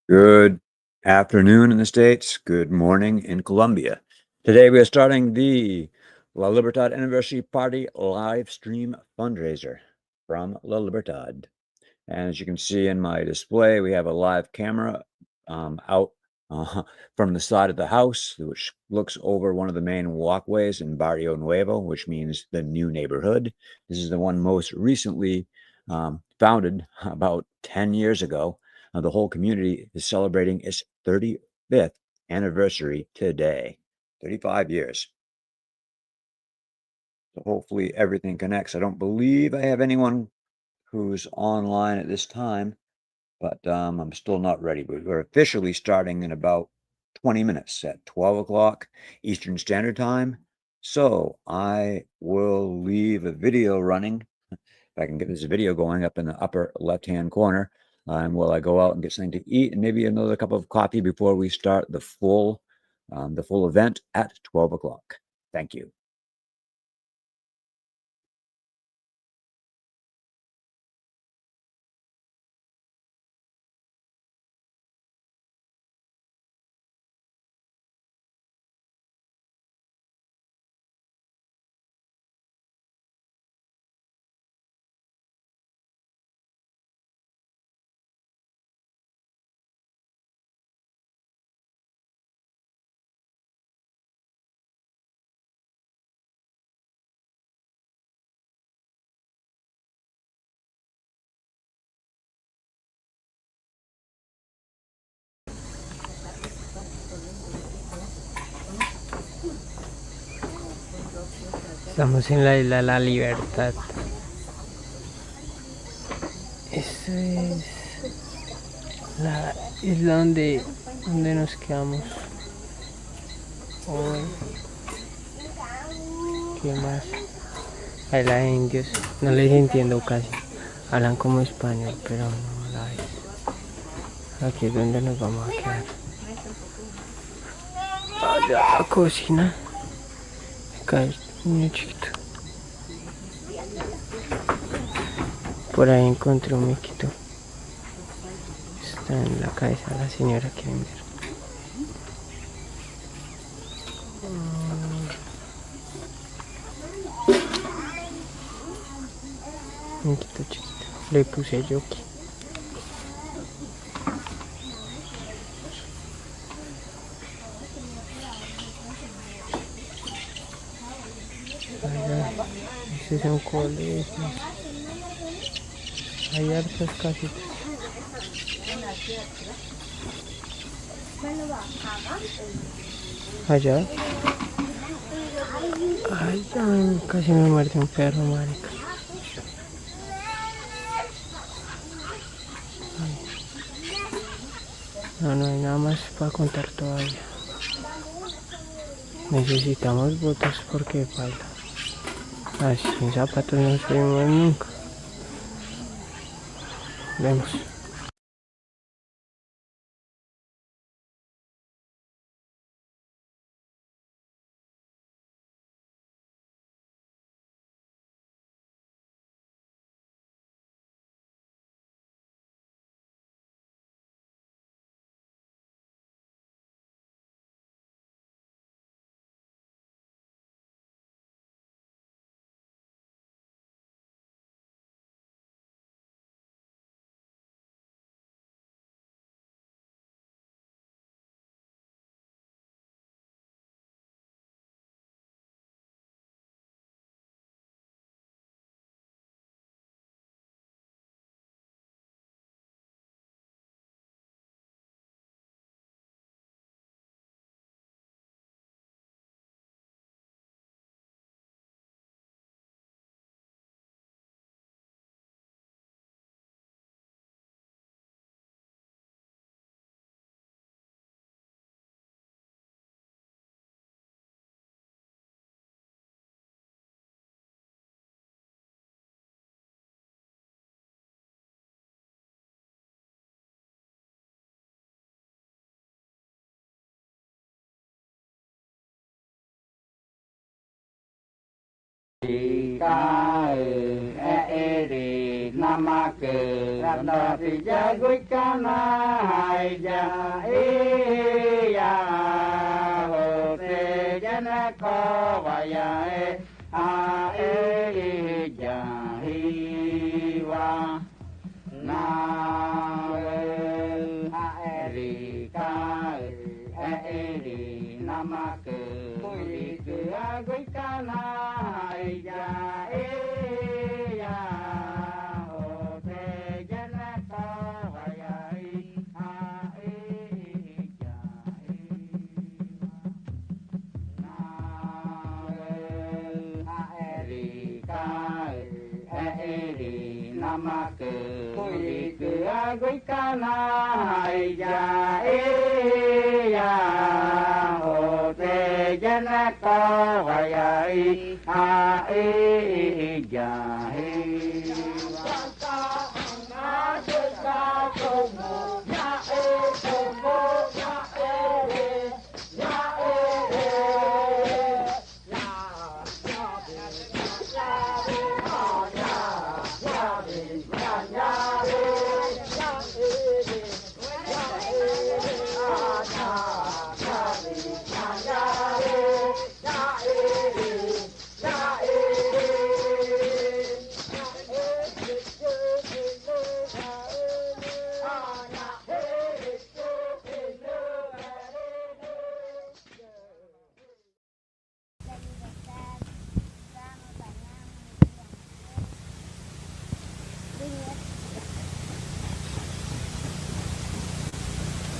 Good afternoon in the States. Good morning in Colombia. Today we are starting the La Libertad Anniversary Party live stream fundraiser from La Libertad. And as you can see in my display, we have a live camera out from the side of the house, which looks over one of the main walkways in Barrio Nuevo, which means the new neighborhood. This is the one most recently founded about 10 years ago. The whole community is celebrating its 35th anniversary today. 35 years. So hopefully everything connects. I don't believe I have anyone who's online at this time, but I'm still not ready. But we're officially starting in about 20 minutes at 12 o'clock Eastern Standard Time. So I will leave a video running. If I can get this video going up in the upper left-hand corner. And while I go out and get something to eat and maybe another cup of coffee before we start the full event at 12 o'clock. Thank you. Estamos en la isla La Libertad. Esta es la isla donde nos quedamos hoy. ¿Qué más? Hay la indios. No les entiendo casi. Hablan como español, pero no la es. Aquí es donde nos vamos a quedar. Allá la cocina. Acá es niño chiquito. Por ahí encontré un miquito. Está en la cabeza de la señora que vender. Miquito chiquito. Le puse yoki. Ese es un colegio. Hay hartas casitas. Allá. Ay, casi me muerde un perro, marica. No, no hay nada más para contar todavía. Necesitamos botas porque baila. Así sin zapatos no subimos nunca. Vemos. Đi ca e e đi na nama ke randa tija guikana hai ja ya ho te jana ko vaya ja hi wa na ri ka ri nama ke ri ke guikana hai ja ya ho te jana ko vaya ja nama ke guikana hai ja ya ho te jana ko vaya ja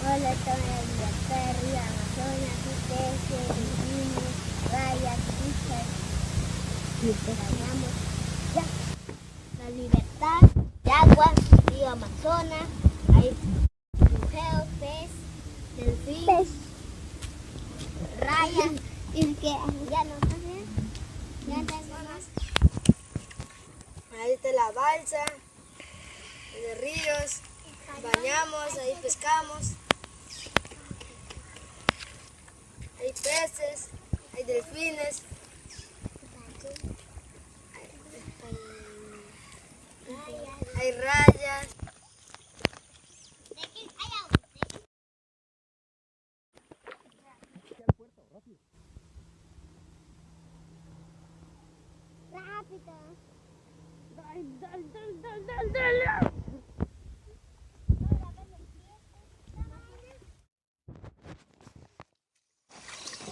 Hola, estoy en Libertad, Río Amazonas, ustedes, vivimos, rayas, pistas, y bañamos ya. La Libertad, de agua, Río Amazonas, hay buceo, pez, delfín, rayas, y que ya no está bien, ya tengo más. Ahí está la balsa, de ríos, bañamos, ahí pescamos. Hay peces, hay delfines, hay rayas. Rápido.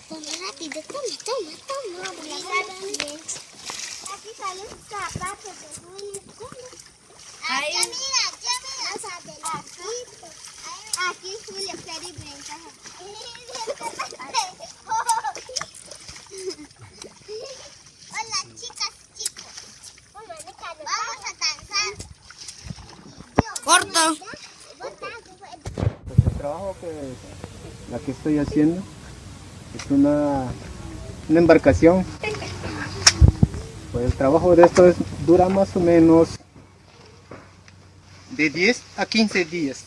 Toma rápido, toma. Aquí salen zapatos de Julio. Ahí. Ya mira. Más adelante. Aquí Julio Peri Brinca. Hola chicas, chicos. Vamos a danzar. Corto. Pues el trabajo la que estoy haciendo es una embarcación. Pues el trabajo de esto dura más o menos de 10 a 15 días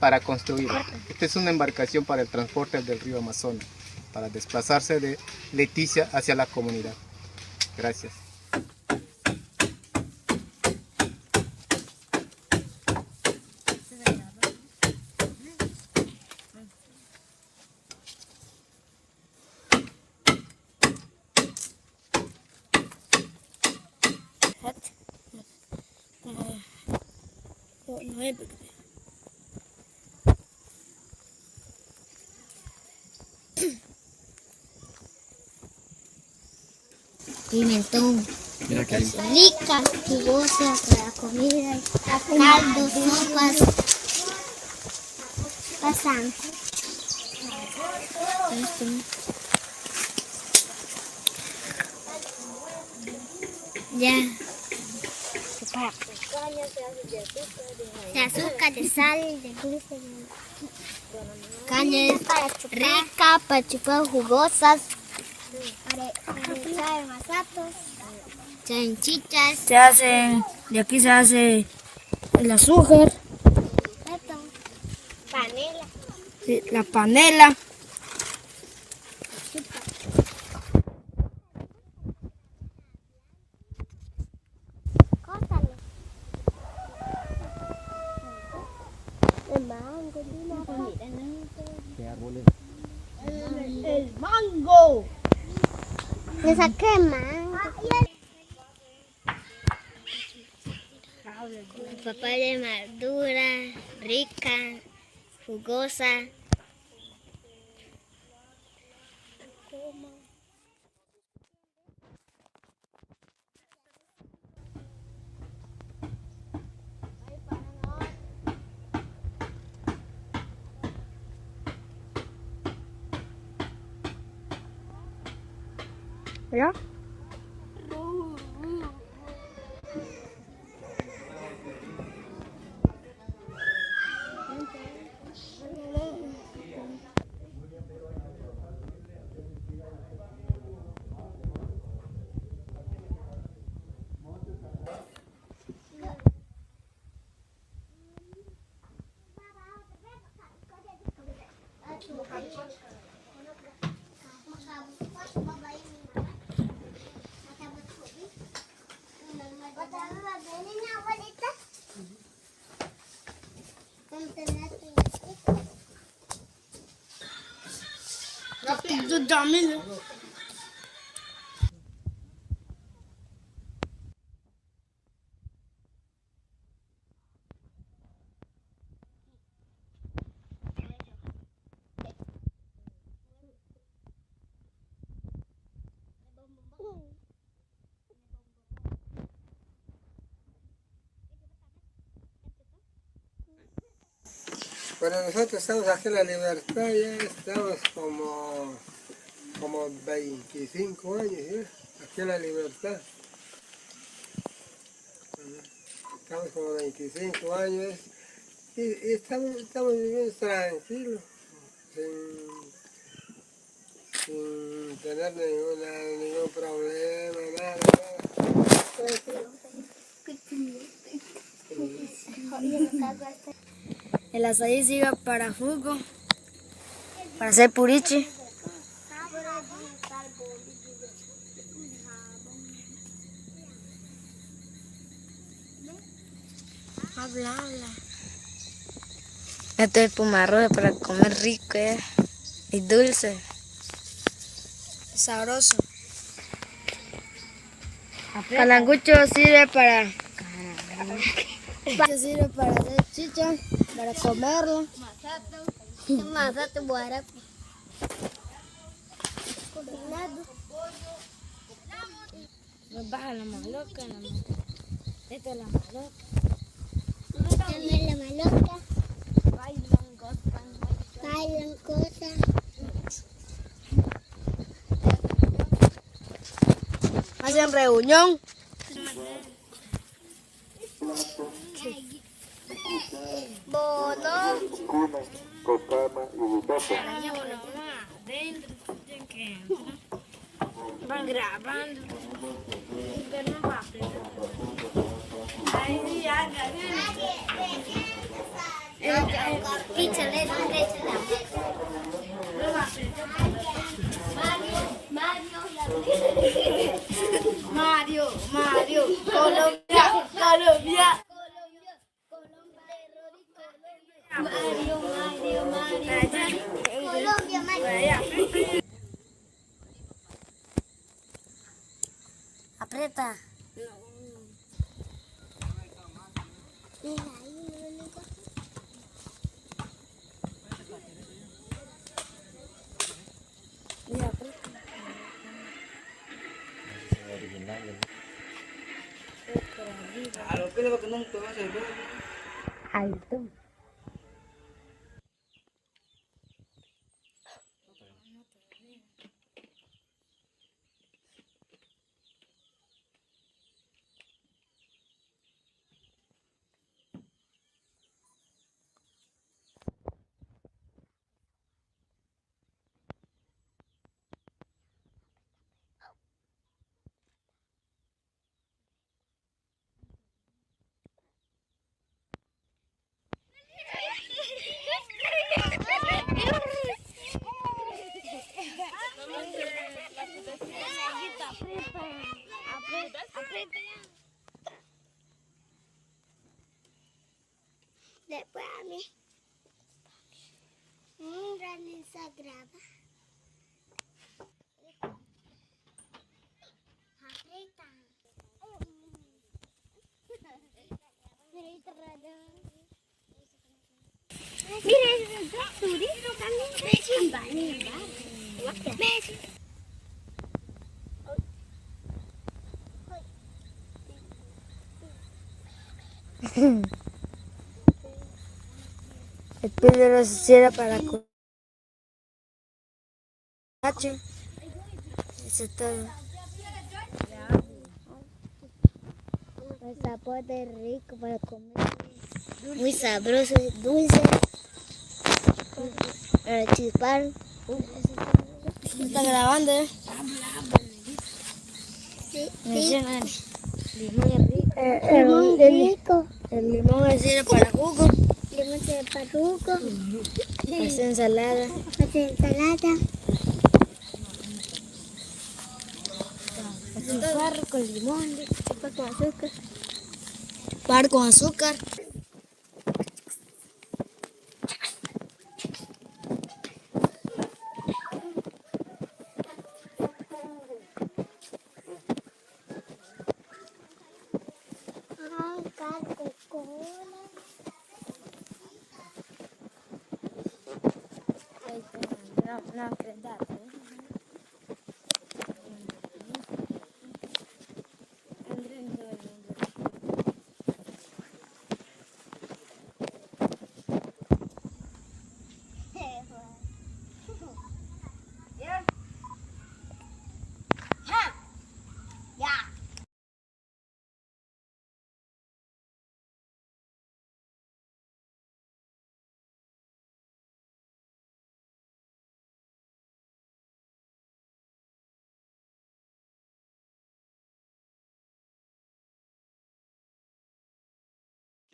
para construir. Esta es una embarcación para el transporte del río Amazonas, para desplazarse de Leticia hacia la comunidad. Gracias. Pimentón. Rica, jugosa para comida, caldos, sopas. Pasan. Ya. De azúcar, de sal, de gluten. Caña es rica para chupar jugosas. Para echar masatos. Chanchitas. De aquí se hace el azúcar, Esto. Panela. la panela. Córtalo. Le saqué mango. Papaya madura, rica, jugosa. ¿Ya? Bueno, nosotros estamos aquí en la Libertad, ya estamos como 25 años, ¿ya? Aquí en la Libertad. Estamos como 25 años y estamos viviendo tranquilos, sin tener ningún problema, nada. El azaí sirve para jugo, para hacer purichi. Habla. Esto es pumarrojo para comer rico, y dulce, sabroso. Calangucho sirve para hacer chicha, para comerlo. Masato buara. Me baja la maloca, esta es la maloca. Dame la maloca. Bailan, Bailan cosas. hacen reunión. Bono. Van grabando, pero no va a aprender. Ahí ya, Quíchale, Mario, Colombia. Colombia, Mario. Aprieta. Alto. Después a mí. Graniza graba. Mira, esos dos turistas también. El píldora se era para coracho. Eso es todo. El zapote rico para comer. Muy sabroso, dulce. Para chupar. Está grabando, ¿eh? Sí. Limón es rico. Limón rico. El limón sirve para jugo. Limón de paruco. Hacer ensalada. Hacer ensalada. Chupar con limón. Chupar con azúcar. Chupar con azúcar. Coca-Cola. No, verdad.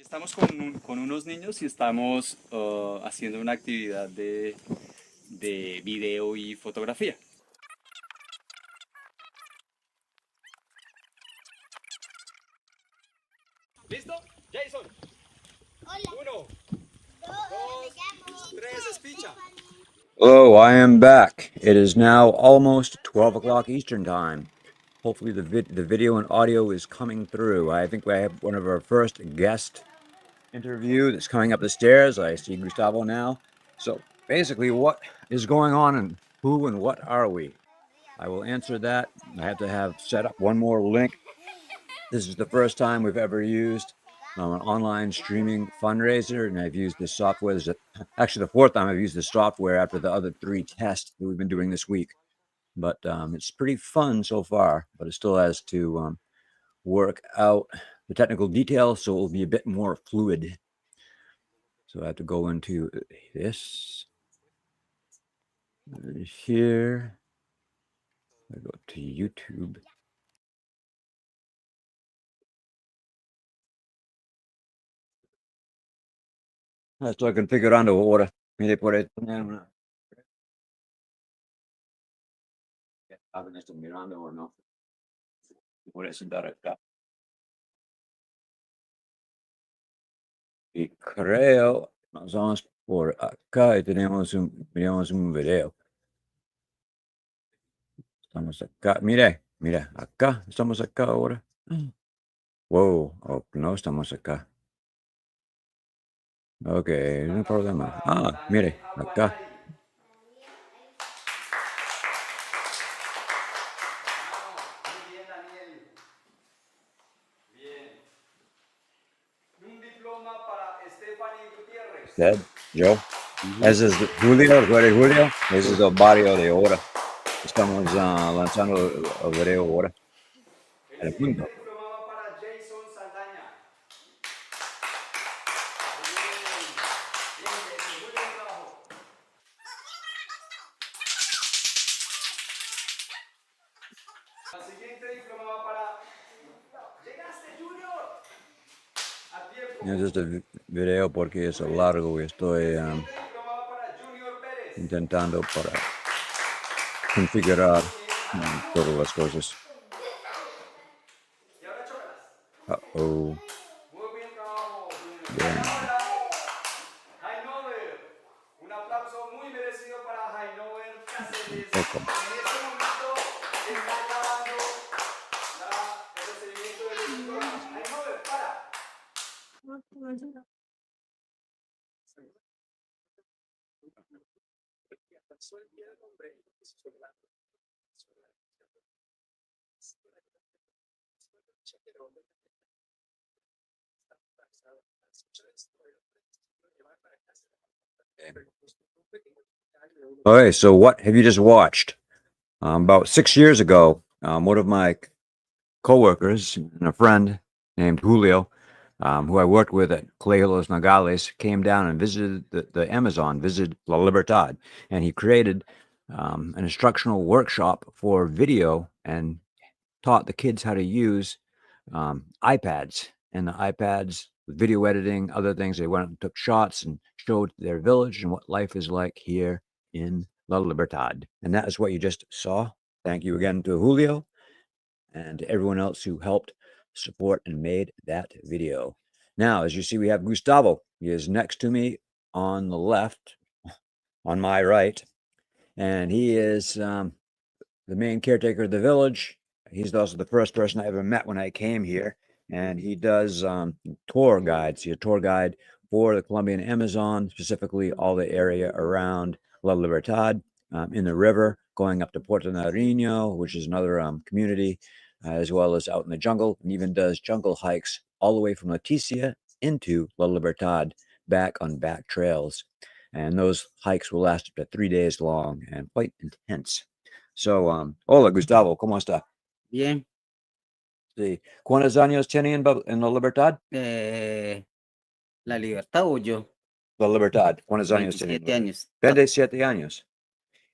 Estamos con unos niños y estamos haciendo una actividad de video y fotografía. ¿Listo? Jason. Hola. 1, 2, 3, espicha. Hello, I am back. It is now almost 12 o'clock Eastern Time. Hopefully the video and audio is coming through. I think we have one of our first guest interview that's coming up the stairs. I see Gustavo now. So basically, what is going on and who and what are we? I will answer that. I have to have set up one more link. This is the first time we've ever used an online streaming fundraiser, and I've used this software. This is actually the fourth time I've used this software after the other 3 tests that we've been doing this week. But it's pretty fun so far, but it still has to work out the technical details, so it will be a bit more fluid. So I have to go into this here. I go to YouTube. Estoy configurando ahora. Mire por ahí. ¿Saben esto mirando o no? Voy a sentar acá. Y creo, nos vamos por acá y tenemos un video. Estamos acá. Mire, mira, acá. Estamos acá ahora. Wow, oh, no estamos acá. Ok, no hay problema. Ah, mire, acá. Muy bien, Daniel. Bien. Un diploma para Stephanie Gutiérrez. Usted, yo. Ese es Julio, tú eres Julio. Ese es el barrio de ahora. Estamos lanzando el video ahora. El El siguiente punto. diploma va para Jason Saldaña. Bien, Jason, muy buen trabajo. El siguiente diploma va para... ¡Llegaste, Junior! A tiempo. Es este video porque es largo y estoy El siguiente diploma va para Junior Pérez. intentando para configurar todas las cosas. Y ahora chócalas. Oh, Muy bien trabajo, Junior. bien. Jainover. Un aplauso muy merecido para Jainover Cáceres. Poco. En este momento está acabando el recibimiento del diploma. Jainover, para. Okay, so what have you just watched? About 6 years ago, one of my coworkers and a friend named Julio, who I worked with at Colegios Nogales, came down and visited the Amazon, visited La Libertad, and he created an instructional workshop for video and taught the kids how to use iPads. And the iPads, with video editing, other things, they went and took shots and showed their village and what life is like here in La Libertad. And that is what you just saw. Thank you again to Julio and to everyone else who helped support and made that video. Now, as you see, we have Gustavo. He is next to me on the left, on my right, and he is the main caretaker of the village. He's also the first person I ever met when I came here, and he does tour guides. He's a tour guide for the Colombian Amazon, specifically all the area around La Libertad, in the river, going up to Puerto Nariño, which is another community, as well as out in the jungle, and even does jungle hikes all the way from Leticia into La Libertad, back on back trails. And those hikes will last up to 3 days long and quite intense. So, hola Gustavo, ¿cómo está? Bien, Sí. ¿Cuántos años tiene en La Libertad? La Libertad o yo, La Libertad, ¿cuántos años tiene? 27 años. 27 años.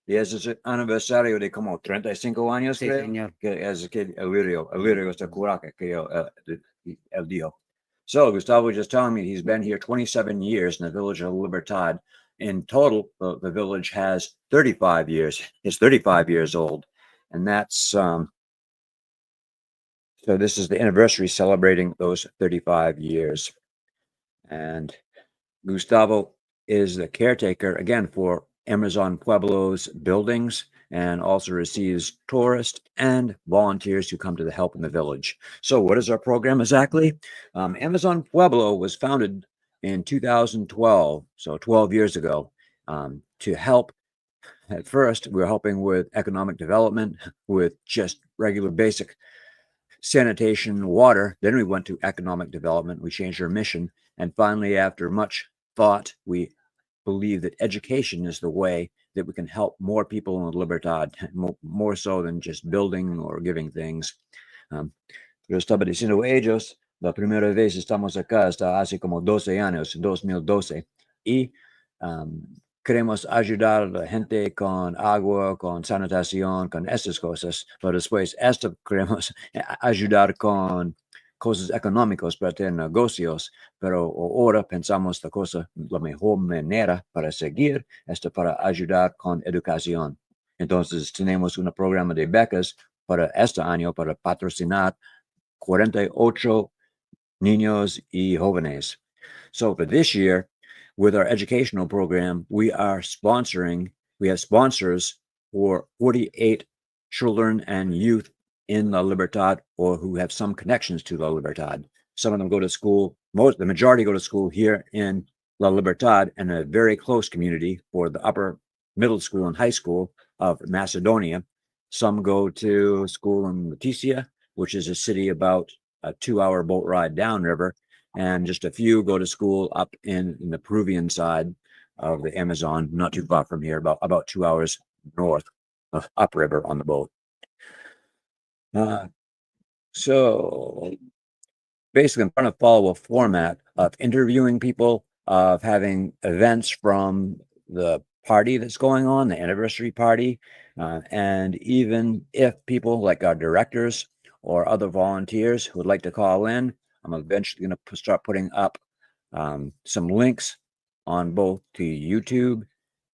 Y ese es el aniversario de como 35 años, Sí, creo, señor. que es que el lirio está curaca, que el dio. So, Gustavo was just telling me he's been here 27 years in the village of Libertad. In total, the village has 35 years. It's 35 years old. And that's, so this is the anniversary celebrating those 35 years. And Gustavo is the caretaker, again, for Amazon Pueblo's buildings, and also receives tourists and volunteers who come to the help in the village. So what is our program exactly? Amazon Pueblo was founded in 2012, so 12 years ago, to help. At first, we were helping with economic development, with just regular basic sanitation, water. Then we went to economic development. We changed our mission. And finally, after much thought, we believe that education is the way that we can help more people in Libertad, more so than just building or giving things. Yo estaba diciendo a ellos, la primera vez estamos acá, está hace como 12 años, 2012, y queremos ayudar a la gente con agua, con sanitación, con estas cosas, pero después esto queremos ayudar con cosas económicas para tener negocios, pero ahora pensamos la mejor manera para seguir es para ayudar con educación. Entonces tenemos un programa de becas para este año para patrocinar 48 niños y jóvenes. So for this year, with our educational program, we have sponsors for 48 children and youth in La Libertad, or who have some connections to La Libertad. Some of them go to school, the majority go to school here in La Libertad, and a very close community for the upper middle school and high school of Macedonia. Some go to school in Leticia, which is a city about a 2-hour boat ride downriver, and just a few go to school up in the Peruvian side of the Amazon, not too far from here, about 2 hours north of upriver on the boat. So basically, I'm trying to follow a format of interviewing people, of having events from the party that's going on, the anniversary party, and even if people like our directors or other volunteers who would like to call in, I'm eventually going to start putting up some links on both to YouTube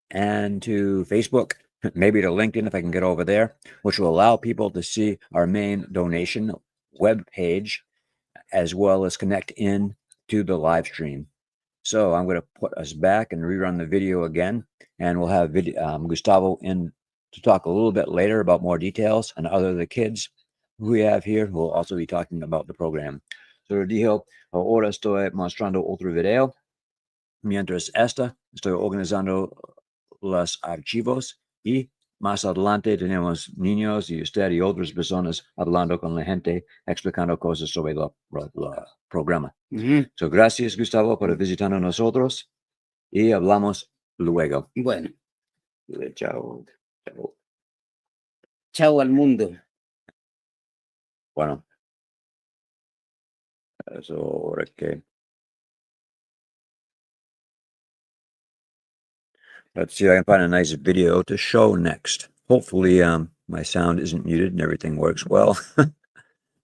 and to Facebook, maybe to LinkedIn if I can get over there, which will allow people to see our main donation web page, as well as connect in to the live stream. So I'm going to put us back and rerun the video again, and we'll have Gustavo in to talk a little bit later about more details, and other the kids who we have here who will also be talking about the program. se dijo, ahora estoy mostrando otro video. Mientras estoy organizando los archivos y más adelante tenemos niños y usted y otras personas hablando con la gente, explicando cosas sobre el programa. So, gracias, Gustavo, por visitar a nosotros y hablamos luego. Bueno, Chao. Chao. chao al mundo. Bueno, eso ahora que... Let's see if I can find a nice video to show next. Hopefully, my sound isn't muted and everything works well.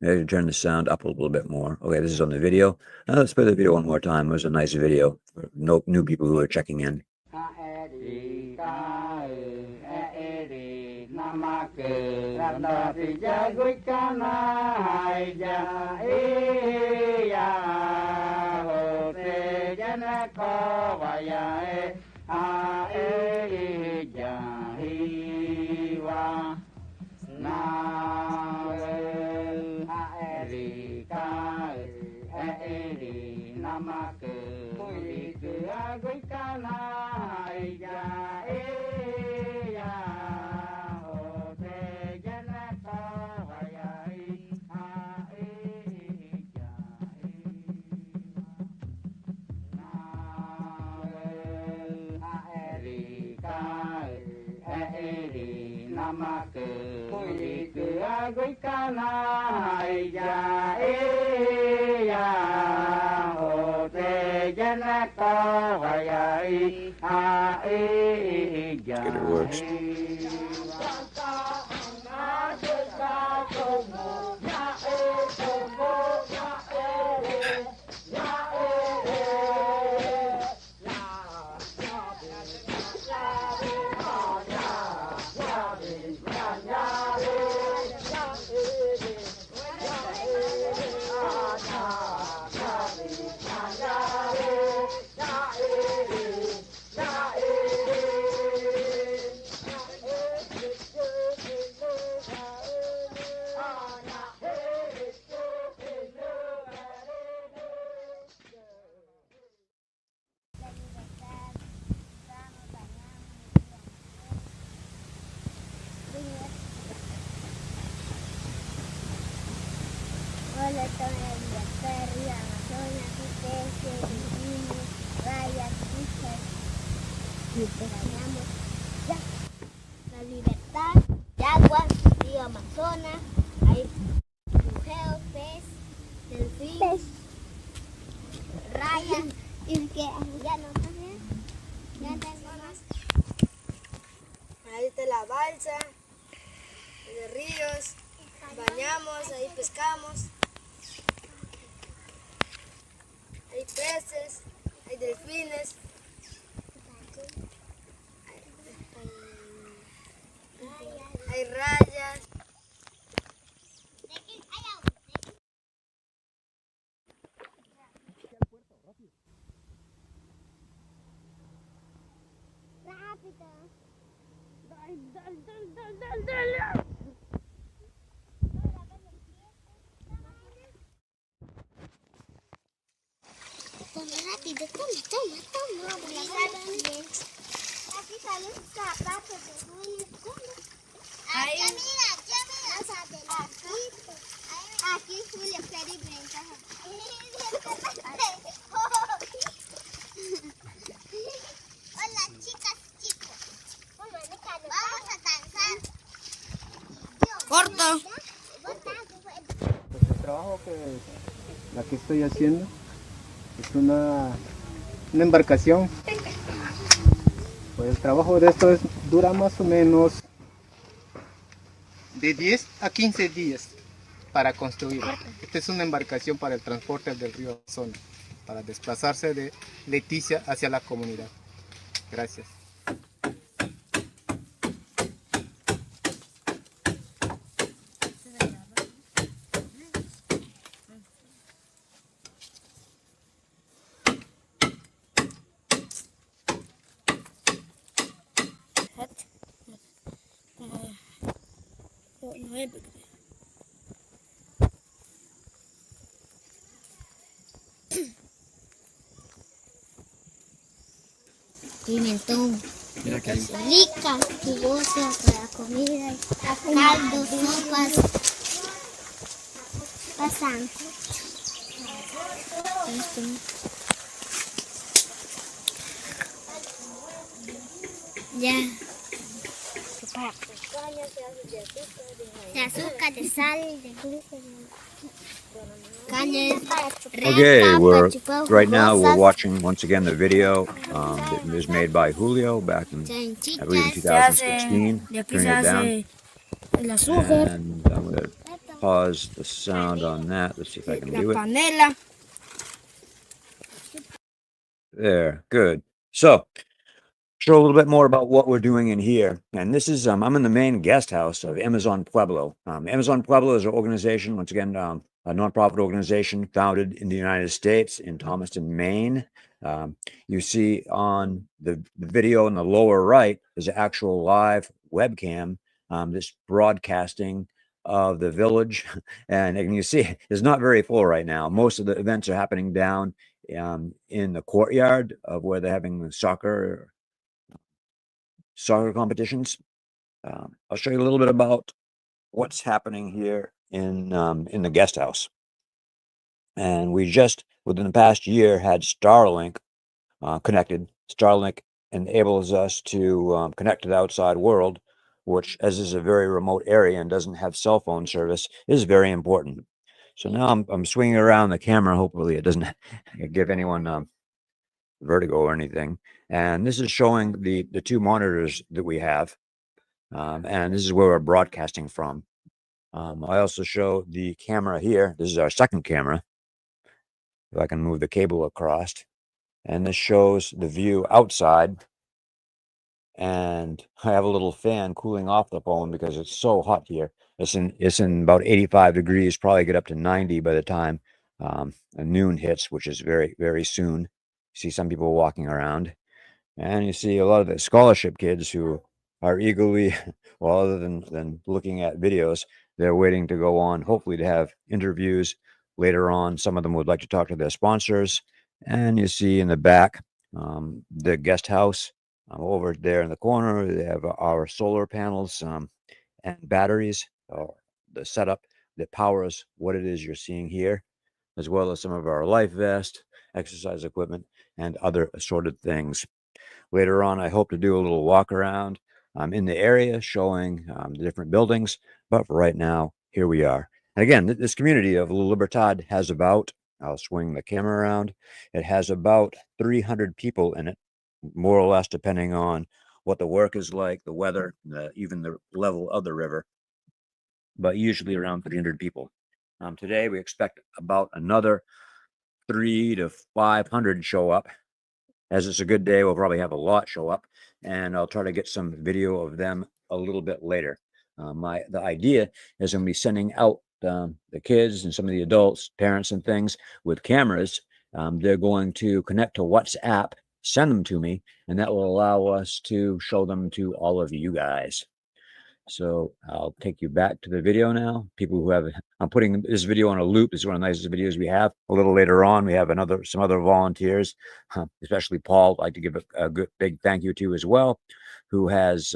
Maybe I can turn the sound up a little bit more. Okay, this is on the video. Let's play the video one more time. It was a nice video for no new people who are checking in. Good, it works. Hola, estoy en Libertad, Río Amazonas, ustedes, vivimos, rayas, hijas, y bañamos, ya. La Libertad, de aguas, Río Amazonas, hay buceos, pez, delfín, rayas, y que ya no también, ya tengo más. Ahí está la balsa, de ríos, bañamos, ahí pescamos. Hay peces, hay delfines, hay rayas. Rápido. Rápido, toma. Aquí salen zapatos de Julio. Aquí mira, más adelantito. Aquí Julio quiere brincar. Hola chicas, chicos. Vamos a danzar. Corto. Pues el trabajo que estoy haciendo es una embarcación. Pues el trabajo de esto dura más o menos de 10 a 15 días para construir. Esta es una embarcación para el transporte del río Amazonas, para desplazarse de Leticia hacia la comunidad. Gracias. pimentón. Rica, jugosa para comida, caldos, sopas. Pasan. Ya. De azúcar, de sal, de caña. Okay, right now we're watching once again the video that was made by Julio back in, I believe, in 2016. Turning it down. El azúcar, And I'm going to pause the sound on that. Let's see if I can la do it. panela. There, good. So, show a little bit more about what we're doing in here. And this is, I'm in the main guest house of Amazon Pueblo. Amazon Pueblo is an organization, once again, a nonprofit organization founded in the United States in Thomaston, Maine. You see on the video in the lower right is an actual live webcam that's broadcasting of the village. And you see it's not very full right now. Most of the events are happening down in the courtyard of where they're having the soccer competitions. I'll show you a little bit about what's happening here in the guest house. And we just within the past year had Starlink connected. Starlink enables us to connect to the outside world, which, as is a very remote area and doesn't have cell phone service, is very important. So now I'm swinging around the camera. Hopefully, it doesn't give anyone vertigo or anything. And this is showing the two monitors that we have. And this is where we're broadcasting from. I also show the camera here. This is our second camera. If I can move the cable across. And this shows the view outside. And I have a little fan cooling off the phone because it's so hot here. It's in about 85 degrees, probably get up to 90 by the time noon hits, which is very, very soon. See some people walking around. And you see a lot of the scholarship kids who are eagerly, well, other than looking at videos, they're waiting to go on, hopefully to have interviews later on. Some of them would like to talk to their sponsors. And you see in the back, the guest house over there in the corner. They have our solar panels and batteries, or the setup that powers what it is you're seeing here, as well as some of our life vest, exercise equipment, and other assorted things. Later on, I hope to do a little walk around in the area showing the different buildings. But for right now, here we are. And again, this community of Libertad has about, I'll swing the camera around, it has about 300 people in it, more or less, depending on what the work is like, the weather, even the level of the river, but usually around 300 people. Today, we expect about another 300 to 500 show up. As it's a good day, we'll probably have a lot show up, and I'll try to get some video of them a little bit later. The idea is I'm going to be sending out the kids and some of the adults, parents and things with cameras. They're going to connect to WhatsApp, send them to me, and that will allow us to show them to all of you guys. So I'll take you back to the video now. People who have, I'm putting this video on a loop. This is one of the nicest videos we have. A little later on, we have some other volunteers, especially Paul. I'd like to give a good big thank you to as well, who has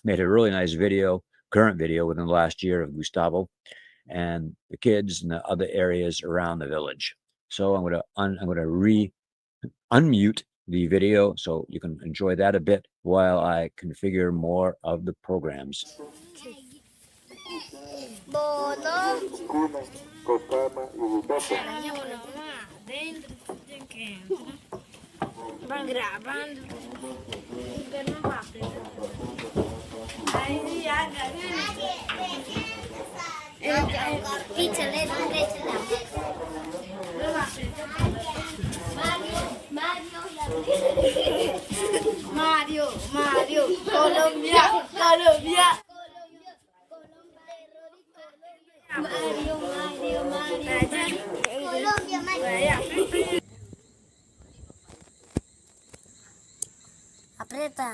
made a really nice video, current video within the last year of Gustavo and the kids and the other areas around the village. So I'm going to unmute the video so you can enjoy that a bit while I configure more of the programs. Van grabando. Mario, Colombia. Aprieta.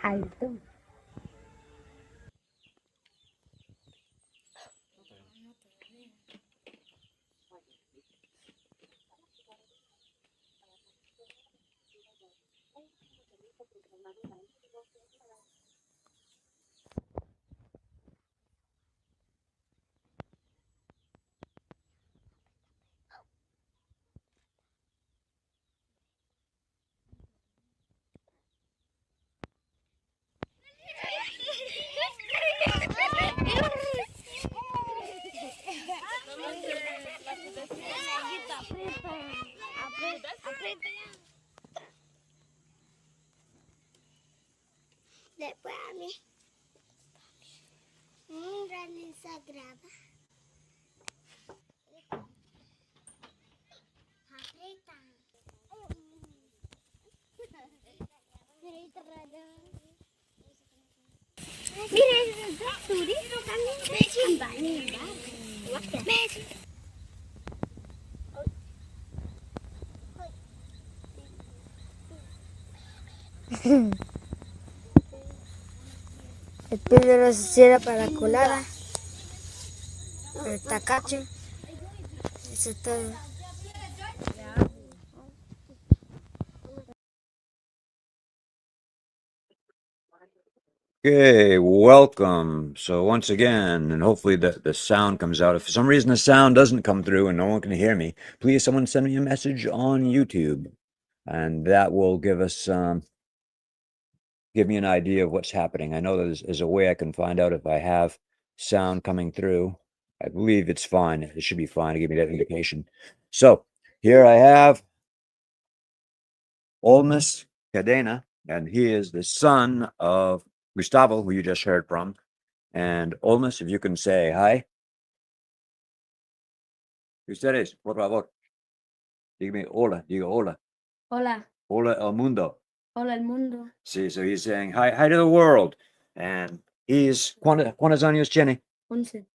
Alto. Después a mí. Running sagrada. Apreta. Mira, esos turistas también. El píldora se cierra para la colada, el tacacho, eso es todo. Okay, welcome. So once again, and hopefully the sound comes out. If for some reason the sound doesn't come through and no one can hear me, please someone send me a message on YouTube, and that will give us give me an idea of what's happening. I know there's a way I can find out if I have sound coming through. I believe it's fine. It should be fine to give me that indication. So here I have Olmus Cadena, and he is the son of Gustavo, who you just heard from. And Olmus, if you can say hi. Ustedes, por favor. Dígame hola, digo hola. Hola, Hola el mundo. hola el mundo. See, so he's saying hi to the world. And he's, ¿cuántos años tiene? 11.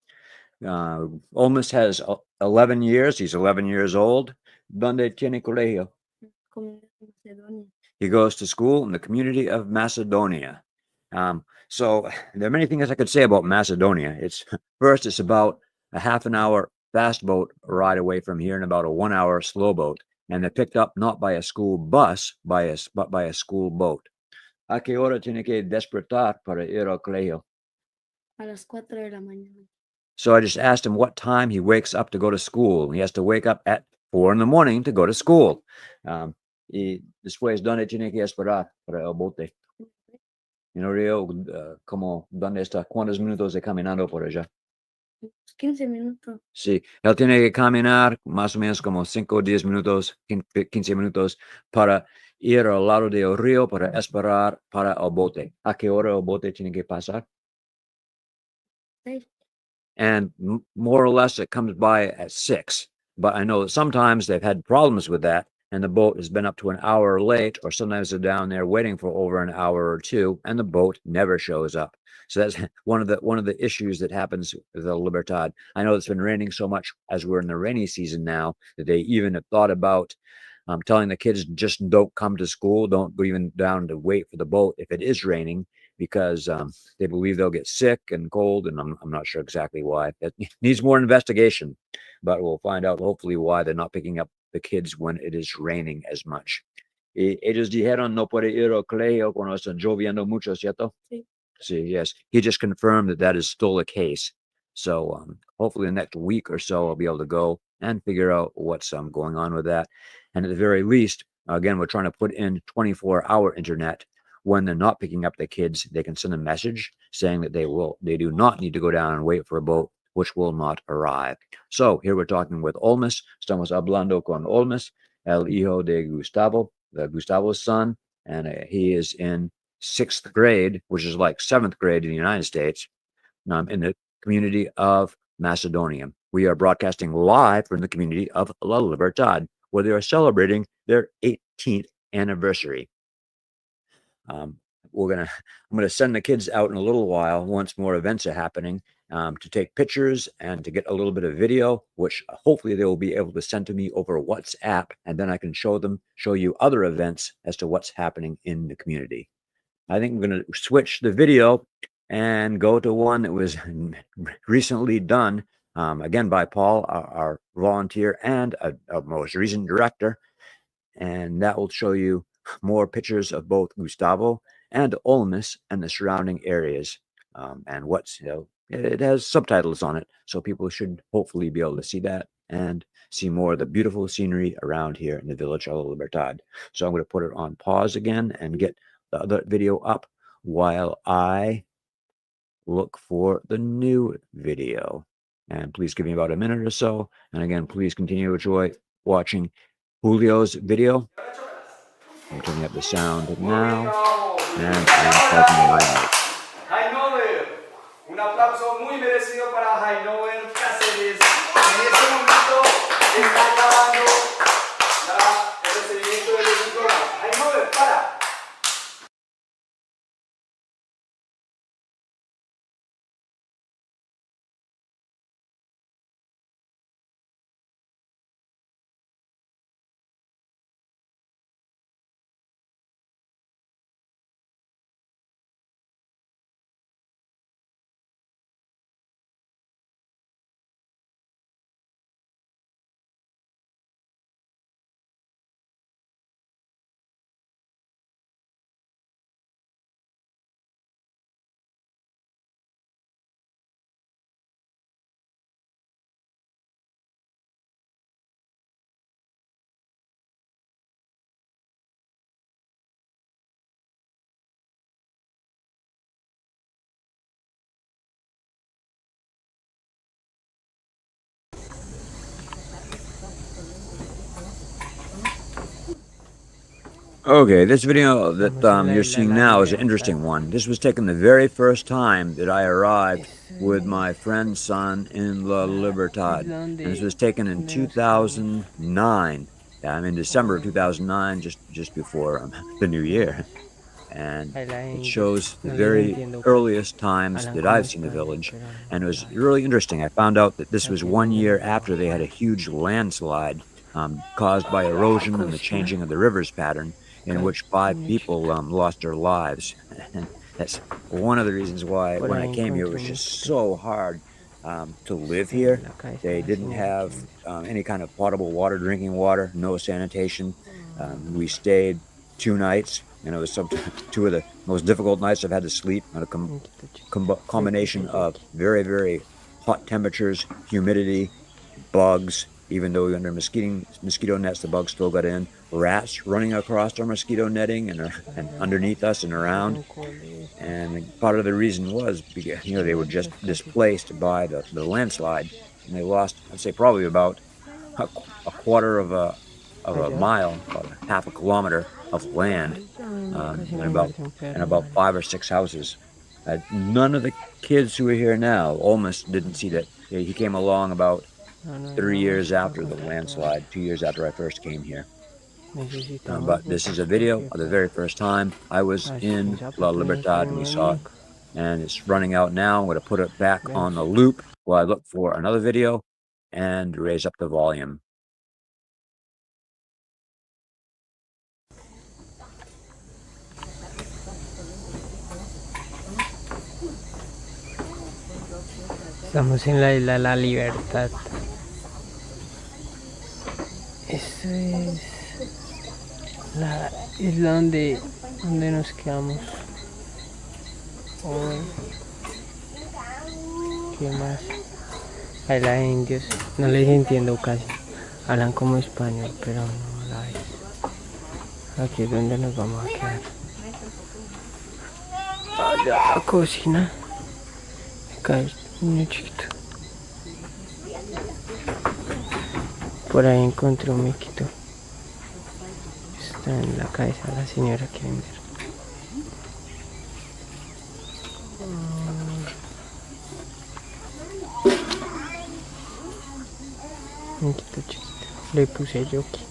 Olmus has 11 years. He's 11 years old. ¿Dónde tiene colegio? Comunidad de Macedonia. He goes to school in the community of Macedonia. So there are many things I could say about Macedonia. It's about a half an hour fast boat ride away from here and about a 1 hour slow boat. And they're picked up not by a school bus, but by a school boat. ¿A qué hora tiene que despertar para ir al colegio? A las 4 de la mañana. So I just asked him what time he wakes up to go to school. He has to wake up at 4 in the morning to go to school. Y después, ¿dónde tiene que esperar para el bote? En el río, como, ¿dónde está? ¿Cuántos minutos de caminando por allá? 15 minutos. Sí, él tiene que caminar más o menos como 5 o 10 minutos, 15 minutos para ir al lado del río para esperar para el bote. ¿A qué hora el bote tiene que pasar? 6. And more or less it comes by at 6. But I know that sometimes they've had problems with that, and the boat has been up to an hour late, or sometimes they're down there waiting for over an hour or two, and the boat never shows up. So that's one of the issues that happens with the Libertad. I know it's been raining so much as we're in the rainy season now that they even have thought about telling the kids just don't come to school, don't go even down to wait for the boat if it is raining, because they believe they'll get sick and cold, and I'm not sure exactly why. That needs more investigation, but we'll find out hopefully why they're not picking up the kids when it is raining as much. Ellos dijeron no puede ir al colegio cuando está lloviendo mucho, ¿cierto? Sí. Sí, yes. He just confirmed that is still the case. So hopefully the next week or so I'll be able to go and figure out what's going on with that. And at the very least, again, we're trying to put in 24-hour internet. When they're not picking up the kids, they can send a message saying that they do not need to go down and wait for a boat, which will not arrive. So here we're talking with Olmus. Estamos hablando con Olmus, el hijo de Gustavo, Gustavo's son, and he is in 6th grade, which is like 7th grade in the United States, in the community of Macedonia. We are broadcasting live from the community of La Libertad, where they are celebrating their 18th anniversary. I'm gonna send the kids out in a little while once more events are happening, to take pictures and to get a little bit of video, which hopefully they will be able to send to me over WhatsApp, and then I can show you other events as to what's happening in the community. I think I'm going to switch the video and go to one that was recently done, again by Paul, our volunteer and a most recent director, and that will show you more pictures of both Gustavo and Olmus and the surrounding areas, and what's, it has subtitles on it, so people should hopefully be able to see that and see more of the beautiful scenery around here in the village of Libertad. So I'm going to put it on pause again and get the other video up while I look for the new video. And please give me about a minute or so. And again, please continue to enjoy watching Julio's video. I'm turning up the sound now, and I'm pausing the live. Jainover, un aplauso muy merecido para Jainover Cáceres. En este momento está grabando el recibimiento de los diplomas. Jainover, para. Okay, this video that you're seeing now is an interesting one. This was taken the very first time that I arrived with my friend's son in La Libertad. And this was taken in 2009. In December of 2009, just before the new year. And it shows the very earliest times that I've seen the village. And it was really interesting. I found out that this was 1 year after they had a huge landslide caused by erosion and the changing of the river's pattern, in which 5 people lost their lives. And that's one of the reasons why when I came here, it was just so hard to live here. They didn't have any kind of potable water, drinking water, no sanitation. We stayed 2 nights, and it was two of the most difficult nights I've had to sleep, on a combination of very, very hot temperatures, humidity, bugs. Even though we were under mosquito nets, the bugs still got in. Rats running across our mosquito netting and underneath us and around. And part of the reason was because they were just displaced by the landslide, and they lost, I'd say, probably about a quarter of a mile, about half a kilometer of land, and about 5 or 6 houses. None of the kids who are here now almost didn't see that. He came along about 3 years after the landslide, 2 years after I first came here. But this is a video of the very first time I was in La Libertad and we saw it. And it's running out now. I'm going to put it back on the loop while I look for another video and raise up the volume. Estamos en la isla La Libertad. Esta es la isla donde nos quedamos hoy. ¿Qué más? Hay la indios, no les entiendo casi. Hablan como español, pero no la es. Aquí es donde nos vamos a quedar. Allá la cocina. Acá es un niño chiquito. Por ahí encontré un miquito. Está en la cabeza de la señora que vende. Miquito chiquito. Le puse yo aquí.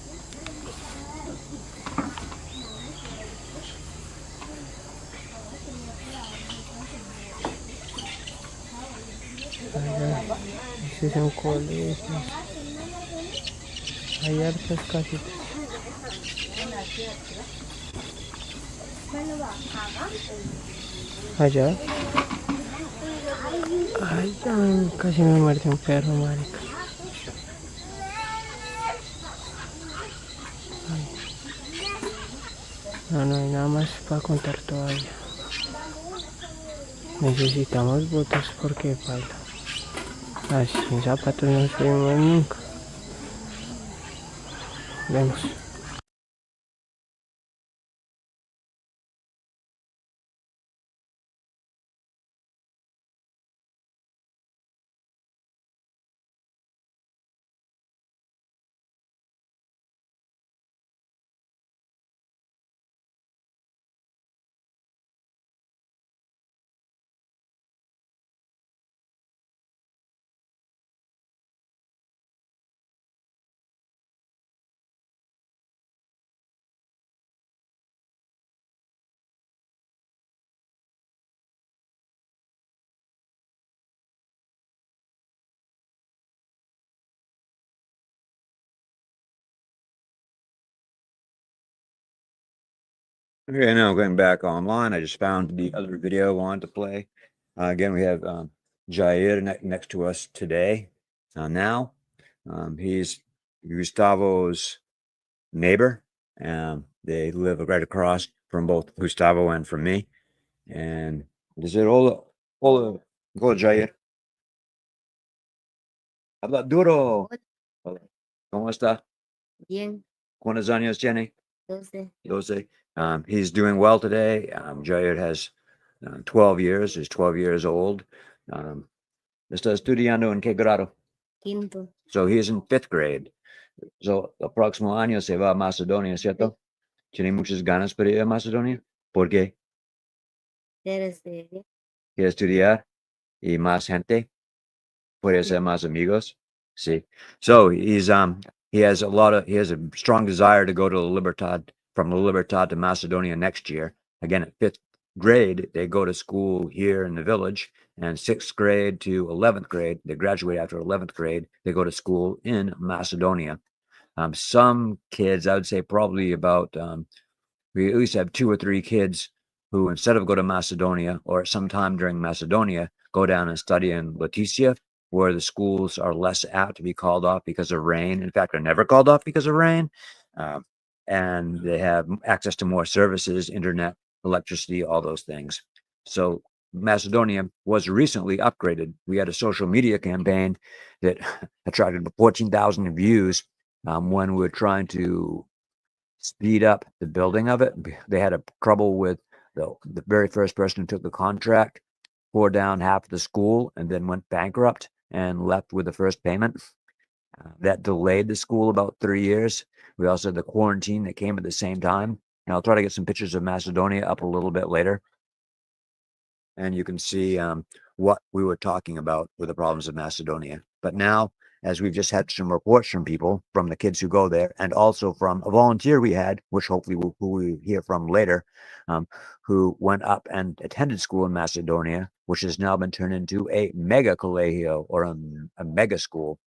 Ese es un colegio. Hay hartas casitas. Allá. Ay, ya casi me muerde un perro, marica. Ay. No, no hay nada más para contar todavía. Necesitamos botas porque baila. Así en zapatos no subimos nunca. Vemos. Okay, now going back online, I just found the other video I wanted to play. Again, we have Jair next to us today. Now, he's Gustavo's neighbor. They live right across from both Gustavo and from me. And dice, hola, Jair. Habla duro. Hola. ¿Cómo está? Bien, ¿Cuántos años tiene? 12. 12. He's doing well today. Jair has 12 years. He's 12 years old. Está estudiando en qué grado? Quinto. So he's in 5th grade. So el próximo año se va a Macedonia, ¿cierto? ¿Tiene muchas ganas para ir a Macedonia? ¿Por qué? Quiere ¿Quiere estudiar? ¿Y más gente? ¿Puede ser más amigos? Sí. So he has a strong desire to go to Libertad, from Libertad to Macedonia next year. Again, at 5th grade, they go to school here in the village, and 6th grade to 11th grade, they graduate after 11th grade, they go to school in Macedonia. Some kids, I would say probably about, we at least have 2 or 3 kids who, instead of go to Macedonia or sometime during Macedonia, go down and study in Leticia, where the schools are less apt to be called off because of rain. In fact, they're never called off because of rain. And they have access to more services, internet, electricity, all those things. So Macedonia was recently upgraded. We had a social media campaign that attracted 14,000 views when we were trying to speed up the building of it. They had a trouble with the very first person who took the contract, tore down half of the school, and then went bankrupt and left with the first payment. That delayed the school about 3 years. We also had the quarantine that came at the same time. And I'll try to get some pictures of Macedonia up a little bit later. And you can see what we were talking about with the problems of Macedonia. But now, as we've just had some reports from people, from the kids who go there, and also from a volunteer we had, which hopefully we'll hear from later, who went up and attended school in Macedonia, which has now been turned into a mega colegio, or a mega school.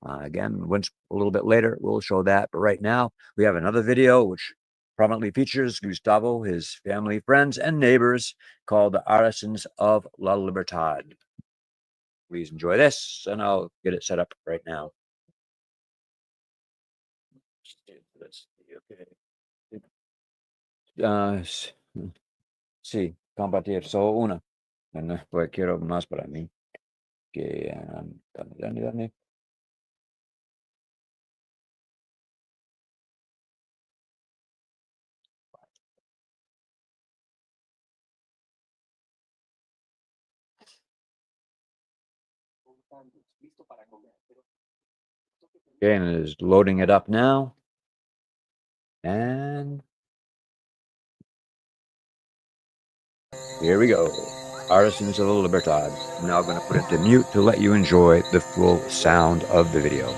Again, once a little bit later, we'll show that. But right now, we have another video which prominently features Gustavo, his family, friends, and neighbors, called The Artisans of La Libertad. Please enjoy this, and I'll get it set up right now. Sí, compartir solo una. No, pues quiero más para mí. Que, dame. Okay, and it is loading it up now. And here we go. Artisans of Libertad. I'm now going to put it to mute to let you enjoy the full sound of the video.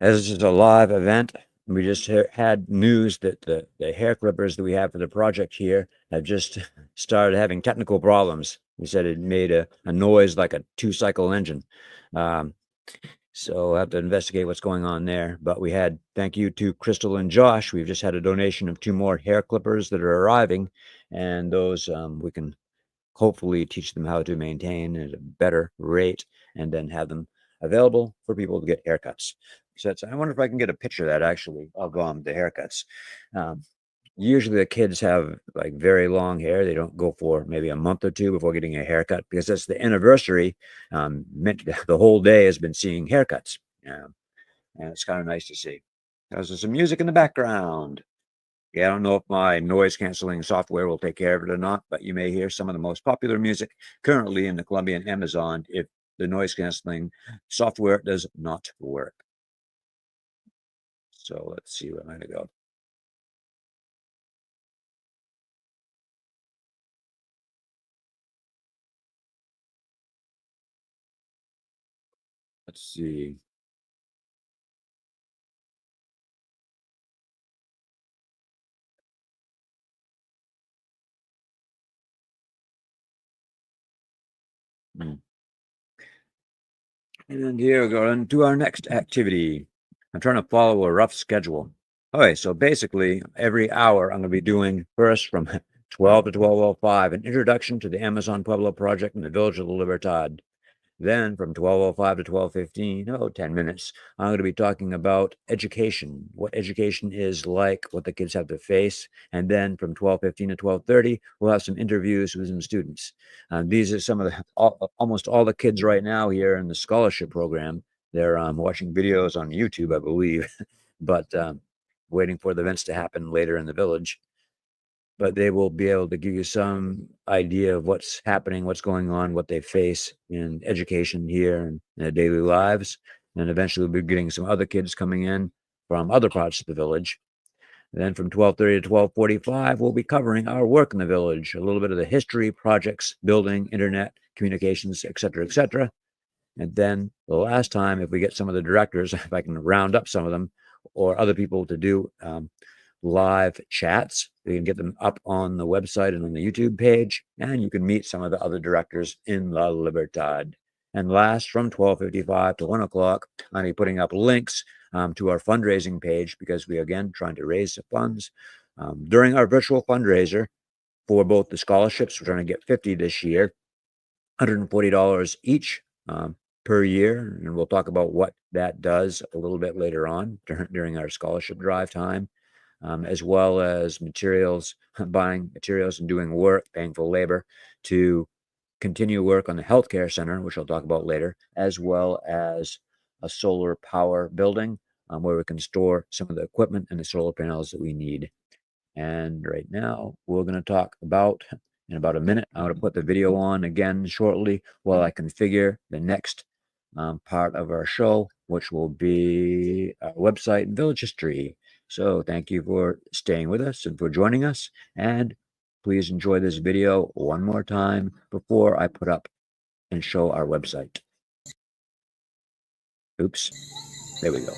As this is a live event, we just had news that the hair clippers that we have for the project here have just started having technical problems. We said it made a noise like a 2-cycle engine. So we'll have to investigate what's going on there. But we had, thank you to Crystal and Josh. We've just had a donation of 2 more hair clippers that are arriving, and those we can hopefully teach them how to maintain at a better rate and then have them available for people to get haircuts. So I wonder if I can get a picture of that actually of the haircuts. Usually the kids have like very long hair. They don't go for maybe a month or 2 before getting a haircut because that's the anniversary. Meant the whole day has been seeing haircuts. And it's kind of nice to see. There's some music in the background. Yeah, I don't know if my noise canceling software will take care of it or not, but you may hear some of the most popular music currently in the Colombian Amazon if the noise canceling software does not work. So let's see where I'm going to go. Let's see. And here we go into our next activity. I'm trying to follow a rough schedule. Okay, so basically every hour I'm going to be doing first from 12 to 12:05 an introduction to the Amazon Pueblo project in the village of Libertad. Then from 12:05 to 12:15, 10 minutes, I'm going to be talking about education, what education is like, what the kids have to face. And then from 12:15 to 12:30, we'll have some interviews with some students. These are some of the, almost all the kids right now here in the scholarship program. They're watching videos on YouTube, I believe, but waiting for the events to happen later in the village. But they will be able to give you some idea of what's happening, what's going on, what they face in education here and in their daily lives. And eventually we'll be getting some other kids coming in from other parts of the village. And then from 12:30 to 12:45, we'll be covering our work in the village, a little bit of the history, projects, building, internet, communications, et cetera, et cetera. And then the last time, if we get some of the directors, if I can round up some of them, or other people to do live chats, we can get them up on the website and on the YouTube page, and you can meet some of the other directors in La Libertad. And last, from 12:55 to 1 o'clock, I'll be putting up links to our fundraising page because we, again, trying to raise the funds. During our virtual fundraiser for both the scholarships, we're trying to get 50 this year, $140 each per year. And we'll talk about what that does a little bit later on during our scholarship drive time. As well as materials, buying materials and doing work, paying for labor to continue work on the healthcare center, which I'll talk about later, as well as a solar power building where we can store some of the equipment and the solar panels that we need. And right now, we're going to talk about, in about a minute, I'm going to put the video on again shortly while I configure the next part of our show, which will be our website and village history. So thank you for staying with us and for joining us. And please enjoy this video one more time before I put up and show our website. Oops, there we go.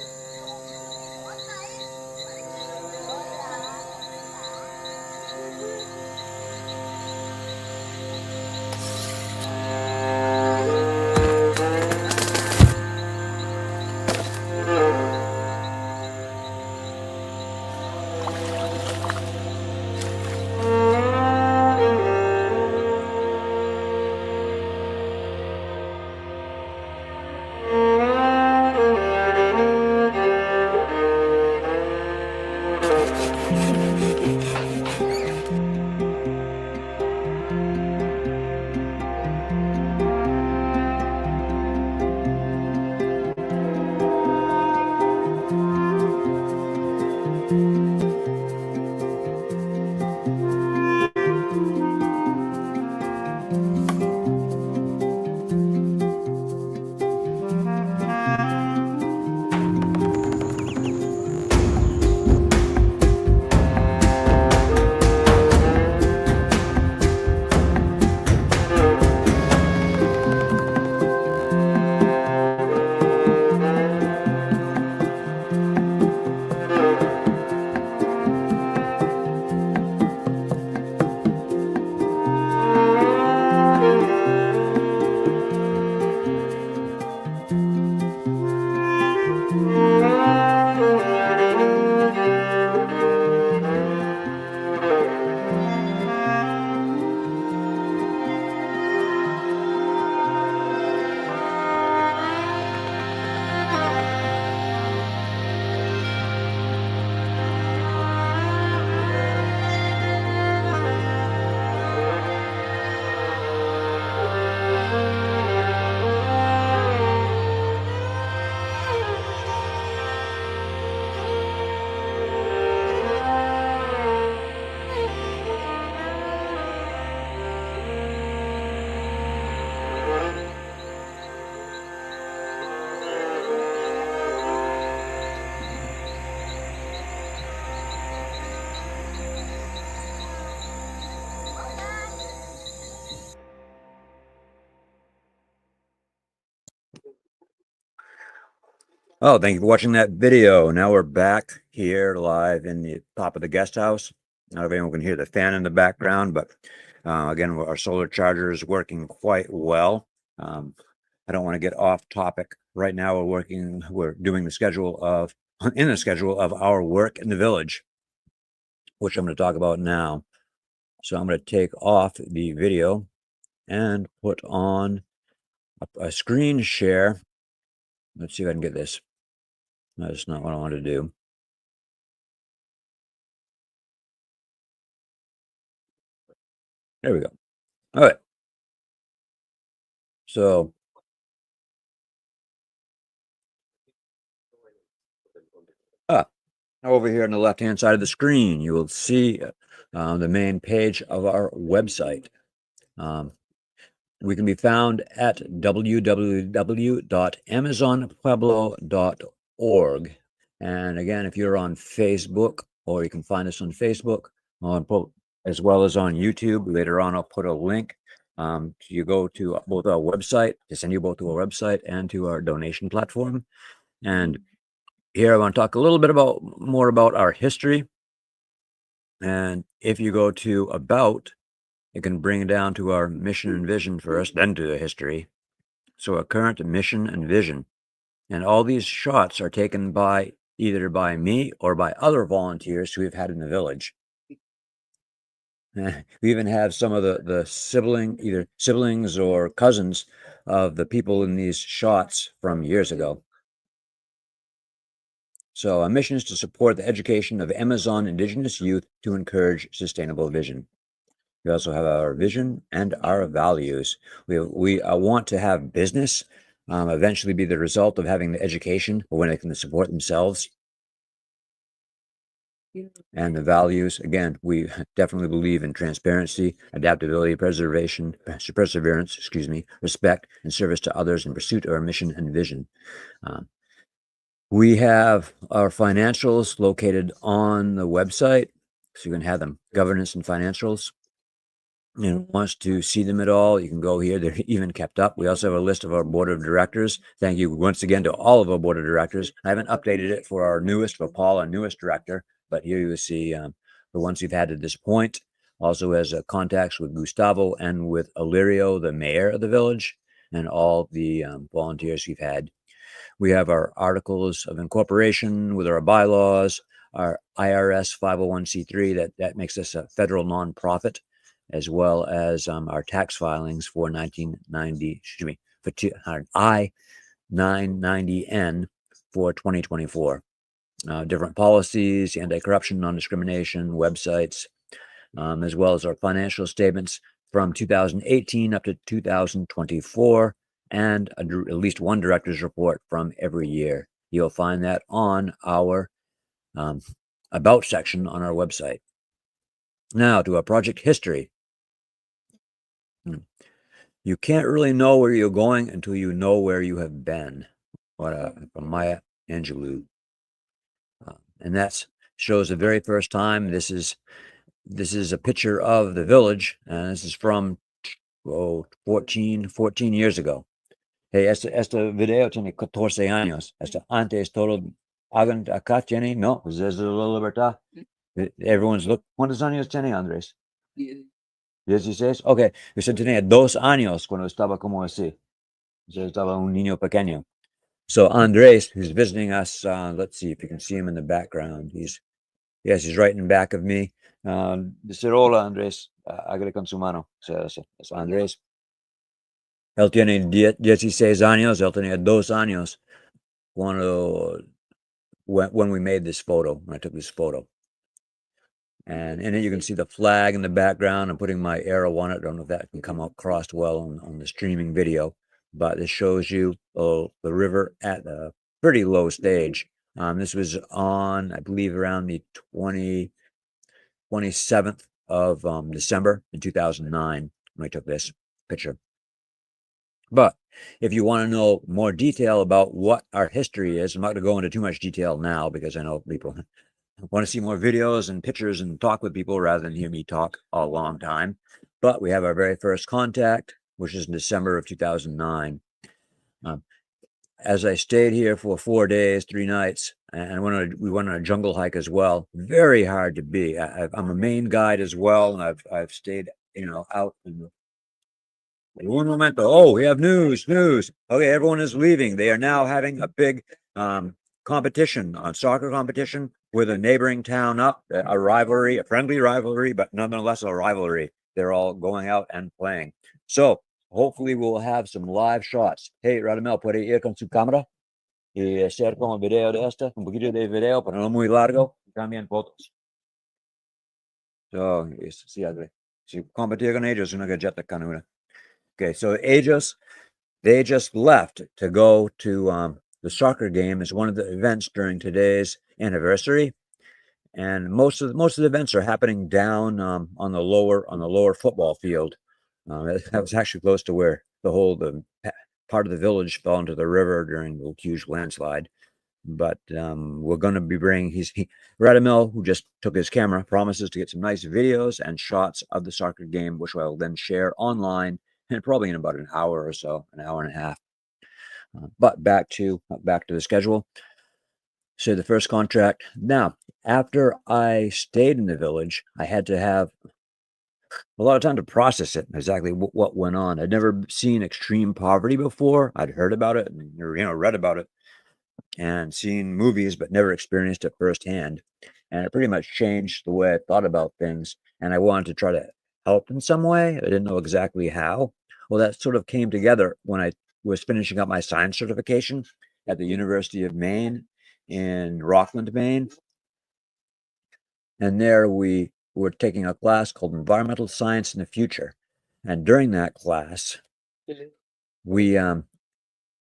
Oh, thank you for watching that video. Now we're back here live in the top of the guest house. I don't know if anyone can hear the fan in the background, but again, our solar charger is working quite well. I don't want to get off topic. Right now we're doing the schedule of, in the schedule of our work in the village, which I'm going to talk about now. So I'm going to take off the video and put on a screen share. Let's see if I can get this. That's not what I want to do. There we go. All right. So over here on the left-hand side of the screen, you will see the main page of our website. We can be found at www.amazonpueblo.org. And again, if you're on Facebook, or you can find us on Facebook, as well as on YouTube. Later on, I'll put a link. You go to both our website, to send you both to our website and to our donation platform. And here I want to talk a little bit more about our history. And if you go to about, it can bring it down to our mission and vision first, then to the history. So our current mission and vision. And all these shots are taken by either by me or by other volunteers who we've had in the village. We even have some of the either siblings or cousins of the people in these shots from years ago. So our mission is to support the education of Amazon indigenous youth to encourage sustainable vision. We also have our vision and our values. We want to have business eventually be the result of having the education when they can support themselves. And the values, again, we definitely believe in transparency, adaptability, perseverance, respect, and service to others in pursuit of our mission and vision. We have our financials located on the website, so you can have them, governance and financials. And wants to see them at all, you can go here. They're even kept up. We also have a list of our board of directors. Thank you once again to all of our board of directors. I haven't updated it for our Paul, our newest director, but here you will see the ones we've had to this point. Also has contacts with Gustavo and with Illyrio, the mayor of the village, and all the volunteers we've had. We have our articles of incorporation with our bylaws, our IRS 501c3, that makes us a federal nonprofit, as well as our tax filings for I-990N for 2024. Different policies, anti-corruption, non-discrimination, websites, as well as our financial statements from 2018 up to 2024, and at least one director's report from every year. You'll find that on our About section on our website. Now to our project history. You can't really know where you're going until you know where you have been. From Maya Angelou. And that shows the very first time. This is a picture of the village, and this is from 14 years ago. Hey, este video tiene 14 años. Antes todo hagan acá tiene, no, desde la Libertad. Everyone's look. ¿Cuántos años tiene Andrés? 16. Okay, usted tenía 2 años cuando estaba como así. Usted estaba un niño pequeño. So Andres, who's visiting us, let's see if you can see him in the background. He's right in back of me. Dice, hola Andrés, hágale con su mano. Es Andrés. Él tiene 16 años, él tenía 2 años when we made this photo, when I took this photo. And in it, you can see the flag in the background. I'm putting my arrow on it. I don't know if that can come across well on the streaming video, but this shows you the river at a pretty low stage. This was on, I believe, around the 27th of December in 2009 when I took this picture. But if you want to know more detail about what our history is, I'm not going to go into too much detail now because I know people want to see more videos and pictures and talk with people rather than hear me talk a long time. But we have our very first contact, which is in December of 2009. as I stayed here for 4 days, 3 nights, and we went on a jungle hike as well. Very hard to be. I'm a main guide as well, and I've stayed, out in the un momento. Oh, we have news. Okay, everyone is leaving. They are now having a big competition, soccer competition with a neighboring town up, a rivalry, a friendly rivalry, but nonetheless a rivalry. They're all going out and playing. So hopefully we'll have some live shots. Hey, Radamel, ¿puede ir con su cámara y hacer como video de esta? Un poquito de video, pero no muy largo. También fotos. So, si competir con ellos, una galleta con una. Okay, so they just left to go to the soccer game as one of the events during today's anniversary, and most of the events are happening down on the lower football field. That was actually close to where the part of the village fell into the river during the huge landslide. But we're going to be bringing Radamel, who just took his camera, promises to get some nice videos and shots of the soccer game, which I'll then share online, and probably in about an hour or so, an hour and a half. But back to the schedule. So the first contract. Now, after I stayed in the village, I had to have a lot of time to process it, exactly what went on. I'd never seen extreme poverty before. I'd heard about it and read about it and seen movies, but never experienced it firsthand. And it pretty much changed the way I thought about things. And I wanted to try to help in some way. I didn't know exactly how. Well, that sort of came together when I was finishing up my science certification at the University of Maine in Rockland, Maine. And there we were taking a class called Environmental Science in the Future. And during that class, we had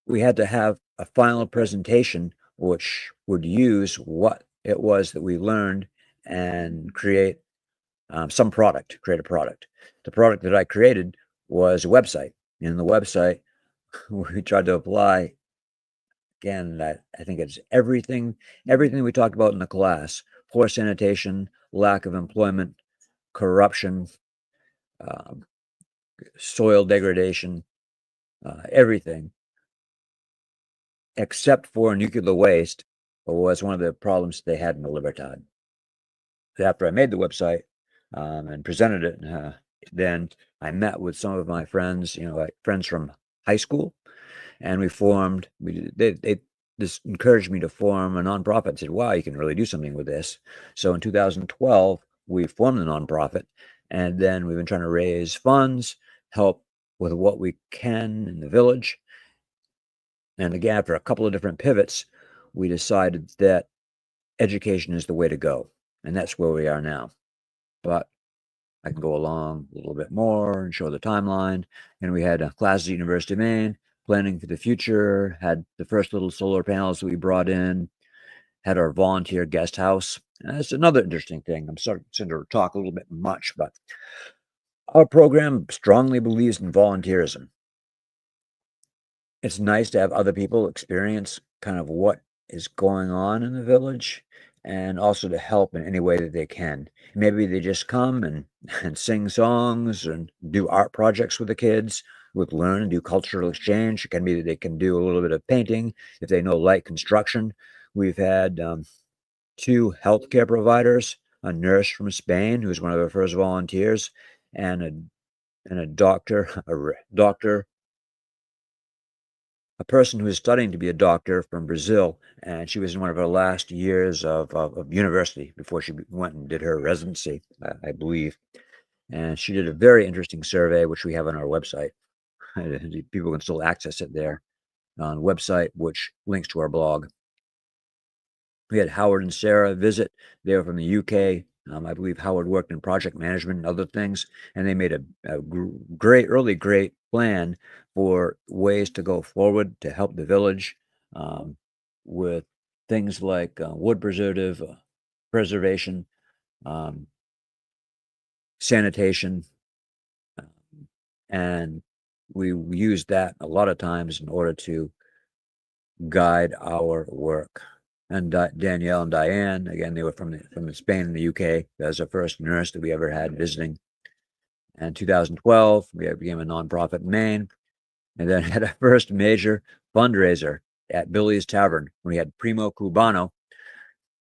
to have a final presentation which would use what it was that we learned and create some product, create a product. The product that I created was a website. In the website, we tried to apply, again, I think it's everything we talked about in the class: poor sanitation, lack of employment, corruption, soil degradation, everything, except for nuclear waste, was one of the problems they had in the Libertad. After I made the website and presented it, then I met with some of my friends, like friends from high school, and they just encouraged me to form a nonprofit. Said, "Wow, you can really do something with this." So in 2012, we formed the nonprofit, and then we've been trying to raise funds, help with what we can in the village. And again, after a couple of different pivots, we decided that education is the way to go. And that's where we are now. But I can go along a little bit more and show the timeline. And we had classes at University of Maine, planning for the future, had the first little solar panels that we brought in, had our volunteer guest house. And that's another interesting thing. I'm starting to talk a little bit much, but our program strongly believes in volunteerism. It's nice to have other people experience kind of what is going on in the village, and also to help in any way that they can. Maybe they just come and sing songs and do art projects with the kids, learn and do cultural exchange. It can be that they can do a little bit of painting if they know light construction. We've had 2 healthcare providers, a nurse from Spain, who was one of our first volunteers, and a doctor, a person who is studying to be a doctor from Brazil, and she was in one of her last years of university before she went and did her residency, I believe. And she did a very interesting survey, which we have on our website. People can still access it there on the website, which links to our blog. We had Howard and Sarah visit. They were from the UK. I believe Howard worked in project management and other things, and they made a great plan for ways to go forward to help the village with things like wood preservation, sanitation, and we used that a lot of times in order to guide our work. And Danielle and Diane, again, they were from Spain and the UK. That was the first nurse that we ever had visiting. And in 2012, we became a nonprofit in Maine, and then had our first major fundraiser at Billy's Tavern. We had Primo Cubano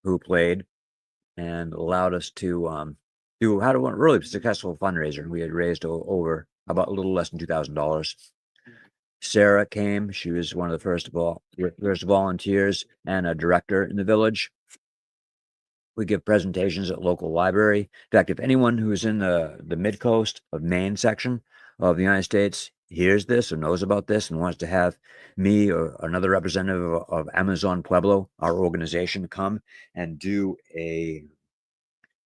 who played and allowed us to do a really successful fundraiser. We had raised over about a little less than $2,000. Sarah came. She was one of the first volunteers and a director in the village. We give presentations at local library. In fact, if anyone who's in the mid-coast of Maine section of the United States hears this or knows about this and wants to have me or another representative of Amazon Pueblo, our organization, come and do a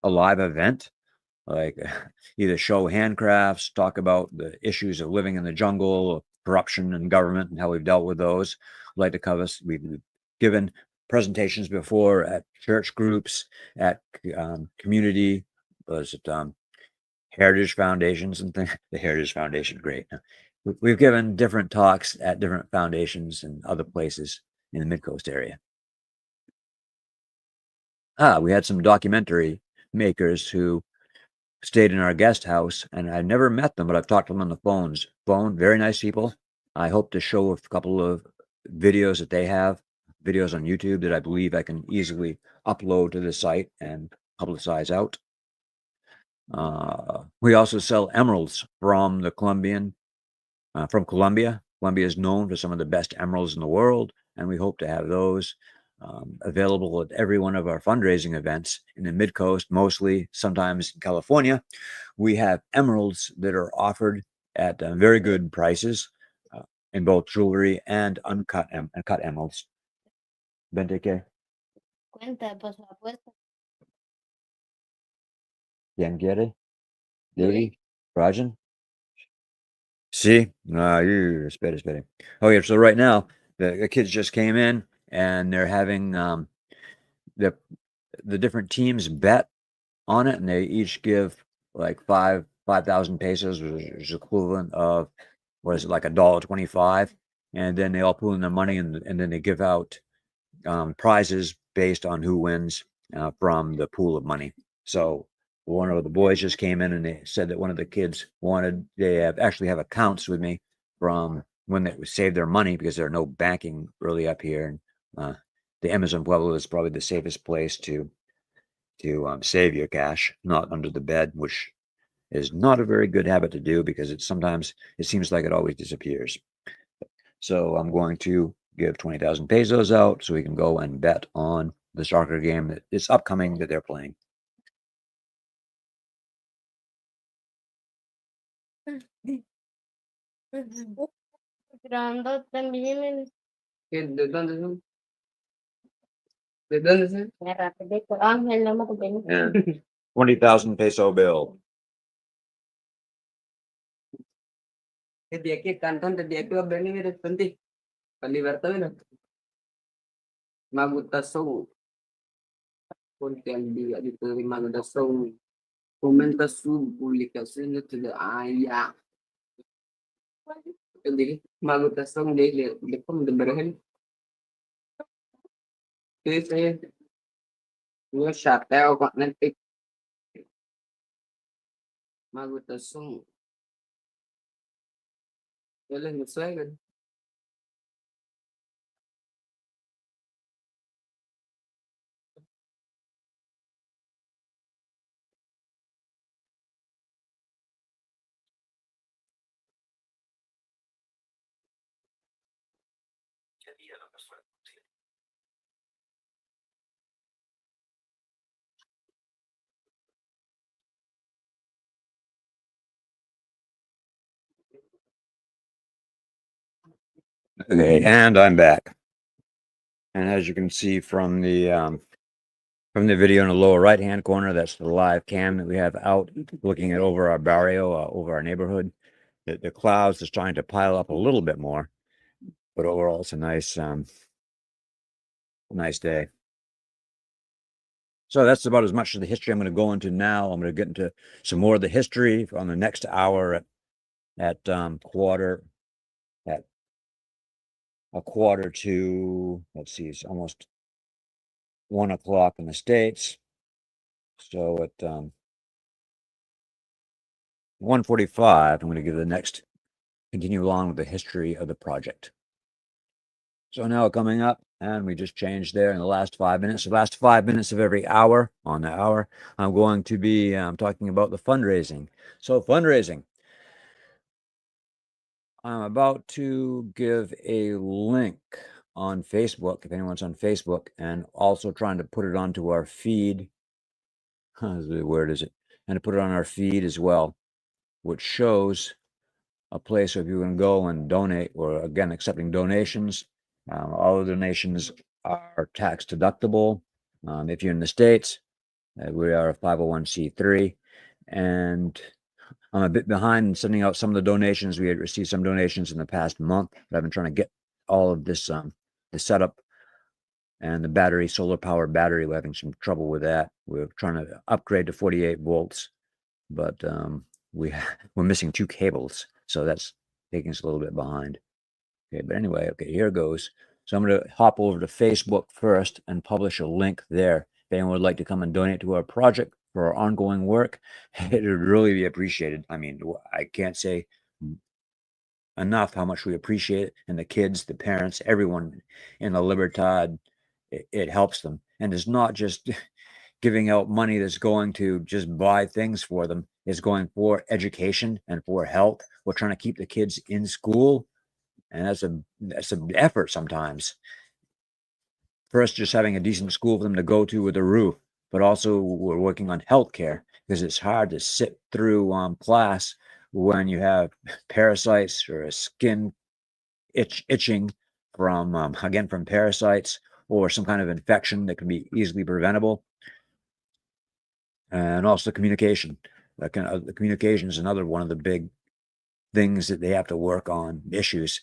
live event, like either show handcrafts, talk about the issues of living in the jungle, corruption and government and how we've dealt with those. I'd like to cover. We've given presentations before at church groups, at community, heritage foundations and things. The Heritage Foundation, great. We've given different talks at different foundations and other places in the Mid-Coast area. We had some documentary makers who stayed in our guest house, and I never met them, but I've talked to them on the phone. Very nice people. I hope to show a couple of videos that they have, videos on YouTube that I believe I can easily upload to the site and publicize out. We also sell emeralds from Colombia. Colombia is known for some of the best emeralds in the world, and we hope to have those available at every one of our fundraising events in the Mid-Coast, mostly, sometimes in California. We have emeralds that are offered at very good prices in both jewelry and uncut emeralds. Vente que. Cuenta, pues la apuesta. ¿Quién quiere? Lady? Rajan? See? Espere. Okay, so right now, the kids just came in, and they're having the different teams bet on it, and they each give like 5,000 pesos, which is equivalent of, what is it, like $1.25, and then they all pool in their money, and then they give out prizes based on who wins from the pool of money. So one of the boys just came in and they said that one of the kids actually have accounts with me from when they saved their money, because there are no banking really up here. And the Amazon Pueblo is probably the safest place to save your cash, not under the bed, which is not a very good habit to do, because sometimes it seems like it always disappears. So I'm going to give 20,000 pesos out so we can go and bet on the soccer game that is upcoming that they're playing. Grandote también. ¿De dónde son? ¿De dónde son? Me rapidito. Ángel, no me conviene. Yeah. 20,000 peso bill. Desde aquí, cantón, desde aquí va a venir el pendiente. Para Libertad, mira. Magutação. Porque al día de todo Magutação. Comenta su publicación de todo. Ya. Jadi Magutação dele, depois de berhen. Saya New chapéu com nanti. Magutação. Ele não sai. Okay, and I'm back. And as you can see from the video in the lower right-hand corner, that's the live cam that we have out looking at over our barrio, over our neighborhood. The clouds is trying to pile up a little bit more, but overall it's a nice day. So that's about as much of the history I'm going to go into now. I'm going to get into some more of the history on the next hour at a quarter to, let's see, it's almost 1 o'clock in the States. So at 1:45, I'm going to continue along with the history of the project. So now coming up, and we just changed there in the last 5 minutes. The last 5 minutes of every hour, on the hour, I'm going to be talking about the fundraising. So fundraising. I'm about to give a link on Facebook, if anyone's on Facebook, and also trying to put it onto our feed. Where is it? And to put it on our feed as well, which shows a place where you can go and donate, or again, accepting donations. All the donations are tax deductible. If you're in the States, we are a 501c3, and I'm a bit behind in sending out some of the donations. We had received some donations in the past month, but I've been trying to get all of this, the setup and the battery, solar powered battery. We're having some trouble with that. We're trying to upgrade to 48 volts, but we're missing 2 cables, so that's taking us a little bit behind. Okay, but anyway, okay, here goes. So I'm going to hop over to Facebook first and publish a link there. If anyone would like to come and donate to our project for our ongoing work, it would really be appreciated. I mean, I can't say enough how much we appreciate it, and the kids, the parents, everyone in the Libertad, it helps them. And it's not just giving out money that's going to just buy things for them. It's going for education and for health. We're trying to keep the kids in school, and that's an effort sometimes. First, just having a decent school for them to go to with a roof, but also we're working on healthcare, because it's hard to sit through class when you have parasites or a skin itching from again, from parasites, or some kind of infection that can be easily preventable. And also communication. The communication is another one of the big things that they have to work on, issues.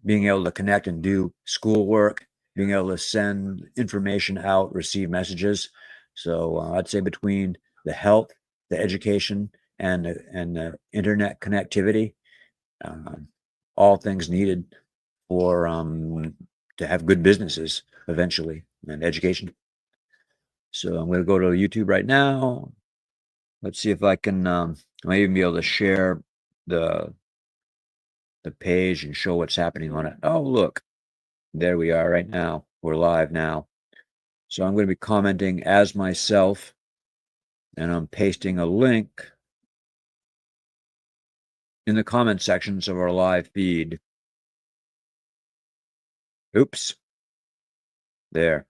Being able to connect and do schoolwork, being able to send information out, receive messages. So I'd say between the health, the education, and the internet connectivity, all things needed for to have good businesses eventually, and education. So I'm going to go to YouTube right now. Let's see if I can, I might even be able to share the page and show what's happening on it. Oh, look, there we are right now. We're live now. So I'm going to be commenting as myself, and I'm pasting a link in the comment sections of our live feed. Oops. There.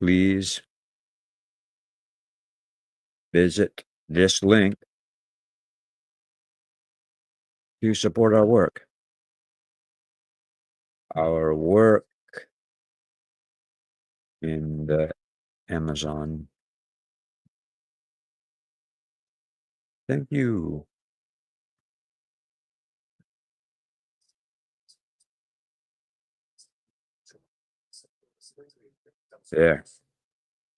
Please visit this link to support our work. Our work in the Amazon. Thank you. There.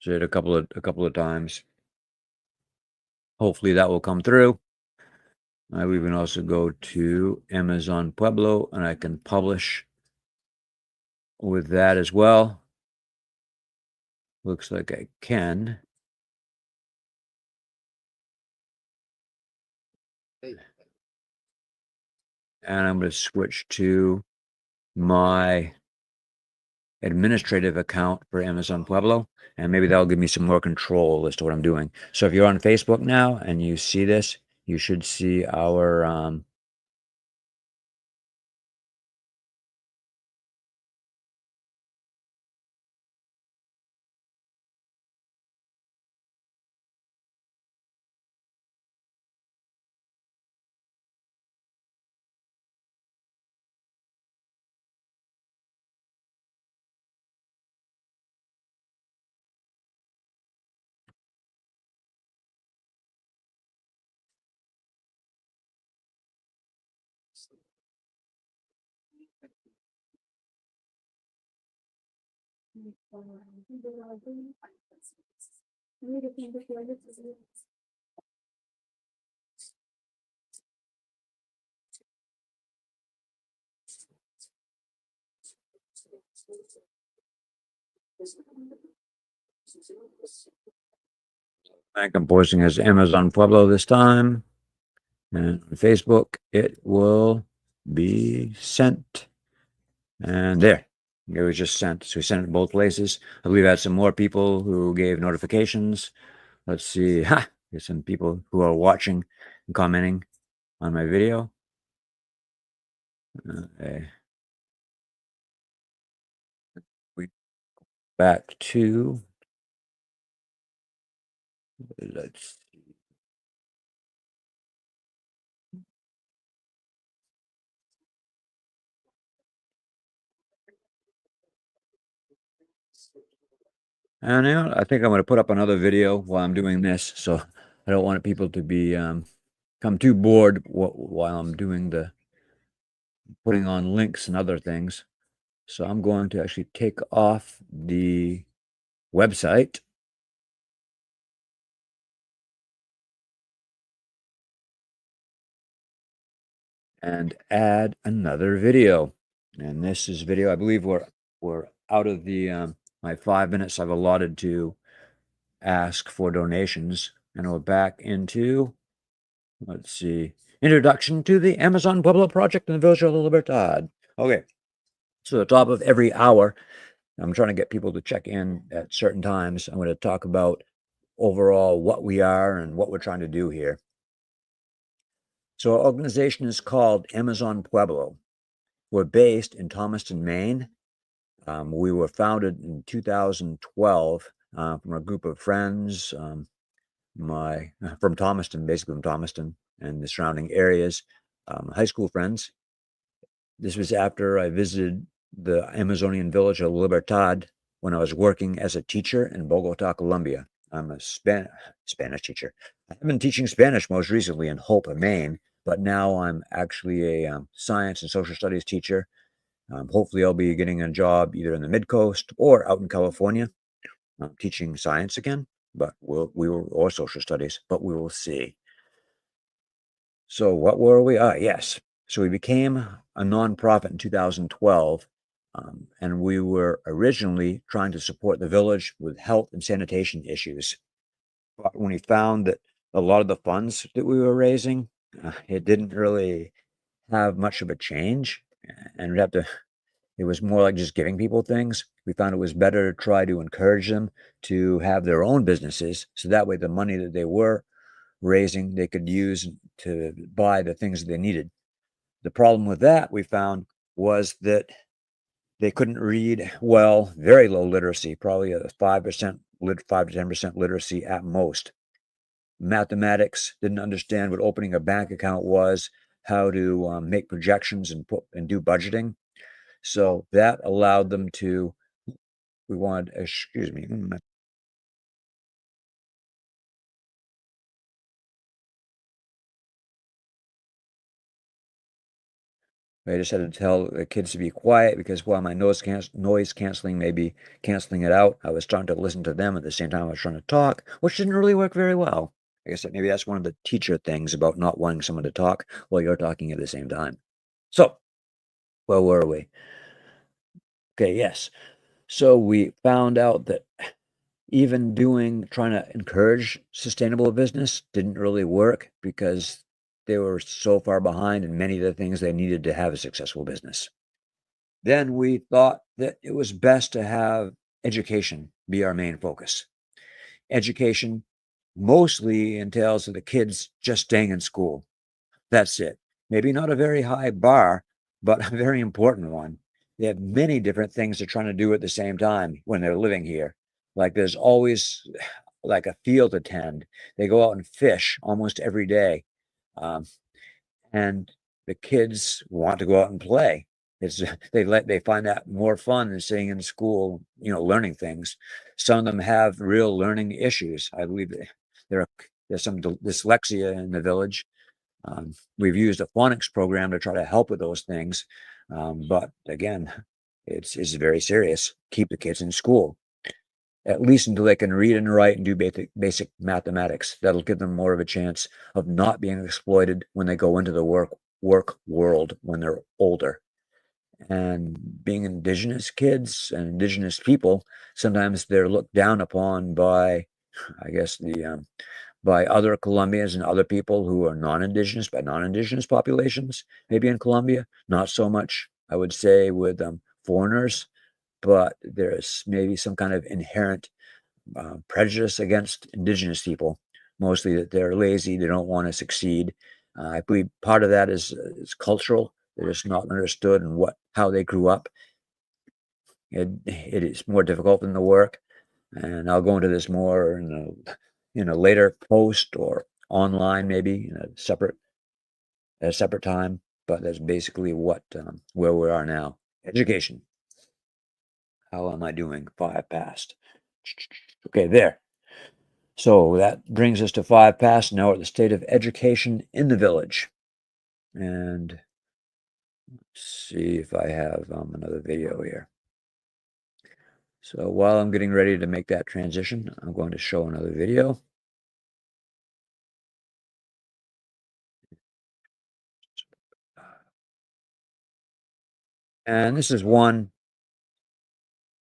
Say it a couple of times. Hopefully that will come through. We can also go to Amazon Pueblo, and I can publish with that as well. Looks like I can. And I'm going to switch to my administrative account for Amazon Pueblo, and maybe that'll give me some more control as to what I'm doing. So if you're on Facebook now and you see this, you should see our I'm posting as Amazon Pueblo this time, and on Facebook it will be sent. And there, it was just sent. So we sent it both places. I believe I had some more people who gave notifications. Let's see. There's some people who are watching and commenting on my video. We back to, let's see. And I think I'm going to put up another video while I'm doing this. So I don't want people to be come too bored while I'm doing putting on links and other things. So I'm going to actually take off the website. And add another video. And this is video. I believe we're out of the my 5 minutes I've allotted to ask for donations, and we're back into, let's see, introduction to the Amazon Pueblo project in the village of Libertad. Okay, so at the top of every hour, I'm trying to get people to check in at certain times. I'm going to talk about overall what we are and what we're trying to do here. So our organization is called Amazon Pueblo. We're based in Thomaston, Maine. We were founded in 2012 from a group of friends, from Thomaston, basically from Thomaston and the surrounding areas, high school friends. This was after I visited the Amazonian village of Libertad when I was working as a teacher in Bogota, Colombia. I'm a Spanish teacher. I've been teaching Spanish most recently in Hope, Maine, but now I'm actually a science and social studies teacher. Hopefully I'll be getting a job either in the mid-coast or out in California, teaching science again, but or social studies, but we will see. So what were we? Yes. So we became a nonprofit in 2012, and we were originally trying to support the village with health and sanitation issues. But when we found that a lot of the funds that we were raising, it didn't really have much of a change, and it was more like just giving people things. We found it was better to try to encourage them to have their own businesses, so that way the money that they were raising, they could use to buy the things that they needed. The problem with that, we found, was that they couldn't read well, very low literacy, probably a 5%, 5 to 10% literacy at most. Mathematics, didn't understand what opening a bank account was, how to make projections and do budgeting. So that allowed them to, excuse me. I just had to tell the kids to be quiet because while my noise canceling may be canceling it out, I was trying to listen to them at the same time I was trying to talk, which didn't really work very well. I guess maybe that's one of the teacher things about not wanting someone to talk while you're talking at the same time. So, where were we? Okay, yes. So we found out that even trying to encourage sustainable business didn't really work because they were so far behind in many of the things they needed to have a successful business. Then we thought that it was best to have education be our main focus. Education mostly entails the kids just staying in school. That's it. Maybe not a very high bar, but a very important one. They have many different things they're trying to do at the same time when they're living here. Like there's always like a field to tend. They go out and fish almost every day. And the kids want to go out and play. They find that more fun than sitting in school, learning things. Some of them have real learning issues. I believe there's some dyslexia in the village. We've used a phonics program to try to help with those things. But again, it's very serious. Keep the kids in school, at least until they can read and write and do basic mathematics. That'll give them more of a chance of not being exploited when they go into the work world when they're older. And being indigenous kids and indigenous people, sometimes they're looked down upon by, I guess, by other Colombians and other people who are non-indigenous populations, maybe in Colombia. Not so much, I would say, with foreigners, but there's maybe some kind of inherent prejudice against indigenous people, mostly that they're lazy, they don't want to succeed. I believe part of that is cultural. They're just not understood and how they grew up. It is more difficult than the work, and I'll go into this more in a later post or online, maybe in a separate time. But that's basically where we are now. Education. How am I doing? 5 past. Okay, there. So that brings us to 5 past. Now at the state of education in the village. And let's see if I have another video here. So while I'm getting ready to make that transition, I'm going to show another video. And this is one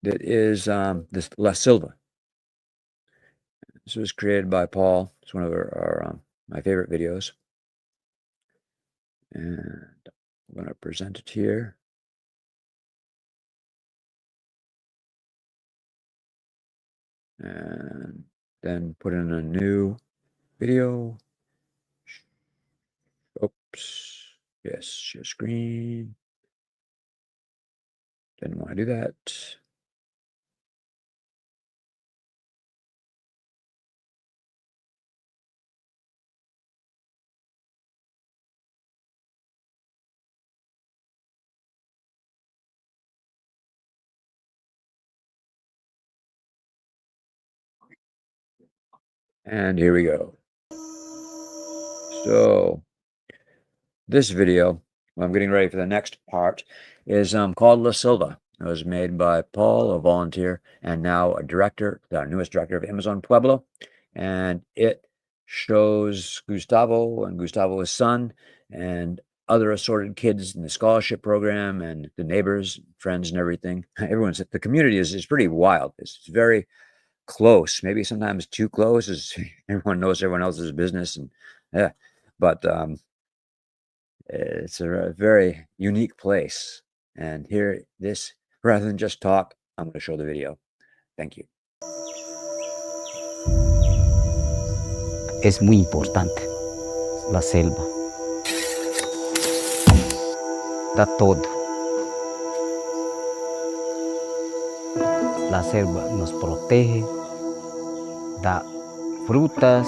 that is this La Silva. This was created by Paul. It's one of my favorite videos. And I'm going to present it here. And then put in a new video. Oops. Yes, share screen. Didn't want to do that. And here we go. So this video, I'm getting ready for the next part, is called La Silva. It was made by Paul, a volunteer, and now a director, the newest director of Amazon Pueblo. And it shows Gustavo and Gustavo's son and other assorted kids in the scholarship program and the neighbors, friends, and everything. The community is pretty wild. It's very close, maybe sometimes too close, as everyone knows everyone else's business. And yeah, but it's a very unique place. And here, rather than just talk, I'm going to show the video. Thank you. Es muy importante la selva. Da todo. La selva nos protege, da frutas,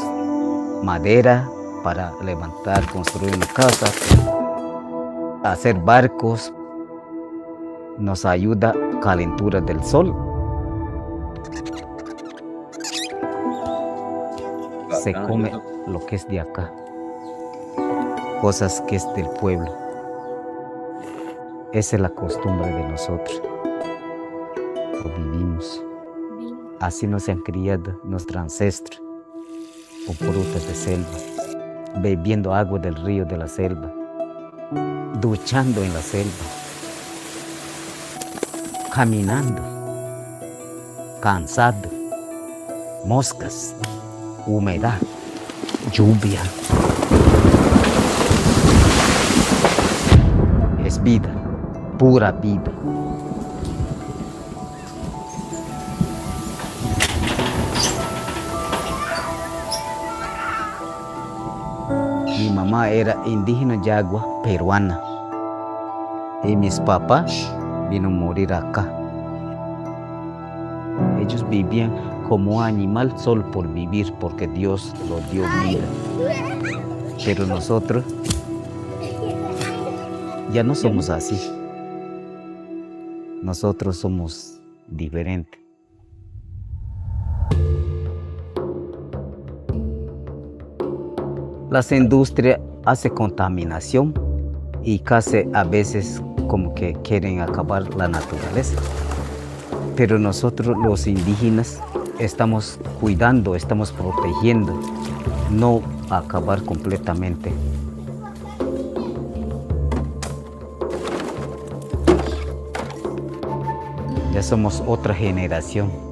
madera para levantar, construir una casa, hacer barcos, nos ayuda calentura del sol. Se come lo que es de acá, cosas que es del pueblo. Esa es la costumbre de nosotros. Lo vivimos. Así nos han criado nuestros ancestros, con frutas de selva, bebiendo agua del río de la selva, duchando en la selva, caminando, cansado, moscas, humedad, lluvia. Es vida, pura vida. Mi mamá era indígena yagua peruana y mis papás vino a morir acá. Ellos vivían como animal solo por vivir, porque Dios los dio vida. Pero nosotros ya no somos así. Nosotros somos diferentes. Las industrias hacen contaminación y casi a veces como que quieren acabar la naturaleza. Pero nosotros los indígenas estamos cuidando, estamos protegiendo, no acabar completamente. Ya somos otra generación.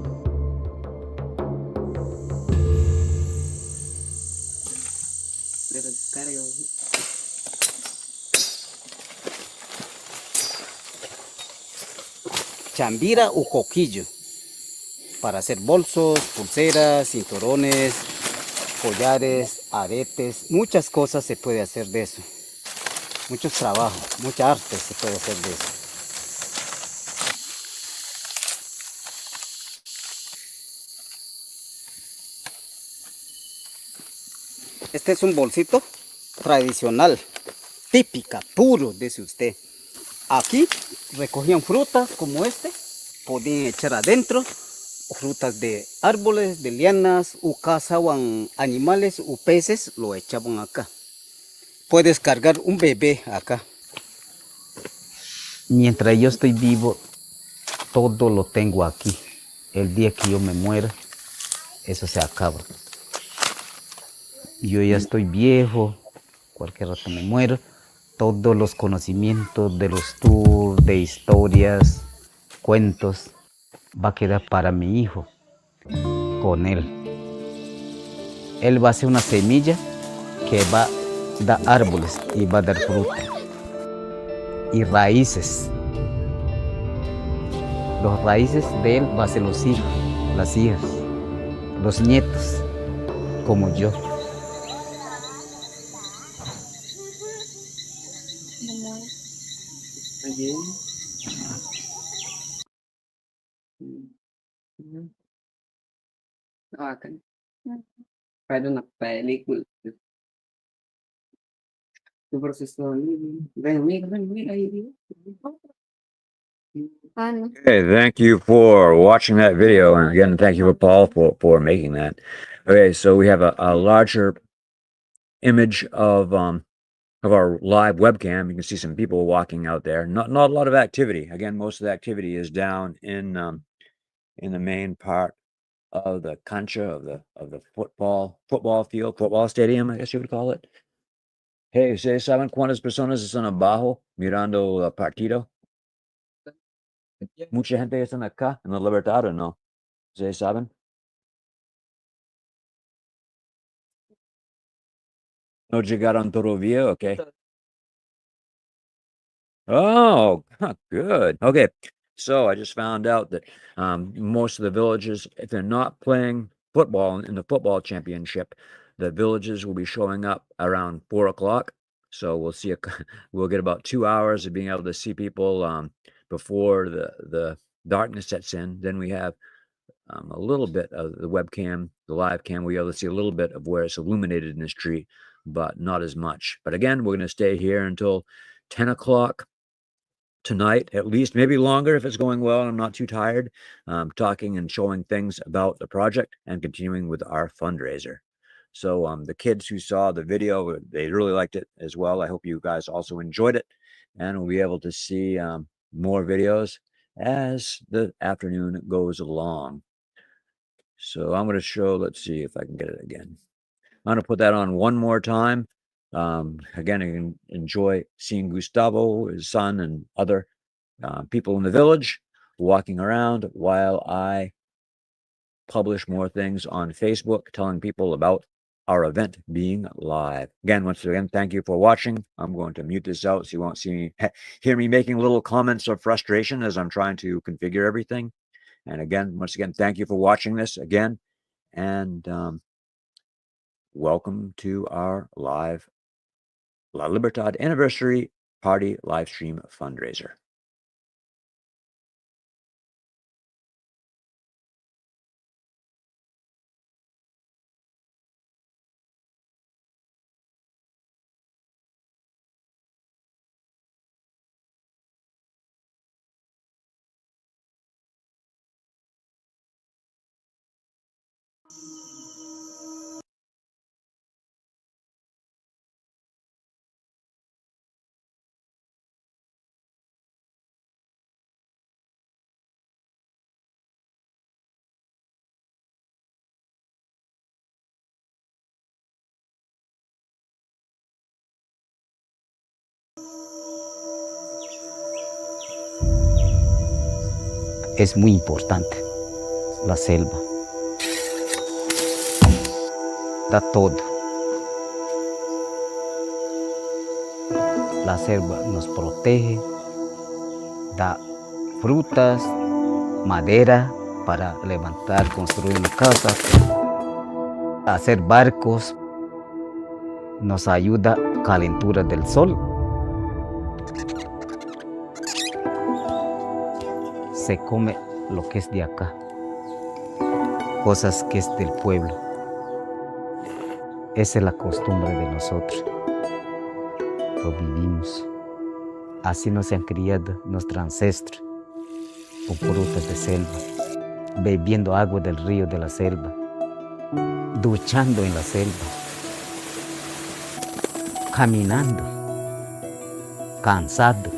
chambira o coquillo para hacer bolsos, pulseras, cinturones, collares, aretes, muchas cosas se puede hacer de eso. Muchos trabajos, mucha arte se puede hacer de eso. Este es un bolsito tradicional, típica, puro, dice usted. Aquí recogían frutas como este, podían echar adentro, frutas de árboles, de lianas, o cazaban animales o peces, lo echaban acá. Puedes cargar un bebé acá. Mientras yo estoy vivo, todo lo tengo aquí. El día que yo me muera, eso se acaba. Yo ya estoy viejo, cualquier rato me muero. Todos los conocimientos de los tours, de historias, cuentos, va a quedar para mi hijo, con él. Él va a ser una semilla que va a dar árboles y va a dar fruta. Y raíces. Los raíces de él va a ser los hijos, las hijas, los nietos, como yo. Faz una película. Tu proceso, ven, mira ahí. Okay, thank you for watching that video, and again, thank you for Paul for making that. Okay, so we have a larger image of our live webcam. You can see some people walking out there. Not a lot of activity. Again, most of the activity is down in the main part of the cancha of the football field, football stadium, I guess you would call it. Hey, ¿ustedes saben cuántas personas están abajo mirando el partido? Mucha gente está acá en la Libertad, ¿o no? ¿Ustedes saben? No llegaron todavía, okay. Oh, good. Okay, so I just found out that most of the villages, if they're not playing football in the football championship, the villages will be showing up around 4 o'clock. So we'll see we'll get about 2 hours of being able to see people before the darkness sets in. Then we have a little bit of the webcam, the live cam. We'll be able to see a little bit of where it's illuminated in the street, but not as much. But again, we're going to stay here until 10 o'clock tonight, at least, maybe longer if it's going well and I'm not too tired, talking and showing things about the project and continuing with our fundraiser. So the kids who saw the video, they really liked it as well. I hope you guys also enjoyed it, and we'll be able to see more videos as the afternoon goes along. So I'm going to show, let's see if I can get it again. I'm going to put that on one more time. Again, you can enjoy seeing Gustavo, his son, and other people in the village walking around while I publish more things on Facebook, telling people about our event being live. Again, once again, thank you for watching. I'm going to mute this out so you won't see me, hear me making little comments of frustration as I'm trying to configure everything. And again, once again, thank you for watching this again. And welcome to our live La Libertad Anniversary Party live stream fundraiser. Es muy importante la selva. Da todo. La selva nos protege, da frutas, madera para levantar, construir una casa, hacer barcos, nos ayuda calentura del sol. Se come lo que es de acá, cosas que es del pueblo. Esa es la costumbre de nosotros. Lo vivimos. Así nos han criado nuestros ancestros, con frutas de selva, bebiendo agua del río de la selva, duchando en la selva, caminando, cansado,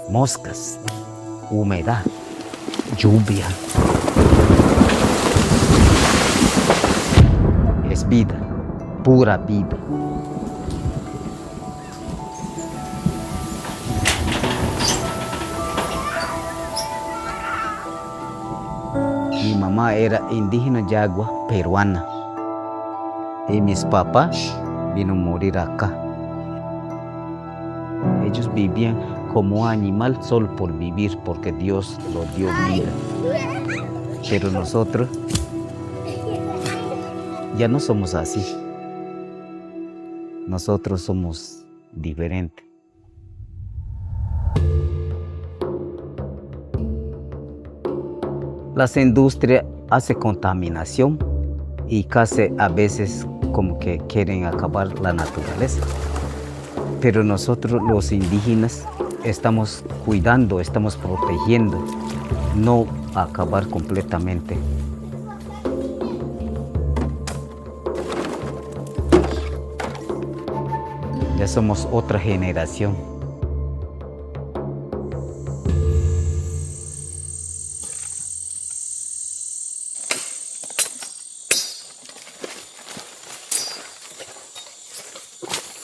moscas, humedad, lluvia. Es vida, pura vida. Mi mamá era indígena yagua peruana y mis papás vino a morir acá. Ellos vivían como animal solo por vivir, porque Dios lo dio vida. Pero nosotros ya no somos así. Nosotros somos diferentes. Las industrias hacen contaminación y casi a veces como que quieren acabar la naturaleza. Pero nosotros los indígenas estamos cuidando, estamos protegiendo, no acabar completamente. Ya somos otra generación.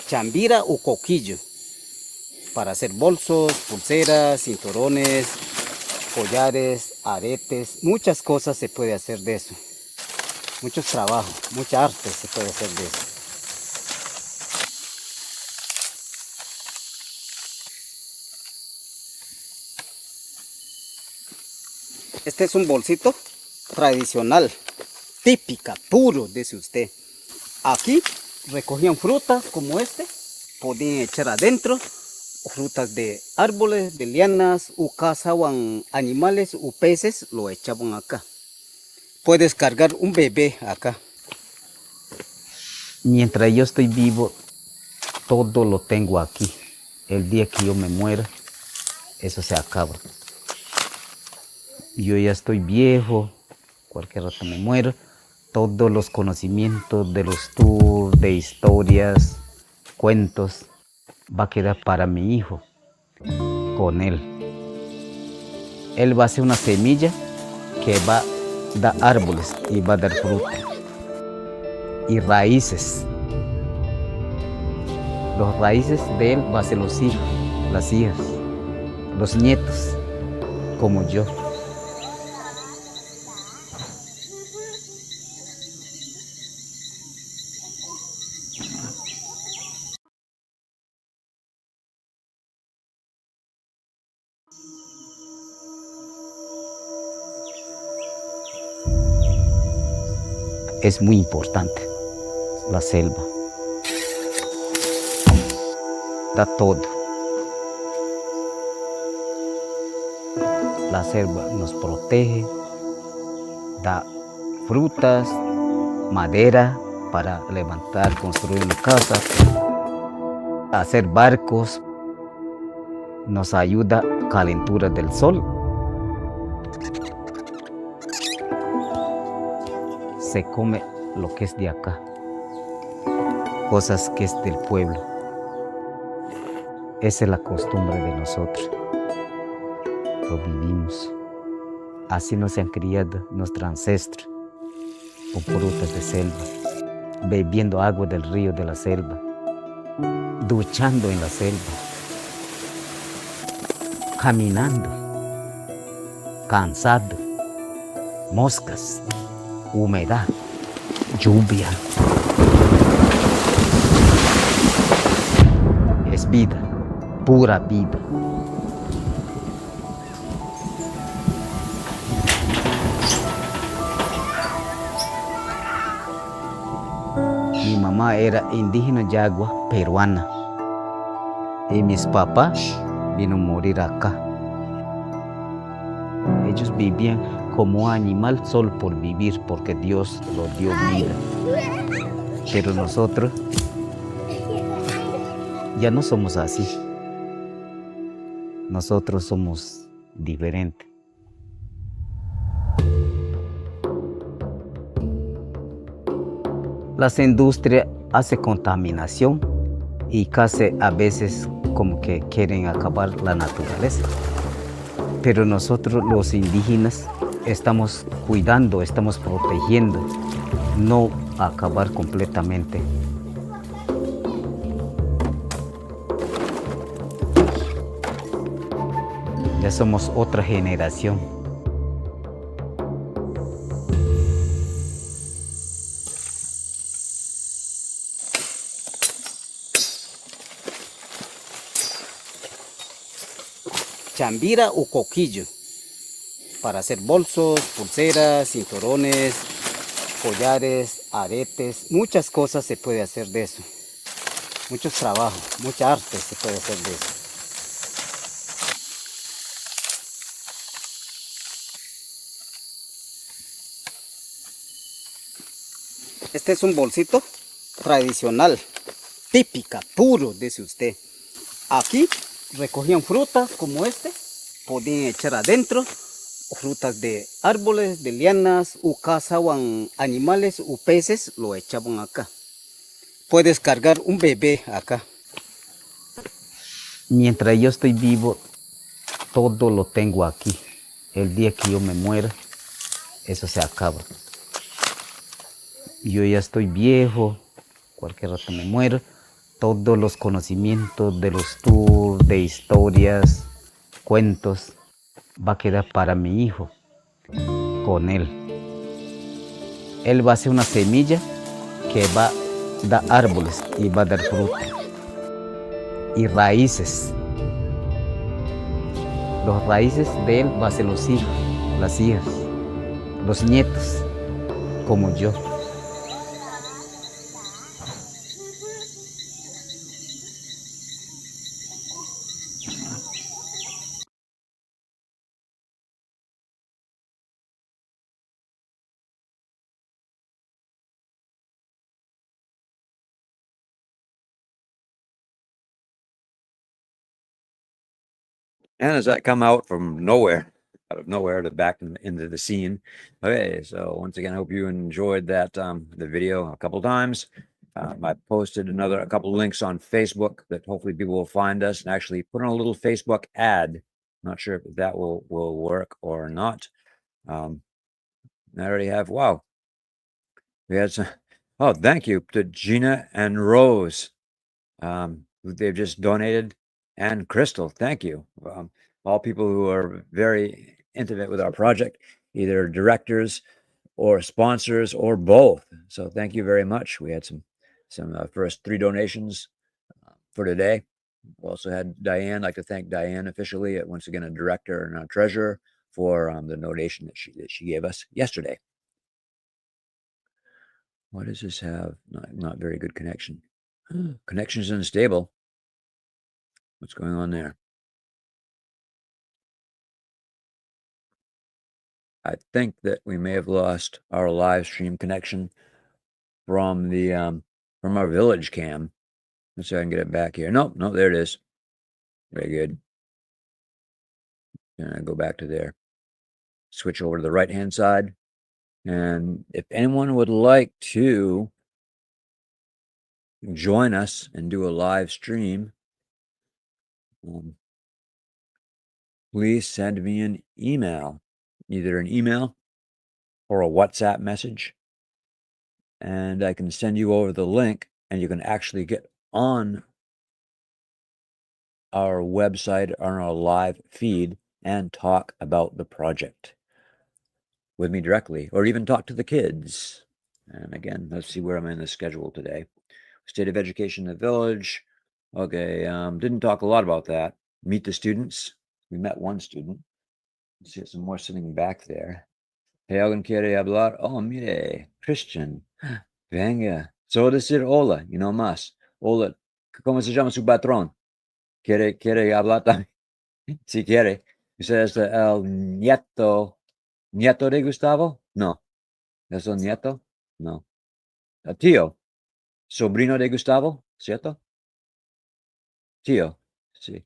Chambira o coquillo para hacer bolsos, pulseras, cinturones, collares, aretes, muchas cosas se puede hacer de eso. Muchos trabajos, mucha arte se puede hacer de eso. Este es un bolsito tradicional, típica, puro, dice usted. Aquí recogían frutas como este, podían echar adentro, frutas de árboles, de lianas, o cazaban animales o peces, lo echaban acá. Puedes cargar un bebé acá. Mientras yo estoy vivo, todo lo tengo aquí. El día que yo me muera, eso se acaba. Yo ya estoy viejo, cualquier rato me muero. Todos los conocimientos de los tours, de historias, cuentos, va a quedar para mi hijo, con él. Él va a ser una semilla que va a dar árboles y va a dar fruta. Y raíces. Los raíces de él va a ser los hijos, las hijas, los nietos, como yo. Es muy importante la selva. Da todo. La selva nos protege, da frutas, madera para levantar, construir una casa, hacer barcos, nos ayuda calentura del sol. Se come lo que es de acá, cosas que es del pueblo. Esa es la costumbre de nosotros. Lo vivimos. Así nos han criado nuestros ancestros, con frutas de selva, bebiendo agua del río de la selva, duchando en la selva, caminando, cansado, moscas, humedad, lluvia. Es vida, pura vida. mamá era indígena yagua peruana. Y mis papás vino a morir acá. Ellos vivían como animal solo por vivir, porque Dios los dio vida. Pero nosotros ya no somos así. Nosotros somos diferentes. Las industrias hacen contaminación y casi a veces como que quieren acabar la naturaleza. Pero nosotros los indígenas estamos cuidando, estamos protegiendo, no acabar completamente. Ya somos otra generación. Chambira o coquillo, para hacer bolsos, pulseras, cinturones, collares, aretes, muchas cosas se puede hacer de eso. Muchos trabajos, mucha arte se puede hacer de eso. Este es un bolsito tradicional, típica, puro, dice usted. Aquí recogían frutas como este, podían echar adentro, frutas de árboles, de lianas, o cazaban animales o peces, lo echaban acá. Puedes cargar un bebé acá. Mientras yo estoy vivo, todo lo tengo aquí. El día que yo me muera, eso se acaba. Yo ya estoy viejo, cualquier rato me muero. Todos los conocimientos de los tours, de historias, cuentos, va a quedar para mi hijo, con él. Él va a ser una semilla que va a dar árboles y va a dar fruto. Y raíces. Los raíces de él va a ser los hijos, las hijas, los nietos, como yo. And does that come out from nowhere, out of nowhere to back into the scene? Okay, so once again, I hope you enjoyed that the video a couple times. I posted a couple links on Facebook that hopefully people will find us and actually put on a little Facebook ad. Not sure if that will work or not. I already have. Wow, we had some. Oh, thank you to Gina and Rose. Who they've just donated, and Crystal, thank you. All people who are very intimate with our project, either directors or sponsors or both. So thank you very much. We had some first 3 donations for today. We also had Diane. I'd like to thank Diane officially, once again, a director and a treasurer, for the donation that she gave us yesterday. What does this have? Not very good connection. Connection's unstable. What's going on there? I think that we may have lost our live stream connection from the from our village cam. Let's see if I can get it back here. Nope, no, there it is. Very good. And I go back to there. Switch over to the right-hand side. And if anyone would like to join us and do a live stream, please send me an email, either an email or a WhatsApp message, and I can send you over the link, and you can actually get on our website, on our live feed, and talk about the project with me directly, or even talk to the kids. And again, let's see where I'm in the schedule today. State of education in the village. Okay, didn't talk a lot about that. Meet the students. We met one student. Let's see some more sitting back there. Hey, ¿alguien quiere hablar? Oh, mire, Christian. Venga, Solo decir hola y no más. Hola. ¿Cómo se llama su patrón? ¿Quiere hablar también? Si quiere. ¿Usted es el nieto de Gustavo? No. ¿Es el nieto? No. Tío. Sobrino de Gustavo, ¿cierto? Tío. Sí.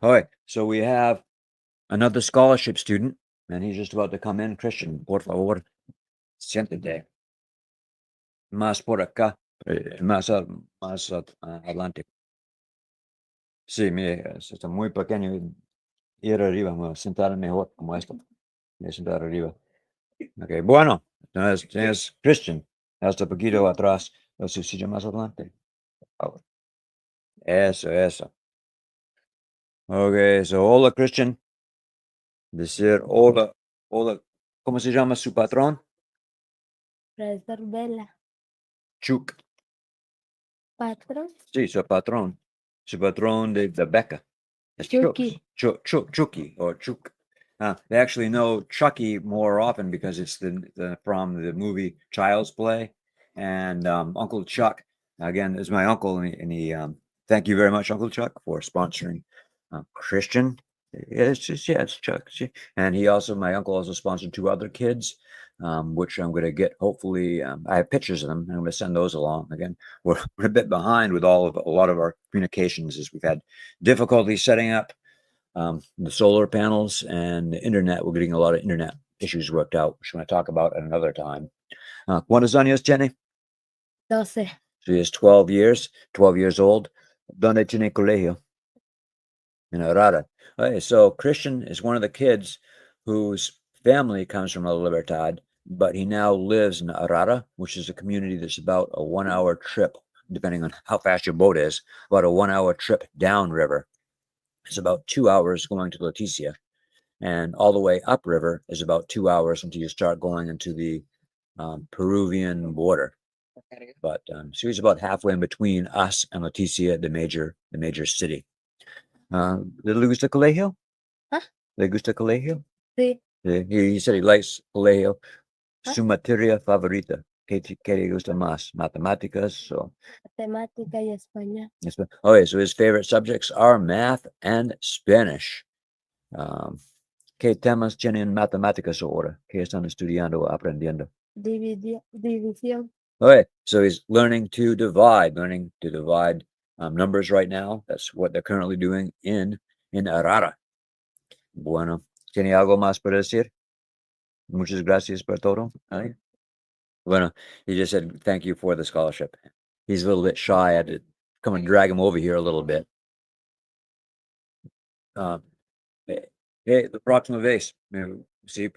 All right. So we have another scholarship student, and he's just about to come in. Christian, por favor, siéntate. Más por acá. Más adelante. Sí, mire, está muy pequeño. Ir arriba, me voy a sentar mejor como esto. Me voy a sentar arriba. Ok, bueno, entonces tienes Christian, hasta poquito atrás, o su silla más adelante. Por favor. Eso. Ok, so hola Christian. Decir hola, hola. ¿Cómo se llama su patrón? Profesor Vela. Chuk. Patrón. Sí, su patrón. Su patrón de beca. It's Chucky. Chucky or Chuk. They actually know Chucky more often because it's from the movie Child's Play, and Uncle Chuck again is my uncle, and he thank you very much, Uncle Chuck, for sponsoring Christian. It's Chuck, and my uncle also sponsored two other kids, which I'm going to get. Hopefully, I have pictures of them. I'm going to send those along. Again, we're a bit behind with a lot of our communications as we've had difficulty setting up the solar panels and the internet. We're getting a lot of internet issues worked out, which I'm going to talk about at another time. ¿Cuántos años tiene? 12. She is 12 years old. ¿Dónde tiene colegio? In Arara. Okay, so Christian is one of the kids whose family comes from La Libertad, but he now lives in Arara, which is a community that's about a 1-hour trip, depending on how fast your boat is, about a 1-hour trip downriver. It's about 2 hours going to Leticia, and all the way upriver is about 2 hours until you start going into the Peruvian border. But so he's about halfway in between us and Leticia, the major city. ¿Le gusta colegio? Huh? ¿Le gusta colegio? Sí. He said he likes colegio. Huh? Su materia favorita. ¿Qué le gusta más? Matemáticas o? Matemática y español. Okay, so his favorite subjects are math and Spanish. ¿Qué temas tienen matemáticas ahora? ¿Qué están estudiando o aprendiendo? División. Okay, so he's learning to divide numbers right now. That's what they're currently doing in Arara. Bueno, ¿tiene algo más para decir? Muchas gracias por todo. Ay. Bueno, he just said thank you for the scholarship. He's a little bit shy. I had to come and drag him over here a little bit. La próxima vez, sí,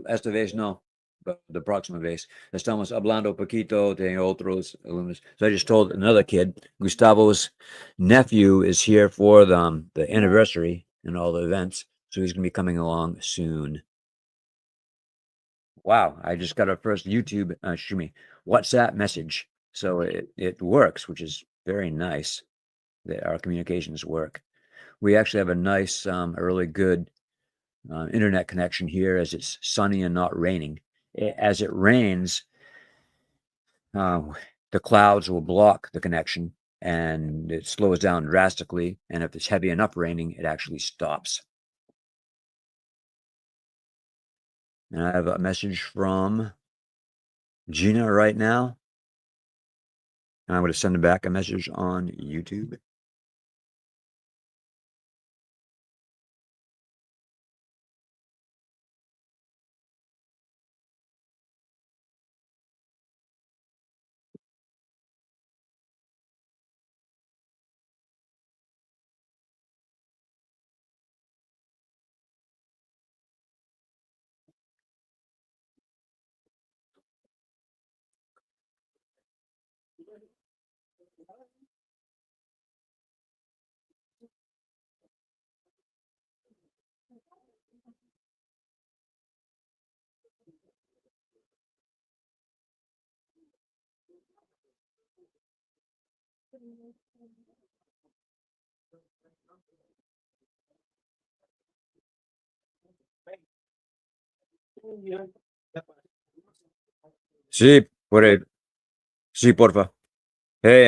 esta vez no, but the próxima vez. Estamos hablando poquito de otros alumnos. So I just told another kid, Gustavo's nephew is here for the anniversary and all the events, so he's going to be coming along soon. Wow, I just got our first YouTube, WhatsApp message. So it works, which is very nice that our communications work. We actually have a nice, a really good internet connection here as it's sunny and not raining. As it rains, the clouds will block the connection and it slows down drastically. And if it's heavy enough raining, it actually stops. And I have a message from Gina right now. And I'm going to send back a message on YouTube. Sí, sí, porfa. Hey,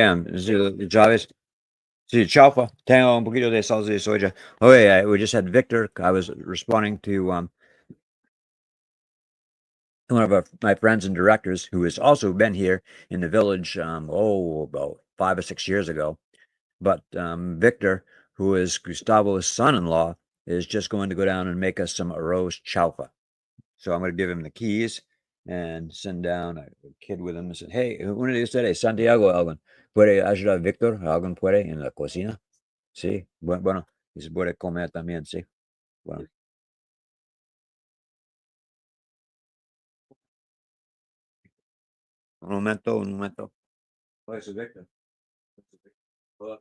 Javes. Sí, chaufa. Tengo un poquito de salsa de soja. Oh, yeah, we just had Victor. I was responding to one of my friends and directors who has also been here in the village, about 5 or 6 years ago. But Victor, who is Gustavo's son-in-law, is just going to go down and make us some arroz chaufa. So I'm going to give him the keys and send down a kid with him and say, hey, uno de ustedes, Santiago, alguien, ¿puede ayudar a Victor? ¿Alguien puede en la cocina? Sí, bueno, y se puede comer también, sí. Bueno. Un momento, un momento. Pues Victor. Hola.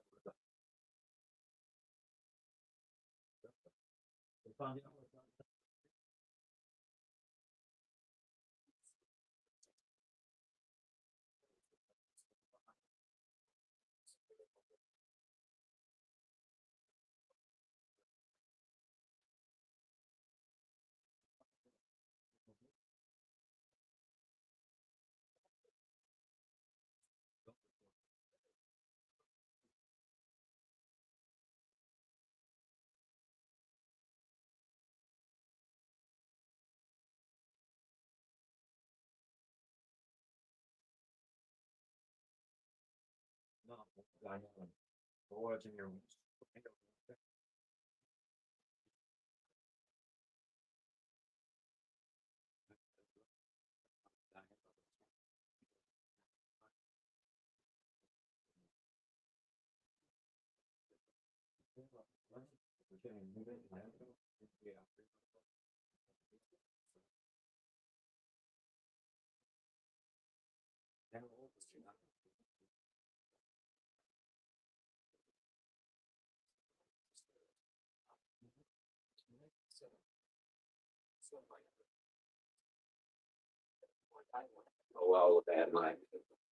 Oh, well, look, I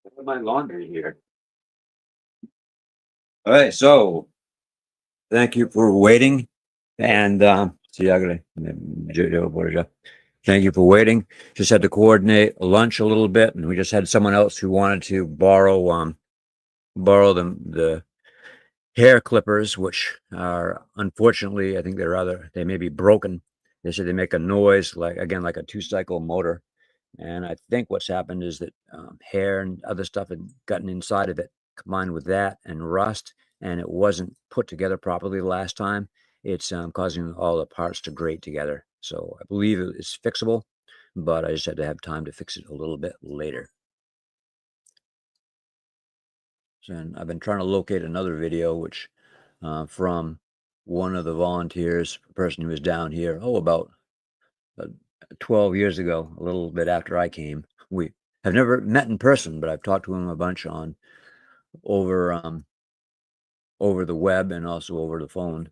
have my laundry here. All right, so thank you for waiting. And thank you for waiting. Just had to coordinate lunch a little bit, and we just had someone else who wanted to borrow the hair clippers, which are unfortunately, I think they may be broken. They said they make a noise like like a 2-cycle motor. And I think what's happened is that hair and other stuff had gotten inside of it, combined with that and rust, and it wasn't put together properly the last time. It's causing all the parts to grate together. So I believe it's fixable, but I just had to have time to fix it a little bit later. So, and I've been trying to locate another video, which from one of the volunteers, a person who was down here, about 12 years ago, a little bit after I came. We have never met in person, but I've talked to him a bunch over over the web and also over the phone.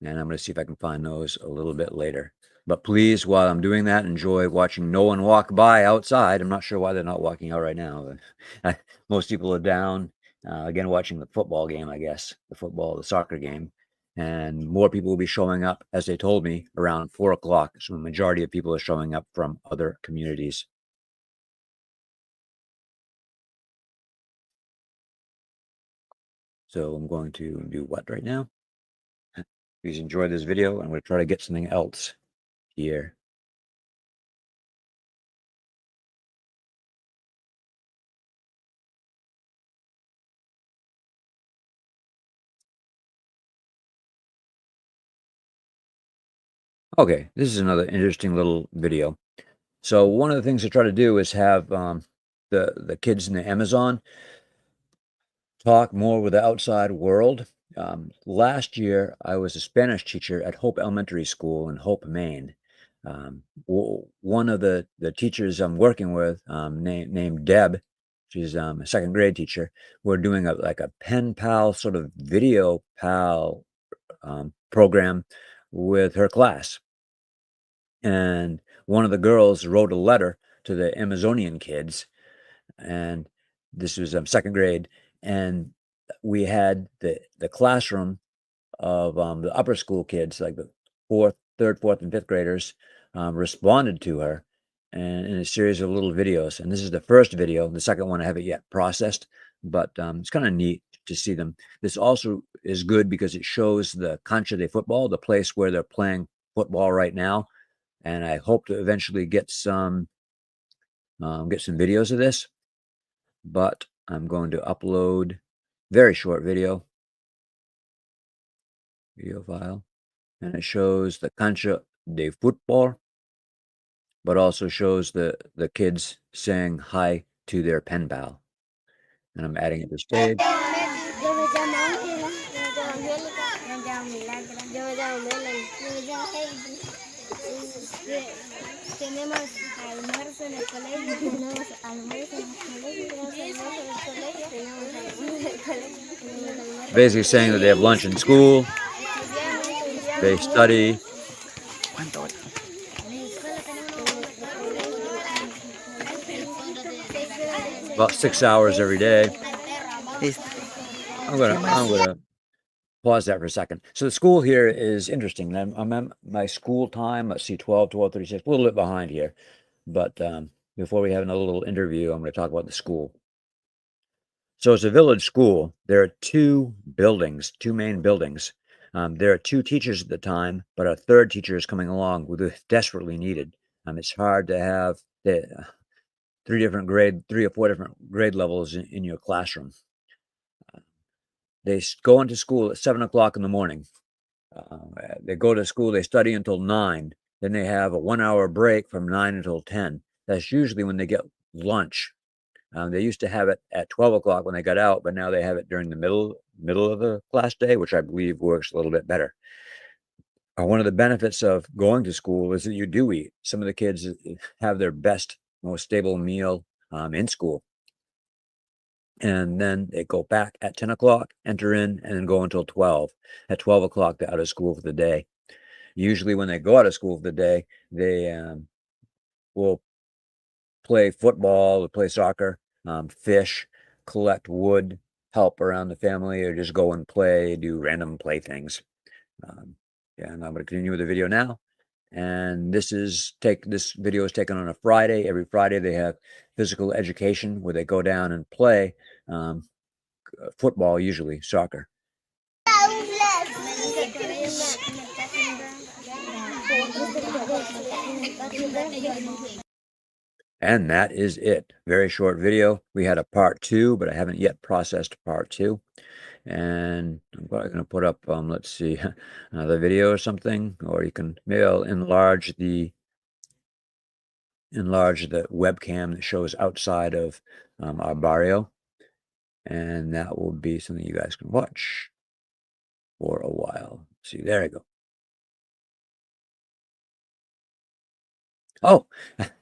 And I'm going to see if I can find those a little bit later. But please, while I'm doing that, enjoy watching no one walk by outside. I'm not sure why they're not walking out right now. But most people are down, again, watching the football game, I guess, the soccer game. And more people will be showing up, as they told me, around 4 o'clock. So the majority of people are showing up from other communities. So I'm going to do what right now? Please enjoy this video. I'm going to try to get something else here. Okay, this is another interesting little video. So one of the things I try to do is have the kids in the Amazon talk more with the outside world. Last year, I was a Spanish teacher at Hope Elementary School in Hope, Maine. One of the teachers I'm working with, named Deb, she's a second grade teacher. We're doing like a pen pal sort of video pal program with her class. And one of the girls wrote a letter to the Amazonian kids, and this was second grade, and we had the classroom of the upper school kids, like the third, fourth, and fifth graders, responded to her, and in a series of little videos. And this is the first video. The second one I haven't yet processed, but it's kind of neat to see them. This also is good because it shows the cancha de football, the place where they're playing football right now. And I hope to eventually get some videos of this, but I'm going to upload very short video file, and it shows the cancha de football, but also shows the kids saying hi to their pen pal. And I'm adding it to stage. Yo me llamo Ángela, yo me llamo Angélica, yo me llamo Milagro, yo me llamo Melanie, yo me llamo Heidi. Tenemos almuerzo en el colegio, tenemos almuerzo en el colegio, tenemos almuerzo en el colegio, tenemos almuerzo en el colegio, tenemos almuerzo. Basically saying that they have lunch in school, they study. About 6 hours every day. I'm gonna pause that for a second. So the school here is interesting. I'm at my school time. Let's see, 12:36. A little bit behind here, but before we have another little interview, I'm going to talk about the school. So it's a village school. There are two main buildings. There are two teachers at the time, but a third teacher is coming along, who is desperately needed. It's hard to have three or four different grade levels in your classroom. They go into school at 7 o'clock in the morning. They go to school, they study until 9. Then they have a 1-hour break from 9 until 10. That's usually when they get lunch. They used to have it at 12 o'clock when they got out, but now they have it during the middle of the class day, which I believe works a little bit better. One of the benefits of going to school is that you do eat. Some of the kids have their best, most stable meal in school. And then they go back at 10 o'clock, enter in, and then go until 12. At 12 o'clock, they're out of school for the day. Usually when they go out of school for the day, they will play football, play soccer, fish, collect wood, help around the family, or just go and play, do random play things. And I'm going to continue with the video now. And this video is taken on a Friday. Every Friday they have physical education where they go down and play football, usually soccer. And that is it. Very short video. We had a part 2, but I haven't yet processed part 2. And I'm probably going to put up, let's see, another video or something, or you can, maybe I'll enlarge the webcam that shows outside of our barrio. And that will be something you guys can watch for a while. See, there you go. Oh,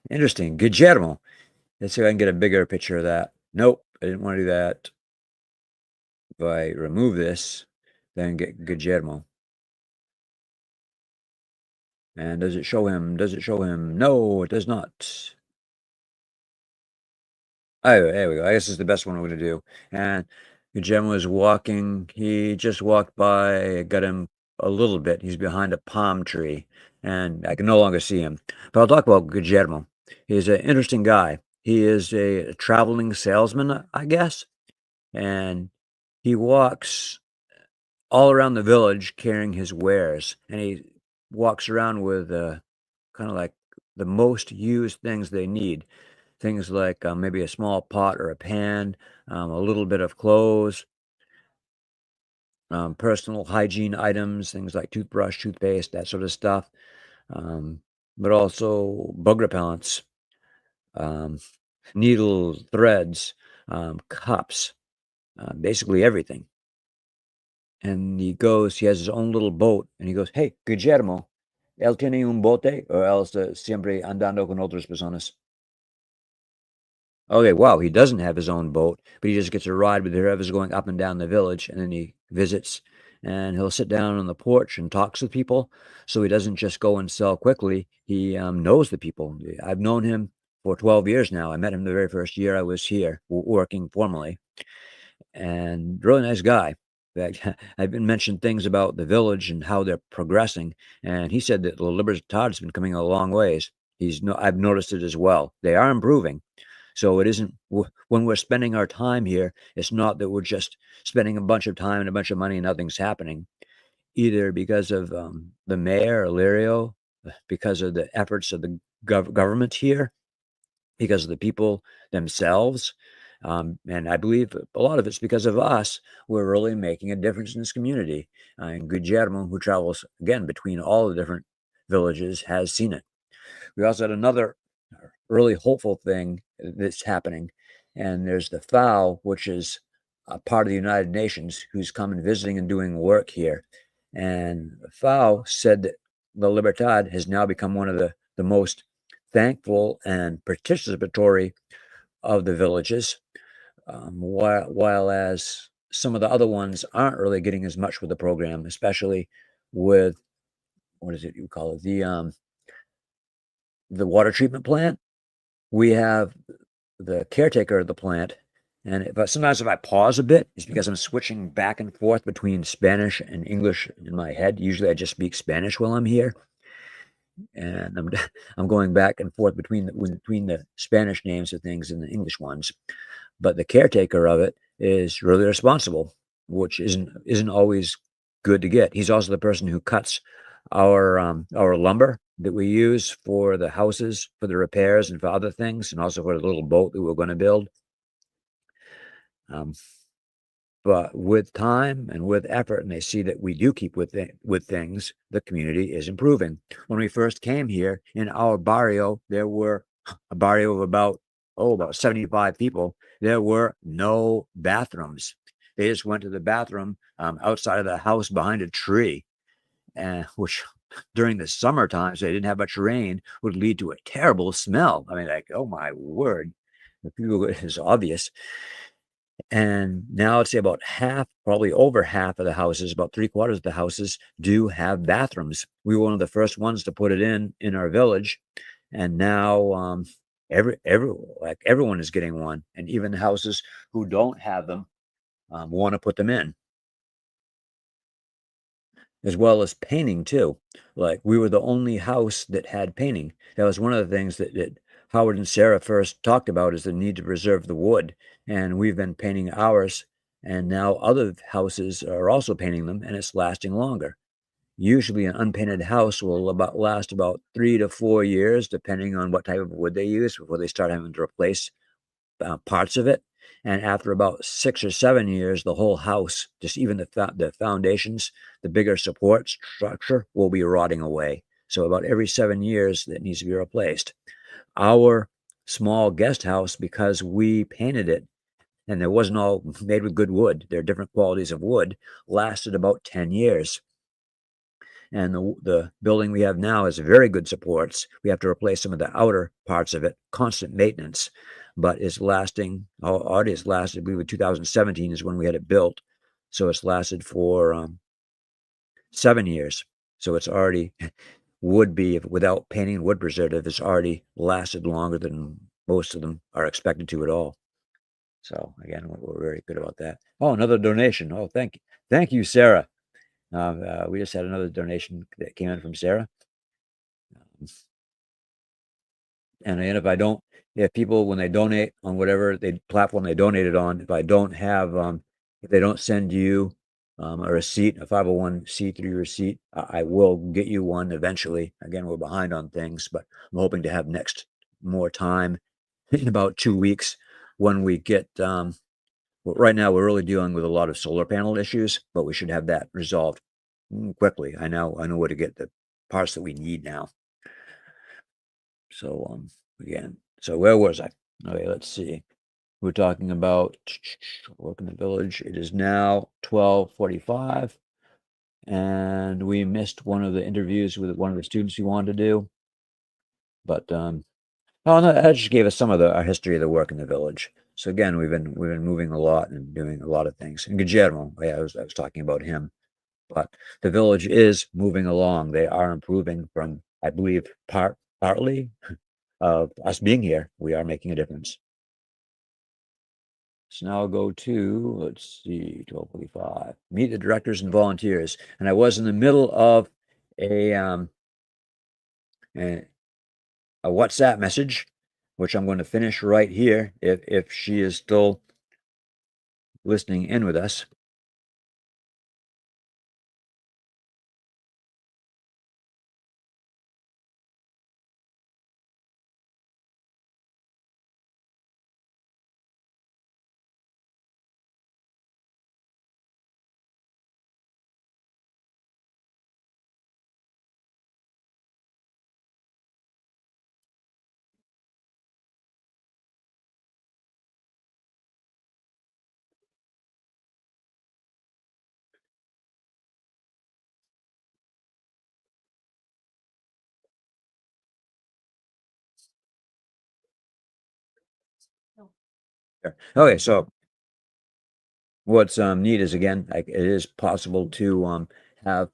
interesting. Guillermo. Let's see if I can get a bigger picture of that. Nope, I didn't want to do that. If I remove this, then get Guillermo. And does it show him? No, it does not. Oh, there we go. I guess this is the best one we're going to do. And Guillermo is walking. He just walked by, got him a little bit. He's behind a palm tree, and I can no longer see him. But I'll talk about Guillermo. He's an interesting guy. He is a traveling salesman, I guess. And he walks all around the village carrying his wares. And he walks around with kind of like the most used things they need. Things like maybe a small pot or a pan, a little bit of clothes, personal hygiene items, things like toothbrush, toothpaste, that sort of stuff. But also bug repellents, needles, threads, cups, basically everything. And he has his own little boat, and he goes, "Hey, Guillermo, él tiene un bote o él está siempre andando con otras personas?" Okay, wow, he doesn't have his own boat, but he just gets a ride with whoever's going up and down the village, and then he visits, and he'll sit down on the porch and talks with people, so he doesn't just go and sell quickly. He knows the people. I've known him for 12 years now. I met him the very first year I was here working formally, and really nice guy. In fact, I've been mentioned things about the village and how they're progressing, and he said that Libertad has been coming a long ways. I've noticed it as well. They are improving. So it isn't when we're spending our time here, it's not that we're just spending a bunch of time and a bunch of money and nothing's happening, either because of the mayor, Illyrio, because of the efforts of the government here, because of the people themselves. And I believe a lot of it's because of us. We're really making a difference in this community. And Guillermo, who travels again between all the different villages, has seen it. We also had another really hopeful thing that's happening, and there's the FAO, which is a part of the United Nations, who's come and visiting and doing work here. And FAO said that the Libertad has now become one of the most thankful and participatory of the villages, while as some of the other ones aren't really getting as much with the program, especially with what is it you call it, the water treatment plant. We have the caretaker of the plant, but sometimes if I pause a bit, it's because I'm switching back and forth between Spanish and English in my head. Usually I just speak Spanish while I'm here, and I'm going back and forth between the Spanish names of things and the English ones. But the caretaker of it is really responsible, which isn't always good to get. He's also the person who cuts our lumber that we use for the houses, for the repairs, and for other things, and also for the little boat that we're going to build. But with time and with effort, and they see that we do keep with things, the community is improving. When we first came here in our barrio, there were a barrio of about 75 people. There were no bathrooms. They just went to the bathroom outside of the house behind a tree, which during the summer times, they didn't have much rain, would lead to a terrible smell. I mean, like, oh my word, it's obvious. And now I'd say about half, probably over half of the houses, about 3/4 of the houses do have bathrooms. We were one of the first ones to put it in our village, and now everyone is getting one, and even the houses who don't have them want to put them in, as well as painting too. Like we were the only house that had painting. That was one of the things that Howard and Sarah first talked about, is the need to preserve the wood. And we've been painting ours, and now other houses are also painting them, and it's lasting longer. Usually an unpainted house will last about 3 to 4 years, depending on what type of wood they use, before they start having to replace parts of it. And after about 6 or 7 years, the whole house, just even the foundations, the bigger support structure, will be rotting away. So about every 7 years, that needs to be replaced. Our small guest house, because we painted it, and it wasn't all made with good wood, there are different qualities of wood, lasted about 10 years. And the building we have now has very good supports. We have to replace some of the outer parts of it, constant maintenance, but it's lasting, already it's lasted, I believe 2017 is when we had it built. So it's lasted for 7 years. So it's already, would be, without painting wood preservative, it's already lasted longer than most of them are expected to at all. So again, we're very good about that. Oh, another donation. Oh, thank you, Sarah. We just had another donation that came in from Sarah. And if people, when they donate on whatever platform they donated on, if I don't have, if they don't send you a receipt, a 501c3 receipt, I will get you one eventually. Again, we're behind on things, but I'm hoping to have more time in about 2 weeks when we get, right now we're really dealing with a lot of solar panel issues, but we should have that resolved quickly. I know where to get the parts that we need now. So again, so where was I? Okay, let's see. We're talking about work in the village. It is now 12:45, and we missed one of the interviews with one of the students we wanted to do. But oh no, that just gave us some of our history of the work in the village. So again, we've been moving a lot and doing a lot of things. And Guillermo, yeah, I was talking about him. But the village is moving along. They are improving from, I believe, partly of us being here. We are making a difference. So now I'll go to, let's see, 12:45. Meet the directors and volunteers. And I was in the middle of a a WhatsApp message, which I'm going to finish right here if she is still listening in with us. Okay, so what's neat is, again, like, it is possible to have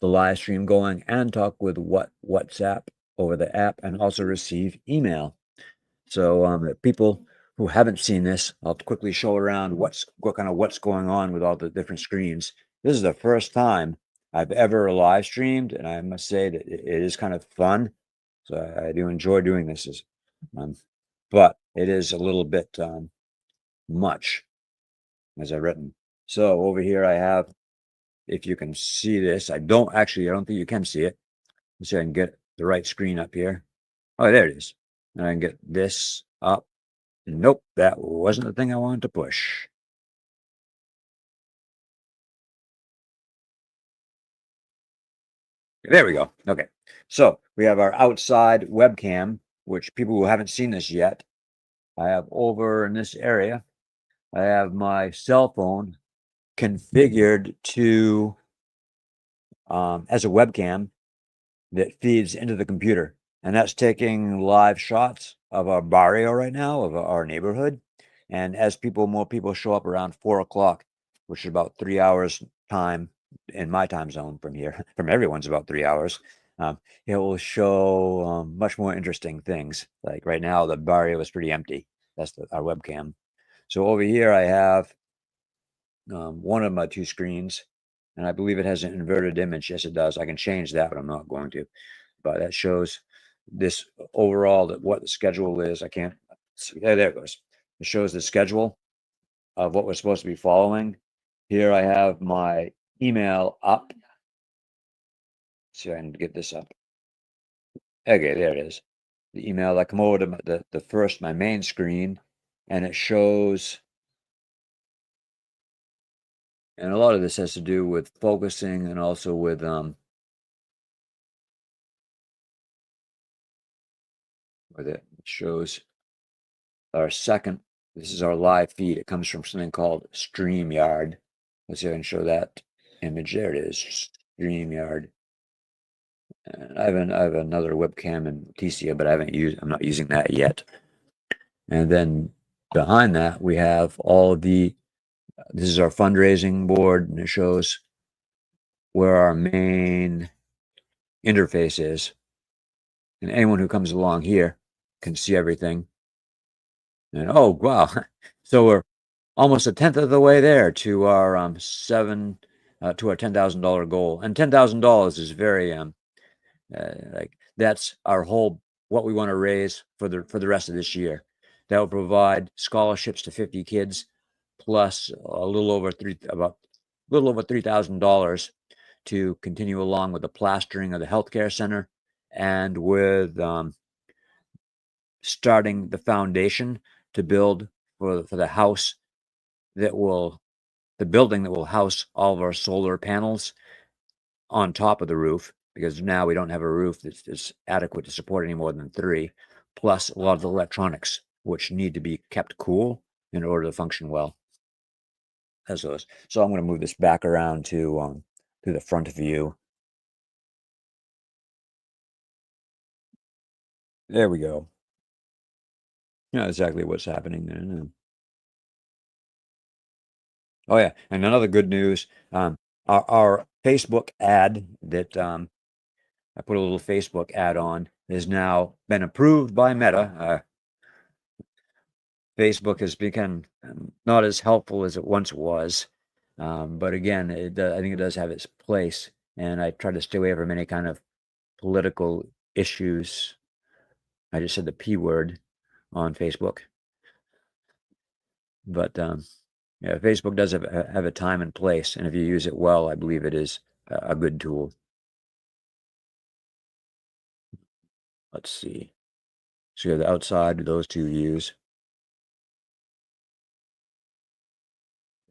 the live stream going and talk with WhatsApp over the app and also receive email. So people who haven't seen this, I'll quickly show around what's going on with all the different screens. This is the first time I've ever live streamed, and I must say that it is kind of fun. So I do enjoy doing this, but it is a little bit much, as I've written. So over here I have, if you can see this, I don't think you can see it. Let's see if I can get the right screen up here. Oh, there it is. And I can get this up. Nope, that wasn't the thing I wanted to push. There we go. Okay. So we have our outside webcam, which people who haven't seen this yet, I have over in this area, I have my cell phone configured to as a webcam that feeds into the computer. And that's taking live shots of our barrio right now, of our neighborhood. And as more people show up around 4 o'clock, which is about 3 hours time in my time zone from here, from everyone's about 3 hours, it will show much more interesting things. Like right now, the barrio is pretty empty. That's our webcam. So over here, I have one of my two screens, and I believe it has an inverted image. Yes, it does. I can change that, but I'm not going to. But that shows this overall, that what the schedule is. I can't see. There it goes. It shows the schedule of what we're supposed to be following. Here I have my email up. See if I can get this up. Okay, there it is. The email. I come over to my main screen, and it shows. And a lot of this has to do with focusing and also with where it shows our second. This is our live feed. It comes from something called StreamYard. Let's see if I can show that image. There it is, StreamYard. And I have another webcam in Leticia, but I'm not using that yet. And then behind that, we have this is our fundraising board, and it shows where our main interface is. And anyone who comes along here can see everything. And oh, wow. So we're almost a tenth of the way there to our $10,000 goal. And $10,000 is very like, that's our whole, what we want to raise for the rest of this year. That will provide scholarships to 50 kids, plus a little over $3,000 to continue along with the plastering of the healthcare center and with starting the foundation to build for the house the building that will house all of our solar panels on top of the roof, because now we don't have a roof that's adequate to support any more than 3, plus a lot of the electronics, which need to be kept cool in order to function well. As those. So I'm going to move this back around to the front view. There we go. Yeah, exactly what's happening there. Oh yeah, and another good news, our Facebook ad that I put a little Facebook ad on has now been approved by Meta. Facebook has become not as helpful as it once was, but again, I think it does have its place, and I try to stay away from any kind of political issues I just said the P word on Facebook. But yeah, Facebook does have a time and place, and if you use it well, I believe it is a good tool. Let's see. So you have the outside, those two views.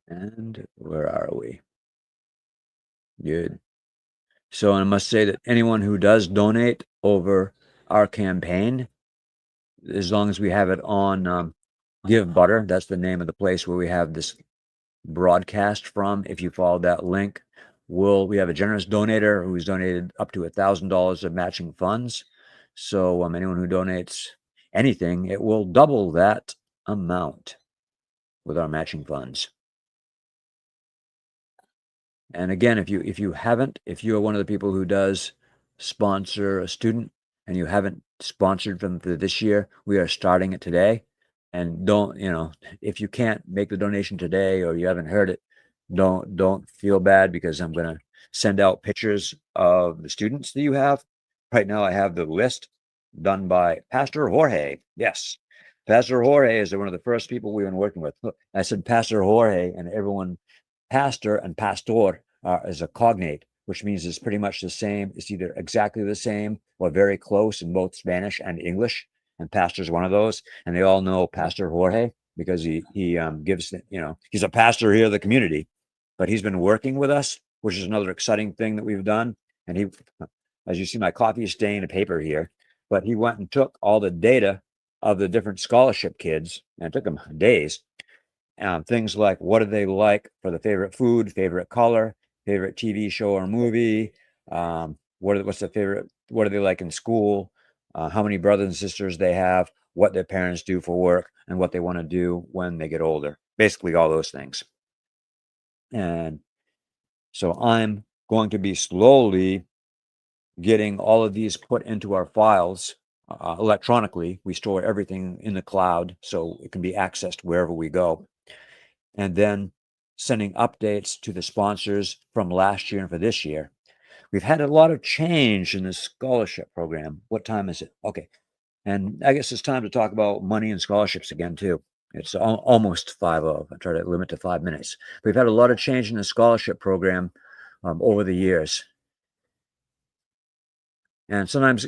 And where are we? Good. So I must say that anyone who does donate over our campaign, as long as we have it on Give Butter, that's the name of the place where we have this broadcast from. If you follow that link, we have a generous donator who's donated up to $1,000 of matching funds. So anyone who donates anything, it will double that amount with our matching funds. And again, if you are one of the people who does sponsor a student and you haven't sponsored them for this year, we are starting it today. And if you can't make the donation today or you haven't heard it, don't feel bad, because I'm going to send out pictures of the students that you have. Right now I have the list done by Pastor Jorge. Yes. Pastor Jorge is one of the first people we've been working with. I said Pastor Jorge, and everyone, pastor and pastor is a cognate, which means it's pretty much the same. It's either exactly the same or very close in both Spanish and English. And pastor is one of those. And they all know Pastor Jorge because he gives, he's a pastor here of the community, but he's been working with us, which is another exciting thing that we've done. And he, as you see, my coffee is staining the paper here, but he went and took all the data of the different scholarship kids, and it took him days. Things like, what do they like for the favorite food, favorite color, favorite TV show or movie? What's the favorite? What do they like in school? How many brothers and sisters they have? What their parents do for work, and what they want to do when they get older. Basically, all those things. And so I'm going to be slowly getting all of these put into our files electronically. We store everything in the cloud so it can be accessed wherever we go. And then sending updates to the sponsors from last year and for this year. We've had a lot of change in the scholarship program. What time is it? Okay. And I guess it's time to talk about money and scholarships again, too. It's almost 5:00. I try to limit to 5 minutes. We've had a lot of change in the scholarship program over the years. And sometimes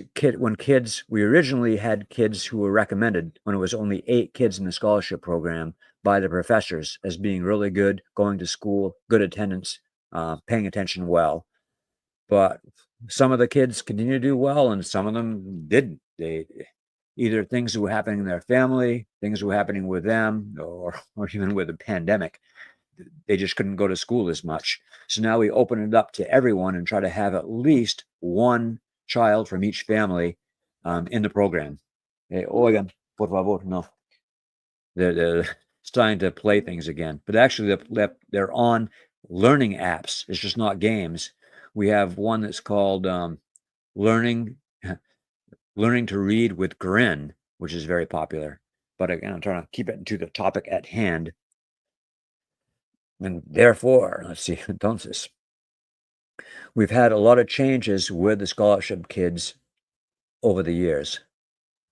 we originally had kids who were recommended when it was only 8 kids in the scholarship program by the professors as being really good, going to school, good attendance, paying attention well. But some of the kids continue to do well, and some of them didn't. They either things were happening in their family, things were happening with them, or even with the pandemic. They just couldn't go to school as much. So now we open it up to everyone and try to have at least one child from each family in the program. Oigan, por favor, no. They're starting to play things again, but actually they're on learning apps. It's just not games. We have one that's called learning to read with Grin, which is very popular. But again, I'm trying to keep it to the topic at hand. And therefore, let's see, entonces, we've had a lot of changes with the scholarship kids over the years.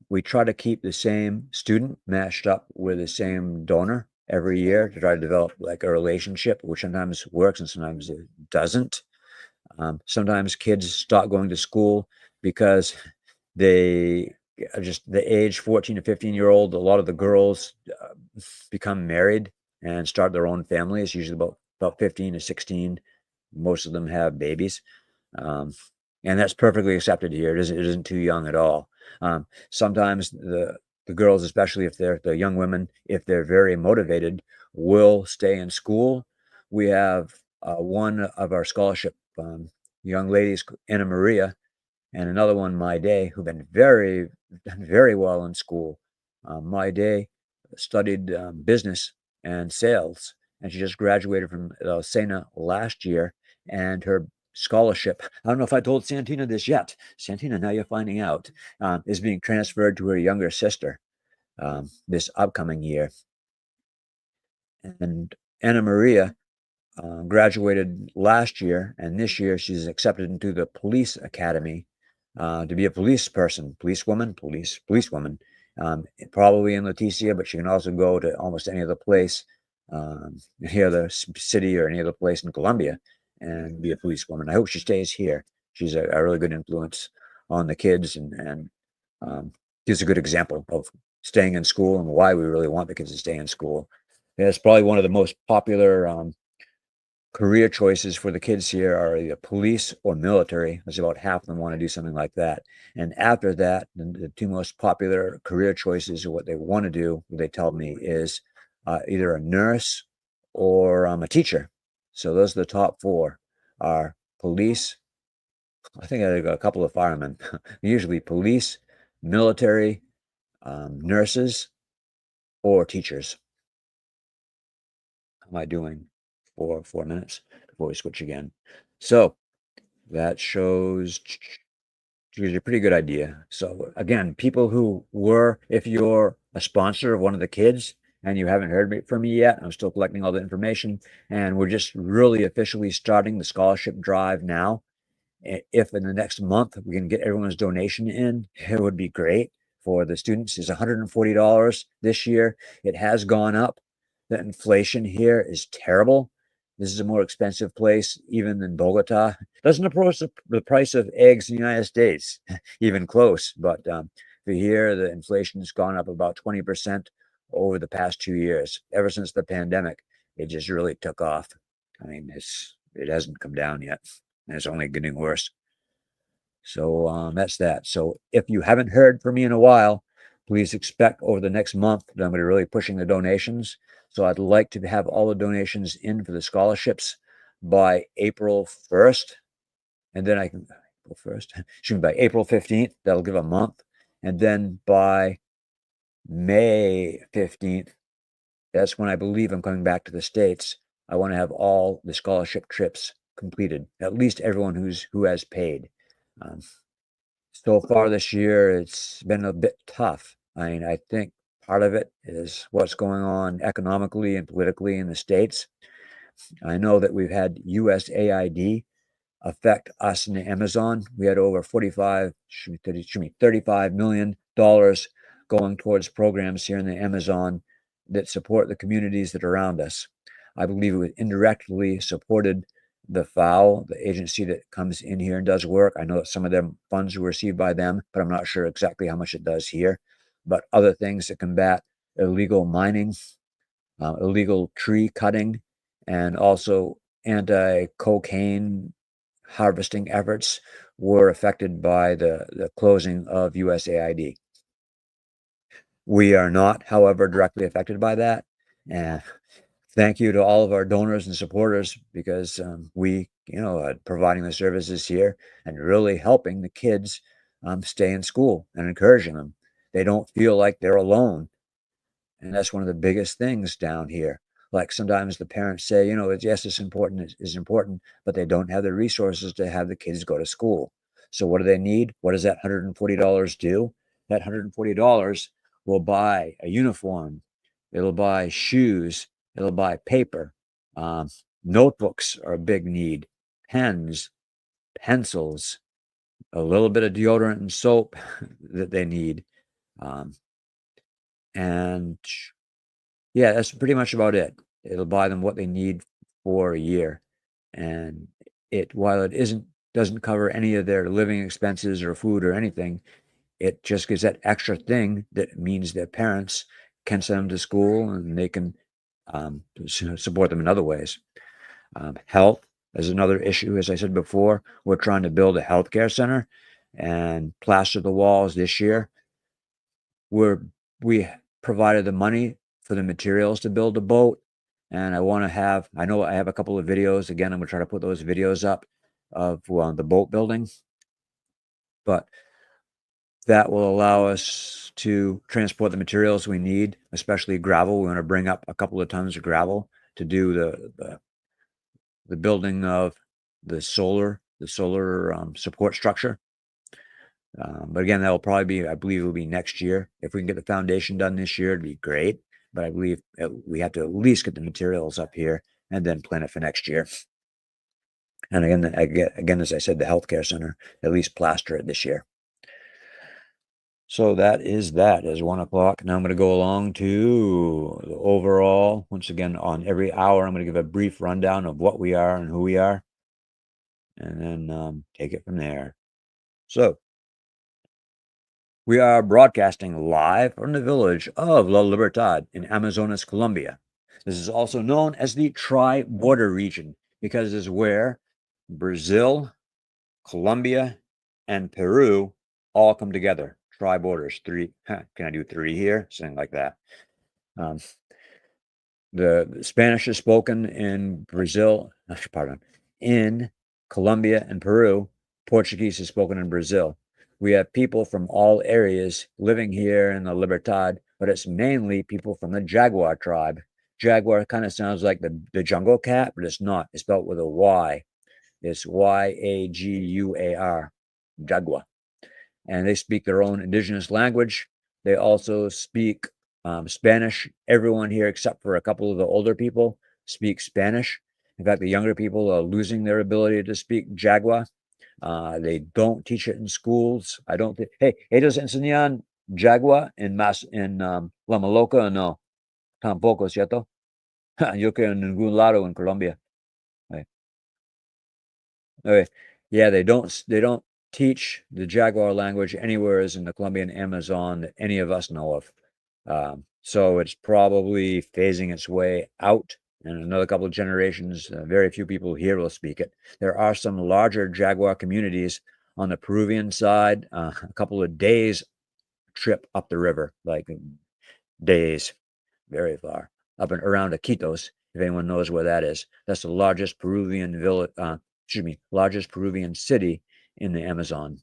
We try to keep the same student matched up with the same donor every year to try to develop like a relationship, which sometimes works and sometimes it doesn't. Sometimes kids stop going to school because they are just the age 14 to 15-year-old. A lot of the girls become married and start their own families, usually about 15 to 16. Most of them have babies. And that's perfectly accepted here. It isn't too young at all. Sometimes the girls, especially if they're the young women, if they're very motivated, will stay in school. We have one of our scholarship young ladies, Anna Maria, and another one, My Day, who've been very, very well in school. My Day studied business and sales, and she just graduated from Sena last year, and her scholarship, I don't know if I told Santina this yet. Santina, now you're finding out, is being transferred to her younger sister this upcoming year. And Anna Maria graduated last year, and this year she's accepted into the police academy to be a police person, policewoman, policewoman, probably in Leticia, but she can also go to almost any other place, any other city or any other place in Colombia and be a policewoman. I hope she stays here. She's a really good influence on the kids and gives a good example of staying in school and why we really want the kids to stay in school. And it's probably one of the most popular career choices for the kids here are either police or military. There's about half of them want to do something like that. And after that, the two most popular career choices or what they want to do, what they tell me, is either a nurse or a teacher. So those are the top four are police. I think I got a couple of firemen, usually police, military, nurses, or teachers. How am I doing? 4 minutes before we switch again. So that shows gives you a pretty good idea. So again, people who were, if you're a sponsor of one of the kids and you haven't heard from me yet, I'm still collecting all the information, and we're just really officially starting the scholarship drive now. If in the next month we can get everyone's donation in, it would be great for the students. It's $140 this year. It has gone up. The inflation here is terrible. This is a more expensive place even than Bogota. Doesn't approach the price of eggs in the United States, even close. But for here, the inflation has gone up about 20% over the past 2 years. Ever since the pandemic, it just really took off. I mean, it hasn't come down yet, and it's only getting worse. So that's that. So if you haven't heard from me in a while, please expect over the next month that I'm going to be really pushing the donations. So I'd like to have all the donations in for the scholarships by April 1st. And then I can, April 1st, should be by April 15th. That'll give a month. And then by May 15th, that's when I believe I'm coming back to the States. I want to have all the scholarship trips completed, at least everyone who has paid. So far this year, it's been a bit tough. I mean, I think part of it is what's going on economically and politically in the States. I know that we've had USAID affect us in the Amazon. We had over $35 million going towards programs here in the Amazon that support the communities that are around us. I believe it indirectly supported the FAO, the agency that comes in here and does work. I know that some of them funds were received by them, but I'm not sure exactly how much it does here. But other things that combat illegal mining, illegal tree cutting, and also anti-cocaine harvesting efforts were affected by the closing of USAID. We are not, however, directly affected by that. And thank you to all of our donors and supporters because we, are providing the services here and really helping the kids stay in school and encouraging them. They don't feel like they're alone. And that's one of the biggest things down here. Like sometimes the parents say, yes, it's important, but they don't have the resources to have the kids go to school. So what do they need? What does that $140 do? That $140 will buy a uniform. It'll buy shoes. It'll buy paper. Notebooks are a big need. Pens, pencils, a little bit of deodorant and soap that they need. And yeah, that's pretty much about it. It'll buy them what they need for a year. And while it doesn't cover any of their living expenses or food or anything, it just gives that extra thing that means their parents can send them to school and they can support them in other ways. Health is another issue. As I said before, we're trying to build a healthcare center and plaster the walls this year. We provided the money for the materials to build a boat, and I know I have a couple of videos. Again, I'm going to try to put those videos up of the boat building, but that will allow us to transport the materials we need, especially gravel. We want to bring up a couple of tons of gravel to do the building of the solar support structure. But again, that will probably be, I believe it will be next year. If we can get the foundation done this year, it'd be great. But I believe we have to at least get the materials up here and then plan it for next year. And again, as I said, the healthcare center, at least plaster it this year. So that is 1 o'clock. Now I'm going to go along to the overall. Once again, on every hour, I'm going to give a brief rundown of what we are and who we are, and then take it from there. So we are broadcasting live from the village of La Libertad in Amazonas, Colombia. This is also known as the tri-border region because it is where Brazil, Colombia, and Peru all come together. Tri-borders, three. Can I do three here? Something like that. The Spanish is spoken in Brazil, in Colombia and Peru. Portuguese is spoken in Brazil. We have people from all areas living here in the Libertad, but it's mainly people from the Jaguar tribe. Jaguar kind of sounds like the jungle cat, but it's not. It's spelled with a Y. It's Yaguar, Jaguar. And they speak their own indigenous language. They also speak Spanish. Everyone here, except for a couple of the older people, speak Spanish. In fact, the younger people are losing their ability to speak Jaguar. They don't teach it in schools. I don't think. Hey, ellos enseñan Jaguar en La Maloca o no? Tampoco, ¿cierto? Yo creo en ningún lado en Colombia. Okay. Yeah, they don't teach the Jaguar language anywhere as in the Colombian Amazon that any of us know of. So it's probably phasing its way out. In another couple of generations, very few people here will speak it. There are some larger Jaguar communities on the Peruvian side, a couple of days trip up the river, like days, very far, up and around Iquitos, if anyone knows where that is. That's the largest Peruvian village, largest Peruvian city in the Amazon,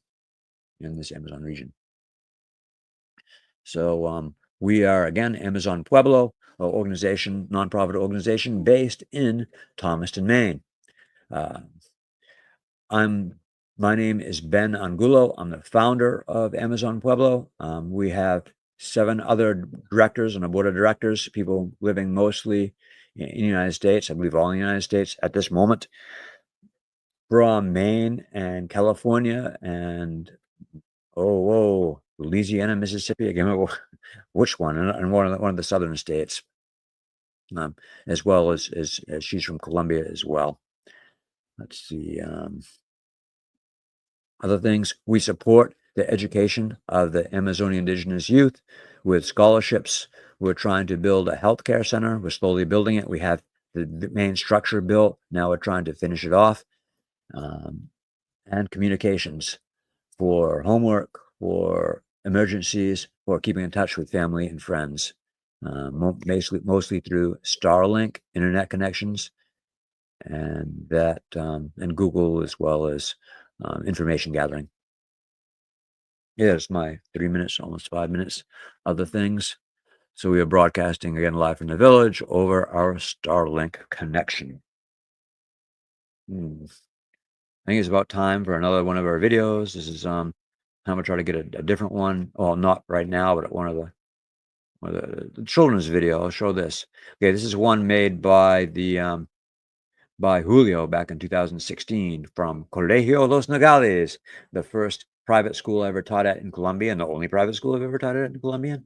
in this Amazon region. So we are, again, Amazon Pueblo, organization, nonprofit organization based in Thomaston, Maine. My name is Ben Angulo. I'm the founder of Amazon Pueblo. We have 7 other directors on a board of directors, people living mostly in the United States, I believe all in the United States at this moment, from Maine and California and, Louisiana, Mississippi. I can't remember which one, and one of the southern states, as well as she's from Colombia as well. Let's see. Other things, we support the education of the Amazonian indigenous youth with scholarships. We're trying to build a healthcare center. We're slowly building it. We have the main structure built. Now we're trying to finish it off. And communications for homework, for emergencies, for keeping in touch with family and friends, mostly through Starlink internet connections, and that and Google, as well as information gathering. Yeah, it's my 3 minutes, almost 5 minutes. Other things. So we are broadcasting again live from the village over our Starlink connection. I think it's about time for another one of our videos. This is I'm gonna try to get a different one. Well, not right now, but one of the children's video. I'll show this. Okay, this is one made by the by Julio back in 2016 from Colegio Los Nogales, the first private school I ever taught at in Colombia, and the only private school I've ever taught at in Colombia.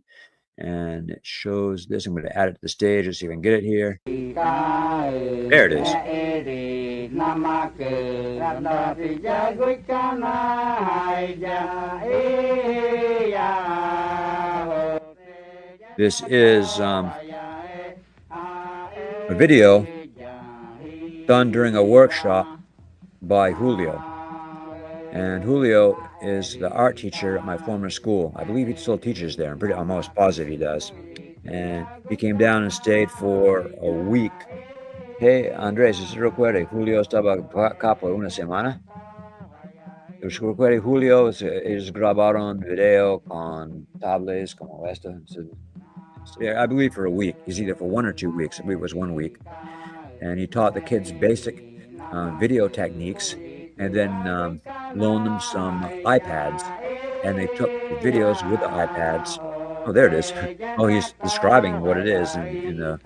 And it shows this. I'm going to add it to the stage. Let's see if I can get it here. There it is. This is a video done during a workshop by Julio. And Julio is the art teacher at my former school. I believe he still teaches there. I'm almost positive he does. And he came down and stayed for a week. Hey, Andrés, ¿se recuerda? Julio estaba acá por una semana. ¿Se recuerda? Julio, ellos grabaron video con tablets como esta. I believe for a week. He's either for 1 or 2 weeks. I believe it was 1 week. And he taught the kids basic video techniques, and then loaned them some iPads, and they took the videos with the iPads. Oh, there it is. Oh, he's describing what it is in the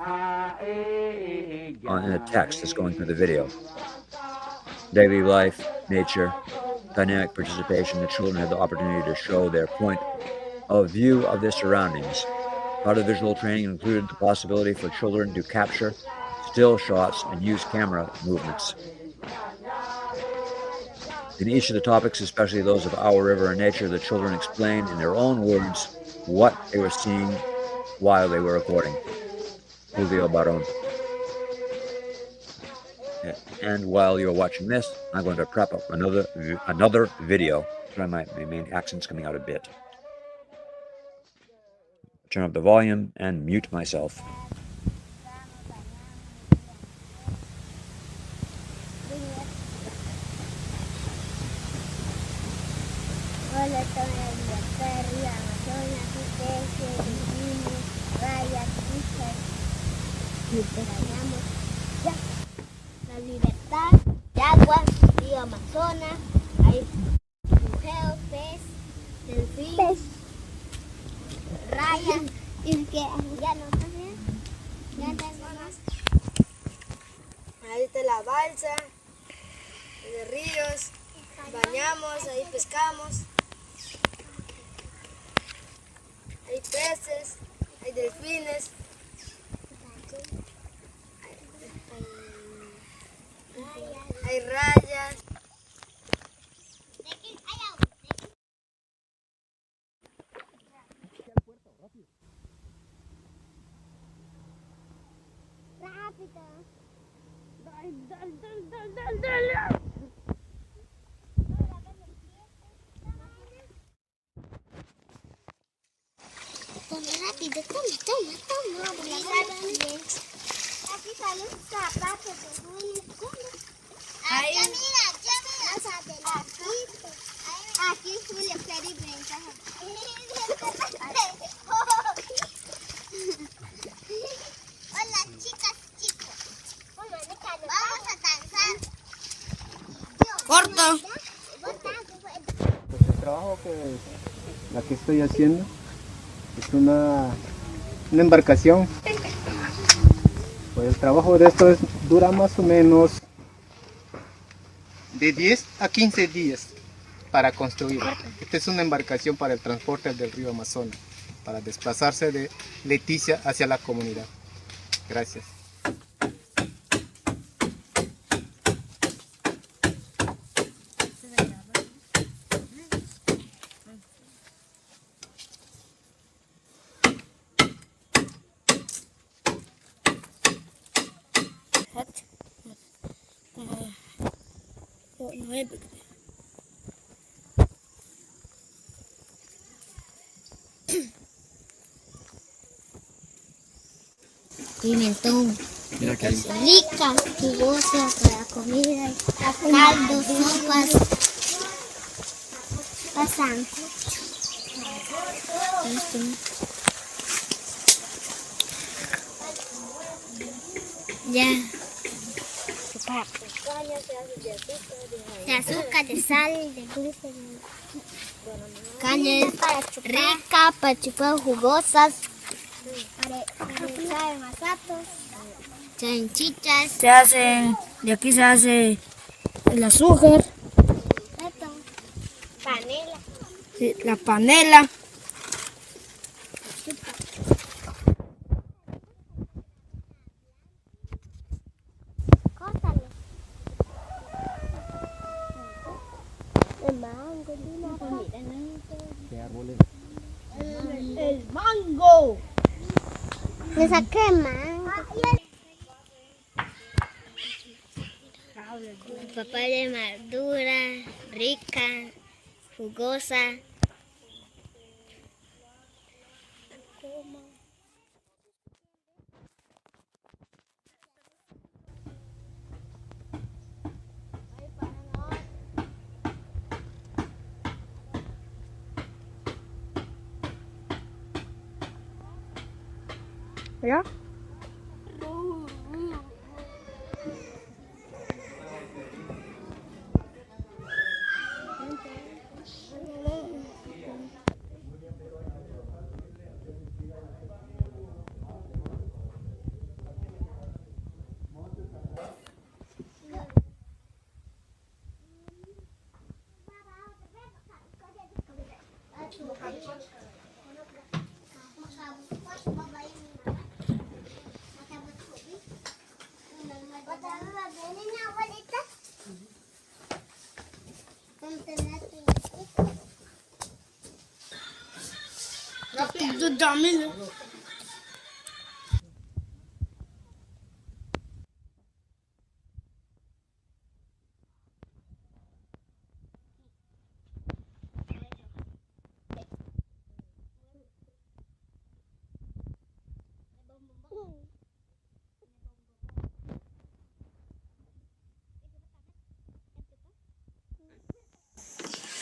text that's going through the video. daily life, nature, dynamic participation, the children had the opportunity to show their point of view of their surroundings. Part of visual training included the possibility for children to capture still shots and use camera movements. In each of the topics, especially those of our river and nature, the children explained in their own words what they were seeing while they were recording. Julio Baron. And while you're watching this, I'm going to prep up another video. Try my main accent's coming out a bit. Turn up the volume and mute myself. Hola, soy Libertad, Río Amazonas, Leticia, indigenous, rayas, hijas, bañamos, ya. La libertad, de agua, río Amazonas, hay buceo, pez, delfín, rayas, y que ya no está bien, ya tengo más. Ahí está la balsa, de ríos, bañamos, ahí pescamos. Hay peces, hay delfines, hay rayas. Rápido. Toma rápido, toma. Aquí sale un zapato de Willy. Allá mira. Más adelantito. Aquí Julio quiere brincar. Hola chicas, chicos. Vamos a danzar. Corto. Pues el trabajo que aquí estoy haciendo es una embarcación. Pues el trabajo de esto dura más o menos de 10 a 15 días para construir. Esta es una embarcación para el transporte del río Amazonas, para desplazarse de Leticia hacia la comunidad. Gracias. Pimentón. Rica, jugosa para comida, caldos, sopas, pasan. Ya. De azúcar, de sal, de gluten. Caña es rica, para chupar jugosas. Para masatos. Chanchichas. De aquí se hace el azúcar, Panela. la panela. Córtale. El mango, ¿Qué árboles? El mango. le saqué mango. Papaya madura, rica, jugosa. ¿Ya?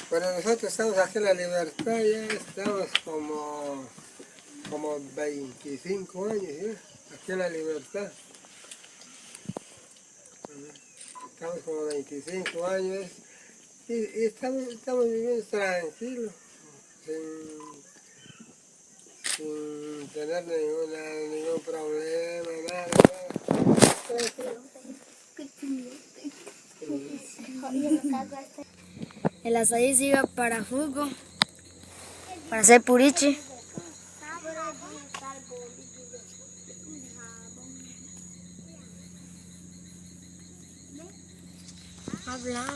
Bueno, nosotros estamos aquí en la Libertad, ya estamos como 25 años, ¿eh? Aquí en la Libertad. Estamos como 25 años y estamos viviendo tranquilos, sin tener ningún problema, nada. El azaí sirve para jugo, para hacer purichi. Habla.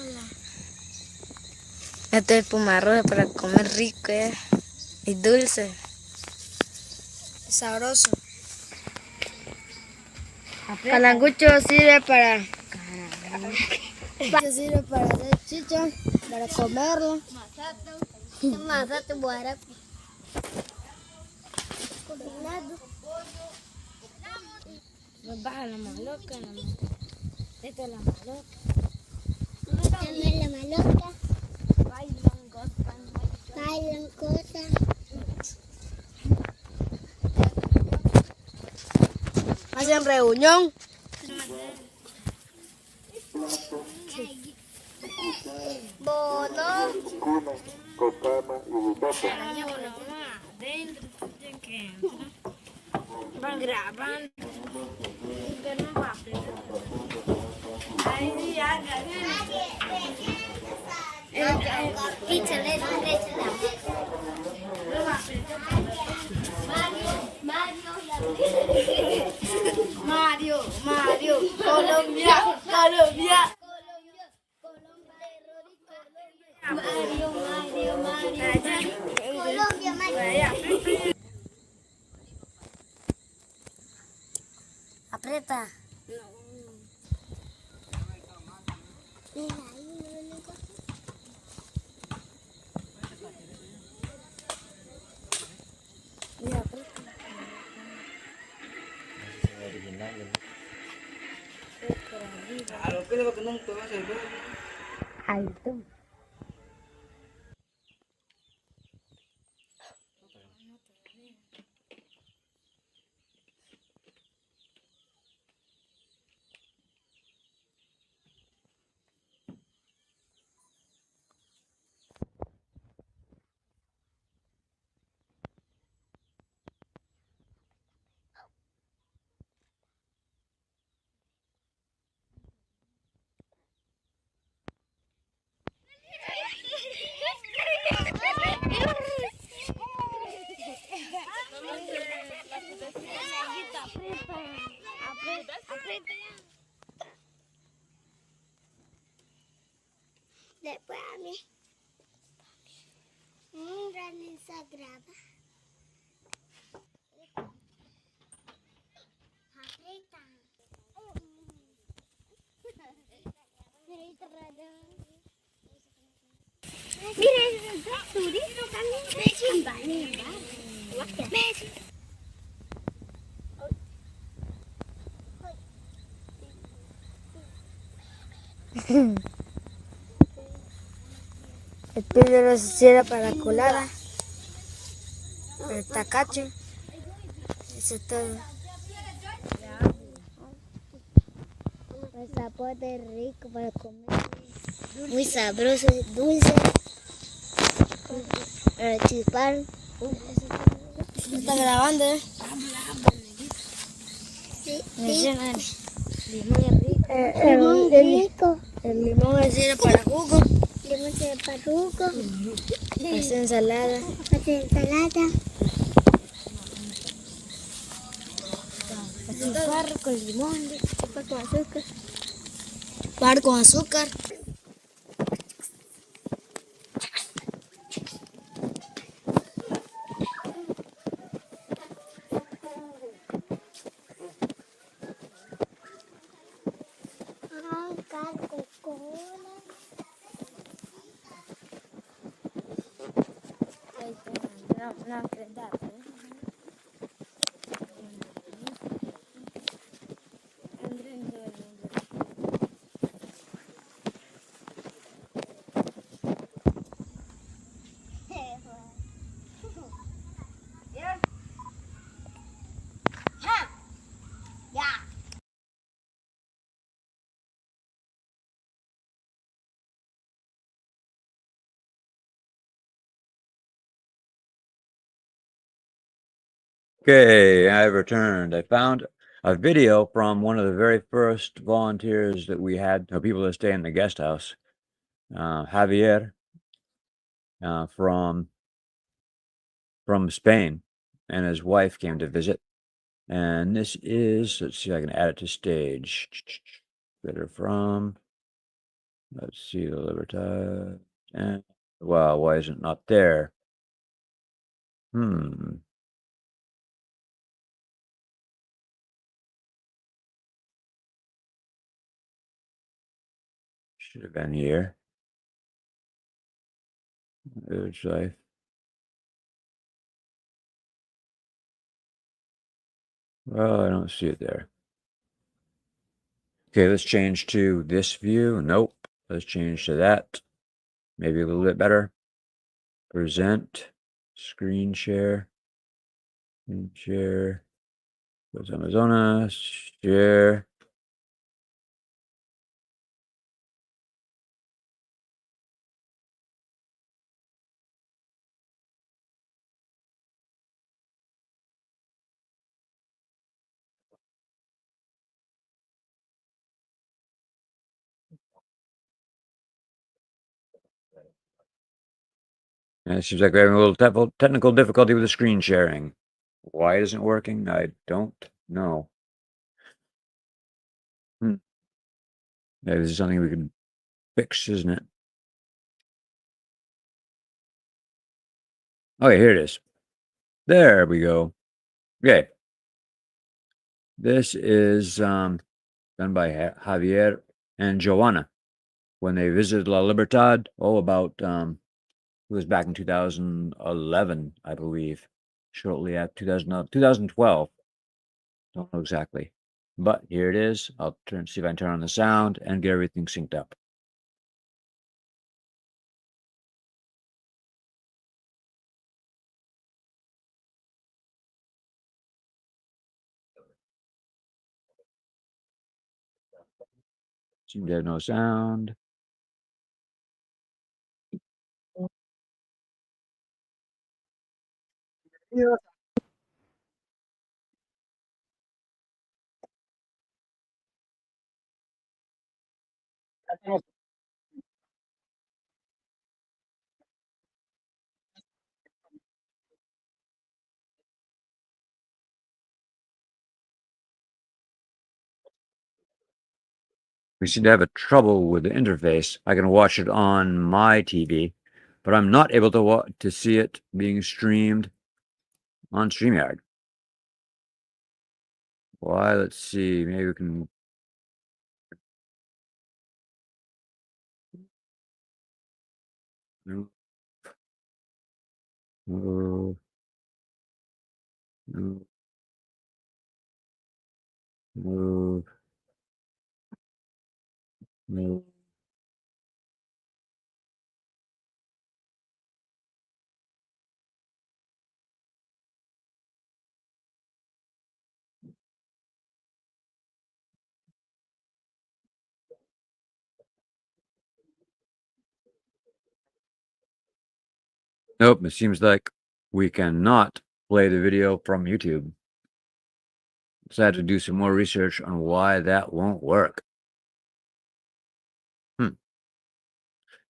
Este es pumarrojo para comer rico y dulce. Y sabroso. Palangucho sirve para hacer chicha, para comerlo. Masato guarapo. Combinado. Baja la maloca, esta es la maloca. También la maloca. Bailan cosas. Hacen reunión. Bono. Van grabando. Ahí ya Mario, Colombia. Mario. Aprieta. Alto. Después a mí. Realiza graba. Aprieta. Mira, el turista también. El píldoro se cierra para la colada, el tacacho, eso es todo. El zapote rico para comer, muy sabroso, dulce, para chupar. Está grabando, ¿eh? Sí. Limón es rico. El limón se sirve para jugo. Limón se para jugo. Hacer ensalada. Hacer ensalada. Chupar con limón, chupar con azúcar. Chupar con azúcar. Carte cola. No, credato. Yeah. Okay, I've returned. I found a video from one of the very first volunteers that we had, or people that stay in the guest house, Javier, from Spain, and his wife came to visit. And this is, let's see if I can add it to stage. Better from, let's see, the Libertad. And, well, why isn't it not there? Should have been here. Village life. Well, I don't see it there. Okay, let's change to this view. Nope. Let's change to that. Maybe a little bit better. Present. Screen share. Screen share. Goes Amazonas. Share. And it seems like we're having a little technical difficulty with the screen sharing. Why it isn't working? I don't know. Maybe this is something we can fix, isn't it? Okay, here it is. There we go. Okay. This is done by Javier and Joanna when they visited La Libertad. About it was back in 2011, I believe, shortly after 2012. Don't know exactly, but here it is. I'll see if I can turn on the sound and get everything synced up. Seem to have no sound. Yeah. We seem to have a trouble with the interface. I can watch it on my TV, but I'm not able to see it being streamed on StreamYard. Why? Let's see. Maybe we can. No. No. No. No. No. Nope. It seems like we cannot play the video from YouTube. So I had to do some more research on why that won't work.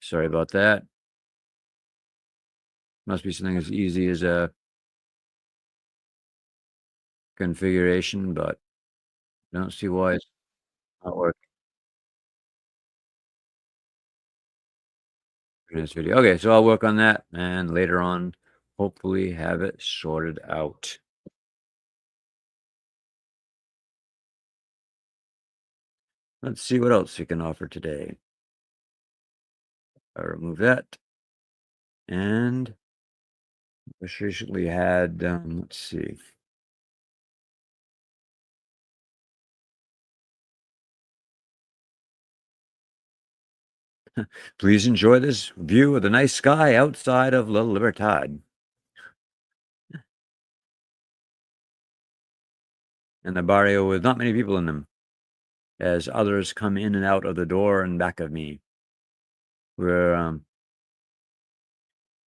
Sorry about that. Must be something as easy as a configuration, but I don't see why it's not working in this video. Okay, so I'll work on that and later on, hopefully have it sorted out. Let's see what else we can offer today. I remove that. And we recently had, let's see. Please enjoy this view of the nice sky outside of La Libertad. And the barrio with not many people in them, as others come in and out of the door and back of me. We're,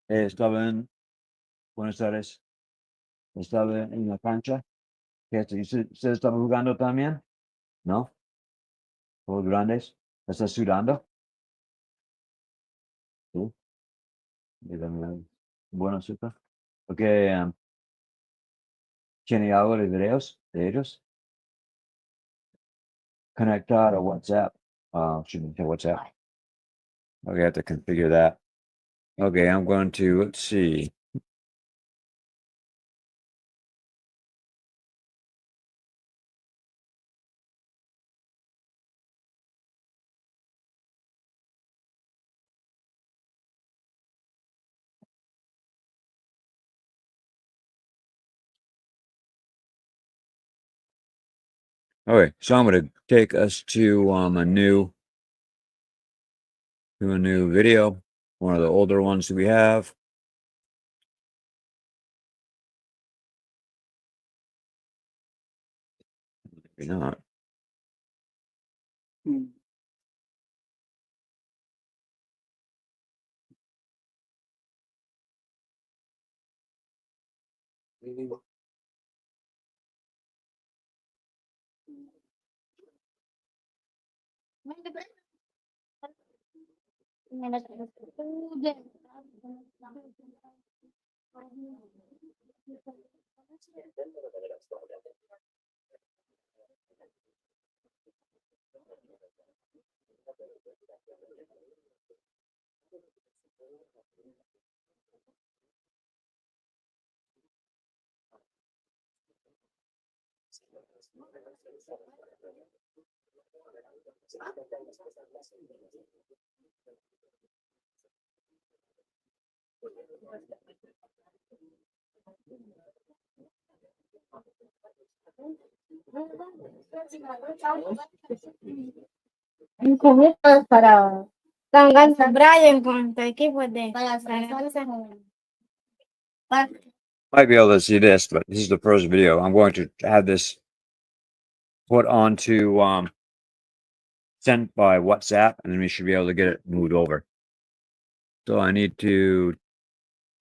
estaba en Buenos Aires, estaba en la cancha. ¿Usted estaba jugando también? ¿No? ¿Juegos grandes? ¿Estás sudando? Sí. Y también, bueno, super. Ok, ¿tiene algo de videos de ellos? Conectar a WhatsApp. Shouldn't say WhatsApp. Okay, I have to configure that. Okay, I'm going to, let's see. Okay, so I'm going to take us to a new video, one of the older ones that we have. Maybe not. Un conjunto para Brian con tu equipo de para Might be able to see this, but this is the first video. I'm going to have this put onto sent by WhatsApp, and then we should be able to get it moved over. So I need to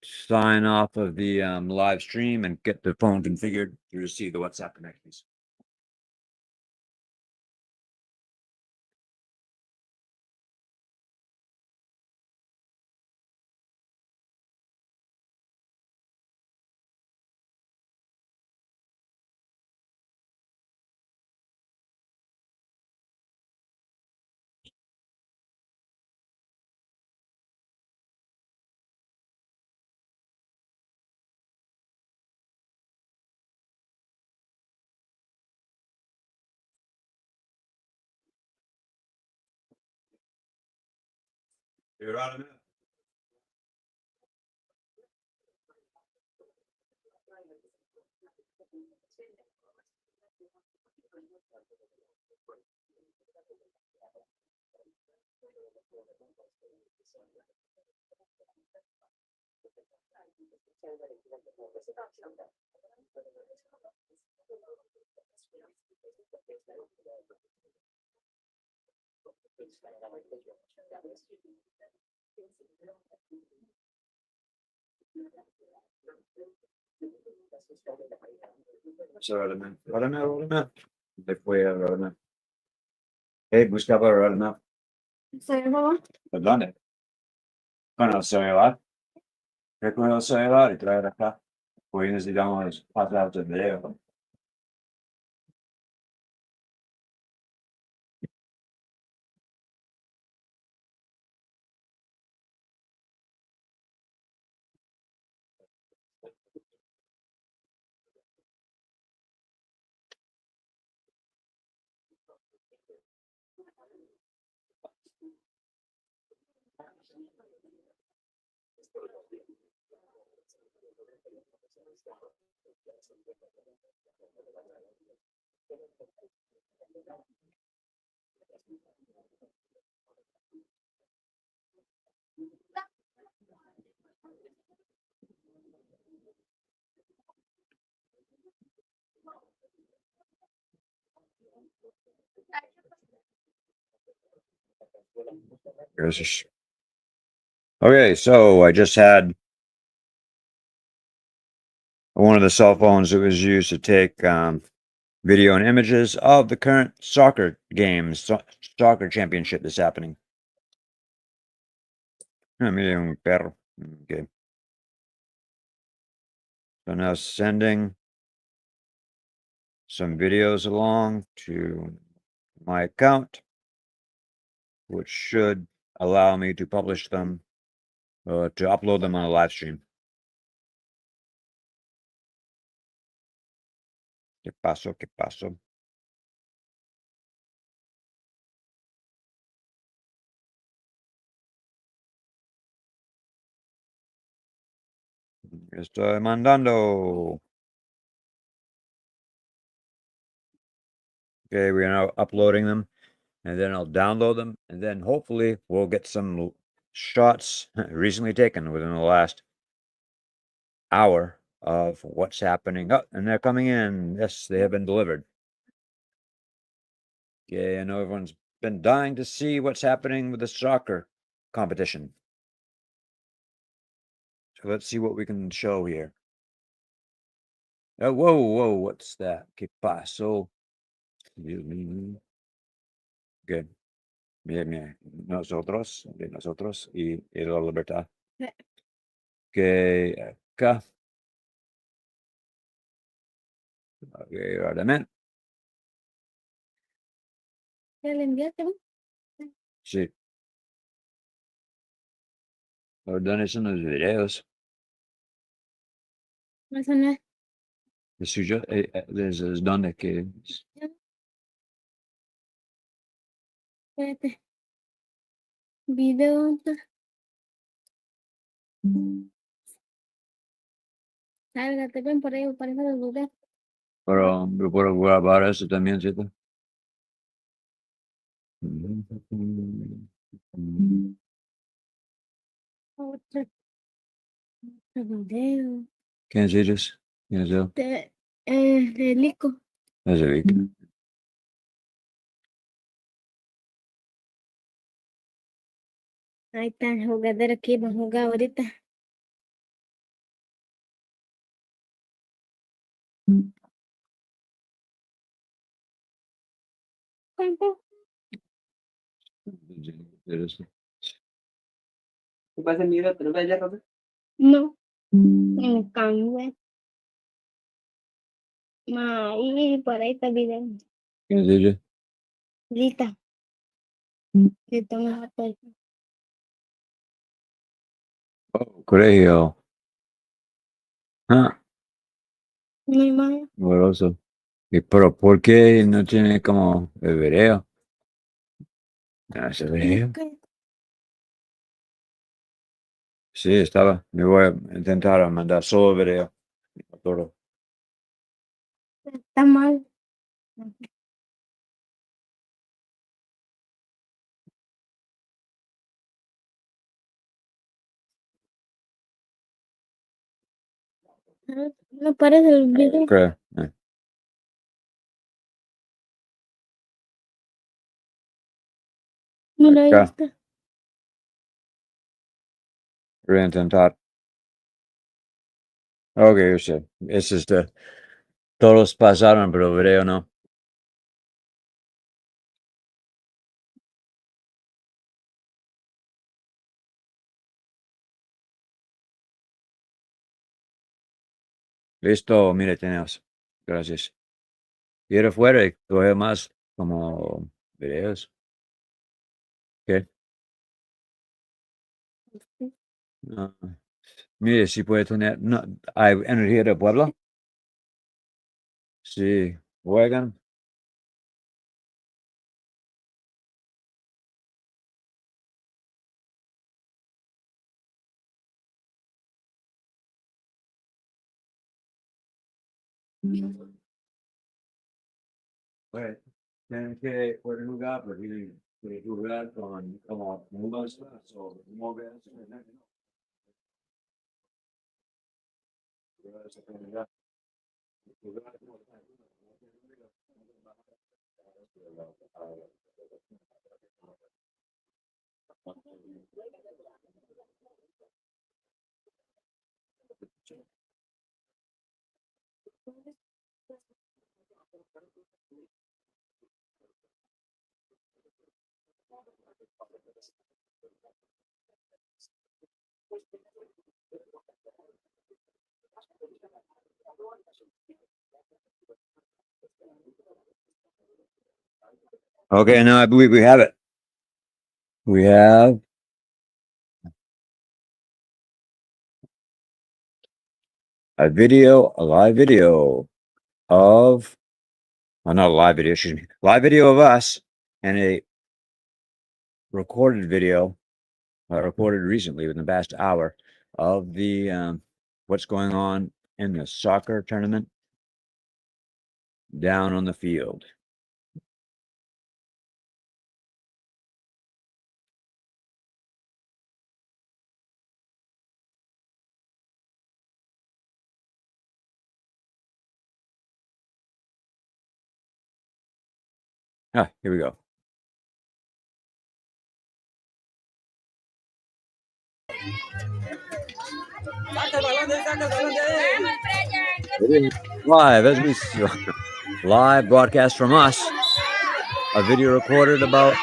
sign off of the live stream and get the phone configured to receive the WhatsApp connections. You're out of it. So, Rodame. Después, Rodame. Buscaba Rodame. ¿Dónde? Con el celular. Recoge el celular y traer acá. Hoy necesitamos pasar el video. Okay, so I just had one of the cell phones that was used to take video and images of the current soccer games, soccer championship that's happening. Mira, un perro. Okay. So now sending some videos along to my account, which should allow me to publish them, to upload them on a live stream. ¿Qué pasó? ¿Qué pasó? Estoy mandando. Okay, we're now uploading them, and then I'll download them, and then hopefully we'll get some shots recently taken within the last hour of what's happening. Oh, and they're coming in. Yes, they have been delivered. Okay, I know everyone's been dying to see what's happening with the soccer competition. So let's see what we can show here. Oh, whoa, what's that? ¿Qué pasó? Good. Bien, nosotros, de nosotros y la libertad. Que acá. Okay, orden. ¿Ya le enviaste? Sí. Orden son los videos. Eso no es. ¿Es suyo? ¿Desde dónde que? Espérate. Video. Sálgate, ven por ahí, para el lugar. Pero yo puedo grabar eso también, ¿cierto? Otro video. ¿Quién es ellos? ¿Quién es él? De Lico. Es el Vic. Ahí está el jugador que va a jugar ahorita. ¿Cuánto? ¿Qué pasa, mira? ¿Te lo ves ya, Robert? No. En cambio. Y por ahí está el video. ¿Quién es ellos? Lista. Que toma foto. Oh, colegio. Ah, No hay más. doloroso. ¿Y pero por qué no tiene como el video? Ah, ese video. Sí, estaba. Me voy a intentar mandar solo el video. Todo. Está mal. No aparece el video. Creo. Mira, ahí Acá. está. Voy a intentar. Ok, yo sé. Ese es de. Todos pasaron, pero el video no. Listo, mire, tenemos. Gracias. Ir afuera y coger más como videos. ¿Qué? Ah, mire, si puede tener. No, ¿hay energía de pueblo? Sí. Juegan. Pues, tienen que poder jugar, porque tienen que jugar con como mudanzas o móviles. Okay, now I believe we have it. We have a live video of, not a live video, excuse me, live video of us and a recorded video, recorded recently within the past hour of the, what's going on in the soccer tournament down on the field. Here we go. Live, as we see, live broadcast from us. A video recorded about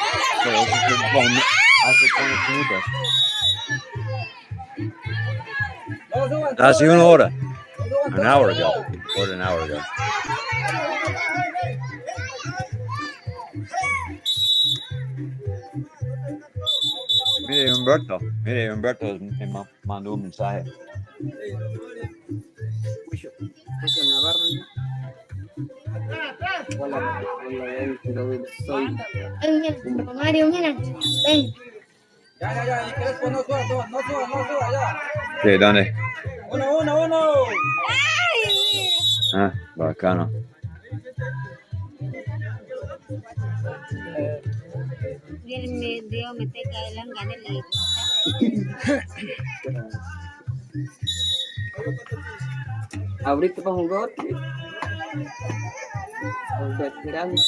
hace una hora. An hour ago. Recorded an hour ago. Mire, Humberto me mandó un mensaje. Mario, mira, ven. Sí, ¿dónde? Uno. Ah, bacano. Ahorita para jugar. Grande.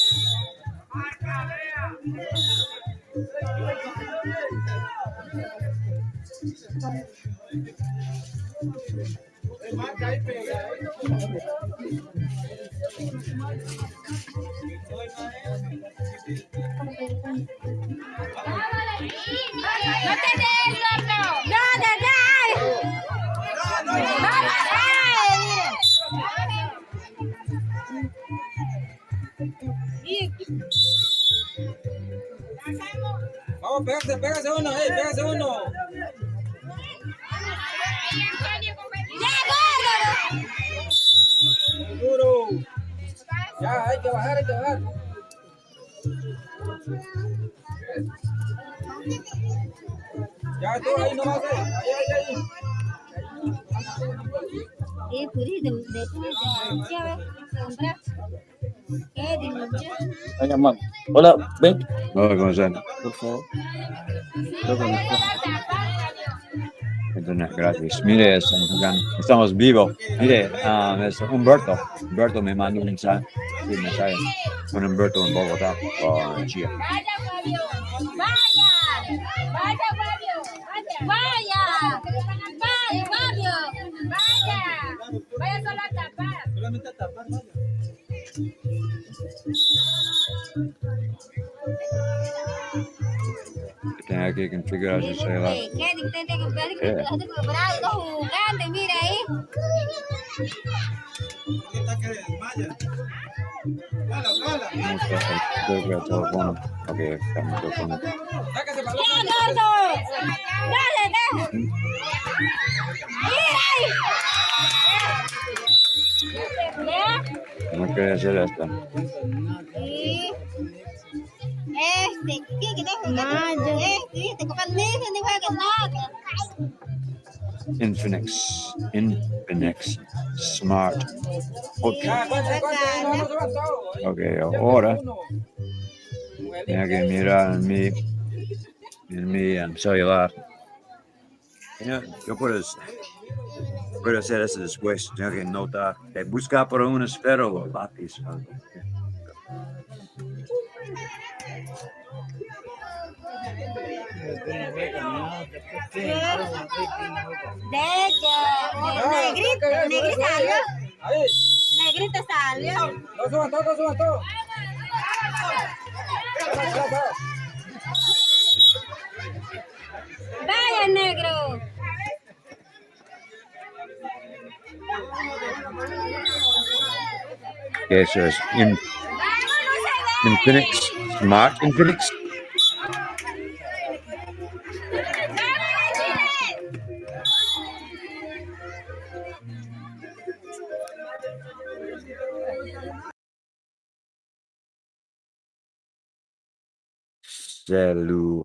No te des, gordo. No. Vamos, pégase uno, pégase uno. ¡Ya, gordo! Duro. Ya, hay que bajar. Ya, tú ahí nomás, ahí. Hola, ven. Hola, ¿cómo están? Por favor. Internet gratis. Mire, estamos vivos. Mire, es Humberto. Humberto me mandó un mensaje. Sí, mensaje. Con Humberto en Bogotá, o en Chile. Vaya, Fabio. Vaya, Fabio. Vaya solo a tapar. Solamente a tapar, vaya. Tengo que configurar su celular. Mira ahí. Ok, está el micrófono. Dale. Mira ahí. ¿Cómo quería hacer esto? ¿Quién que está jugando? Te copan ni juega nada. Infinix. Phoenix Smart. Okay, ahora tengo que mirar en mi celular. Yo puedo hacer eso después. Tengo que notar. Buscar por un esfero o lápiz. Algo. Negrita salió. Negrita salió. Suban todo. Vaya, negro. Okay, so it's Infinix Smart Infinix. Celular.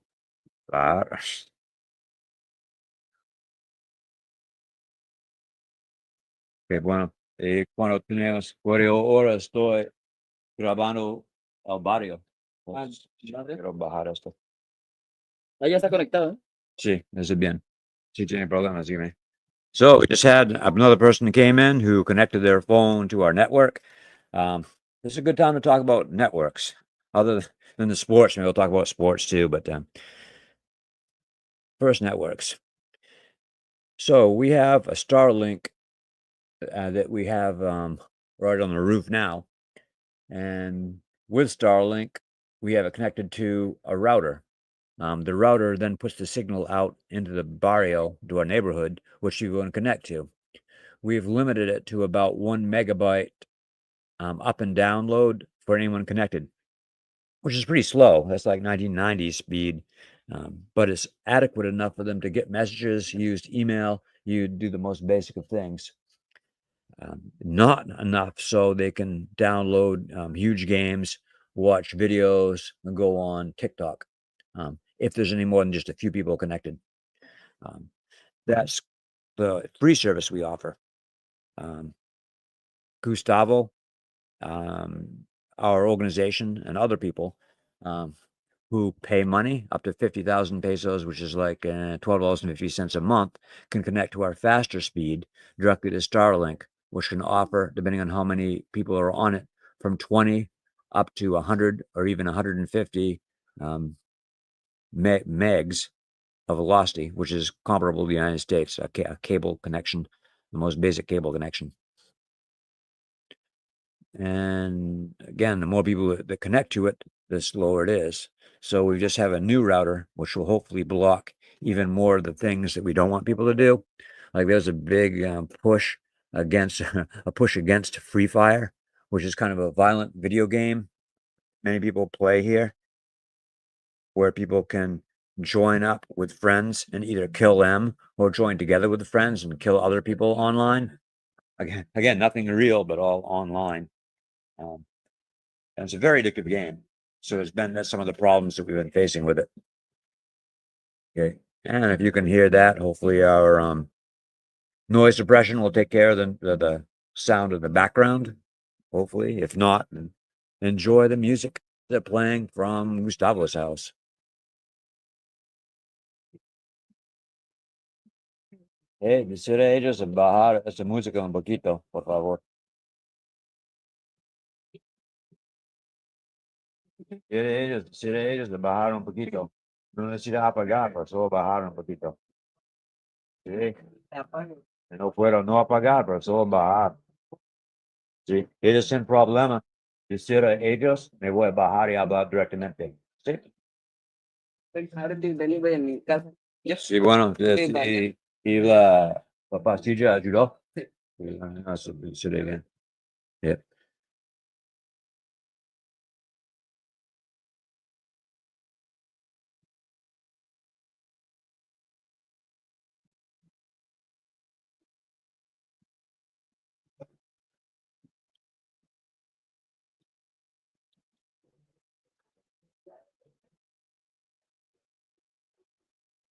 Que bueno, cuando tenemos 4 horas estoy grabando el barrio. Pues, quiero bajar esto. Ahí ya está conectado, ¿eh? Sí, eso es bien. Sí tiene problemas, dime. So we just had another person came in who connected their phone to our network. This is a good time to talk about networks. Other than the sports, maybe we'll talk about sports too, but first networks. So we have a Starlink that we have right on the roof now. And with Starlink, we have it connected to a router. The router then puts the signal out into the barrio, to our neighborhood, which you can connect to. We've limited it to about 1 megabyte up and download for anyone connected, which is pretty slow. That's like 1990 speed, but it's adequate enough for them to get messages, use email, you do the most basic of things. Not enough so they can download huge games, watch videos, and go on TikTok. If there's any more than just a few people connected. That's the free service we offer. Gustavo, our organization, and other people who pay money up to 50,000 pesos, which is like $12.50 a month, can connect to our faster speed directly to Starlink, which can offer, depending on how many people are on it, from 20 up to 100 or even 150 megs of velocity, which is comparable to the United States, a cable connection, the most basic cable connection. And again, the more people that connect to it, the slower it is. So we just have a new router, which will hopefully block even more of the things that we don't want people to do. Like there's a big push against Free Fire, which is kind of a violent video game many people play here, where people can join up with friends and either kill them or join together with friends and kill other people online. Again, nothing real, but all online. And it's a very addictive game. So that's some of the problems that we've been facing with it. Okay. And if you can hear that, hopefully our noise suppression will take care of the sound of the background. Hopefully. If not, then enjoy the music they're playing from Gustavo's house. Decirle a ellos bajar esa música un poquito, por favor. Decirle a ellos de bajar un poquito. No necesita apagar, pero solo bajar un poquito. Sí. No fueron no apagar, pero solo bajar. Sí. Ellos sin problema. Decir a ellos, me voy a bajar y hablar directamente. Sí. Sí, bueno, y la pastilla ayudó. Sí, bien. Yeah.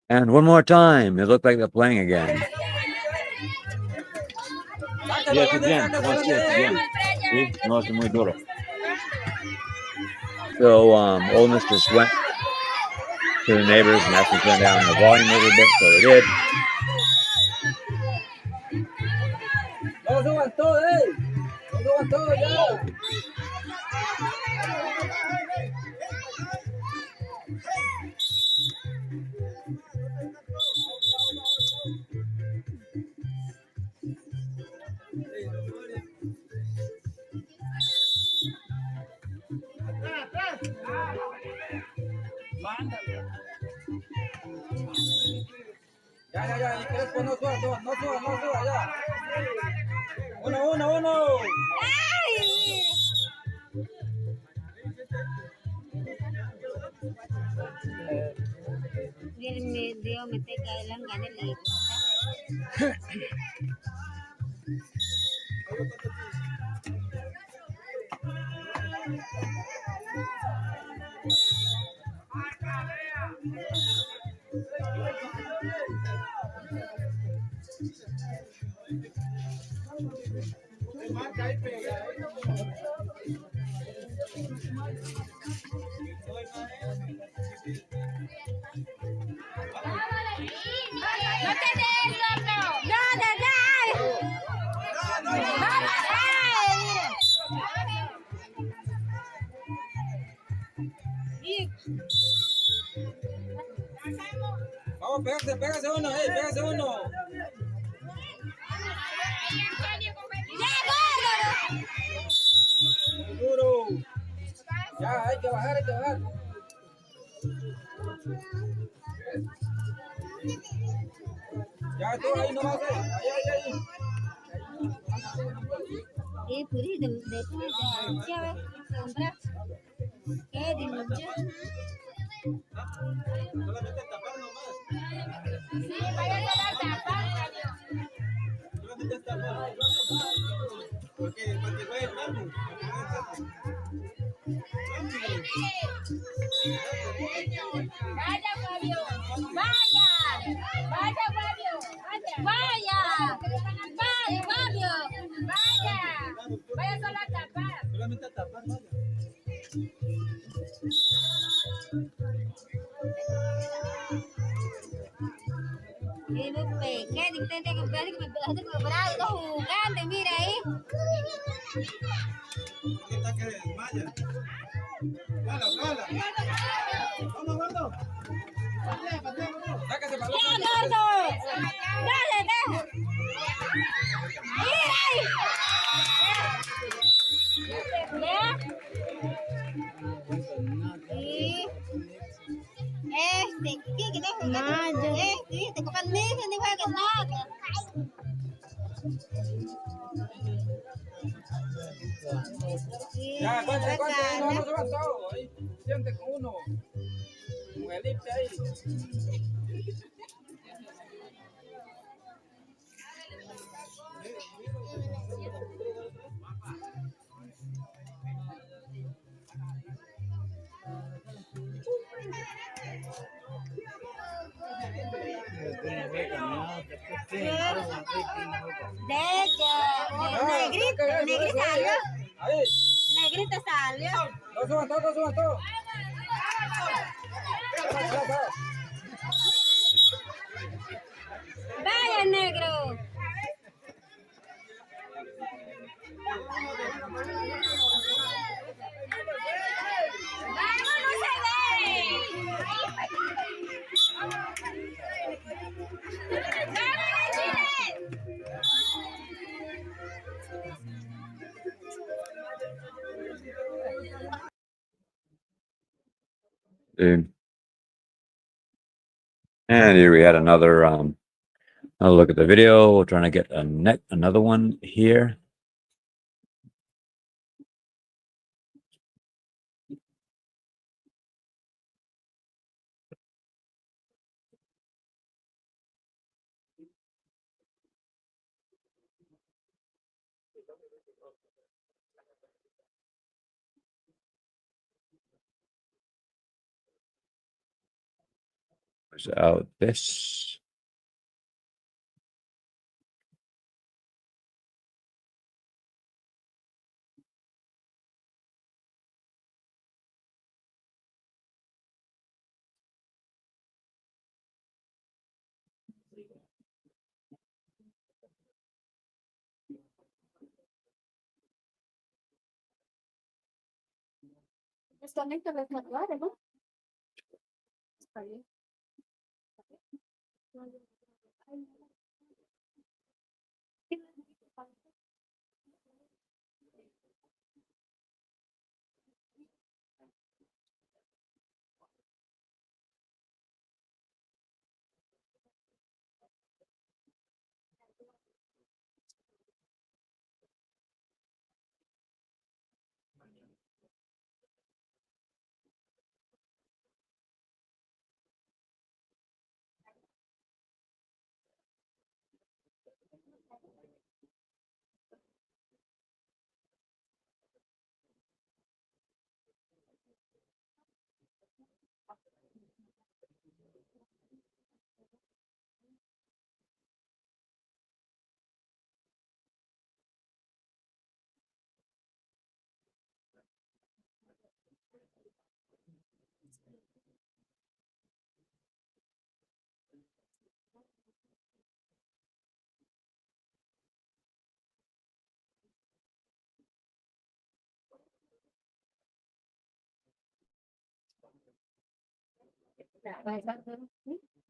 And one more time, it looked like they're playing again. Sí, es bien. No, sí, es bien. Sí, no, es muy duro. So, Oldness just went to the neighbors and asked them to turn down the volume a little bit, so they did. No suban todo, no suban todo ya. Ya, y Crespo, no suba, ya. Uno. Dios me tenga el langane le. No te des, loco. No. Vamos, pégase uno, pégase uno. Duro. Ya, hay que bajar. Ya, tú ahí nomás, ahí. Puri de chévere, comprar. De mucho. Solamente tapar nomás. Sí, vaya a tapar. Solamente tapar. Porque fue el mano. Vaya, Fabio. Vaya, Fabio. Vaya, Fabio. Vaya solo a tapar. Solamente tapar, vaya. ¿Qué intenta comprar? Que me pedaste con bravo, dos jugantes, mira ahí. ¿Qué está que desmaya? Vamos. Sácase para ¡Ya, gordo! ¡Dale! ¡Mira ahí! ¿Ya? ¿Quién que te jugando? Te copan niños, ni juegues nada. Ya, cuánto, no suban todo. Ahí, siente con uno. Con el limpio ahí. Negrita salió. Negrita salió. No suban todo. Vaya, negro. ¡Vámonos a ver! And here we had another look at the video. We're trying to get another one here. Out this. Justamente las naturales, ¿no? Está bien.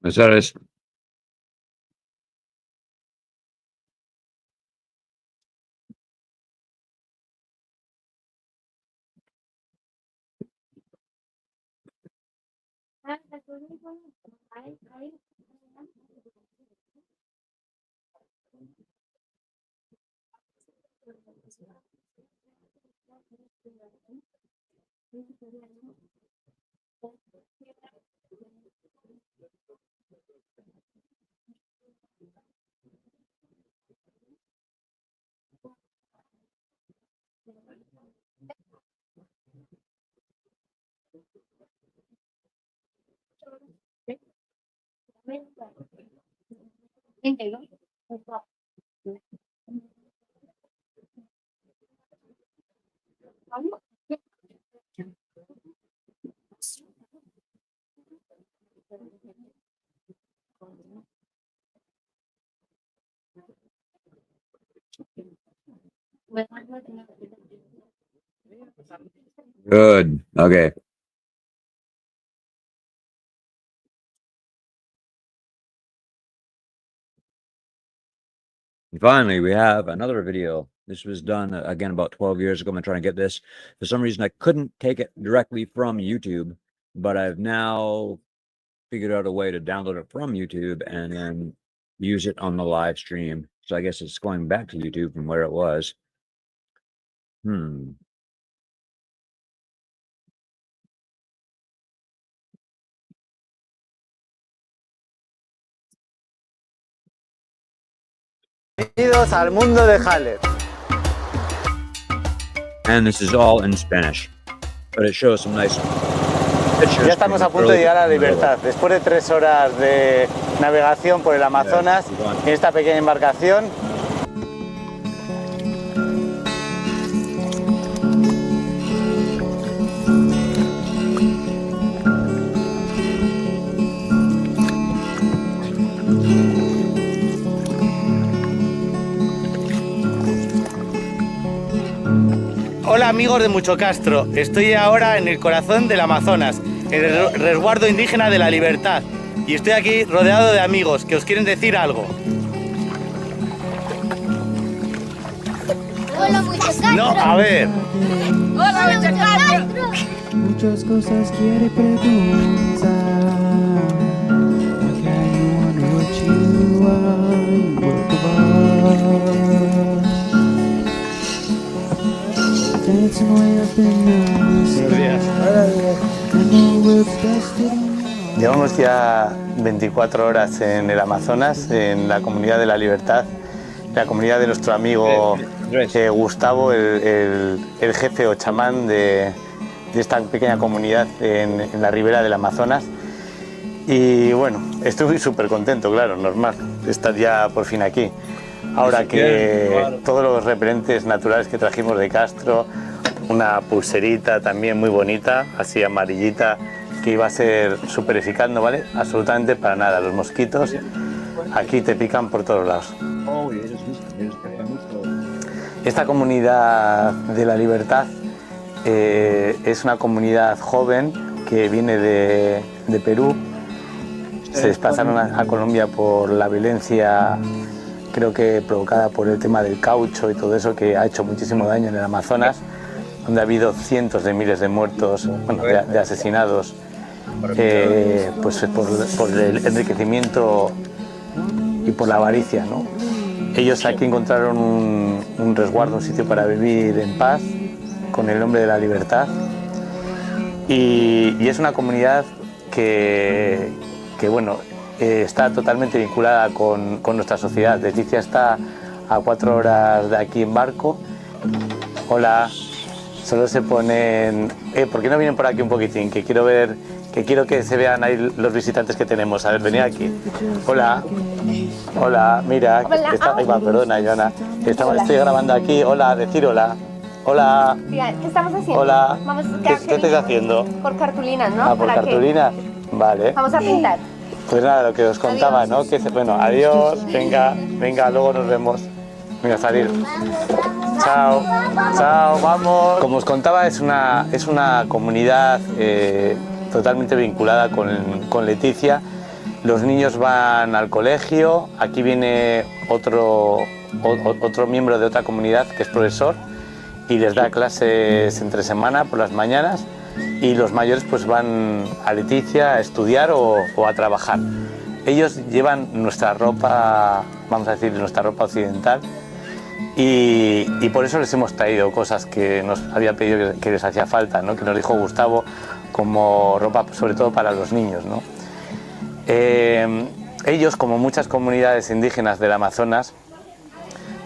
Buenas tardes. Good. Okay. And finally, we have another video. This was done again about 12 years ago. I'm trying to get this. For some reason, I couldn't take it directly from YouTube, but I've now figured out a way to download it from YouTube and then use it on the live stream. So I guess it's going back to YouTube from where it was. Bienvenidos al mundo de Haller. And this is all in Spanish, but it shows some nice pictures. Ya estamos a punto de llegar a Libertad. Después de 3 horas de navegación por el Amazonas, en esta pequeña embarcación. Hola amigos de Mucho Castro, estoy ahora en el corazón del Amazonas, en el resguardo indígena de la Libertad, y estoy aquí rodeado de amigos que os quieren decir algo. Hola, Mucho Castro. No, a ver. Hola, Mucho Castro. Muchas cosas quiere preguntar. Llevamos ya 24 horas en el Amazonas, en la comunidad de la Libertad, la comunidad de nuestro amigo Gustavo, el jefe o chamán de esta pequeña comunidad en la ribera del Amazonas. Y bueno, estoy súper contento, claro, normal, estar ya por fin aquí. Ahora que todos los referentes naturales que trajimos de Castro, una pulserita también muy bonita, así amarillita, que iba a ser súper eficaz, no vale absolutamente para nada. Los mosquitos aquí te pican por todos lados. Esta comunidad de la Libertad es una comunidad joven que viene de Perú. Se desplazaron a Colombia por la violencia, creo que provocada por el tema del caucho y todo eso, que ha hecho muchísimo daño en el Amazonas, donde ha habido cientos de miles de muertos, bueno, de asesinados, pues por el enriquecimiento y por la avaricia, ¿no? Ellos aquí encontraron un resguardo, un sitio para vivir en paz, con el nombre de la Libertad. Y es una comunidad que bueno, está totalmente vinculada con nuestra sociedad. Leticia está a 4 horas de aquí en barco. Hola, solo se ponen... ¿por qué no vienen por aquí un poquitín? Que quiero que se vean ahí los visitantes que tenemos. A ver, venid aquí. Hola. Hola, mira. Ahí va, perdona, Joana. Estoy grabando aquí. Hola, decir hola. Hola. ¿Qué estamos haciendo? Hola. Vamos, ¿Qué estáis haciendo? por cartulinas, ¿no? Ah, por cartulinas. Vale. Vamos a pintar. Pues nada, lo que os contaba, ¿no? Bueno, adiós. Venga, luego nos vemos. Venga, salir. Chao, chao, vamos. Como os contaba, es una comunidad totalmente vinculada con Leticia. Los niños van al colegio, aquí viene otro miembro de otra comunidad que es profesor y les da clases entre semana por las mañanas, y los mayores pues van a Leticia a estudiar o a trabajar. Ellos llevan nuestra ropa, vamos a decir, nuestra ropa occidental, y por eso les hemos traído cosas que nos había pedido que les hacía falta, ¿no? Que nos dijo Gustavo, como ropa sobre todo para los niños, ¿no? Ellos, como muchas comunidades indígenas del Amazonas,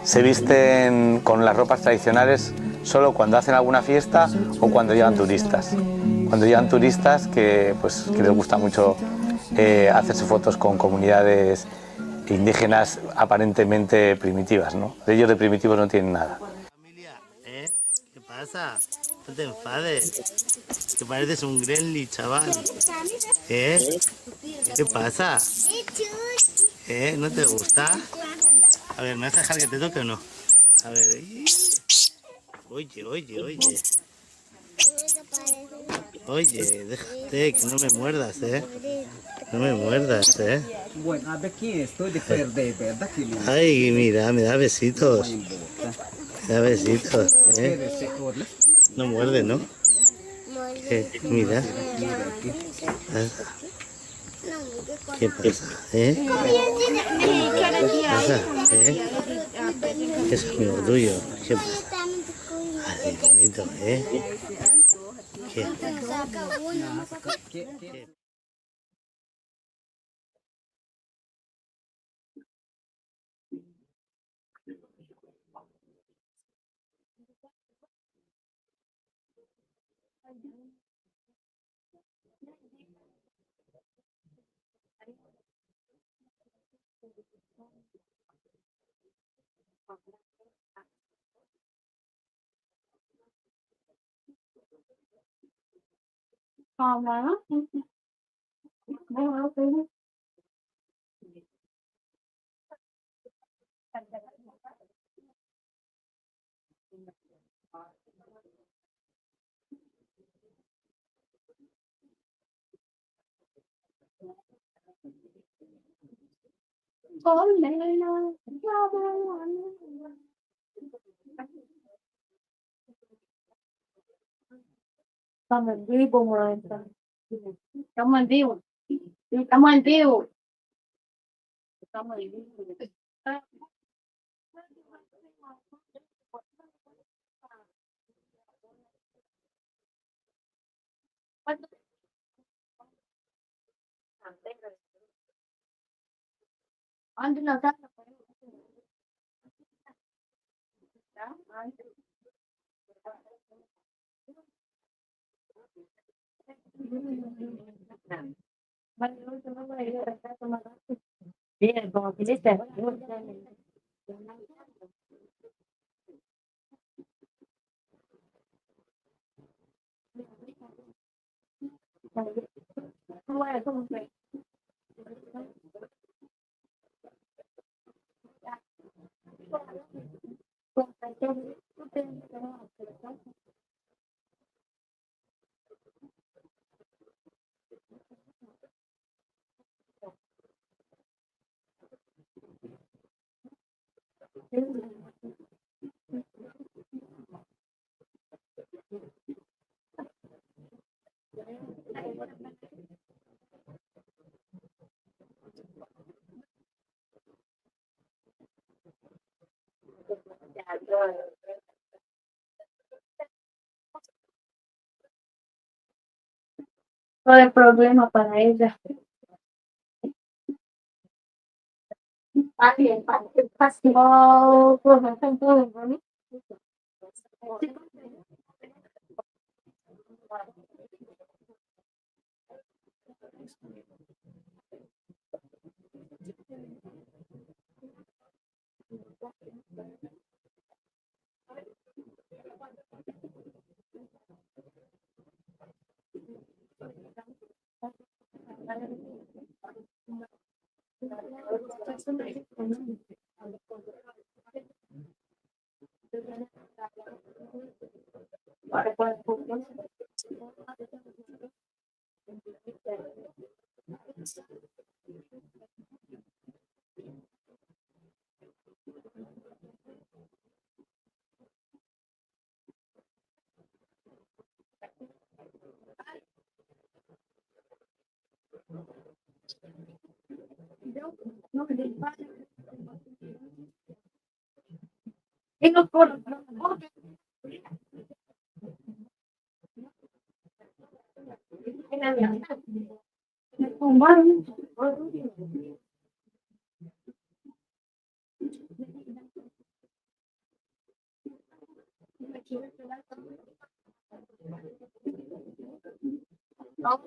se visten con las ropas tradicionales solo cuando hacen alguna fiesta o cuando llevan turistas. Cuando llevan turistas que les gusta mucho hacerse fotos con comunidades indígenas aparentemente primitivas, ¿no? Ellos de primitivos no tienen nada. Familia, ¿qué pasa? No te enfades. Que pareces un gremlin, chaval. ¿Qué pasa? ¿No te gusta? A ver, ¿me vas a dejar que te toque o no? A ver. Oye. Oye, déjate, que no me muerdas, No me muerdas, Bueno, a ver quién estoy de verdad que lo... Ay, mira, me da besitos. Me da besitos, No muerde, ¿no? Mira. ¿Qué pasa? ¿Qué pasa? Es amigo tuyo. ¿Qué pasa? Ay, bonito, ¿Qué? Estamos en vivo, maestra. Estamos en vivo. Estamos en vivo. Estamos en vivo. Ande na casa. Bien, como que listo. No hay problema para ella. Oh, pues no.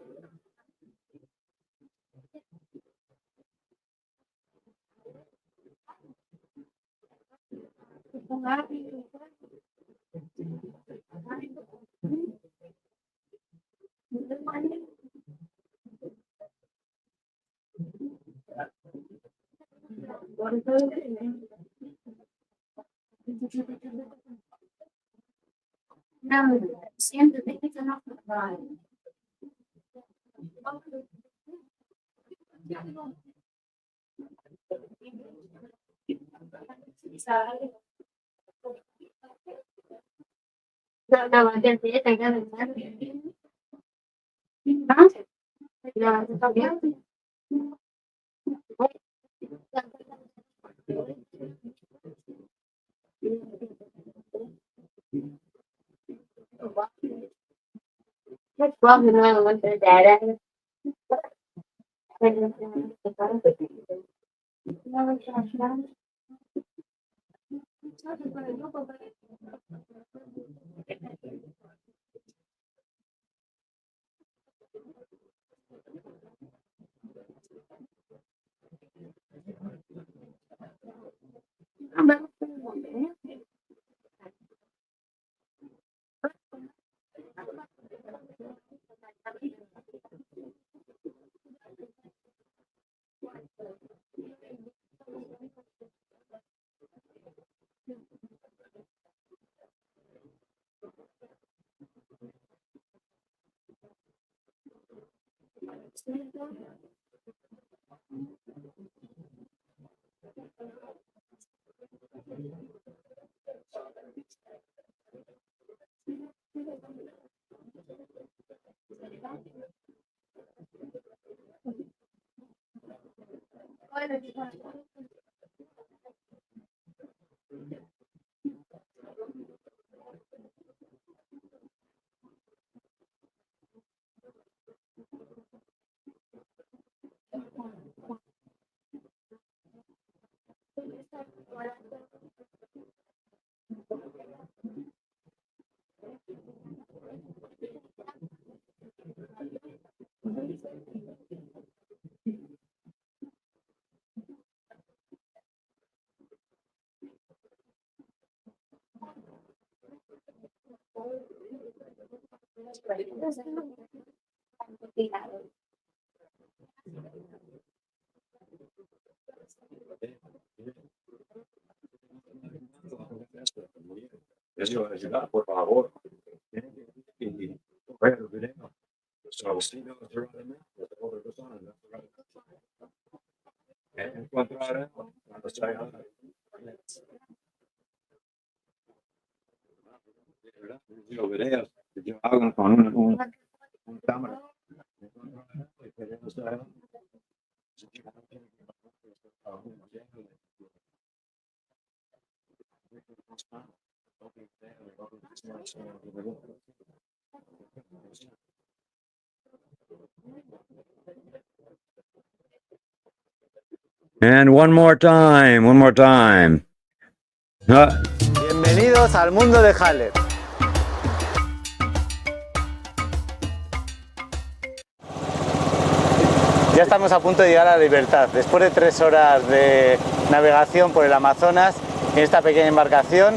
Eso ayuda, por favor. Coger el video. So, see those around me, with all the others on, that's right. And encontrar cuando se haga. Los videos que yo hago con una cámara. And one more time, one more time. Bienvenidos al mundo de Halle. Ya estamos a punto de llegar a Libertad. Después de 3 horas de navegación por el Amazonas en esta pequeña embarcación.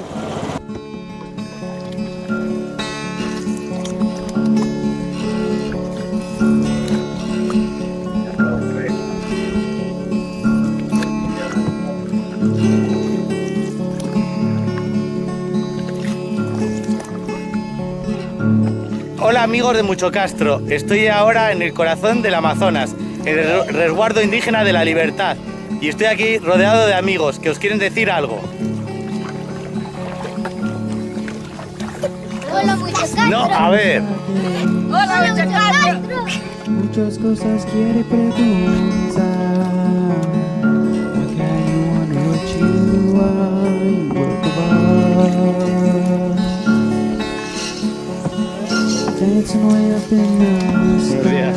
Hola amigos de Mucho Castro, estoy ahora en el corazón del Amazonas, en el resguardo indígena de la Libertad, y estoy aquí rodeado de amigos que os quieren decir algo. Hola, Mucho Castro. No, a ver. Hola, Mucho Castro. Muchas cosas quiere preguntar. Like how you wonder what you are, you work of art. Dancing way up in the sky.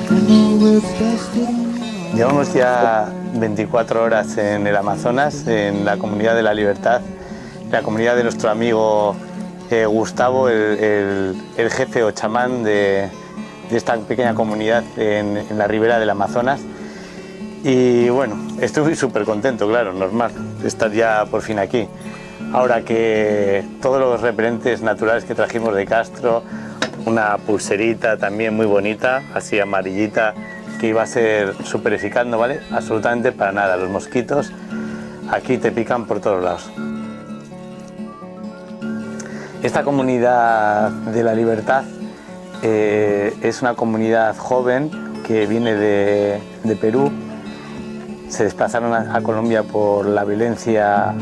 I know it's destiny. Llevamos ya 24 horas en el Amazonas, en la comunidad de la Libertad, la comunidad de nuestro amigo Gustavo, el jefe o chamán de esta pequeña comunidad en la ribera del Amazonas. Y bueno, estoy súper contento, claro, normal, de estar ya por fin aquí. Ahora que todos los repelentes naturales que trajimos de Castro, una pulserita también muy bonita, así amarillita, que iba a ser súper eficaz, no vale absolutamente para nada. Los mosquitos aquí te pican por todos lados. Esta comunidad de la Libertad es una comunidad joven que viene de Perú. Se desplazaron a Colombia por la violencia,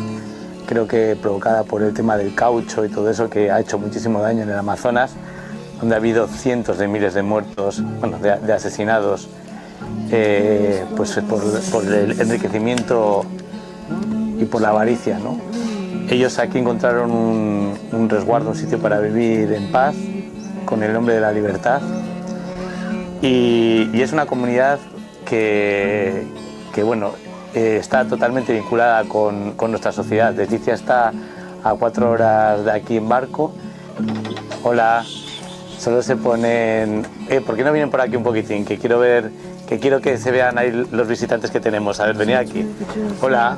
creo que provocada por el tema del caucho y todo eso, que ha hecho muchísimo daño en el Amazonas, donde ha habido cientos de miles de muertos, bueno, de asesinados, pues por el enriquecimiento y por la avaricia, ¿no? Ellos aquí encontraron un resguardo, un sitio para vivir en paz, con el nombre de la Libertad, y es una comunidad que bueno, está totalmente vinculada con nuestra sociedad. Leticia está a 4 horas de aquí en barco. Hola, solo se ponen... ¿por qué no vienen por aquí un poquitín? Que quiero que se vean ahí los visitantes que tenemos. A ver, venid aquí. Hola,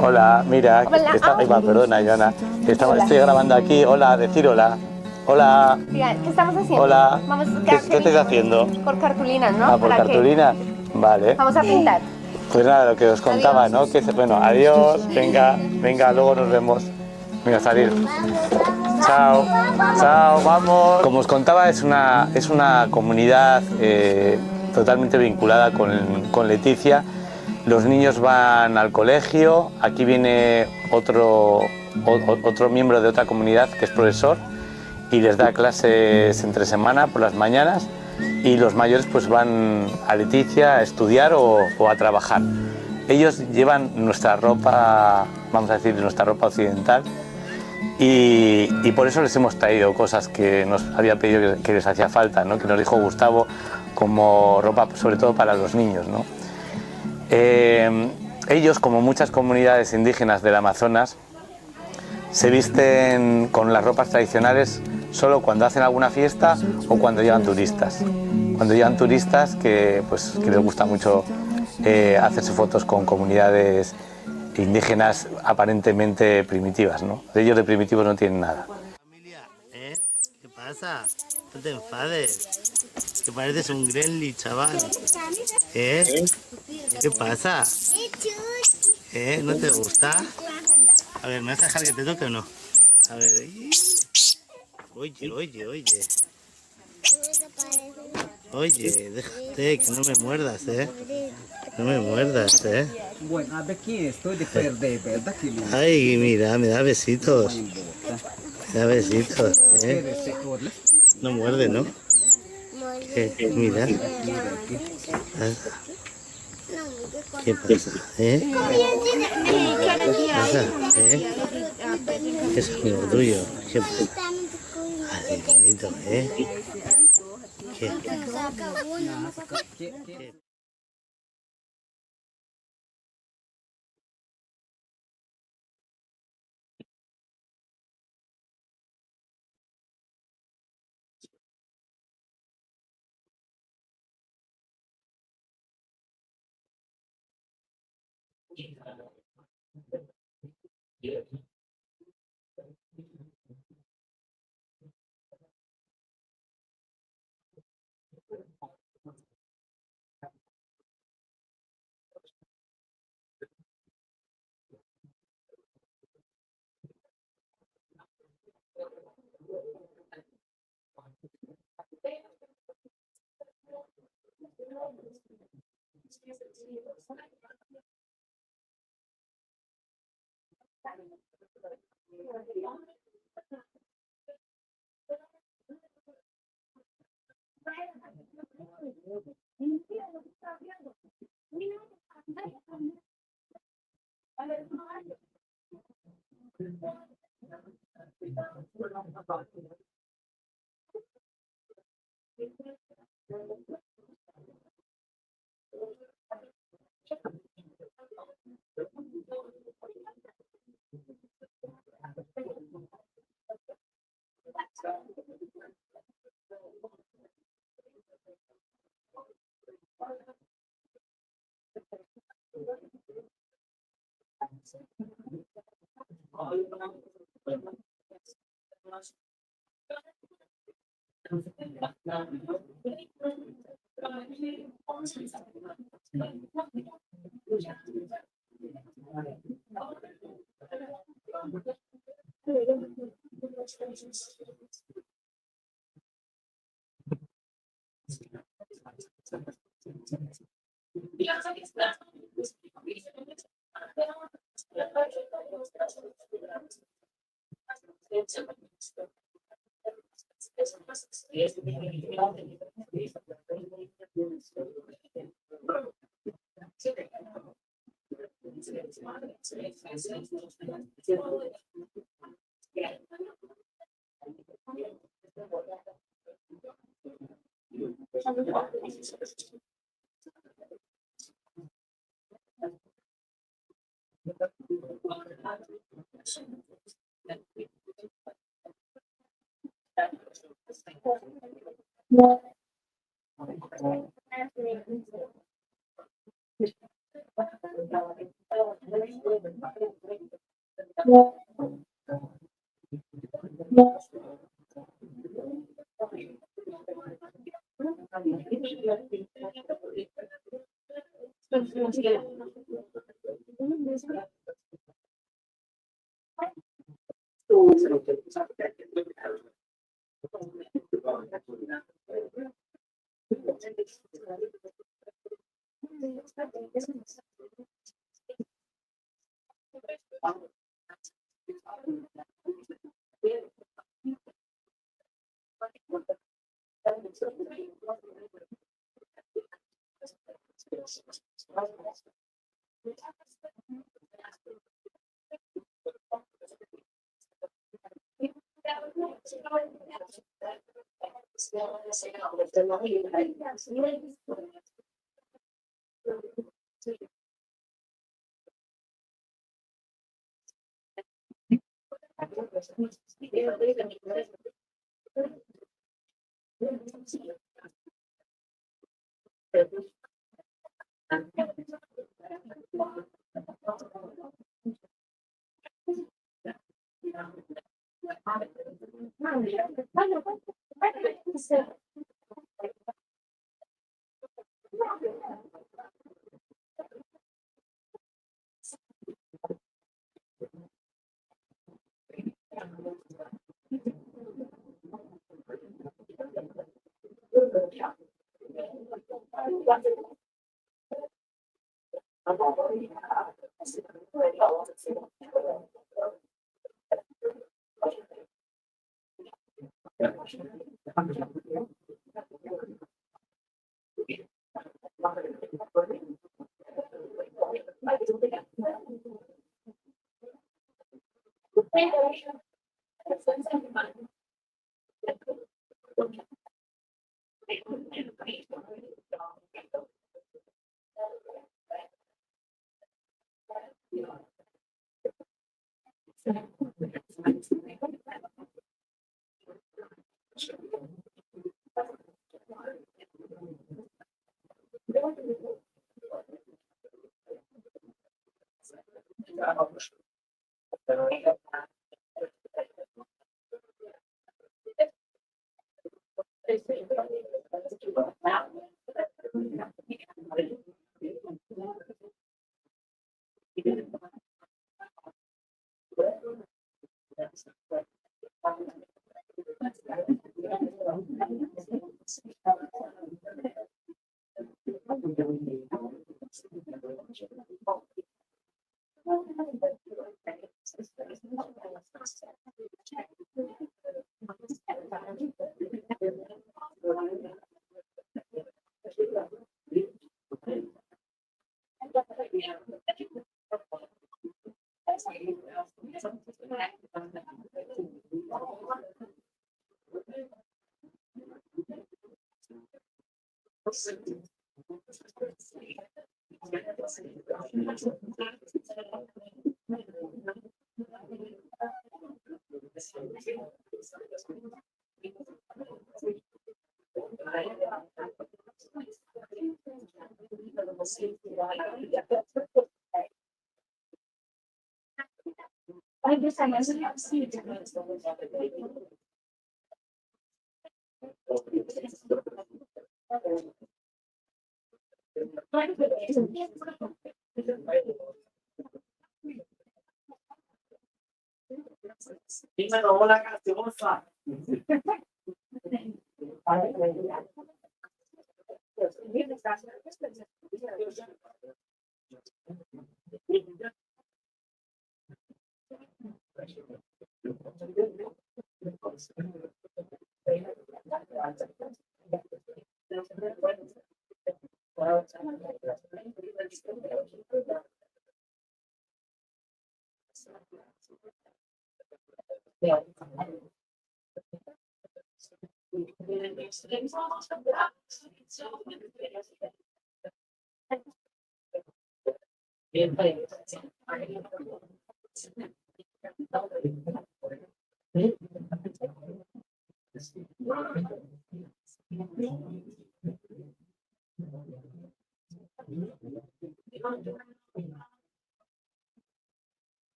hola, mira. Hola. Ahí va, perdona, Joana. Estoy grabando aquí. Hola, decir hola. Hola. ¿Qué estamos haciendo? Hola. Vamos, ¿Qué estáis haciendo? Por cartulina, ¿no? Ah, por ¿Para qué? cartulina. Vale. Vamos a pintar. Pues nada, lo que os contaba, ¿no? Bueno, adiós, venga, luego nos vemos. Venga, salir. Chao, chao, vamos. Como os contaba, es una comunidad totalmente vinculada con Leticia. Los niños van al colegio, aquí viene otro miembro de otra comunidad que es profesor y les da clases entre semana por las mañanas. Y los mayores pues van a Leticia a estudiar o a trabajar. Ellos llevan nuestra ropa, vamos a decir, nuestra ropa occidental, y por eso les hemos traído cosas que nos había pedido que les hacía falta, ¿no? Que nos dijo Gustavo, como ropa sobre todo para los niños, ¿no? Ellos, como muchas comunidades indígenas del Amazonas, se visten con las ropas tradicionales solo cuando hacen alguna fiesta o cuando llegan turistas. Cuando llegan turistas que les gusta mucho hacerse fotos con comunidades indígenas aparentemente primitivas, ¿no? Ellos de primitivos no tienen nada. Familia, ¿qué pasa? No te enfades. Que pareces un gremlin, chaval. ¿Qué pasa? ¿No te gusta? A ver, ¿me vas a dejar que te toque o no? A ver. Oye. Oye, déjate, que no me muerdas, No me muerdas, Bueno, a ver quién estoy de perder, ¿verdad? Ay, mira, me da besitos. Da besitos, No muerde, ¿no? Mira. ¿Qué pasa? ¿Qué pasa? Es amigo tuyo. ¿Qué pasa? Adivinito, ¿Qué?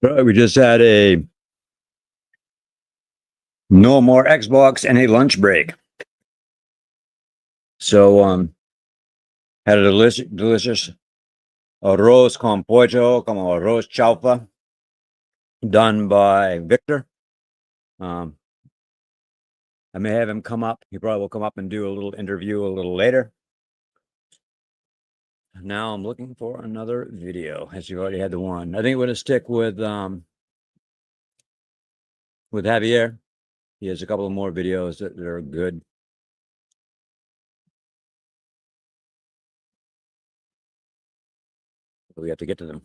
Right, we just had a no more Xbox and a lunch break. So had a delicious arroz con pollo, como arroz chaufa, done by Victor. I may have him come up. He probably will come up and do a little interview a little later. Now I'm looking for another video, as you already had the one. I think we're gonna stick with Javier. He has a couple of more videos that are good. We have to get to them.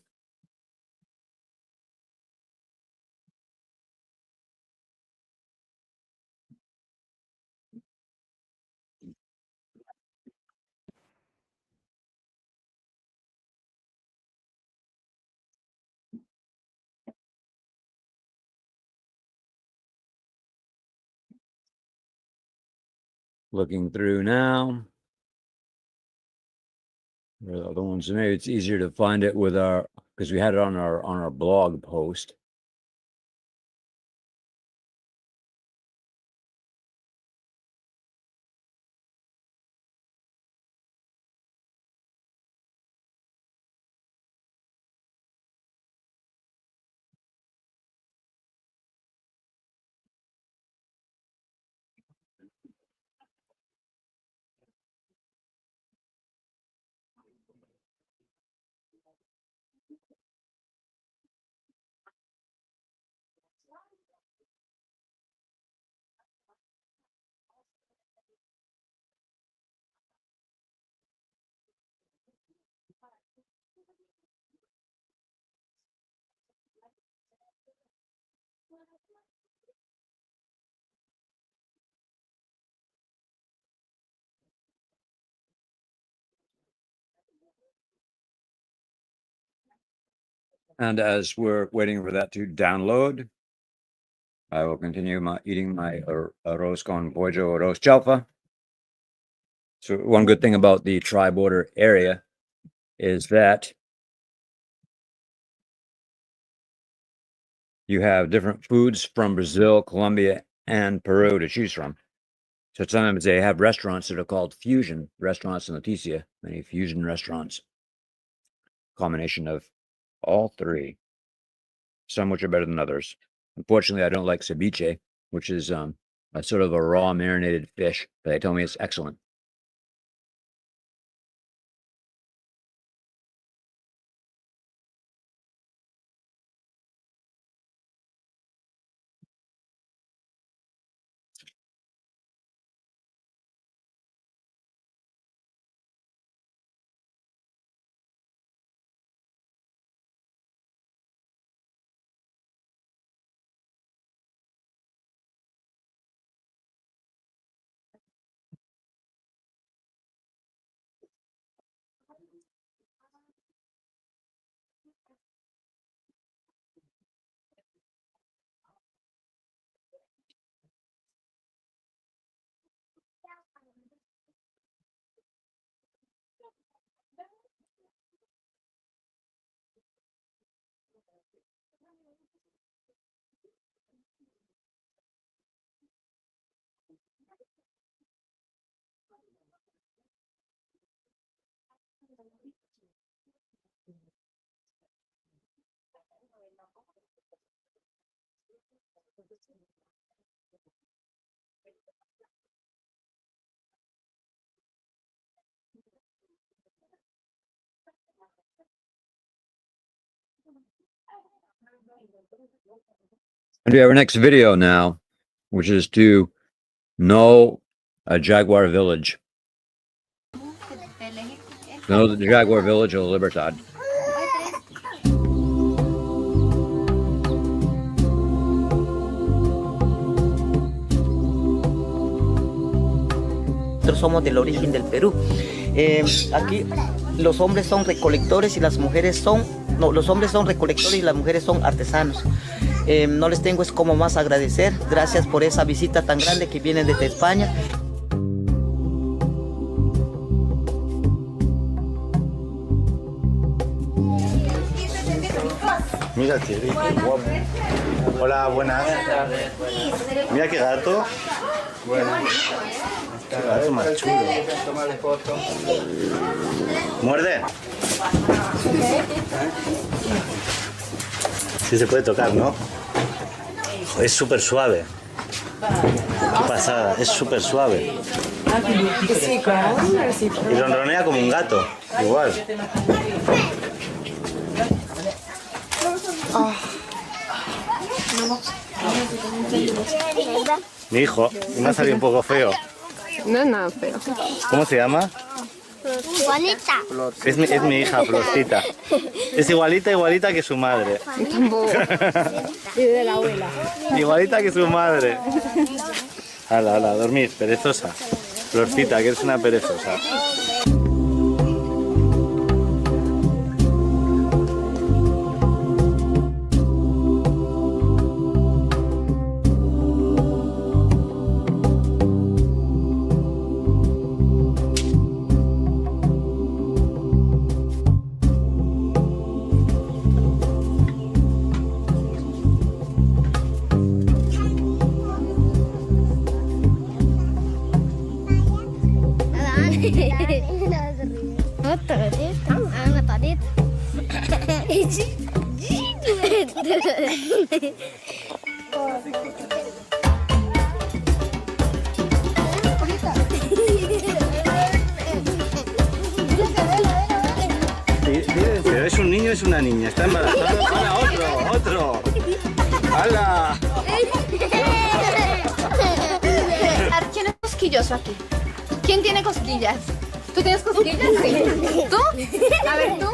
Looking through now. Where are the other ones? Maybe it's easier to find it with our, because we had it on our blog post. And as we're waiting for that to download, I will continue eating my arroz con pollo, arroz chalfa. So one good thing about the tri-border area is that you have different foods from Brazil, Colombia, and Peru to choose from. So sometimes they have restaurants that are called fusion restaurants in Leticia, many fusion restaurants. Combination of all three, some which are better than others. Unfortunately, I don't like ceviche, which is a sort of a raw marinated fish, but they tell me it's excellent. And we have our next video now, which is to know a Jaguar village. Know the Jaguar village of Libertad. Nosotros somos del origen del Perú. Aquí los hombres son recolectores y las mujeres son, no, los hombres son recolectores y las mujeres son artesanos. No les tengo es como más agradecer. Gracias por esa visita tan grande que vienen desde España. Mira, Thierry, qué guapo. Hola, buenas. Mira qué gato. Bueno. Qué gato más chulo. Muerde. Sí se puede tocar, ¿no? Es súper suave. Qué pasada, es súper suave. Y ronronea como un gato, igual. Mi hijo, me ha salido un poco feo. No es nada feo. ¿Cómo se llama? Bonita. Es mi hija, Florcita. Es igualita que su madre. Tampoco. Y de la abuela. Igualita que su madre. Hala, hala, dormir, perezosa. Florcita, que eres una perezosa. Pero es un niño, es una niña. Está embarazado. ¡Hala, otro! ¡Hala! ¿Quién es cosquilloso aquí? ¿Quién tiene cosquillas? ¿Tú tienes cosquillas? Sí. ¿Tú? A ver, ¿tú?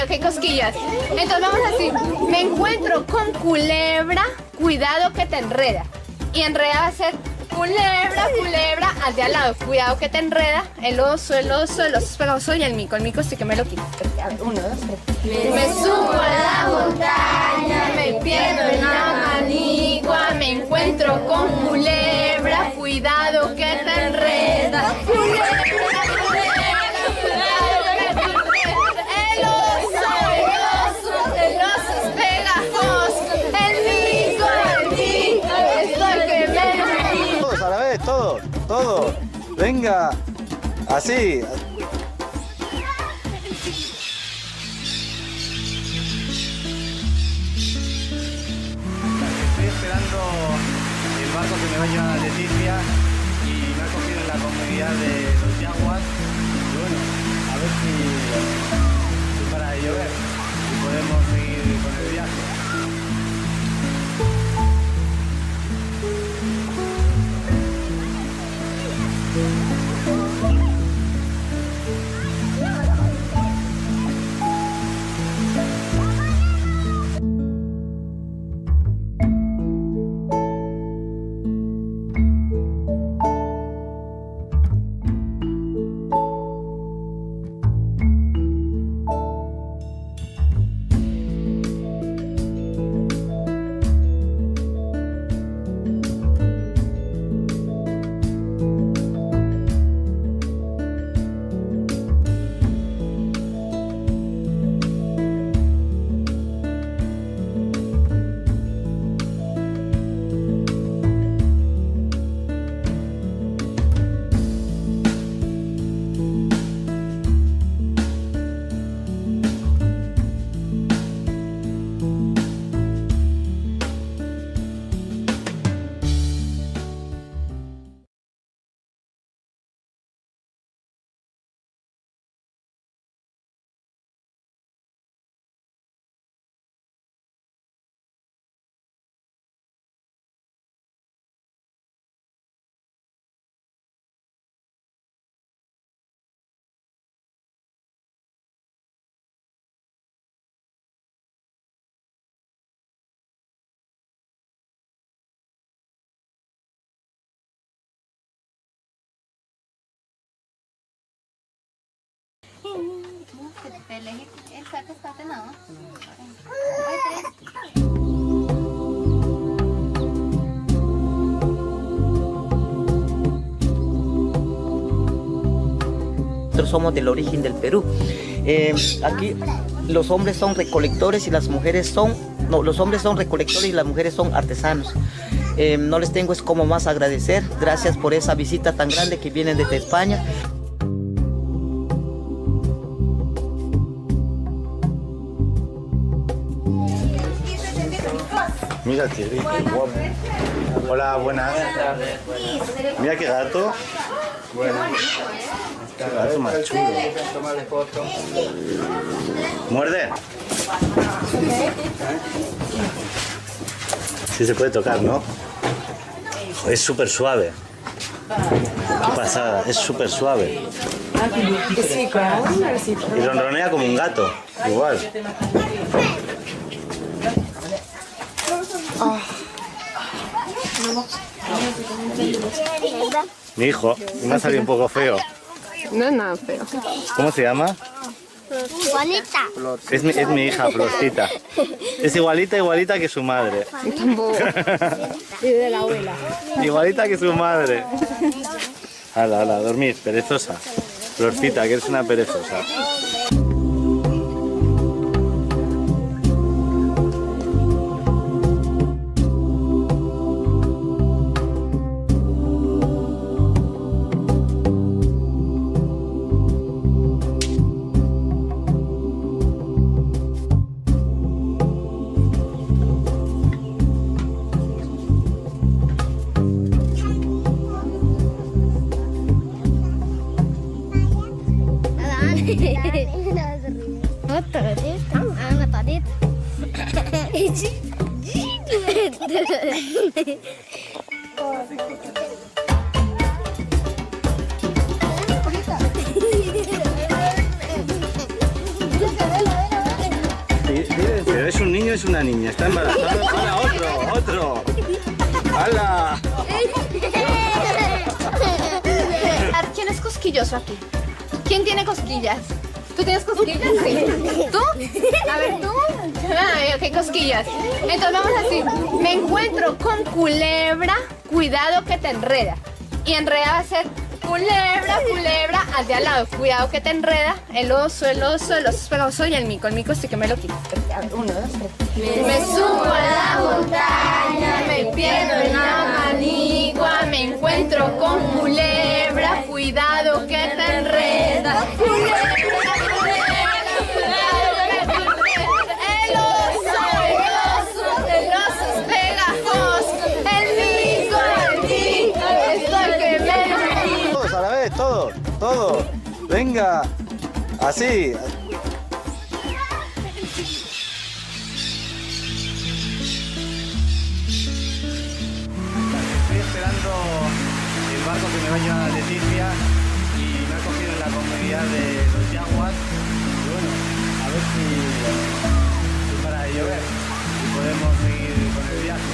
Ok, cosquillas. Entonces vamos así. Me encuentro con culebra, cuidado que te enreda. Y enreda va a ser culebra, culebra, al de al lado. Cuidado que te enreda. El oso es pegajoso y el mico sí que me lo quito. A ver, 1, 2, 3. Me subo a la montaña, me pierdo en la manigua, me encuentro con culebra, cuidado que te enreda. Culebra, el oso es pegajoso, el mico, estoy que me... Todos a la vez, todos. Venga, así. Estoy esperando el barco que me va a llevar a Leticia y me ha cogido en la comunidad de los Yaguas. Y bueno, a ver si para de llover y podemos seguir con el viaje. Nosotros somos del origen del Perú. Aquí los hombres son recolectores y las mujeres son... No, los hombres son recolectores y las mujeres son artesanos. No les tengo es como más agradecer. Gracias por esa visita tan grande que vienen desde España. Mira, Thierry, qué guapo. Hola, buenas. Mira qué gato. Qué gato más chulo. ¿Muerde? Sí se puede tocar, ¿no? Es súper suave. Qué pasada, es súper suave. Y ronronea como un gato, igual. Mi hijo, me ha salido un poco feo. No es nada feo. ¿Cómo se llama? Igualita. Es mi hija, Florcita. Es igualita que su madre. Tampoco. Y de la abuela. Igualita que su madre. Hala, hala, dormir, perezosa. Florcita, que eres una perezosa. Otro, una patita. Pero es un niño, es una niña, está embarazada. ¡Hala, otro! ¡Hala! ¿Quién es cosquilloso aquí? ¿Quién tiene cosquillas? ¿Tú tienes cosquillas? Sí. ¿Tú? A ver, ¿tú? Ah, ok, cosquillas. Entonces vamos así. Me encuentro con culebra, cuidado que te enreda. Y enreda va a ser culebra, al de al lado, cuidado que te enreda. El oso es pegajoso y el mico sí que me lo quito. A ver, 1, 2, 3. Me subo a la montaña, me pierdo en la manigua, me encuentro con culebra, cuidado que te enreda. El oso es pegajoso, el mico, estoy que me... Todos a la vez, todo. Venga, así. Estoy esperando el barco que me va a llevar a Leticia y me ha cogido en la comunidad de los Yaguas. Y bueno, a ver si para de llover y podemos seguir con el viaje.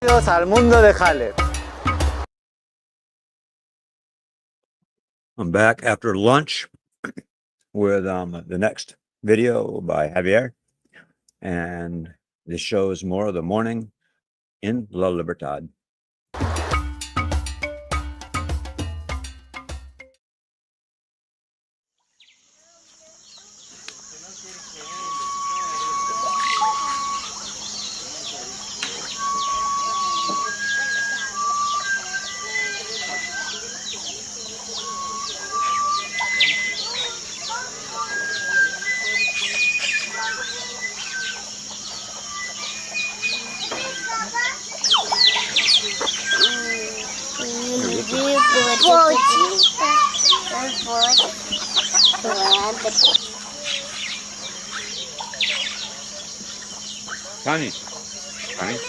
Bienvenidos al mundo de Halep. I'm back after lunch with the next video by Javier, and this shows more of the morning in La Libertad. Connie. Connie.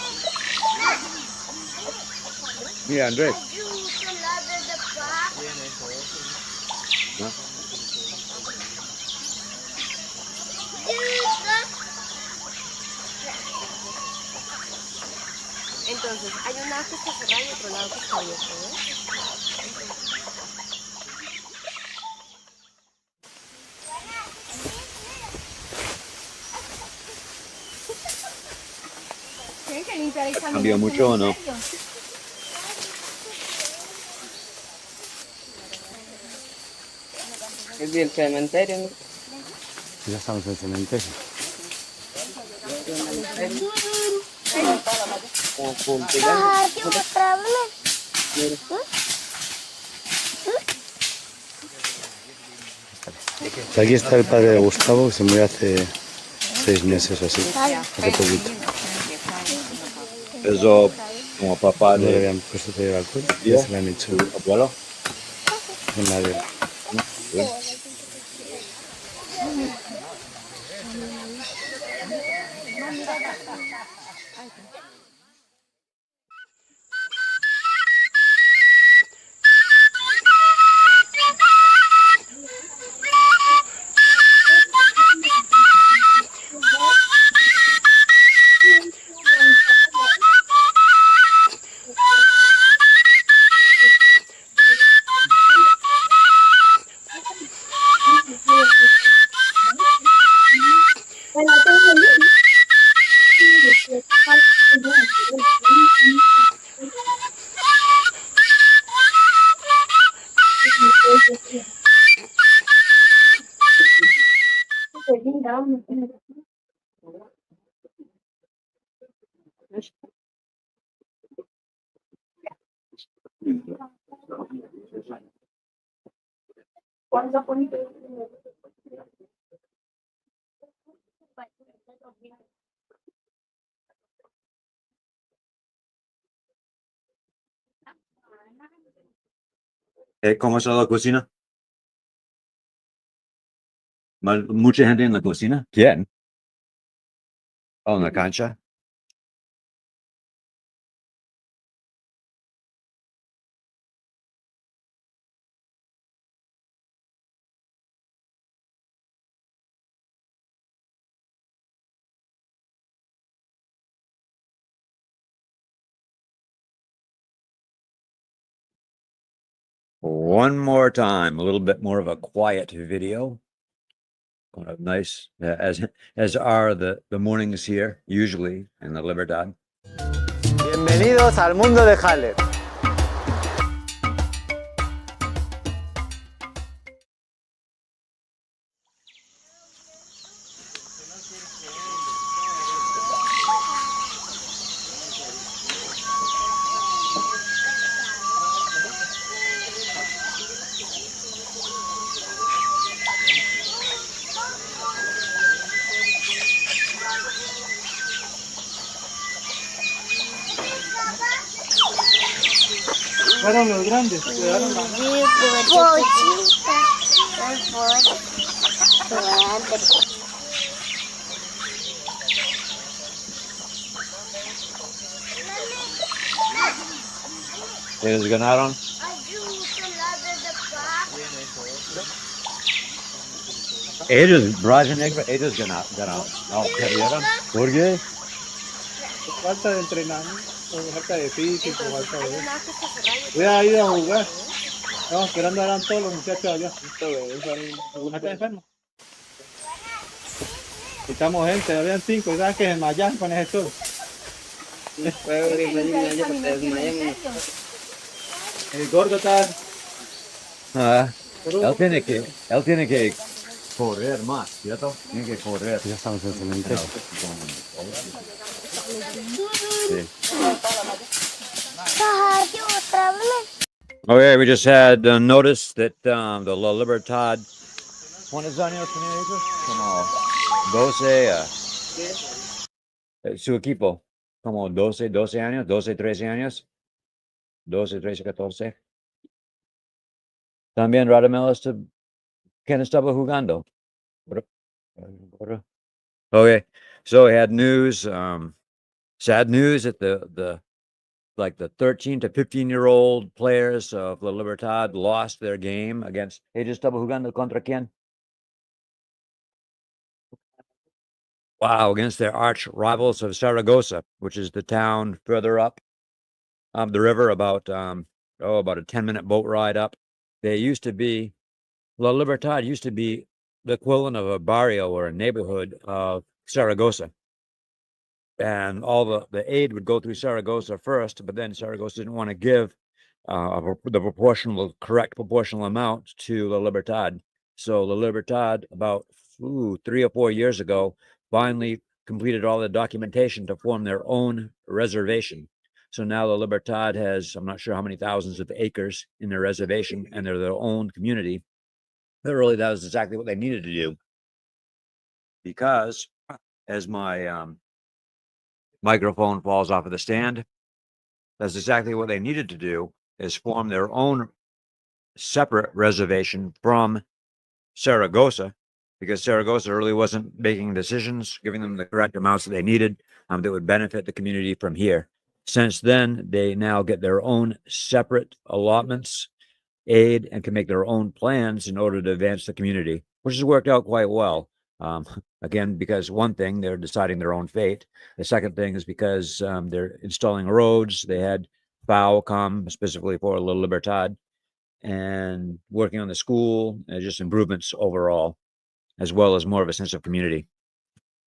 Mira, Andrés. ¿No? Entonces, hay un lado que está cerrado y otro lado que está abierto, ¿no? Tienen que limpiar el camino. ¿Cambió mucho o no? Es del cementerio, ¿no? Ya estamos en el cementerio. Aquí está el padre de Gustavo, que se murió hace 6 meses o así, hace poquito. Eso como papá No le de habían puesto de alcohol y ya se le han hecho abuelo. en madera. ¿Cómo está la cocina? ¿Mucha gente en la cocina? ¿Quién? Oh, en la cancha. One more time, a little bit more of a quiet video. Kind of nice, as are the mornings here, usually in the Libertad. Bienvenidos al mundo de Halep. Fueron los grandes, quedaron las ¿Ellos ganaron? Ellos, Brian Negro, ellos ganaron. No, perdieron. ¿Por qué? falta de entrenamiento. Falta de físico, Entonces, falta hay de... una que está cerrada y otra Voy a ir a jugar. ¿eh? Estamos esperando, eran todos los muchachos allá. ¿Alguna está enfermo? Quitamos gente, habían 5, ¿sabes que se desmayan con ese sol? El gordo está... Ah, él tiene que correr más, ¿cierto? Tiene que correr. Ya estamos en el cementerio. Sí. Okay, we just had notice that the La Libertad. ¿Cuántos años tiene ellos? Como 12, su equipo, como 12 años, 12, 13 años, 12, 13, 14. También Radamel, ¿quién estaba jugando? Okay, so we had news, sad news that the 13 to 15-year-old players of La Libertad lost their game against. Ellos estaba jugando contra quién? Wow, against their arch rivals of Zaragoza, which is the town further up the river, about a 10-minute boat ride up. They used to be, La Libertad used to be the equivalent of a barrio or a neighborhood of Zaragoza. And all the aid would go through Zaragoza first, but then Zaragoza didn't want to give the correct proportional amount to La Libertad. So La Libertad, about 3 or 4 years ago, finally completed all the documentation to form their own reservation. So now La Libertad has, I'm not sure how many thousands of acres in their reservation, and they're their own community. But really, that was exactly what they needed to do. Because, as my microphone falls off of the stand, that's exactly what they needed to do, is form their own separate reservation from Zaragoza, because Zaragoza really wasn't making decisions, giving them the correct amounts that they needed that would benefit the community from here. Since then, they now get their own separate allotments, aid, and can make their own plans in order to advance the community, which has worked out quite well. Again, because one thing, they're deciding their own fate. The second thing is because they're installing roads. They had FAO come specifically for La Libertad, and working on the school, and just improvements overall, as well as more of a sense of community.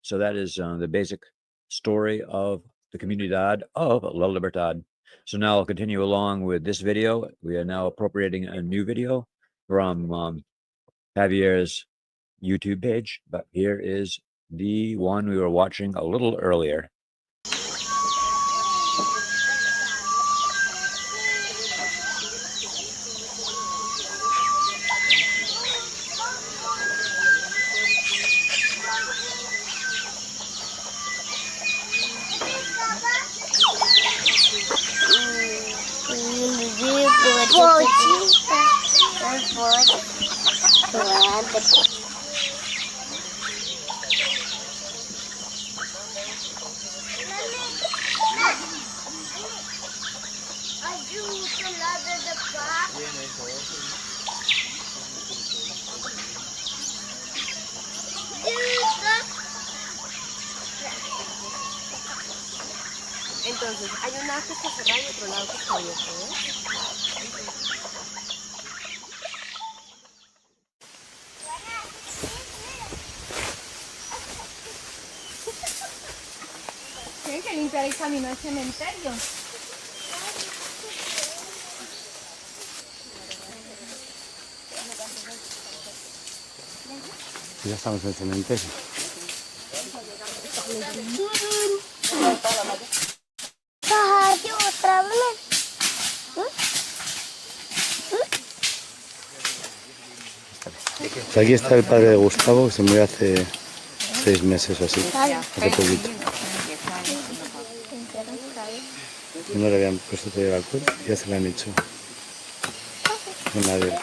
So that is the basic story of the Comunidad of La Libertad. So now I'll continue along with this video. We are now appropriating a new video from Javier's YouTube page, but here is the one we were watching a little earlier. Entonces, hay un lado que está cerrado y otro lado que está abierto, ¿eh? Tienen que limpiar el camino al cementerio. Ya estamos en el cementerio. Aquí está el padre de Gustavo, que se murió hace 6 meses o así, hace poquito. Y no le habían puesto todavía el alcohol, ya se le han hecho en la de...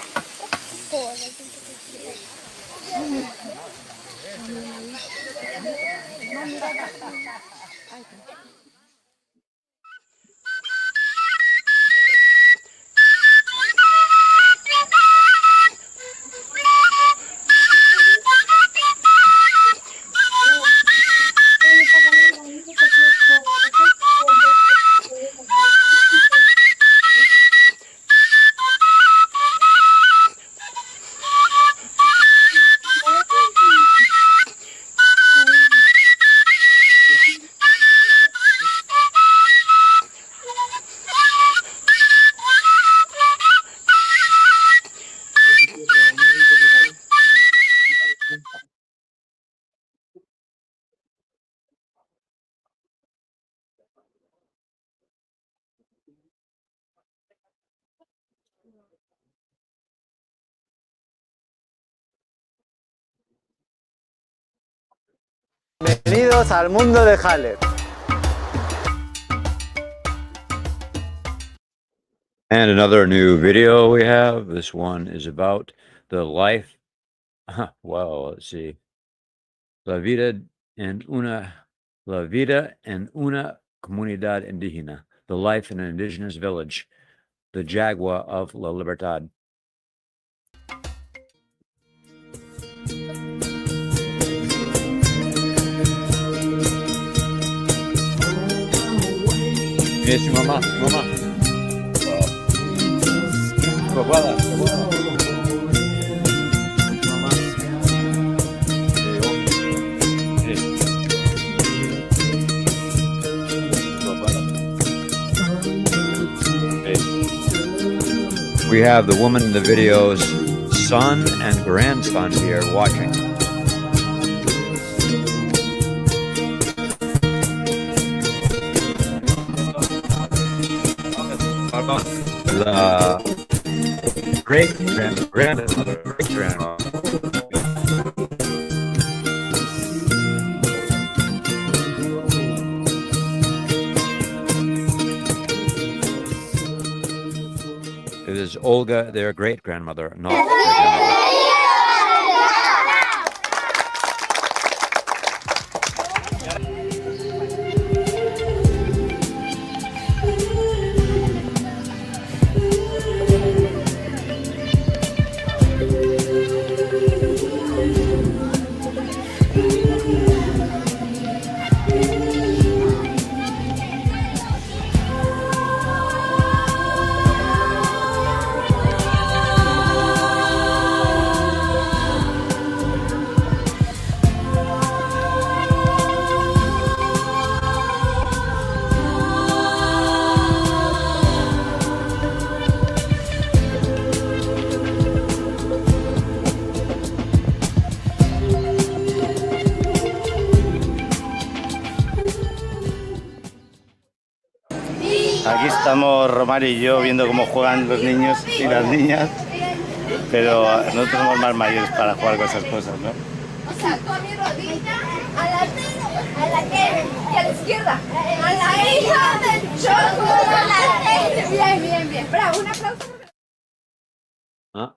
Bienvenidos al mundo de Haller. And another new video we have. This one is about the life. Well, let's see. La vida la vida en una comunidad indígena. The life in an indigenous village. The Jaguar of La Libertad. Yes, mamá, mamá. Tu abuela, tu abuela. Mamá. Tu abuela. We have the woman in the video's son and grandson here watching. The great-grandmother, great-grandmother. It is Olga, their great-grandmother, not their grandmother. Aquí estamos Romario y yo viendo cómo juegan los niños y las niñas, pero nosotros somos más mayores para jugar con esas cosas, ¿no? O sea, tú a mi rodilla, a la que, y a la izquierda, a la hija del chocolate. Bien, bien, bien. Bravo, un aplauso. Ah.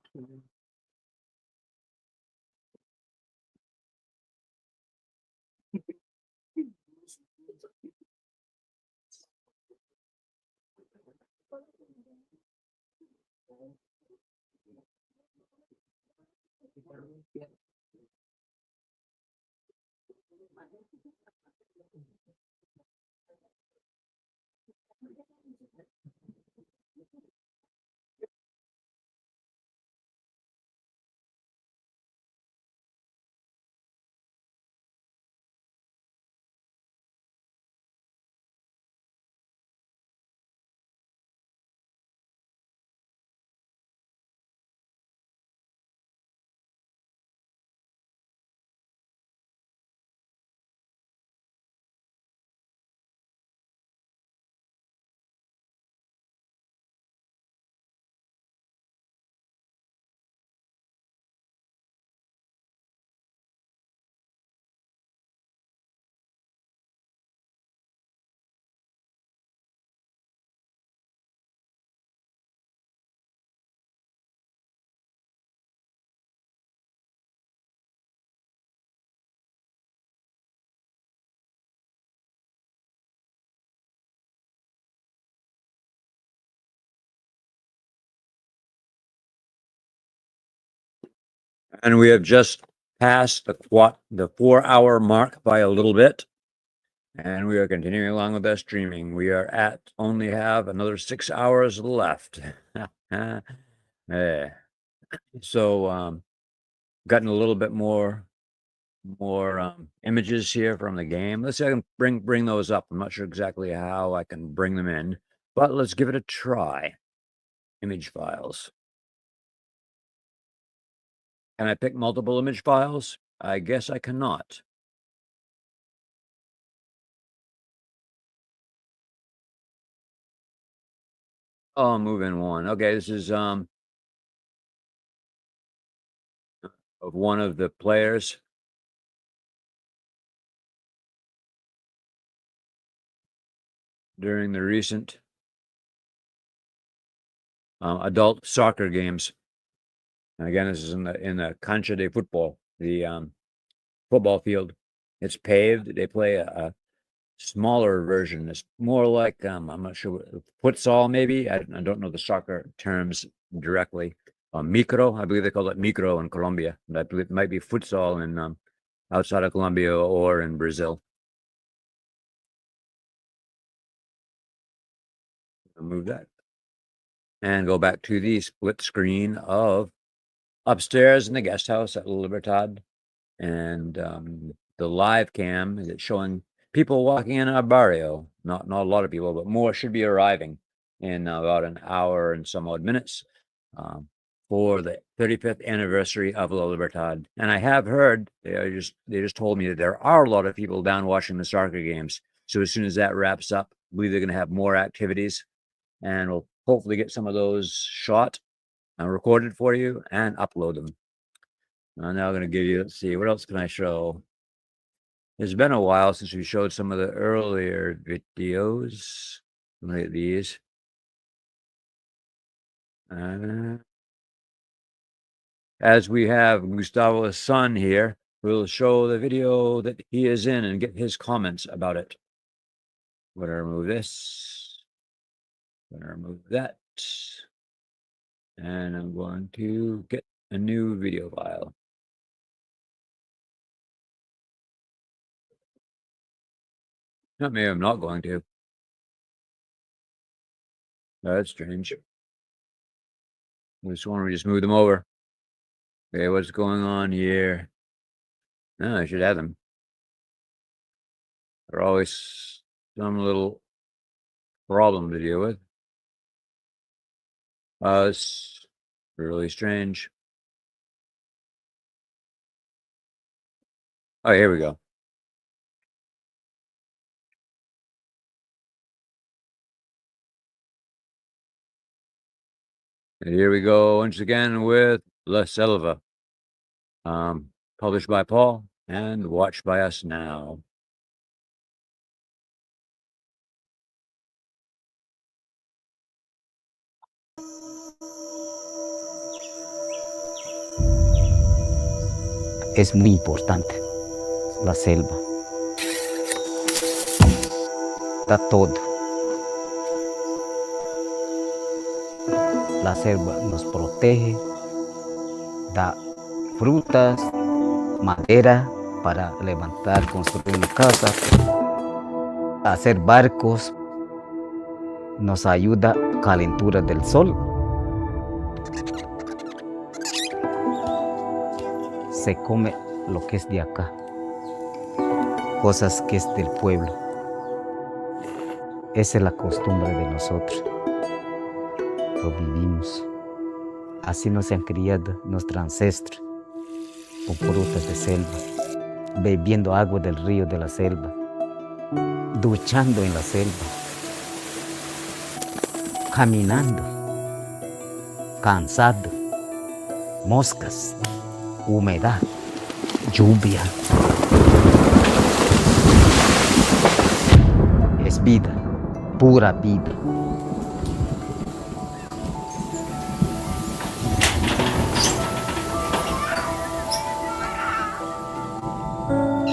And we have just passed the 4-hour mark by a little bit. And we are continuing along with our streaming. We are only have another 6 hours left. So, gotten a little bit more images here from the game. Let's see if I can bring those up. I'm not sure exactly how I can bring them in, but let's give it a try. Image files. Can I pick multiple image files? I guess I cannot. Oh, move in one. Okay, this is of one of the players. during the recent adult soccer games. And again, this is in the cancha de football, the football field. It's paved. They play a smaller version. It's more like I'm not sure, futsal maybe. I don't know the soccer terms directly. Micro, I believe they call it micro in Colombia. I believe it might be futsal in outside of Colombia or in Brazil. I'll move that and go back to the split screen of upstairs in the guest house at Libertad, and the live cam is showing people walking in our barrio. Not a lot of people, but more should be arriving in about an hour and some odd minutes for the 35th anniversary of La Libertad. And I have heard they just told me that there are a lot of people down watching the soccer games. So as soon as that wraps up, I believe they're going to have more activities, and we'll hopefully get some of those shot and recorded for you and upload them. I'm now going to give you, let's see, what else can I show? It's been a while since we showed some of the earlier videos. Look at these. As we have Gustavo's son here, we'll show the video that he is in and get his comments about it. I'm going to remove this. I'm going to remove that. And I'm going to get a new video file. Not maybe I'm not going to. That's strange. This one, we just move them over. Okay, what's going on here? No, I should have them. There's always some little problem to deal with. It's really strange. Oh, here we go. And here we go once again with La Selva, published by Paul and watched by us now. Es muy importante la selva. Da todo. La selva nos protege, da frutas, madera para levantar, construir una casa, hacer barcos, nos ayuda calentura del sol. Se come lo que es de acá, cosas que es del pueblo. Esa es la costumbre de nosotros. Lo vivimos. Así nos han criado nuestros ancestros, con frutas de selva, bebiendo agua del río de la selva, duchando en la selva, caminando, cansado, moscas, humedad, lluvia. Es vida, pura vida.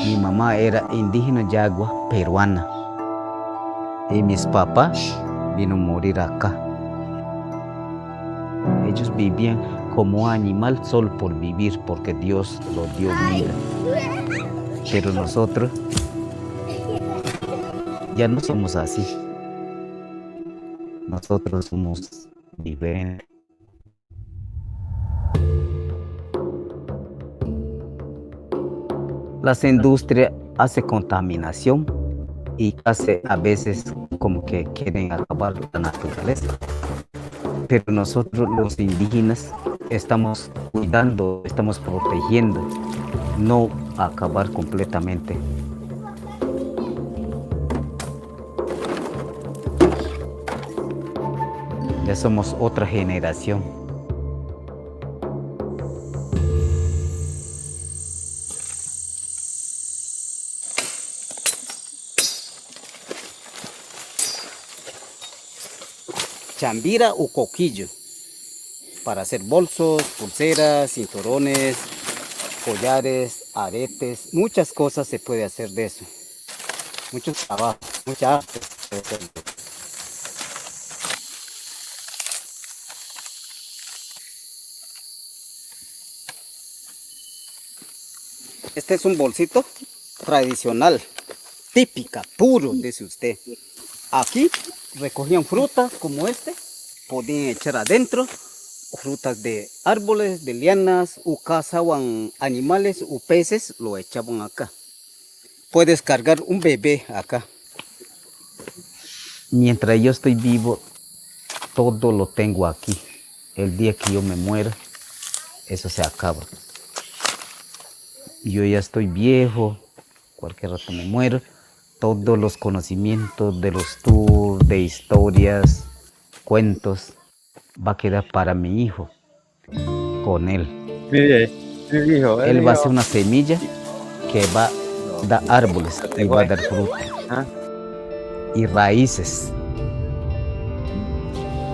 Mi mamá era indígena yagua peruana y mis papás vino a morir acá. Ellos vivían como animal solo por vivir, porque Dios los dio vida. Pero nosotros ya no somos así. Nosotros somos diferentes. Las industrias hacen contaminación y a veces como que quieren acabar la naturaleza. Pero nosotros los indígenas estamos cuidando, estamos protegiendo, no acabar completamente. Ya somos otra generación. chambira o coquillo para hacer bolsos, pulseras, cinturones, collares, aretes, muchas cosas se puede hacer de eso. Mucho trabajo, mucha arte. Este es un bolsito tradicional, típica, puro, dice usted. Aquí recogían frutas como este, podían echar adentro, frutas de árboles, de lianas, o cazaban animales o peces, lo echaban acá. Puedes cargar un bebé acá. Mientras yo estoy vivo, todo lo tengo aquí. El día que yo me muera, eso se acaba. Yo ya estoy viejo, cualquier rato me muero. Todos los conocimientos de los tours, de historias, cuentos, va a quedar para mi hijo, con él. Mire, Él va a ser una semilla que va a dar árboles y va a dar fruta. Y raíces.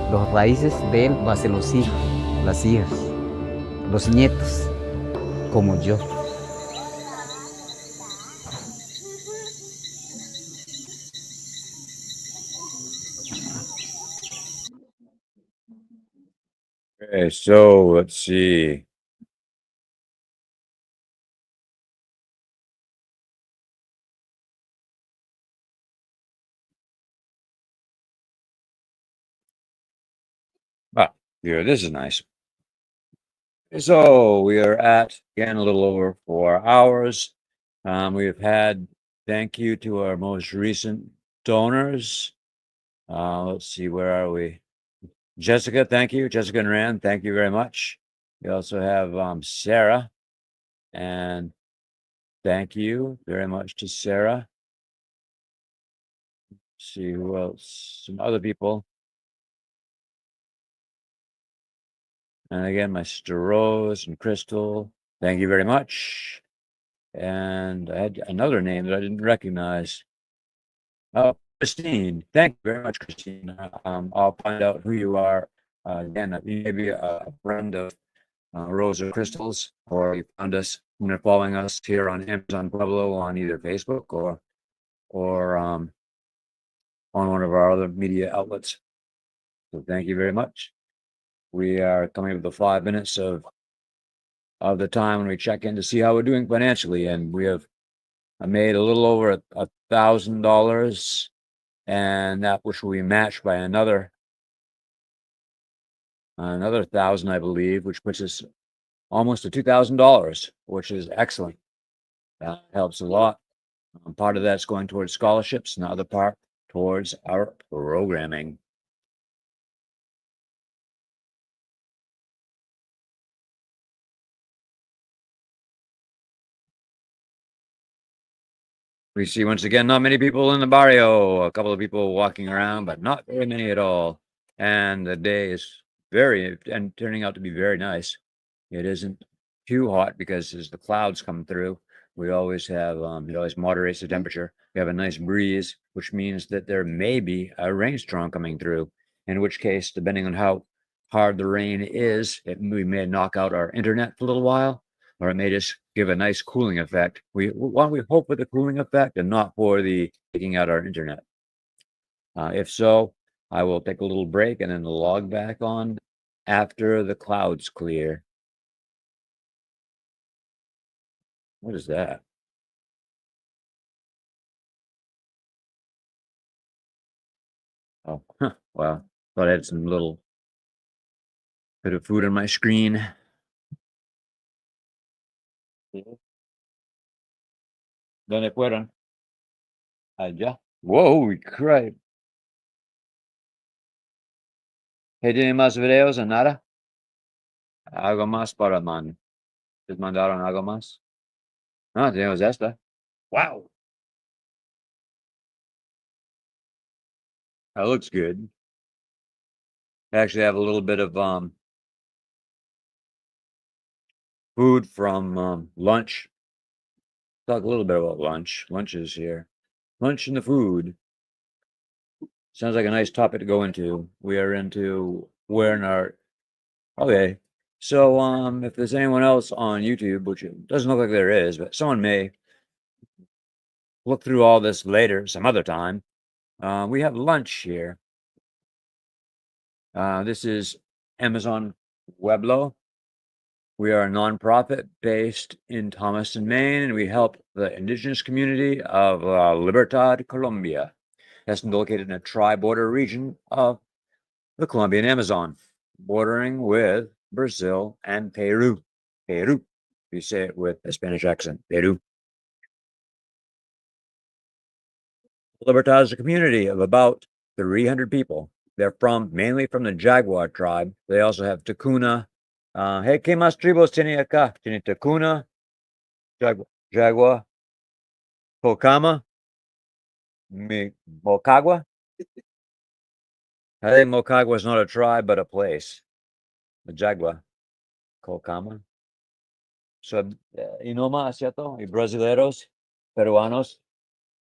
Los raíces de él va a ser los hijos, las hijas, los nietos, como yo. Okay, so let's see. Ah, here, this is nice. So we are at, again, a little over 4 hours. We've had, thank you to our most recent donors. Let's see, where are we? Jessica, thank you. Jessica and Rand, thank you very much. We also have Sarah, and thank you very much to Sarah. Let's see who else, some other people. And again, my sister Rose and Crystal, thank you very much. And I had another name that I didn't recognize. Oh, Christine. Thank you very much, Christine. I'll find out who you are. Again, you may be a friend of Rose or Crystal's, or you found us when you're following us here on Amazon Pueblo on either Facebook or on one of our other media outlets. So thank you very much. We are coming up with the 5 minutes of the time when we check in to see how we're doing financially, and we have made a little over $1,000, and that which will be matched by another 1,000, I believe, which puts us almost to $2,000, which is excellent. That helps a lot. Part of that's going towards scholarships, and the other part towards our programming. We see once again not many people in the barrio, a couple of people walking around, but not very many at all. And the day is turning out to be very nice. It isn't too hot because as the clouds come through, we always have it always moderates the temperature. We have a nice breeze, which means that there may be a rainstorm coming through, in which case, depending on how hard the rain is, we may knock out our internet for a little while, or it may just give a nice cooling effect. We hope for the cooling effect and not for the taking out our internet. If so, I will take a little break and then log back on after the clouds clear. What is that? Oh, well, thought I had some little bit of food on my screen. ¿Dónde fueron? Allá. Whoa, crap. ¿Qué tiene más videos o nada? Algo más para ¿Les mandaron algo más? Ah, tenemos esta. Wow. That looks good. I actually have a little bit of food from lunch. Talk a little bit about lunch. Lunch is here. Lunch and the food. Sounds like a nice topic to go into. We are into wearing our. Okay, so if there's anyone else on YouTube, which it doesn't look like there is, but someone may look through all this later, some other time. We have lunch here. This is Amazon Pueblo. We are a nonprofit based in Thomaston, Maine, and we help the indigenous community of Libertad, Colombia. That's located in a tri-border region of the Colombian Amazon, bordering with Brazil and Peru. Peru. You say it with a Spanish accent. Peru. Libertad is a community of about 300 people. They're mainly from the Jaguar tribe. They also have Tacuna. Hey, ¿qué más tribus tiene acá? Tiene Tacuna, Jaguar, Pocama, Mocagua. I think Mocagua is not a tribe, but a place. The Jaguar, Colcama. So, Inoma, ¿cierto? Y brasileros, peruanos,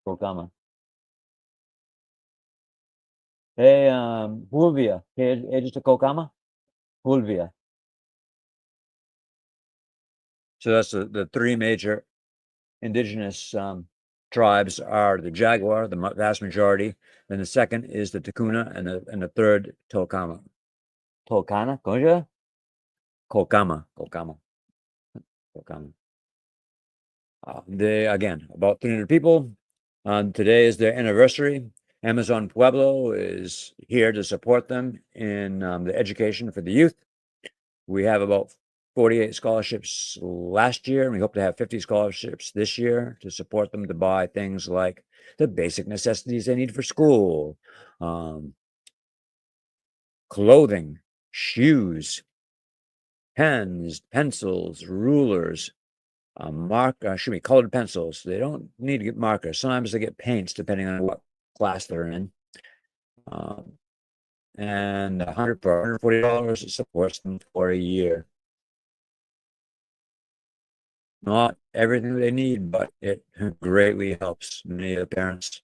Colcama. Hey, Fulvia, ¿qué es de Colcama? Fulvia. So that's the three major indigenous tribes are the Jaguar, the vast majority. Then the second is the Tacuna, and the third Tolcama. Tolcana, Koja? Colcama. They again about 300 people. Today is their anniversary. Amazon Pueblo is here to support them in the education for the youth. We have about 48 scholarships last year, and we hope to have 50 scholarships this year to support them to buy things like the basic necessities they need for school, clothing, shoes, pens, pencils, rulers, colored pencils. They don't need to get markers. Sometimes they get paints depending on what class they're in. And $140, it supports them for a year. Not everything they need, but it greatly helps. Many of the parents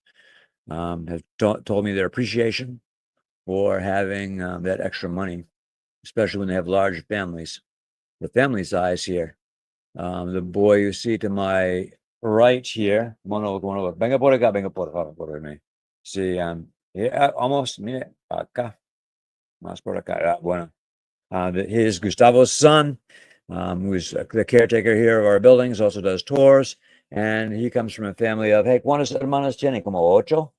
have told me their appreciation for having that extra money, especially when they have large families. The family size here. The boy you see to my right here, venga por acá, venga por mí. Sí, almost, mire, acá, más por acá. Bueno, his Gustavo's son, who's the caretaker here of our buildings, also does tours, and he comes from a family of, hey, ¿cuántas hermanas tiene? Como ocho?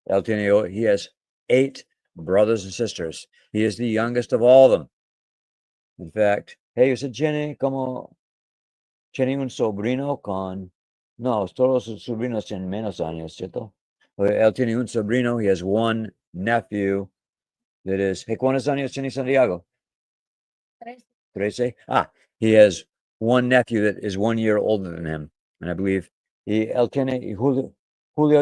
He has 8 brothers and sisters. He is the youngest of all of them. In fact, hey, you said tiene un sobrino con, no, todos sus sobrinos tienen menos años, ¿cierto? Él tiene un sobrino, he has one nephew that is, hey, ¿cuántos años tiene Santiago? 13. He has one nephew that is 1 year older than him, and I believe Julio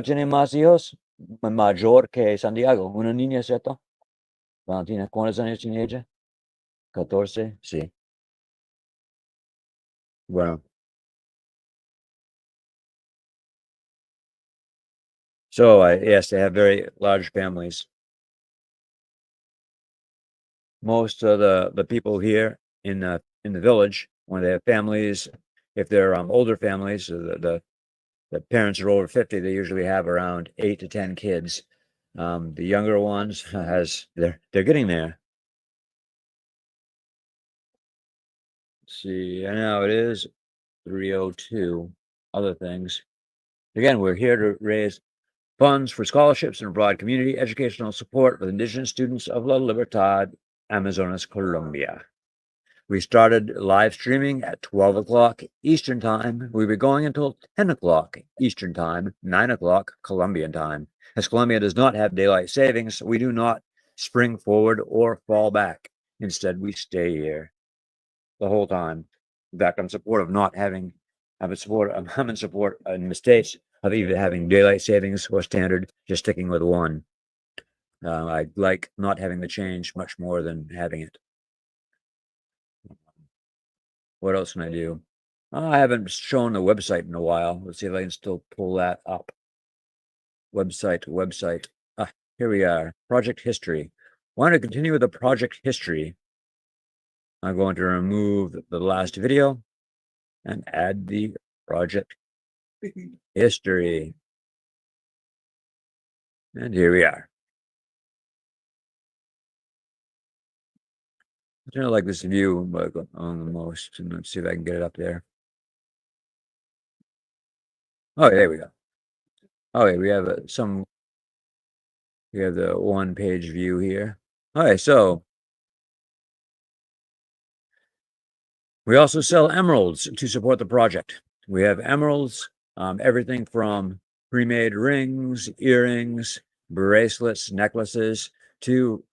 tiene más hijos, mayor que Santiago, una niña, ¿cierto? Valentina, ¿cuántos años tiene ella? 14, sí. Bueno. So, yes, they have very large families. Most of the people here in the village, when they have families, if they're older families, the parents are over 50, they usually have around 8 to 10 kids. The younger ones they're getting there. Let's see, and now it is 3:02. Other things. Again, we're here to raise funds for scholarships and provide community educational support with indigenous students of La Libertad, Amazonas, Colombia. We started live streaming at 12 o'clock Eastern Time. We'll be going until 10 o'clock Eastern Time, 9 o'clock Colombian time. As Colombia does not have daylight savings, we do not spring forward or fall back. Instead, we stay here the whole time. In fact, I'm supportive of not having, I'm in support in the States of either having daylight savings or standard, just sticking with one. I like not having the change much more than having it. What else can I do? I haven't shown the website in a while. Let's see if I can still pull that up. Website. Here we are, project history. Want to continue with the project history. I'm going to remove the last video and add the project history. And here we are. I kind of like this view on the most, and let's see if I can get it up there. Oh, there we go. Oh, yeah, we have we have the one-page view here. Okay, so we also sell emeralds to support the project. We have emeralds, everything from pre-made rings, earrings, bracelets, necklaces, to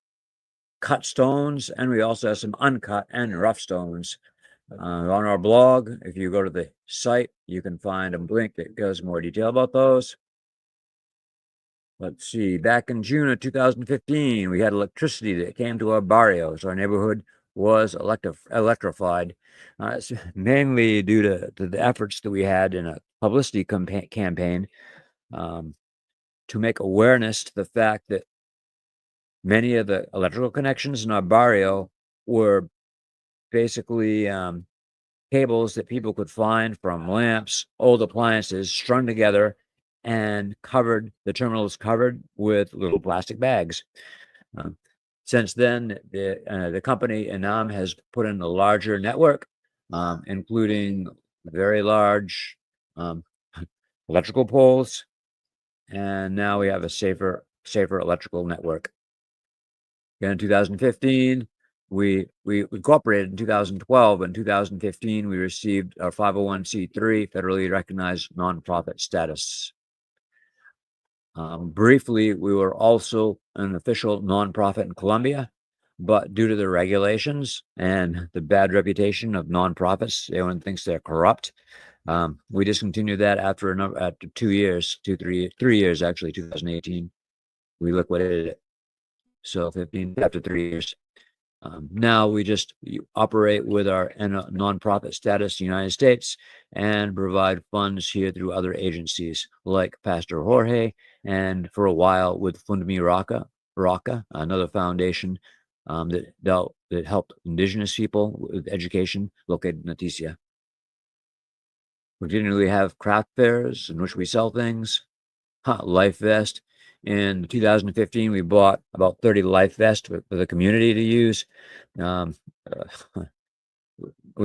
cut stones, and we also have some uncut and rough stones. On our blog, if you go to the site, you can find a link that goes more detail about those. Let's see, back in June of 2015, we had electricity that came to our barrio, so our neighborhood was electrified. It's mainly due to the efforts that we had in a publicity campaign to make awareness to the fact that many of the electrical connections in our barrio were basically cables that people could find from lamps, old appliances strung together and covered, the terminals covered with little plastic bags. Since then, the company Enam has put in a larger network, including very large electrical poles, and now we have a safer electrical network. Again, in 2015, we incorporated in 2012. In 2015, we received our 501c3 federally recognized nonprofit status. Briefly, we were also an official nonprofit in Colombia, but due to the regulations and the bad reputation of nonprofits, everyone thinks they're corrupt. We discontinued that after 2 years, 3 years actually. 2018, we liquidated it. So 15 after 3 years. Now we just operate with our nonprofit status in the United States and provide funds here through other agencies like Pastor Jorge, and for a while with Fundmi Raka, another foundation that helped indigenous people with education located in Leticia. We continually have craft fairs in which we sell things. Life vest. In 2015, we bought about 30 life vests for the community to use. We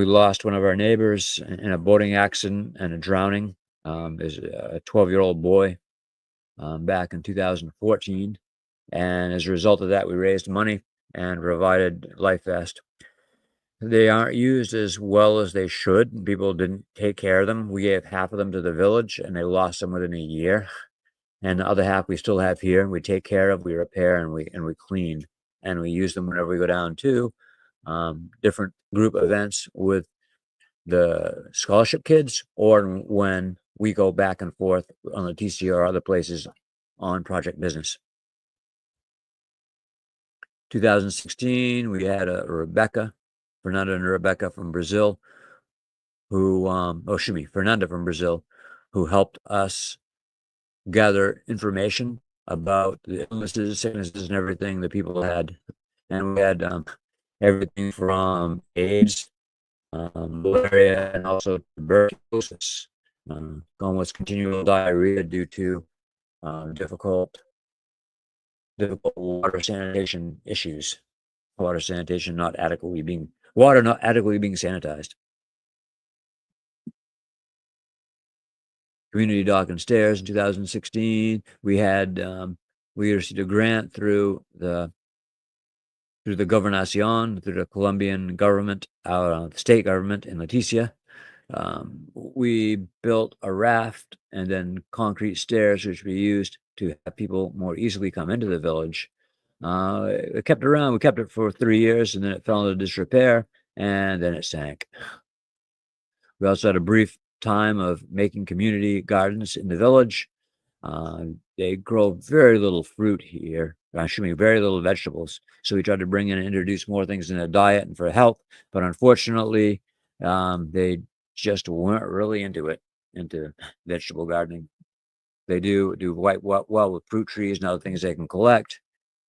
lost one of our neighbors in a boating accident and a drowning. Is a 12-year-old boy back in 2014. And as a result of that, we raised money and provided life vest. They aren't used as well as they should. People didn't take care of them. We gave half of them to the village, and they lost them within a year. And the other half we still have here. We take care of, we repair, and we clean, and we use them whenever we go down to different group events with the scholarship kids, or when we go back and forth on Leticia or other places on project business. 2016, we had Fernanda and Rebecca from Brazil, who, Fernanda from Brazil, who helped us gather information about the illnesses, sicknesses, and everything that people had. And we had everything from AIDS, malaria, and also tuberculosis, going with continual diarrhea due to difficult water sanitation issues. Water not adequately being sanitized. Community dock and stairs in 2016. We received a grant through the Gobernación, through the Colombian government, the state government in Leticia. We built a raft and then concrete stairs, which we used to have people more easily come into the village. We kept it for 3 years, and then it fell into disrepair, and then it sank. We also had a brief time of making community gardens in the village. They grow very little fruit here, very little vegetables. So we tried to bring in and introduce more things in the diet and for health, but unfortunately, they just weren't really into vegetable gardening. They do quite well with fruit trees and other things they can collect,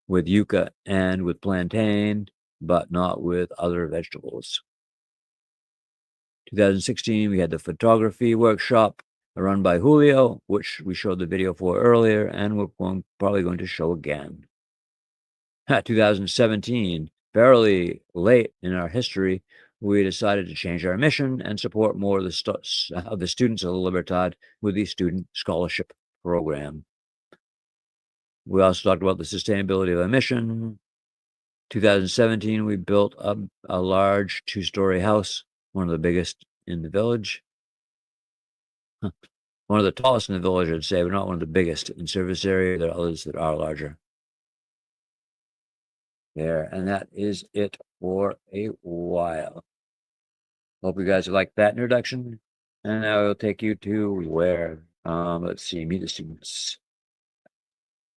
with yucca and with plantain, but not with other vegetables. 2016, we had the photography workshop run by Julio, which we showed the video for earlier, and we're probably going to show again. 2017, fairly late in our history, we decided to change our mission and support more of the students of the Libertad with the student scholarship program. We also talked about the sustainability of our mission. 2017, we built a large 2-story house, one of the biggest in the village. One of the tallest in the village, I'd say, but not one of the biggest in service area. There are others that are larger. There, and that is it for a while. Hope you guys like that introduction. And now I'll take you to where? Let's see, meet the students.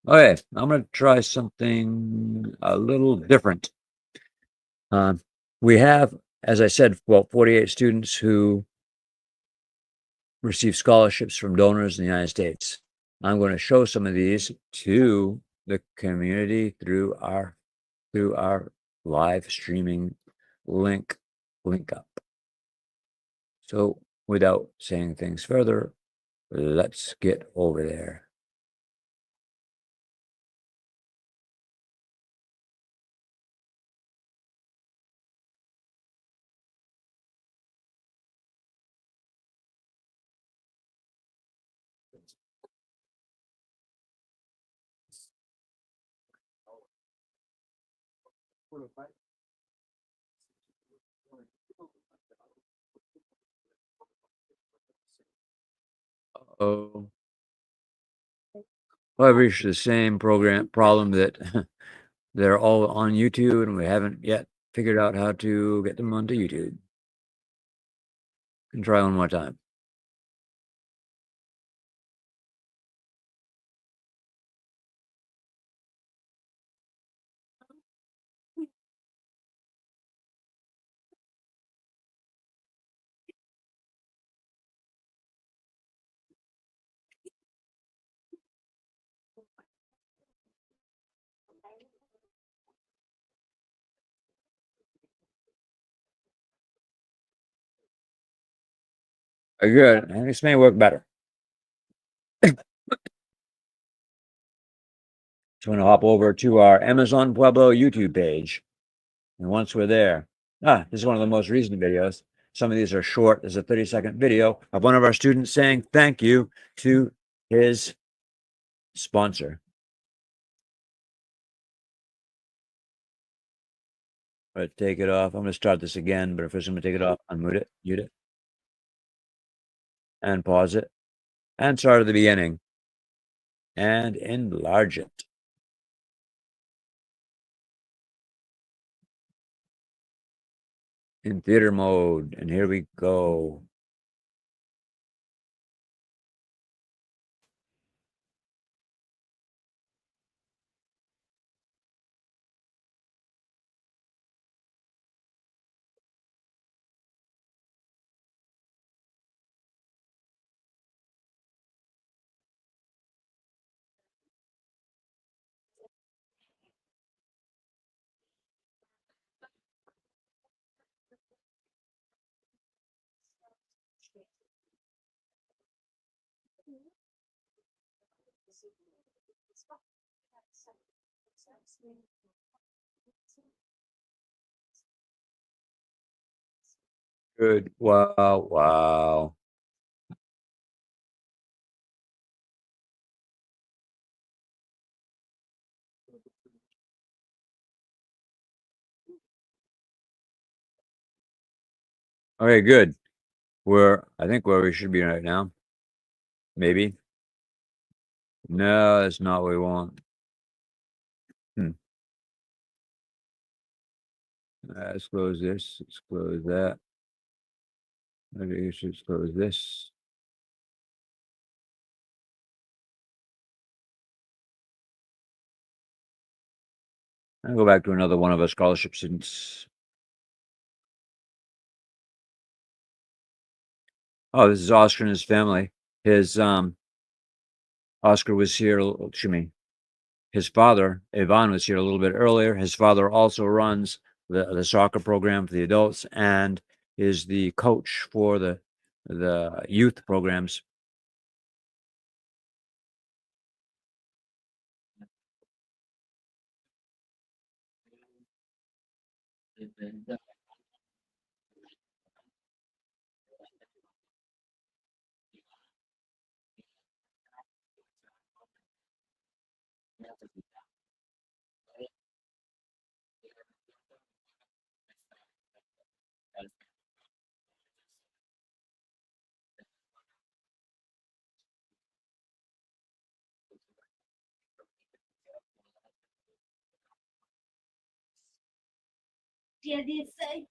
Okay, I'm going to try something a little different. We have, as I said, well, 48 students who receive scholarships from donors in the United States. I'm going to show some of these to the community through our live streaming link up. So without saying things further, let's get over there. Oh, well, I've reached the same problem that they're all on YouTube, and we haven't yet figured out how to get them onto YouTube. Can try one more time. Good. And this may work better. So I'm going to hop over to our Amazon Pueblo YouTube page. And once we're there, this is one of the most recent videos. Some of these are short. There's a 30-second video of one of our students saying thank you to his sponsor. Let's take it off. I'm going to start this again, but first I'm going to take it off, unmute it, mute it, and pause it, and start at the beginning, and enlarge it. In theater mode, and here we go. Good. Wow, wow. Okay, good. I think where we should be right now. Maybe. No, that's not what we want. Let's close this. Let's close that. Maybe you should close this. I'll go back to another one of our scholarship students. Oh, this is Oscar and his family. His Oscar was here, his father, Ivan, was here a little bit earlier. His father also runs the soccer program for the adults and is the coach for the youth programs. Dia 16.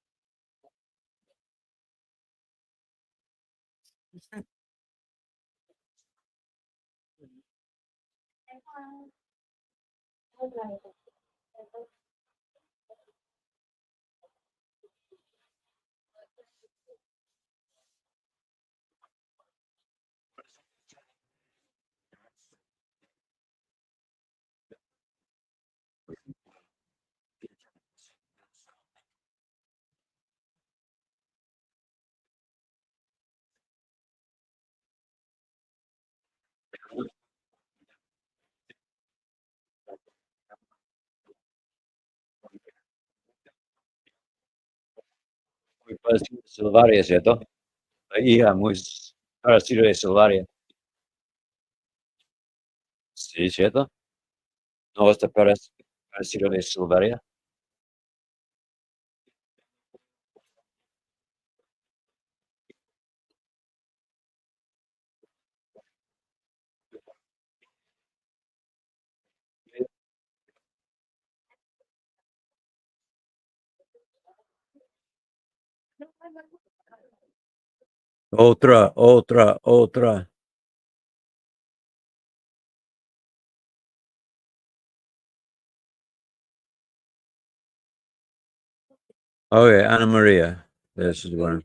Muy parecido a Silvaria, ¿cierto? La hija muy parecido a Silvaria. Sí, ¿cierto? ¿No está parecido a Silvaria? Otra. Okay, Ana Maria. This is one.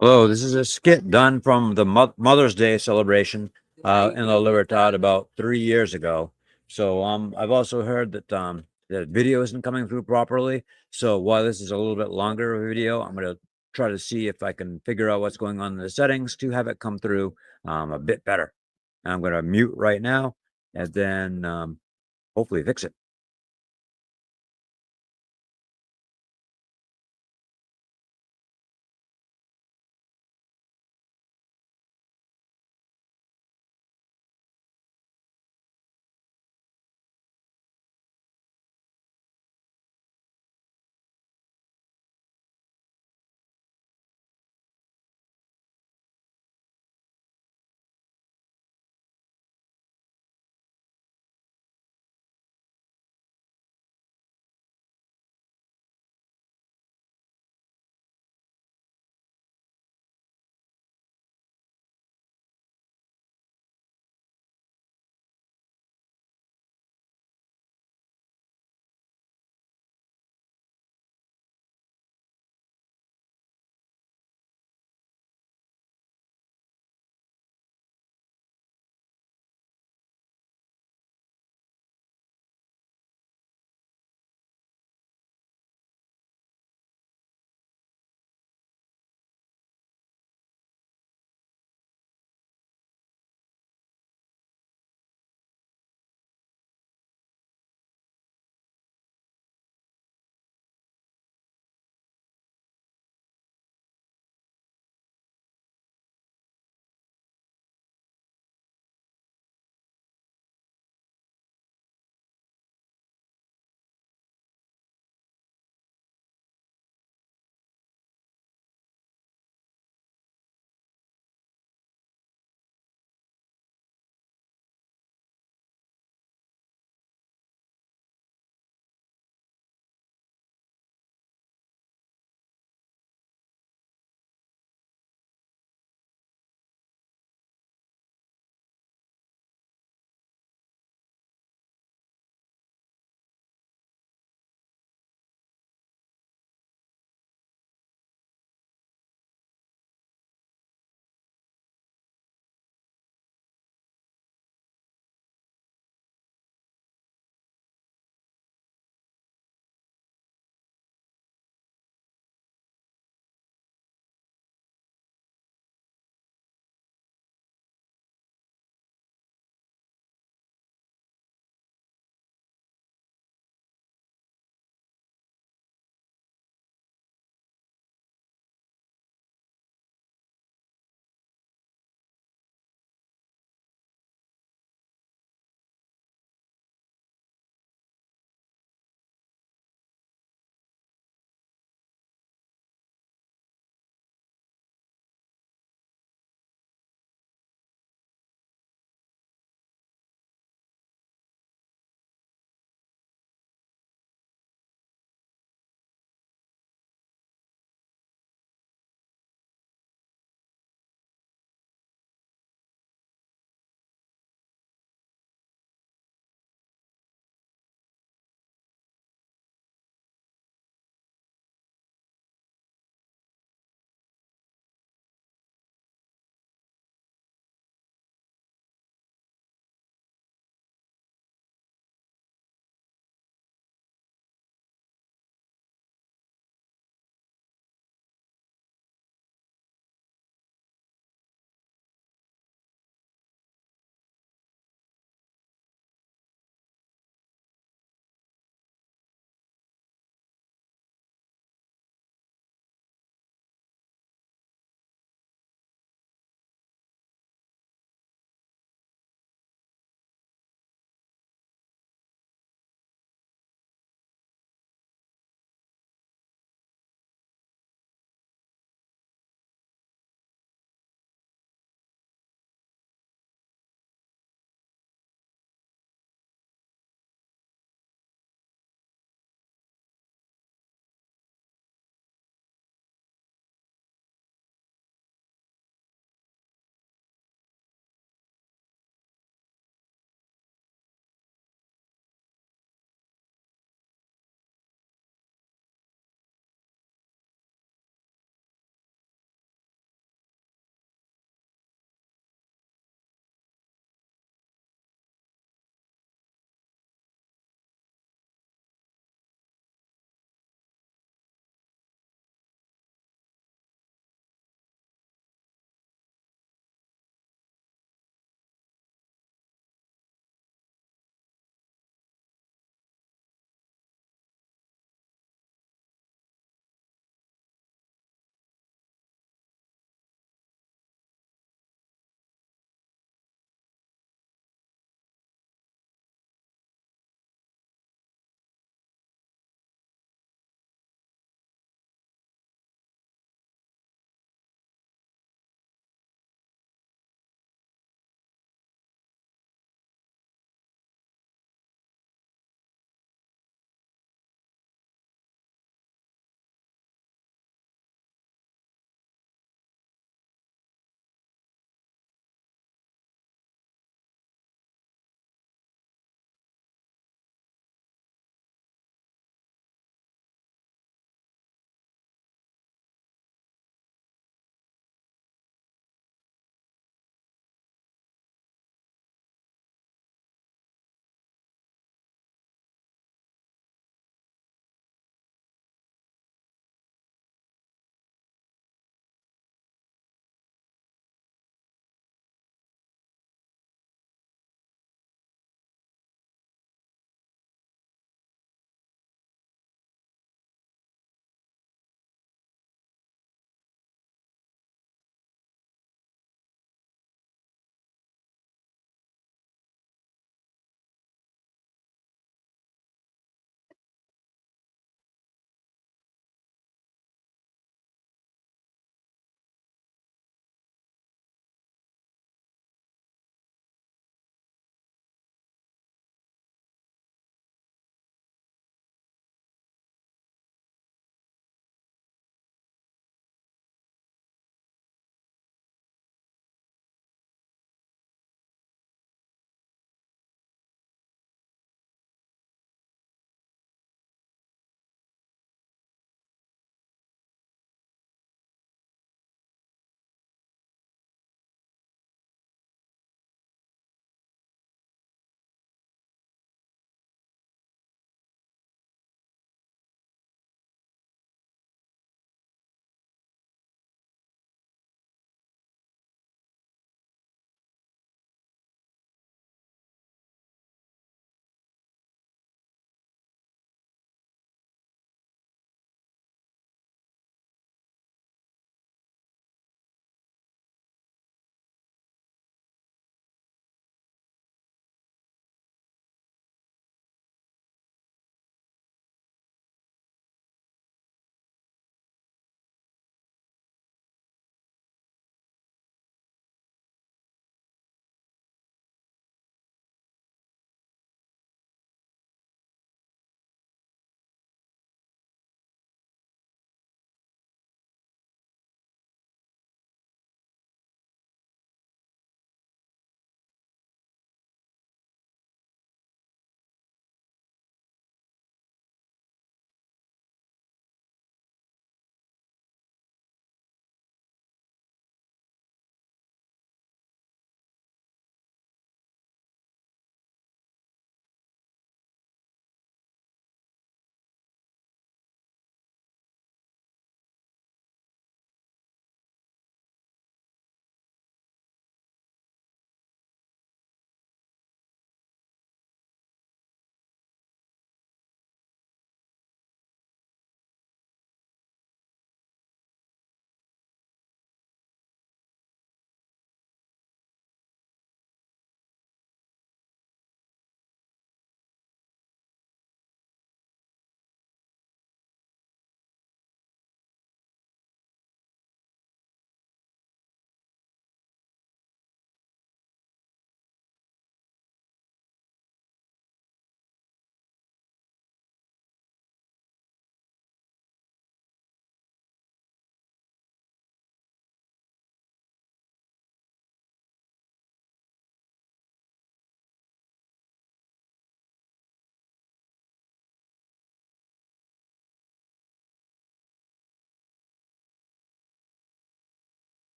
Hello, this is a skit done from the Mother's Day celebration in La Libertad about 3 years ago. So I've also heard that the video isn't coming through properly. So while this is a little bit longer of a video, I'm going to try to see if I can figure out what's going on in the settings to have it come through a bit better. I'm going to mute right now and then hopefully fix it.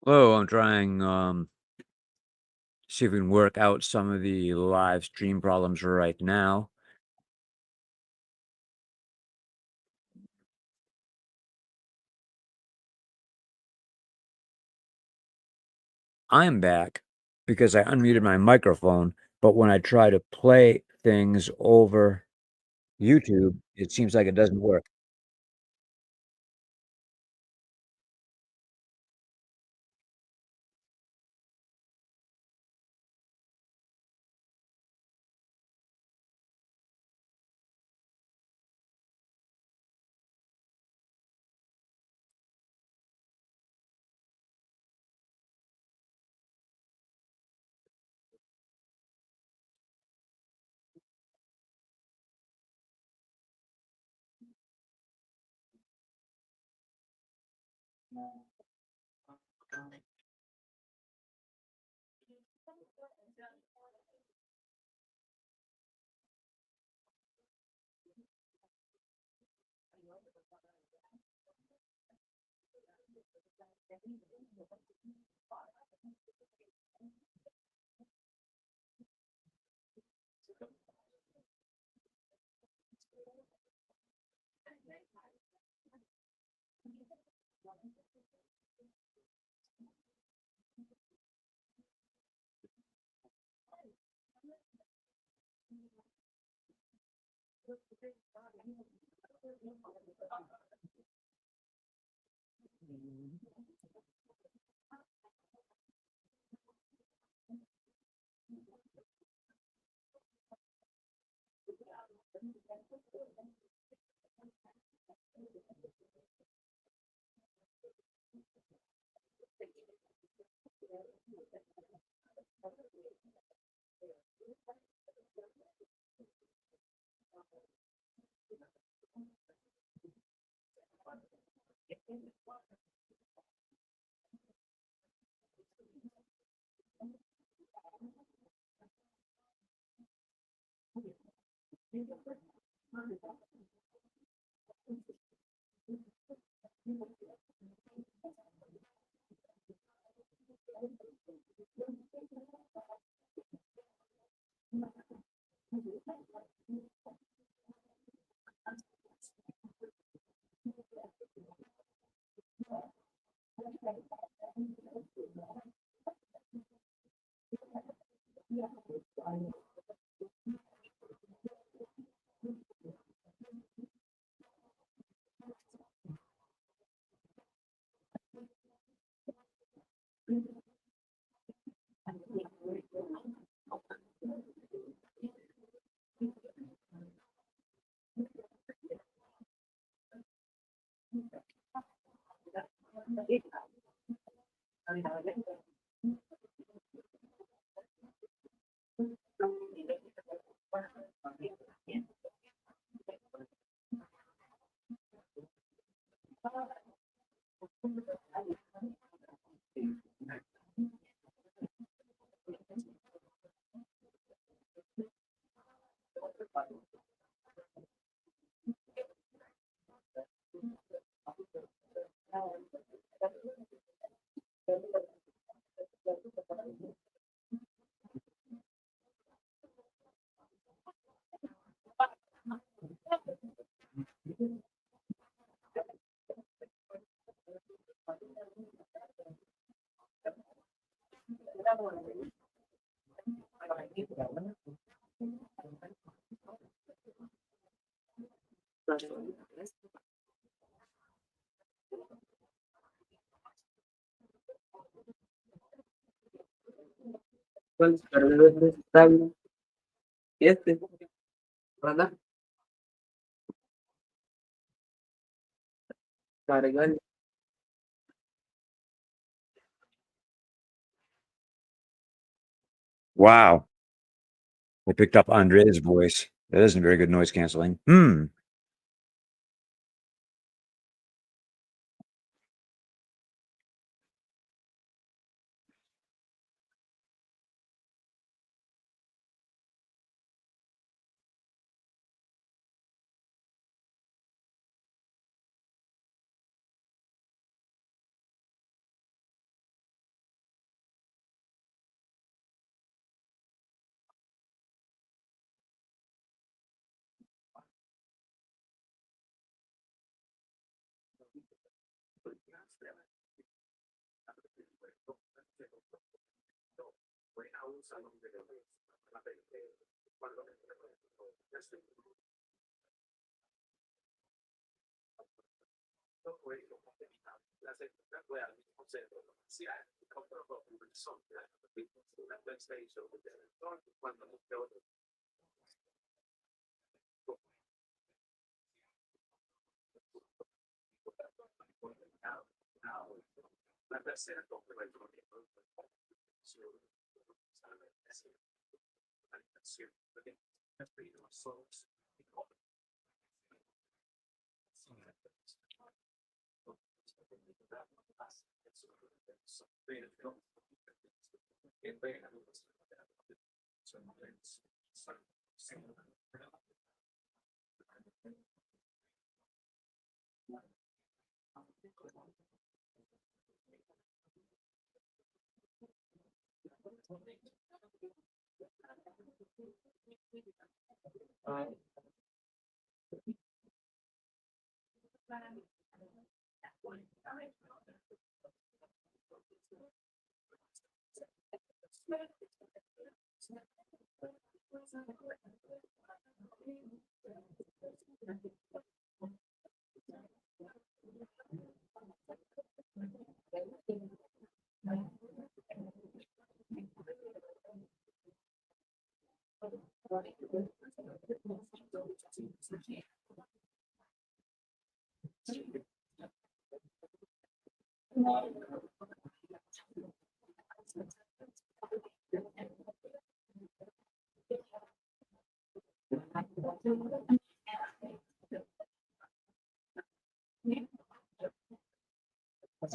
Oh, I'm trying, see if we can work out some of the live stream problems right now. I'm back because I unmuted my microphone, but when I try to play things over YouTube, it seems like it doesn't work. Wow. I picked up Andre's voice. That isn't very good noise canceling. Hmm.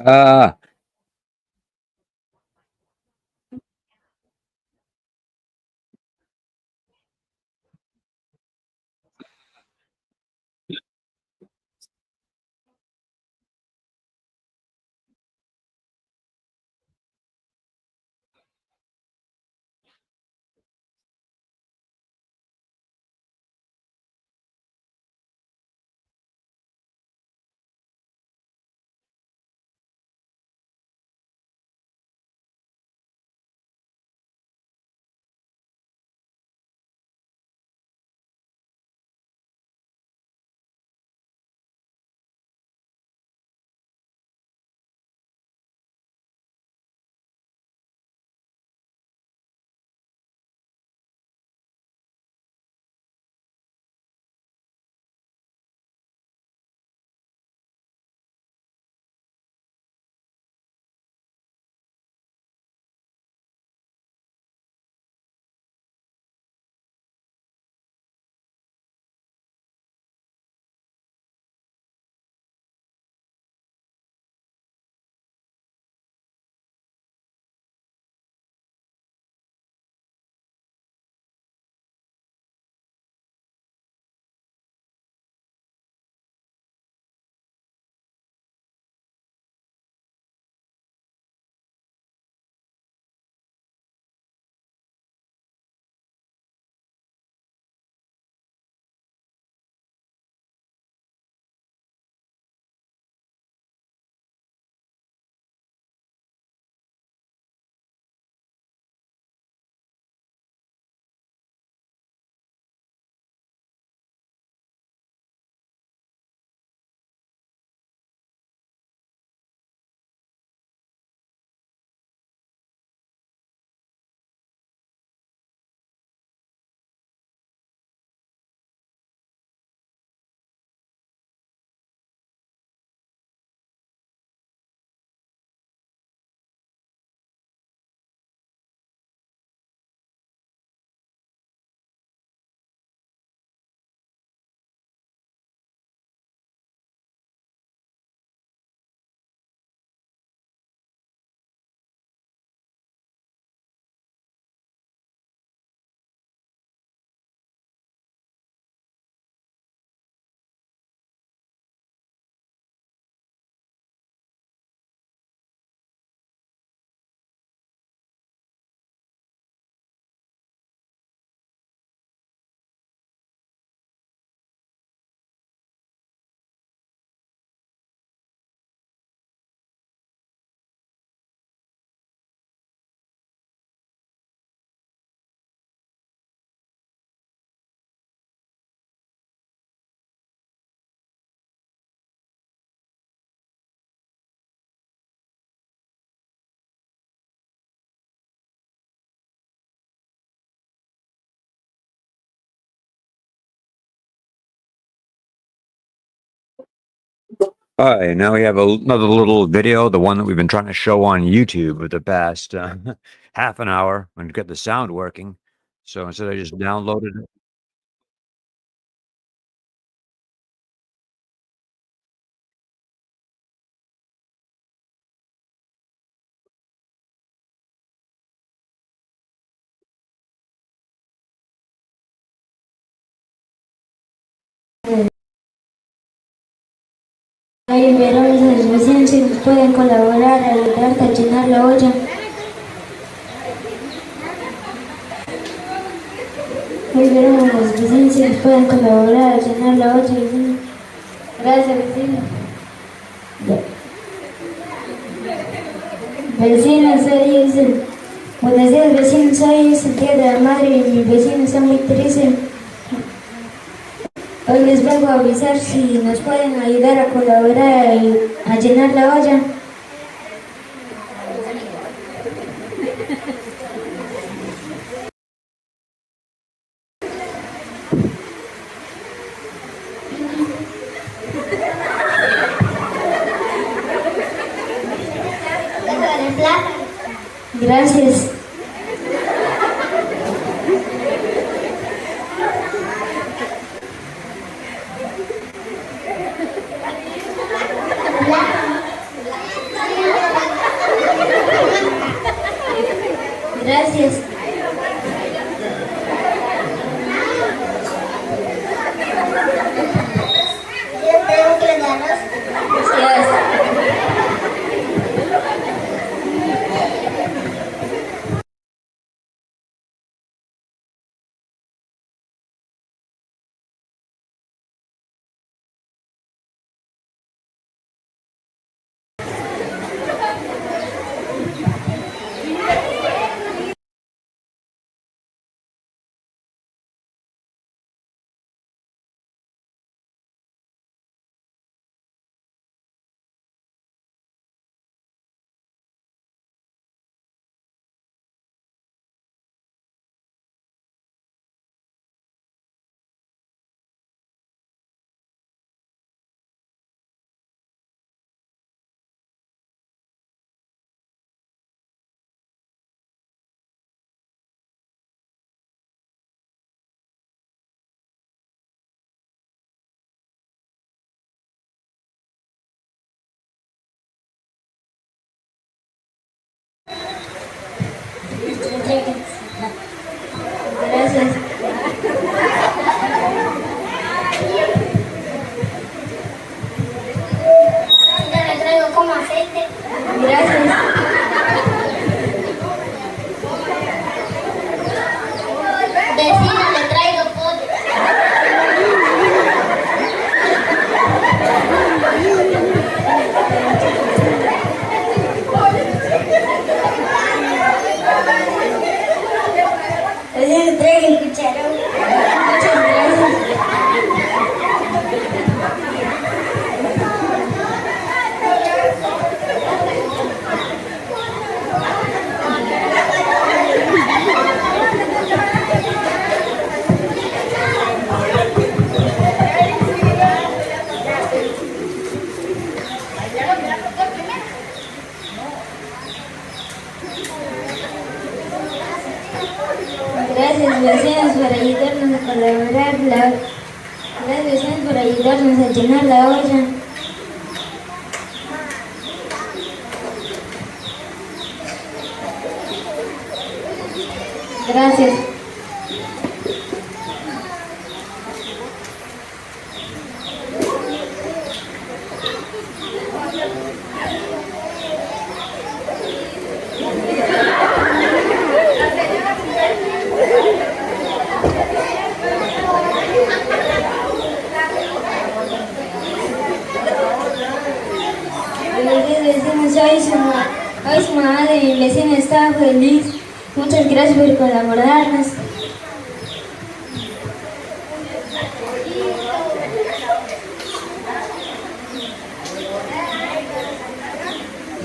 Ah, All right, now we have another little video, the one that we've been trying to show on YouTube for the past half an hour and get the sound working. So instead I just downloaded it. Hay veremos a los vecinos si nos pueden colaborar a ayudarte a llenar la olla. Hoy veremos a los vecinos si nos pueden colaborar a llenar la olla. Gracias, vecino. Vecinos, buenos días, vecinos. Hoy es el Día de la Madre y mis vecinos están muy tristes. Hoy les vengo a avisar si nos pueden ayudar a colaborar a llenar la olla. Gracias. Gracias. Gracias. Ya le traigo como aceite. Gracias. Vecino, le traigo pollo. Le traigo el cucharón. Muchas gracias. Gracias, vecinos, por ayudarnos a colaborar. Gracias, vecinos, por ayudarnos a llenar la olla. Gracias. Hoy su mamá de mi vecina está feliz. Muchas gracias por colaborarnos.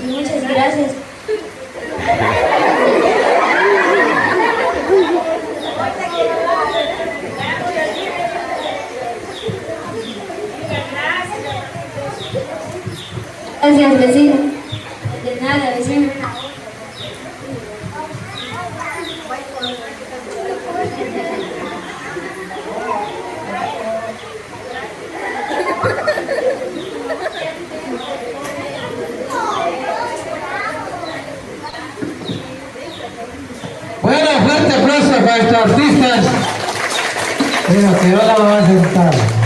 Y muchas gracias. Gracias, vecino. De nada, vecino. Bueno, fuerte aplauso para estos artistas. Mira, que yo la voy a sentar.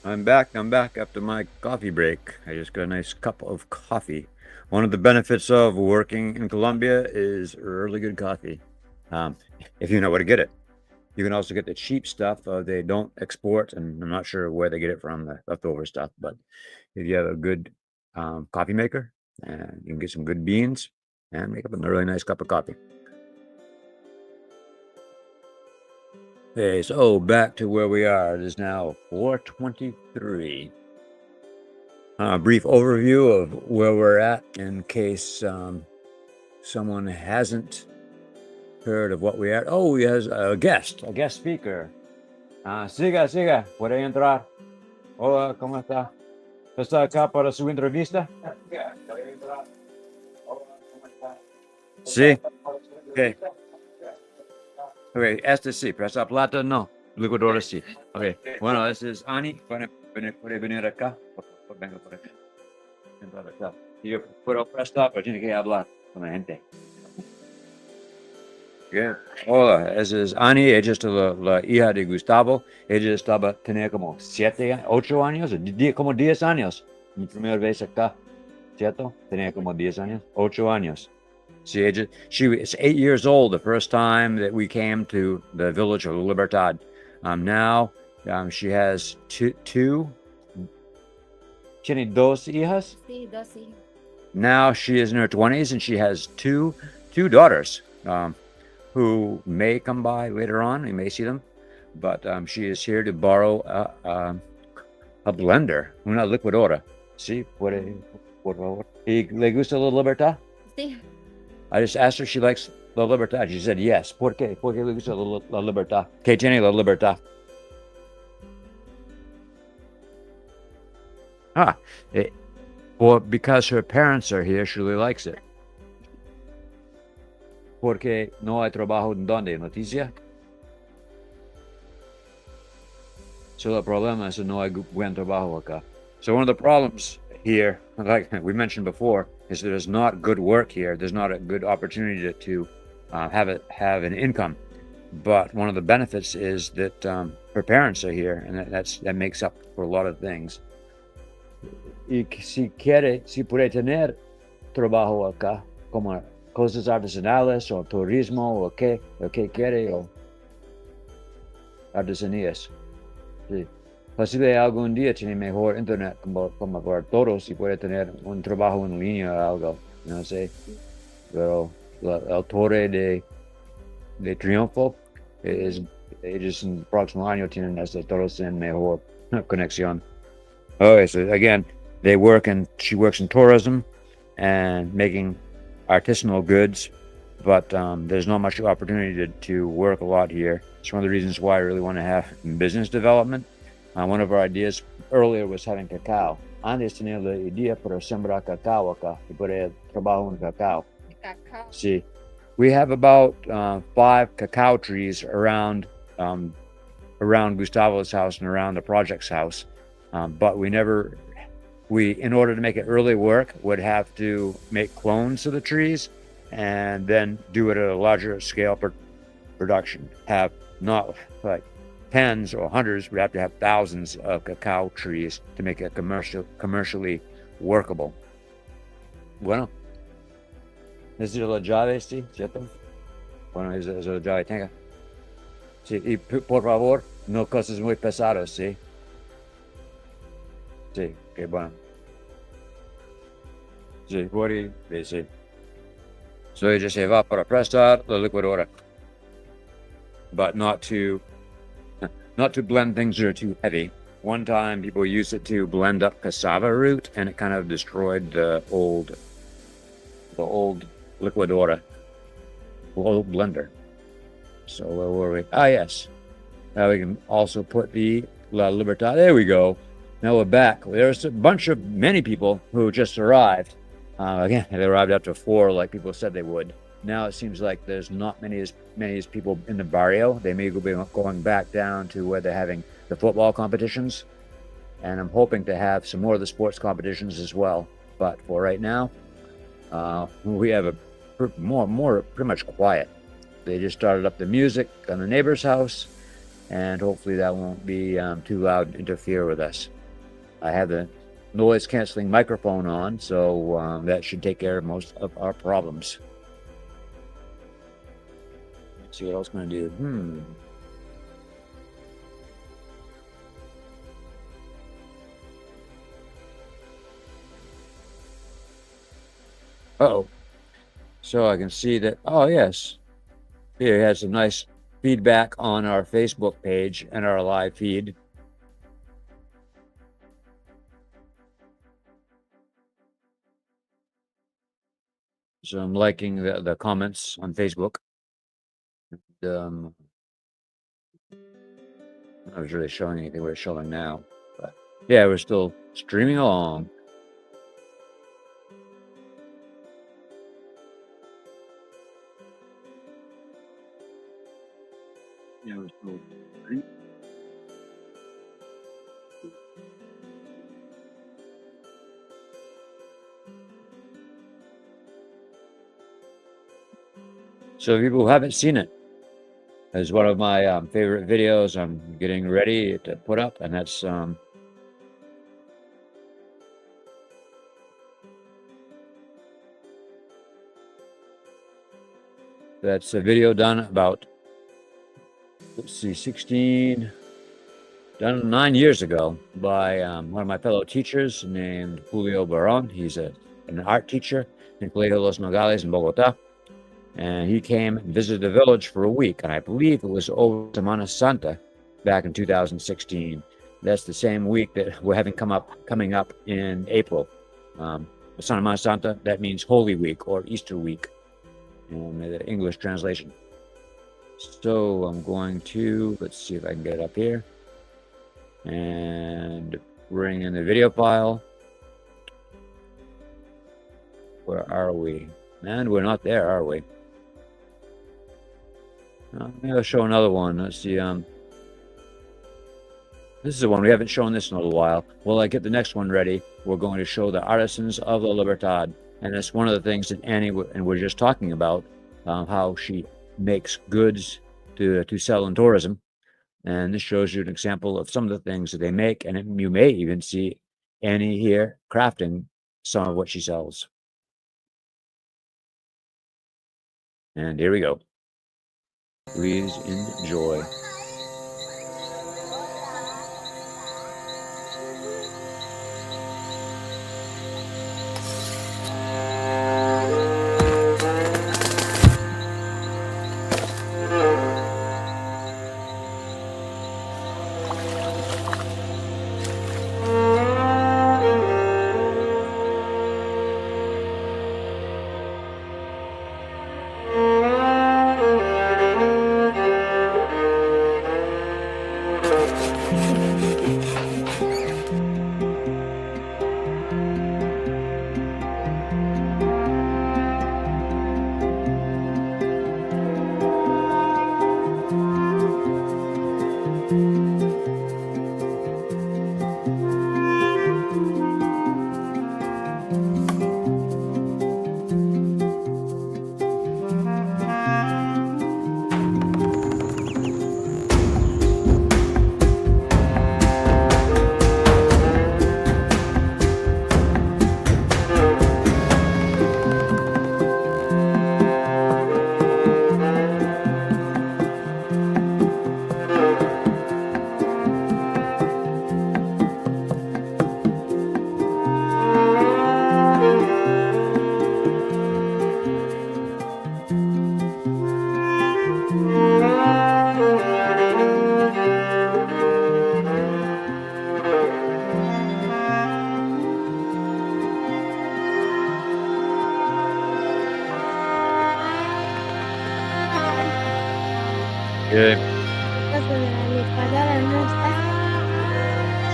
I'm back after my coffee break. I just got a nice cup of coffee. One of the benefits of working in Colombia is really good coffee. If you know where to get it. You can also get the cheap stuff. They don't export, and I'm not sure where they get it from, the leftover stuff. But if you have a good coffee maker, and you can get some good beans and make up a really nice cup of coffee. Okay, so back to where we are. It is now 4:23. A brief overview of where we're at in case someone hasn't heard of what we are. Oh, he has a guest speaker. Siga, puede entrar. Hola, ¿cómo está? ¿Está acá para su entrevista? Sí. Okay. Okay, este sí, pero esa plata no. Licuadora sí. Okay. Bueno, ese es Ani. Puede venir acá. Venga por acá. Entrar acá. Yo puedo prestar, pero tiene que hablar con la gente. Bien. Hola, esa es Ani. Ella es la hija de Gustavo. Ella tenía como 8 años, como 10 años. Mi primera vez acá, ¿cierto? Tenía como 10 años, 8 años. She was 8 years old the first time that we came to the village of Libertad. Now she has two. Tiene dos hijas. Sí, dos hijas. Now she is in her 20s and she has two daughters who may come by later on. You may see them, but she is here to borrow a blender, una licuadora. Sí, puede, por favor. ¿Y le gusta la Libertad? Sí. I just asked her if she likes La Libertad. She said yes. ¿Por qué? ¿Por qué le gusta la Libertad? ¿Qué tiene la Libertad? Because her parents are here, she really likes it. Porque no hay trabajo en donde, Leticia. So the problem is no hay buen trabajo acá. So one of the problems here, like we mentioned before, is there's not good work here. There's not a good opportunity to have an income. But one of the benefits is that her parents are here, and that makes up for a lot of things. Y si puede tener trabajo acá, como cosas artesanales o turismo o qué quiere o artesanías. Sí. Posible algún día tiene mejor internet como para todos y puede tener un trabajo en línea o algo, no sé. Pero el torre de Triunfo ellos en el próximo año tienen todos en mejor conexión. Okay, so again, she works in tourism and making artisanal goods, but there's not much opportunity to work a lot here. It's one of the reasons why I really want to have business development. One of our ideas earlier was having cacao. Antes tenía la idea para sembrar cacao acá y poder trabajar en cacao. Sí. We have about 5 cacao trees around Gustavo's house and around the project's house, but in order to make it really work, would have to make clones of the trees and then do it at a larger scale production. Have not like tens or hundreds, we have to have thousands of cacao trees to make it commercially workable. Bueno, ¿es la llave, sí? ¿Cierto? Bueno, es la llave, tenga. Sí, y por favor, no cosas muy pesadas, ¿sí? Sí, qué bueno. Sí, sí. So ella se va para prestar la licuadora, but not to blend things that are too heavy. One time people used it to blend up cassava root, and it kind of destroyed the old licuadora, the old blender. So where were we? Yes. Now we can also put the La Libertad. There we go. Now we're back. There's many people who just arrived. Again, they arrived after 4, like people said they would. Now it seems like there's not many as people in the barrio. They may be going back down to where they're having the football competitions, and I'm hoping to have some more of the sports competitions as well. But for right now, we have a pretty much quiet. They just started up the music on the neighbor's house, and hopefully that won't be too loud to interfere with us. I have the noise canceling microphone on, so that should take care of most of our problems. Let's see what else I'm going to do. Uh-oh. So I can see that, oh yes, here we had some nice feedback on our Facebook page and our live feed. So I'm liking the comments on Facebook. I was really showing anything we're showing now, but yeah, we're still streaming along. Yeah, we're still streaming. So people who haven't seen it, it's one of my favorite videos I'm getting ready to put up, and that's a video done about, let's see, done 9 years ago by one of my fellow teachers named Julio Baron. He's an art teacher in Colegio Los Nogales in Bogota. And he came and visited the village for a week, and I believe it was over Semana Santa back in 2016. That's the same week that we're having coming up in April. Semana Santa, that means Holy Week or Easter week in the English translation. So I'm going to, let's see if I can get it up here, and bring in the video file. Where are we? And we're not there, are we? Maybe I'll show another one. Let's see. This is the one we haven't shown this in a little while. While I get the next one ready, we're going to show the artisans of La Libertad, and that's one of the things that Annie and we're just talking about, how she makes goods to sell in tourism. And this shows you an example of some of the things that they make, and you may even see Annie here crafting some of what she sells. And here we go. Please enjoy.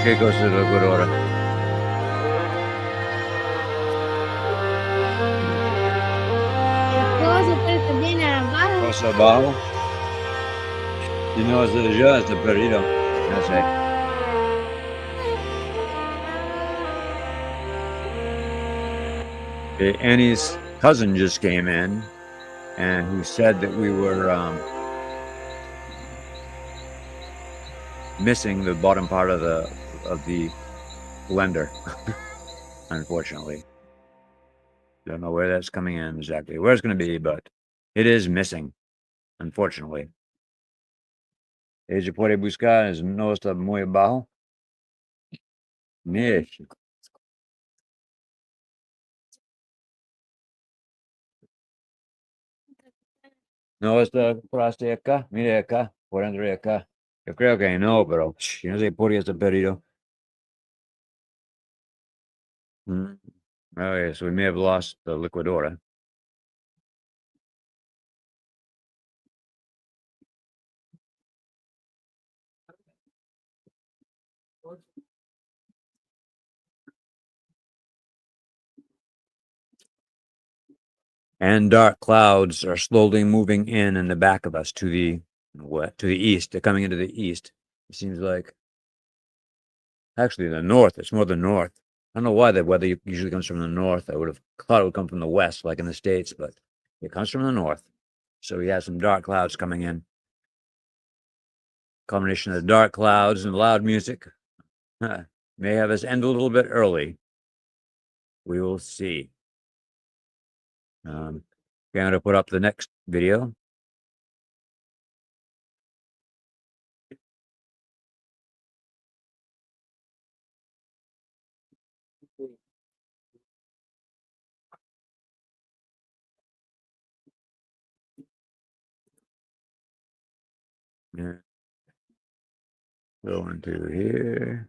Che cosa per ora? Cosa abajo? You know, it's just a burrito. That's it. Annie's cousin just came in, and who said that we were missing the bottom part of the blender, unfortunately. Don't know where that's coming in exactly, where it's going to be, but it is missing, unfortunately. Ella puede buscar, no está muy abajo. México. No está por hasta acá, mire acá, por dentro de acá. Yo creo que no, pero yo no sé por qué está perdido. Okay, so we may have lost the liquidora. And dark clouds are slowly moving in the back of us to the east. They're coming into the east. It seems like actually the north. It's more the north. I don't know why the weather usually comes from the north. I would have thought it would come from the west, like in the States, but it comes from the north. So we have some dark clouds coming in. Combination of dark clouds and loud music may have us end a little bit early. We will see. I'm going to put up the next video. Yeah. Go into here.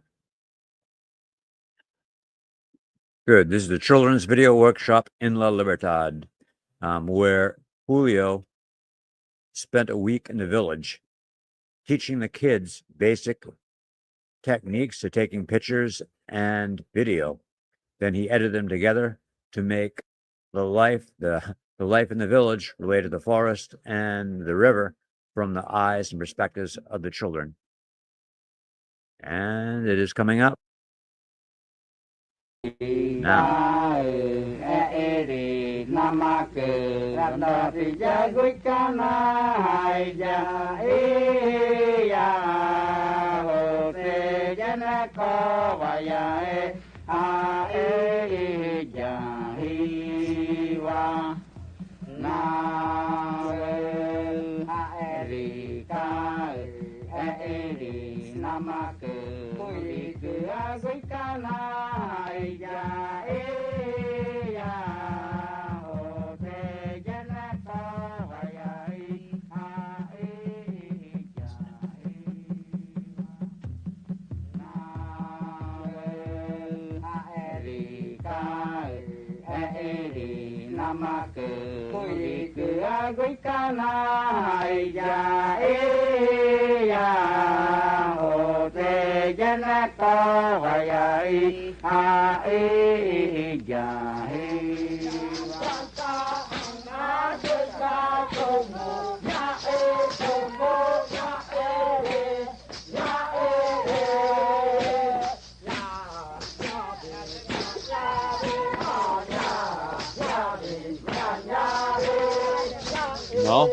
Good. This is the children's video workshop in La Libertad, where Julio spent a week in the village teaching the kids basic techniques to taking pictures and video. Then he edited them together to make the life in the village related to the forest and the river from the eyes and perspectives of the children. And it is coming up now. No.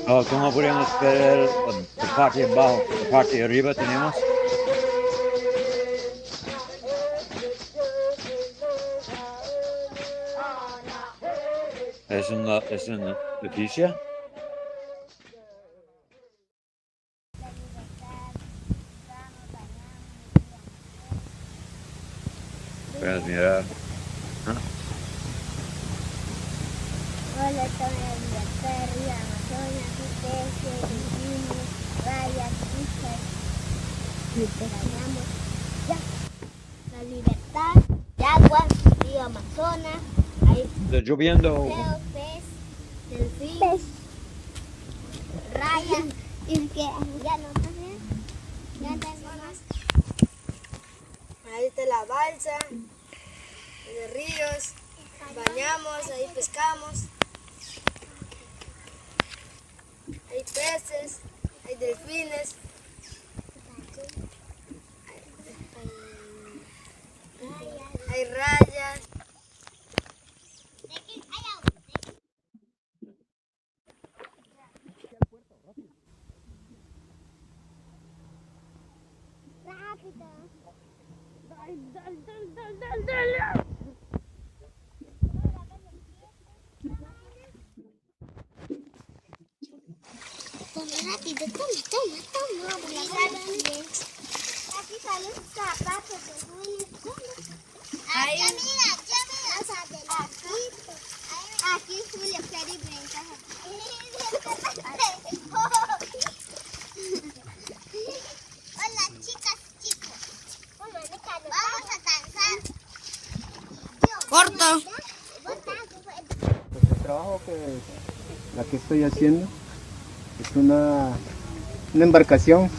Oh, ¿cómo podríamos ver la parte de abajo? La parte de arriba tenemos. ¿Es en Leticia? Puedes mirar. Hola, estoy en Libertad, Río Amazonas, ustedes, indigenous, rayas, hijas, bañamos, ya. La Libertad, de agua, Río Amazonas, ahí Está lloviendo. pez, delfín, rayas, y que ya no más, ya tengo más. Ahí está la balsa, de ríos, bañamos, ahí pescamos. Hay peces, hay delfines, hay rayas. Toma rápido, toma. Aquí salen zapatos de Willy. Ay, ya mira. Más adelantito. Aquí Julia Ferry brinca. Hola, chicas, chicos. Vamos a danzar. Corto. Pues el trabajo que estoy haciendo es una embarcación.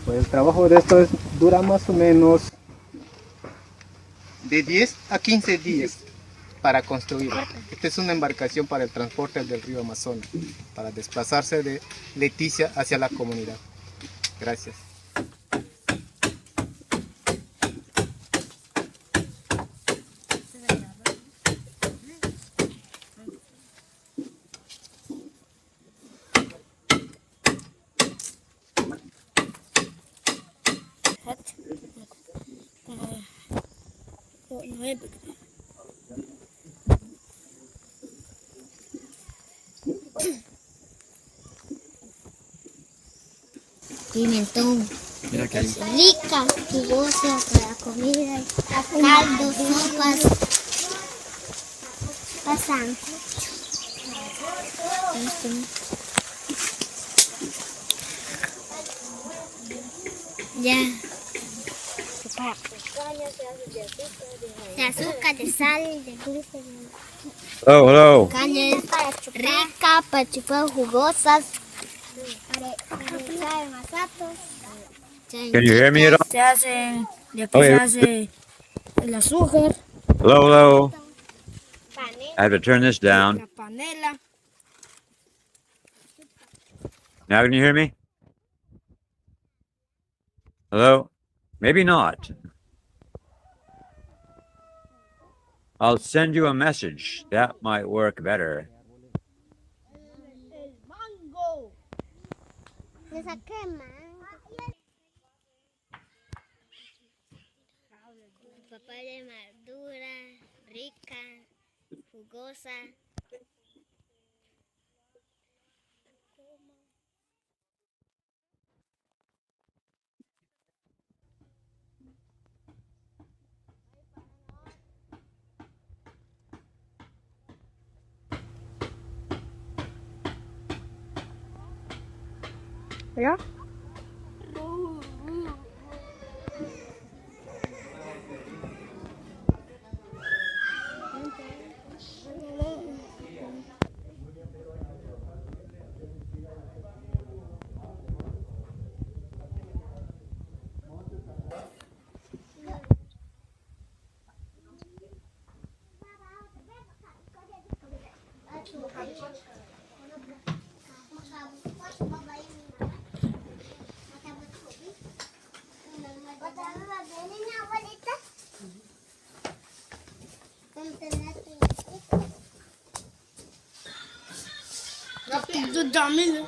Pues el trabajo de esto dura más o menos de 10 a 15 días para construir. Esta es una embarcación para el transporte del río Amazonas, para desplazarse de Leticia hacia la comunidad. Gracias. Pimentón. Rica, jugosa para comida, caldo, sopas, pasan. Ya. De azúcar, de sal, de gluten. Hello. Caña es rica para chupar jugosas. Para echar masatos. Can you hear me at all? Se hace, de aquí Okay. se hace el azúcar, Hello. I have to turn this down. la panela. Now can you hear me? Hello? Maybe not. I'll send you a message. That might work better. Le saqué mango. Papaya madura, rica, jugosa. ¿Ya? Tú también.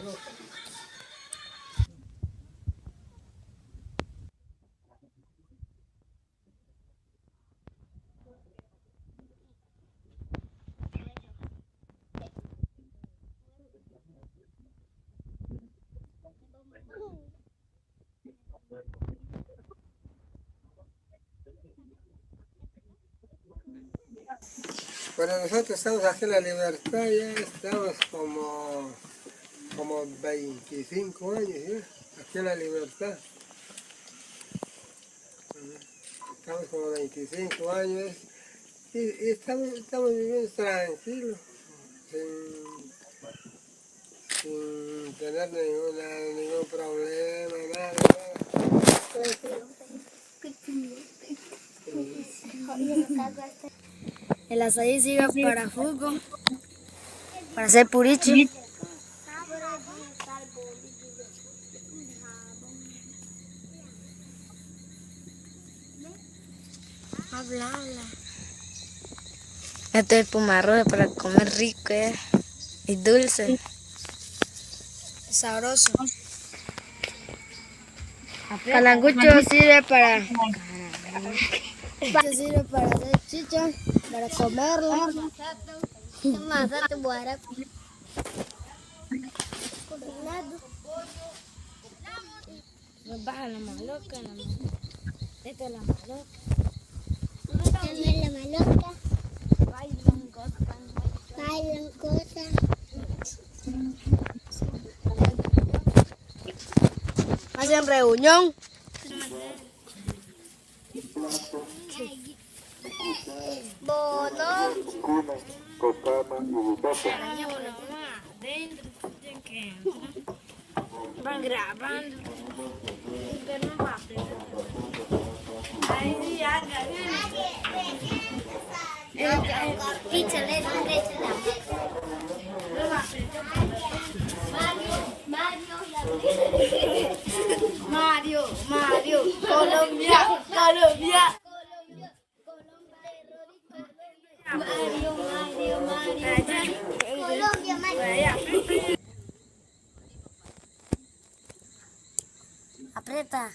Bueno, nosotros estamos aquí en la Libertad, ya estamos como 25 años, ¿ya? Aquí en la Libertad. Estamos como 25 años y estamos viviendo tranquilos, sin tener ningún problema, nada. El azaí sirve para jugo, para hacer purichi. Habla. Esto es pumarrojo para comer rico y dulce. Sabroso. Calangucho sirve para Se sirve para hacer chicha, para comerla. Más te muera. Me baja la maloca, esta es la maloca. Esta es la maloca. Bailan cosas. Bailan cosas. Hacen reunión. Bono. Van grabando. Pero no va a ahí ya Mario, Colombia. Colombia. Aprieta.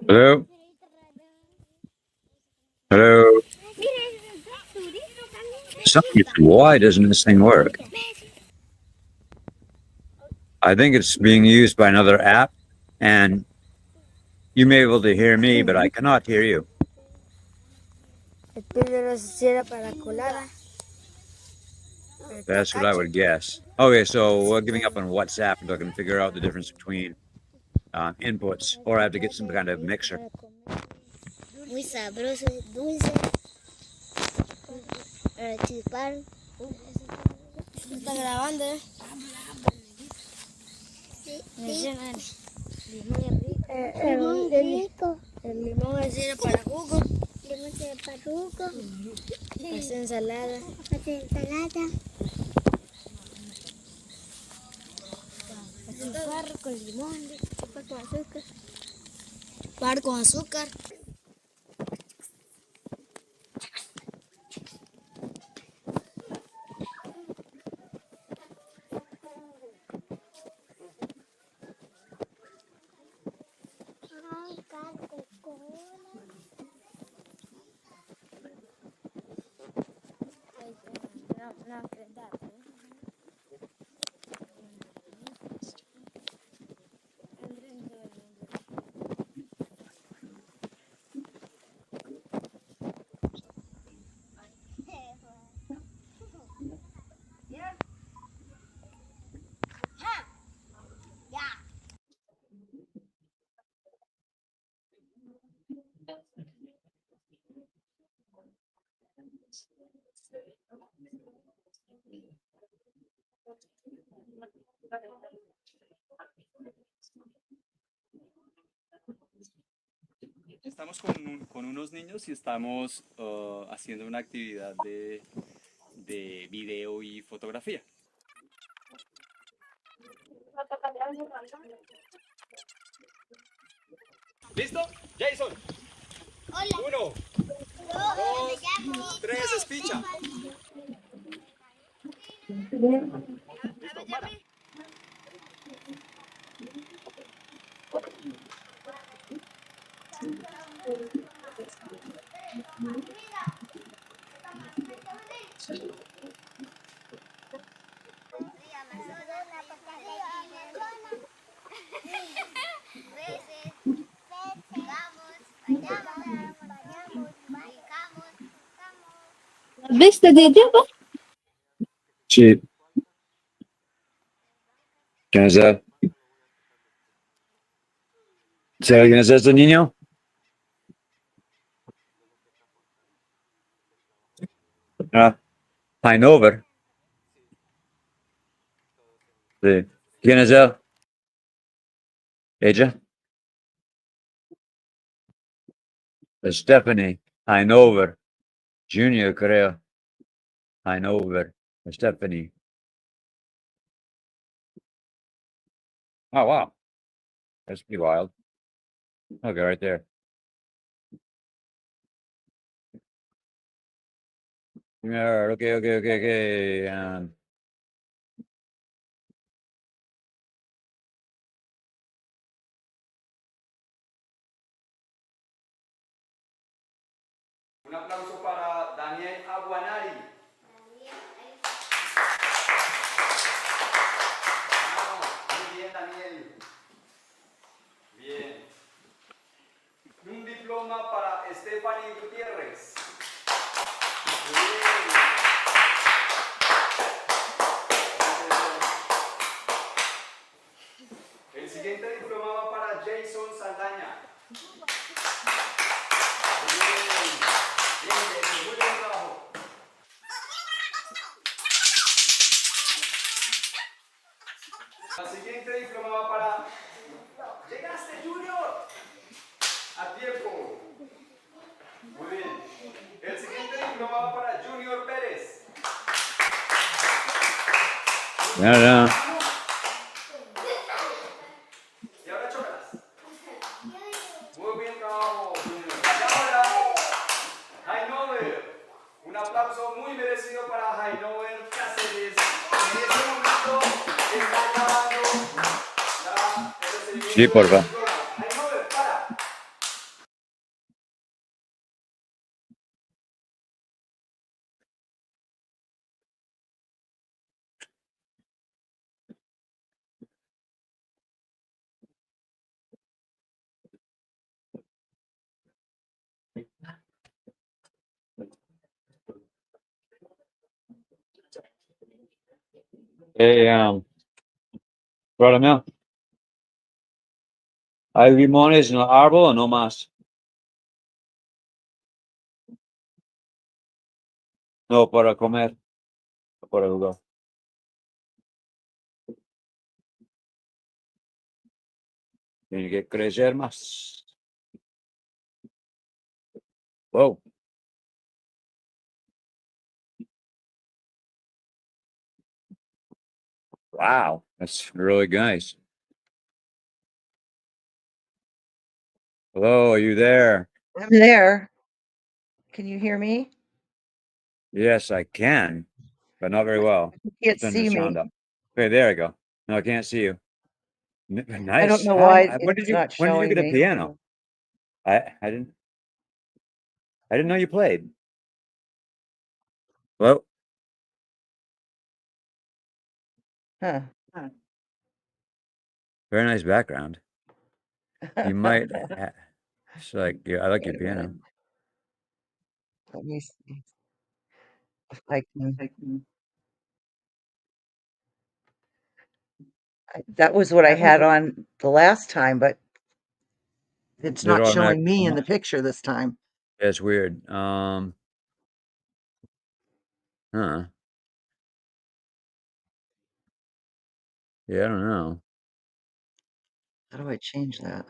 Hello? Hello? Why doesn't this thing work? I think it's being used by another app, and you may be able to hear me, but I cannot hear you. That's what I would guess. Okay, so we're giving up on WhatsApp until I can figure out the difference between inputs, or I have to get some kind of mixer. Muy sabroso, dulce. Para chupar. Está grabando, ¿eh? Limón rico. El limón sirve para jugo. Limón sirve para jugo. Hacer ensalada. Hacer ensalada. Chupar con limón. Chupar con azúcar. Chupar con azúcar. Estamos con unos niños y estamos haciendo una actividad de video y fotografía. ¿Listo? Jason. Hola. 1, 2, 3, espicha. ¿Viste de tiempo? Sí. ¿Quién es él? ¿Sabe quién es este niño? Ah, Hinover. Sí. ¿Quién es él? ¿Ella? Stephanie Hinover Junior, creo. Hinover. Stephanie. Oh, wow. That's pretty wild. Okay, right there. Yeah, okay. Un aplauso para Daniel Aguanari. Muy bien, Daniel. Bien. Un diploma para Stephanie Gutiérrez. Muy bien. El siguiente diploma va para Jason Saldaña. Muy bien. Bien, Jason, muy buen trabajo. El siguiente diploma va para... ¡Llegaste, Junior! A tiempo. Muy bien. El siguiente diploma va para Junior Pérez. No. Y ahora chócalas. Muy bien trabajo, Junior. Y ahora, Hinover. Un aplauso muy merecido para Hinover Cáceres. En este momento está grabando el recibimiento Sí, de porfa. los diplomas. Hinover, para. Hey, Bartolomeo, ¿hay limones en el árbol o no más? No, para comer, para jugar. Tiene que crecer más. Whoa. Wow, that's really nice. Hello, are you there? I'm there. Can you hear me? Yes, I can, but not very well. You can't Turn see the sound me. up. Okay, there I go. No, I can't see you. I don't Nice. know How? why When it's not when did you showing get a me. piano? I didn't know you played. Well, Huh. very nice background. You might. It's like, yeah, I like your Wait a minute. piano. Let me see if I can. That was what I had on the last time, but it's Did it not automatic? showing me in the picture this time. That's weird. Huh. Yeah, I don't know. How do I change that?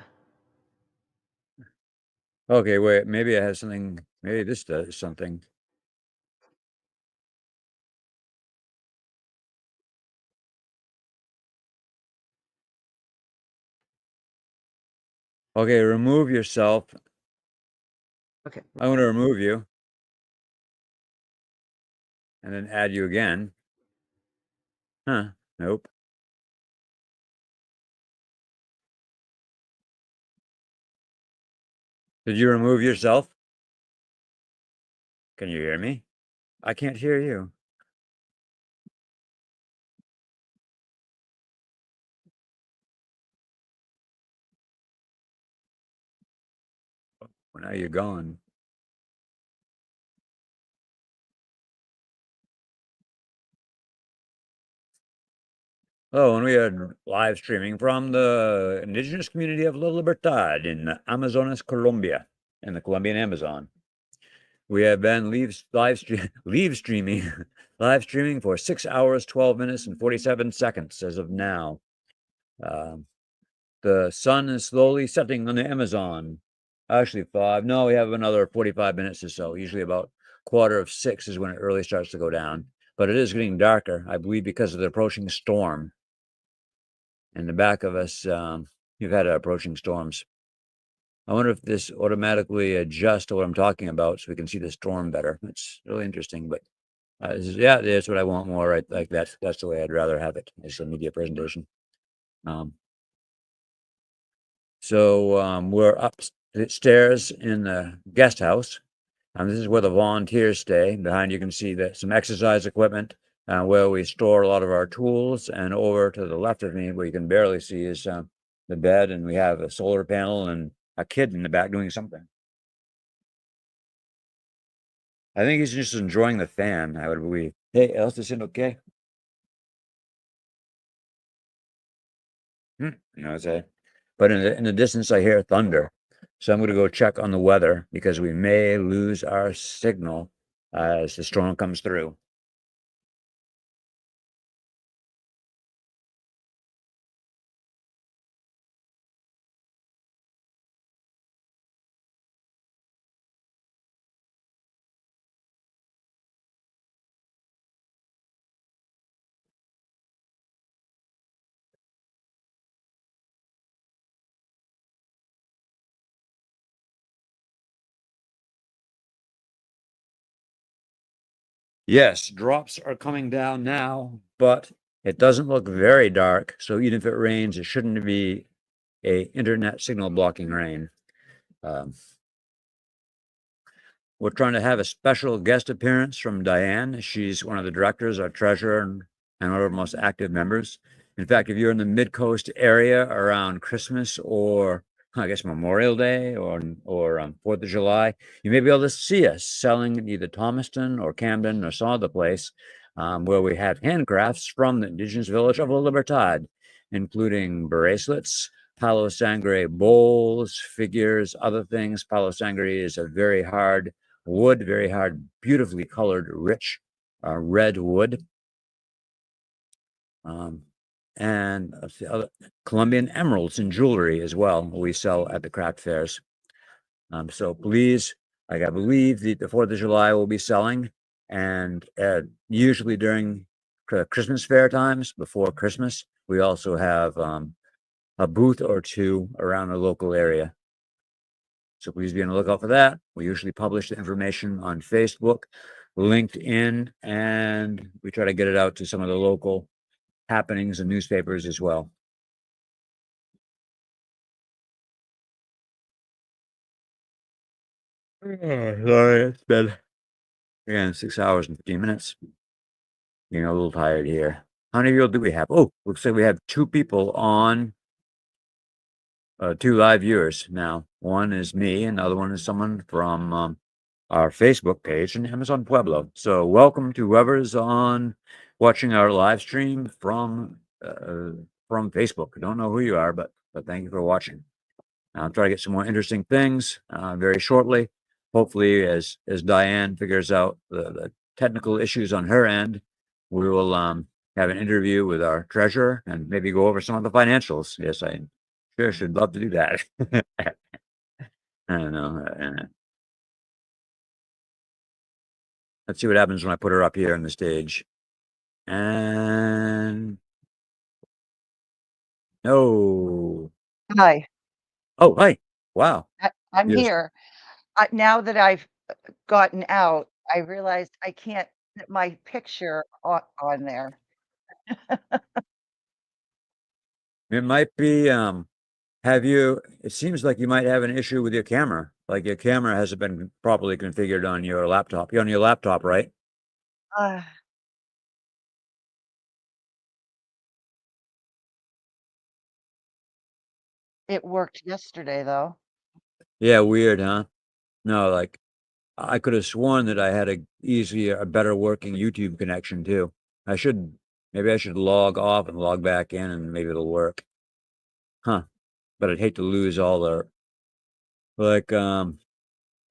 Okay, wait, maybe I have something. Maybe this does something. Okay, remove yourself. Okay. I'm going to remove you and then add you again. Huh. Nope. Did you remove yourself? Can you hear me? I can't hear you. Well, now you're gone. Oh, and we are live streaming from the indigenous community of La Libertad in Amazonas, Colombia, in the Colombian Amazon. We have been live streaming for 6 hours, 12 minutes, and 47 seconds as of now. The sun is slowly setting on the Amazon. Actually, 5. No, we have another 45 minutes or so. Usually about 5:45 is when it really starts to go down. But it is getting darker, I believe, because of the approaching storm. In the back of us, you've had approaching storms. I wonder if this automatically adjusts to what I'm talking about so we can see the storm better. It's really interesting, but yeah, that's what I want more, right? Like that's the way I'd rather have it as a media presentation. So we're upstairs in the guest house. This is where the volunteers stay. Behind you can see that some exercise equipment where we store a lot of our tools. And over to the left of me, where you can barely see, is the bed, and we have a solar panel and a kid in the back doing something. I think he's just enjoying the fan, I would believe. Hey, else is it okay? You know what I'm saying? But in the distance, I hear thunder. So I'm going to go check on the weather because we may lose our signal as the storm comes through. Yes, drops are coming down now, but it doesn't look very dark. So even if it rains, it shouldn't be a internet signal blocking rain. We're trying to have a special guest appearance from Diane. She's one of the directors, our treasurer, and one of our most active members. In fact, if you're in the Mid-Coast area around Christmas or I guess Memorial Day or 4th of July, you may be able to see us selling in either Thomaston or Camden or some other place where we have handcrafts from the indigenous village of La Libertad, including bracelets, Palo Sangre bowls, figures, other things. Palo Sangre is a very hard wood, very hard, beautifully colored, rich red wood. And other Colombian emeralds and jewelry as well, we sell at the craft fairs. So please, like I believe the 4th of July will be selling, and usually during Christmas fair times, before Christmas, we also have a booth or two around the local area. So please be on the lookout for that. We usually publish the information on Facebook, LinkedIn, and we try to get it out to some of the local happenings and newspapers as well. Sorry, it's been again 6 hours and 15 minutes. Getting a little tired here. How many people do we have? Oh, looks like we have 2 people on 2 live viewers now. One is me, and the other one is someone from our Facebook page in Amazon Pueblo. So welcome to whoever's on watching our live stream from Facebook. I don't know who you are, but thank you for watching. I'll try to get some more interesting things very shortly. Hopefully, as Diane figures out the technical issues on her end, we will have an interview with our treasurer and maybe go over some of the financials. Yes, I sure should love to do that. I don't know. Let's see what happens when I put her up here on the stage. And no. Hi, Oh, hi. Wow. I'm Yes. here. Now that I've gotten out, I realized I can't put my picture on there. It might be Have you, it seems like you might have an issue with your camera. Like your camera hasn't been properly configured on your laptop. You're on your laptop, right? Uh, it worked yesterday, though. Yeah, weird, huh? No, like I could have sworn that I had a better working YouTube connection too. Maybe I should log off and log back in and maybe it'll work. Huh. But I'd hate to lose all the, like, I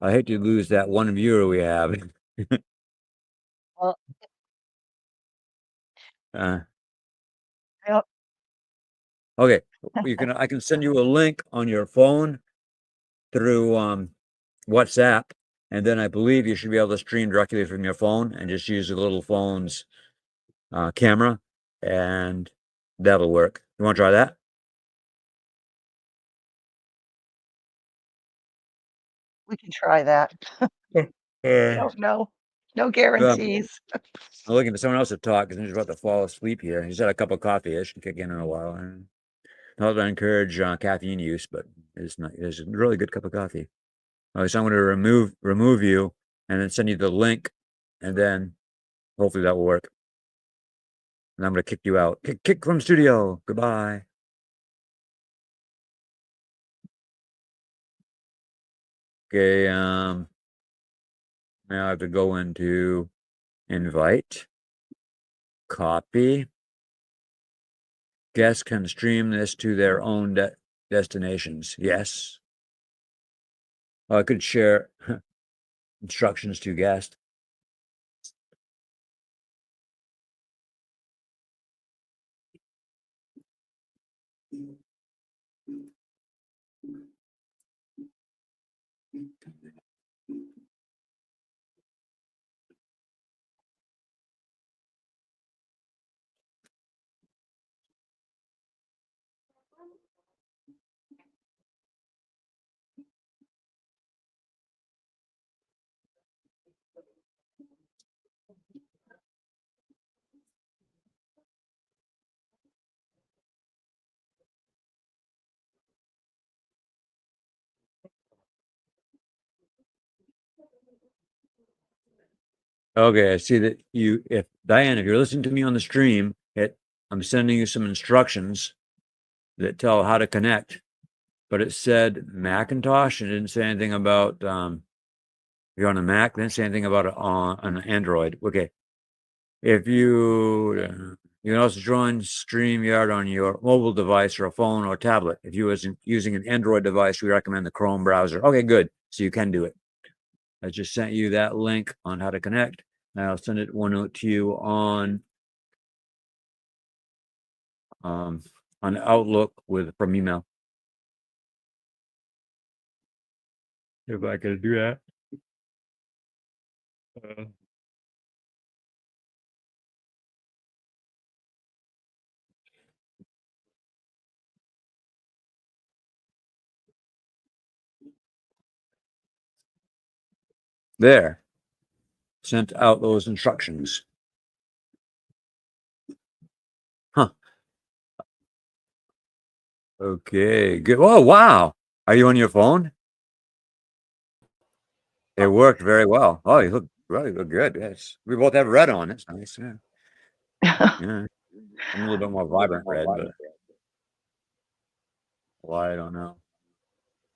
hate to lose that one viewer we have. Well, Uh, yep. okay. I can send you a link on your phone through, WhatsApp, and then I believe you should be able to stream directly from your phone and just use the little phone's, camera, and that'll work. You wanna try that? We can try that. I don't know. No guarantees. I'm looking for someone else to talk because I'm just about to fall asleep here. He's had a cup of coffee. I should kick in a while. And not that I encourage caffeine use, but it's a really good cup of coffee. Okay, so I'm going to remove you and then send you the link, and then hopefully that will work. And I'm going to kick you out. Kick from studio. Goodbye. Okay. Now I have to go into invite, copy. Guests can stream this to their own destinations. Yes. I could share instructions to guests. Okay, I see that if Diane, if you're listening to me on the stream, I'm sending you some instructions that tell how to connect, but it said Macintosh. It didn't say anything about, if you're on a Mac, it didn't say anything about it on an Android. Okay. If you can also join StreamYard on your mobile device or a phone or tablet. If you wasn't using an Android device, we recommend the Chrome browser. Okay, good. So you can do it. I just sent you that link on how to connect. And I'll send it one note to you on Outlook from email. If I could do that. There. Sent out those instructions. Huh. Okay, good. Oh, wow. Are you on your phone? It worked very well. Oh, you look good. Yes. We both have red on. It's nice. Yeah. Yeah. I'm a little bit more vibrant red, but why, I don't know.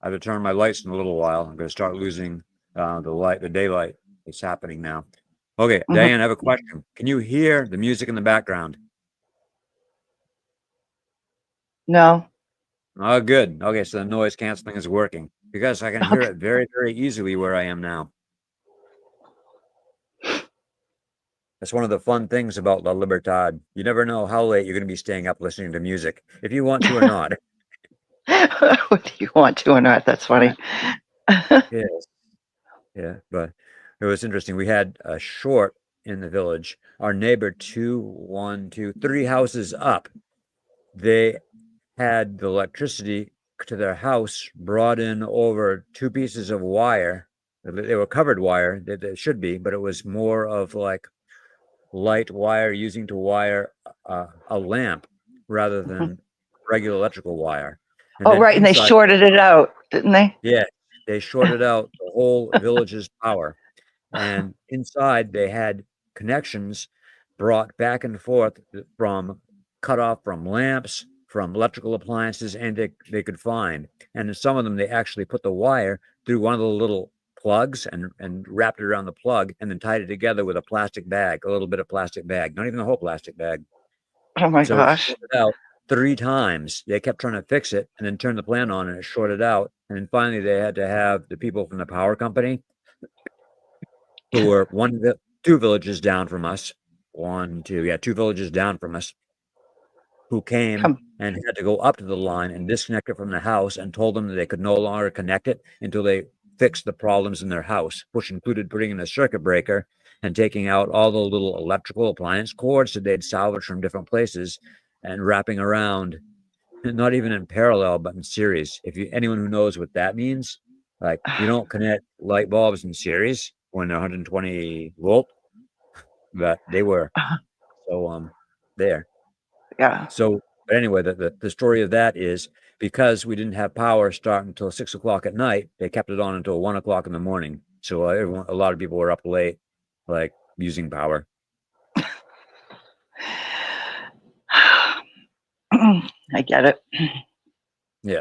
I have to turn my lights in a little while. I'm going to start losing the daylight. It's happening now. Okay, Diane, I have a question. Can you hear the music in the background? No. Oh, good. Okay, so the noise canceling is working because I can hear it very, very easily where I am now. That's one of the fun things about La Libertad. You never know how late you're going to be staying up listening to music, if you want to or not. Whether you want to or not, that's funny. Yes. Yeah, but it was interesting. We had a short in the village. Our neighbor, 3 houses up, they had the electricity to their house brought in over 2 pieces of wire. They were covered wire, that should be, but it was more of like light wire using to wire a lamp rather than regular electrical wire. Oh, then right, and they inside, shorted it out, didn't they? yeah, they shorted out the whole village's power. And inside they had connections brought back and forth from cut off from lamps, from electrical appliances, and they could find. And in some of them, they actually put the wire through one of the little plugs and wrapped it around the plug and then tied it together with a plastic bag, a little bit of plastic bag, not even the whole plastic bag. Oh my So it gosh. shorted out 3 times. They kept trying to fix it and then turn the plant on and it shorted out. And then finally they had to have the people from the power company who were two villages down from us. Two villages down from us, who came and had to go up to the line and disconnect it from the house and told them that they could no longer connect it until they fixed the problems in their house, which included putting in a circuit breaker and taking out all the little electrical appliance cords that they'd salvaged from different places and wrapping around, not even in parallel, but in series. Anyone who knows what that means, like you don't connect light bulbs in series when they're 120 volt, but they were. So there. Yeah. So, but anyway, the story of that is because we didn't have power starting until 6 o'clock at night, they kept it on until 1 o'clock in the morning. So a lot of people were up late, like using power. I get it. Yeah.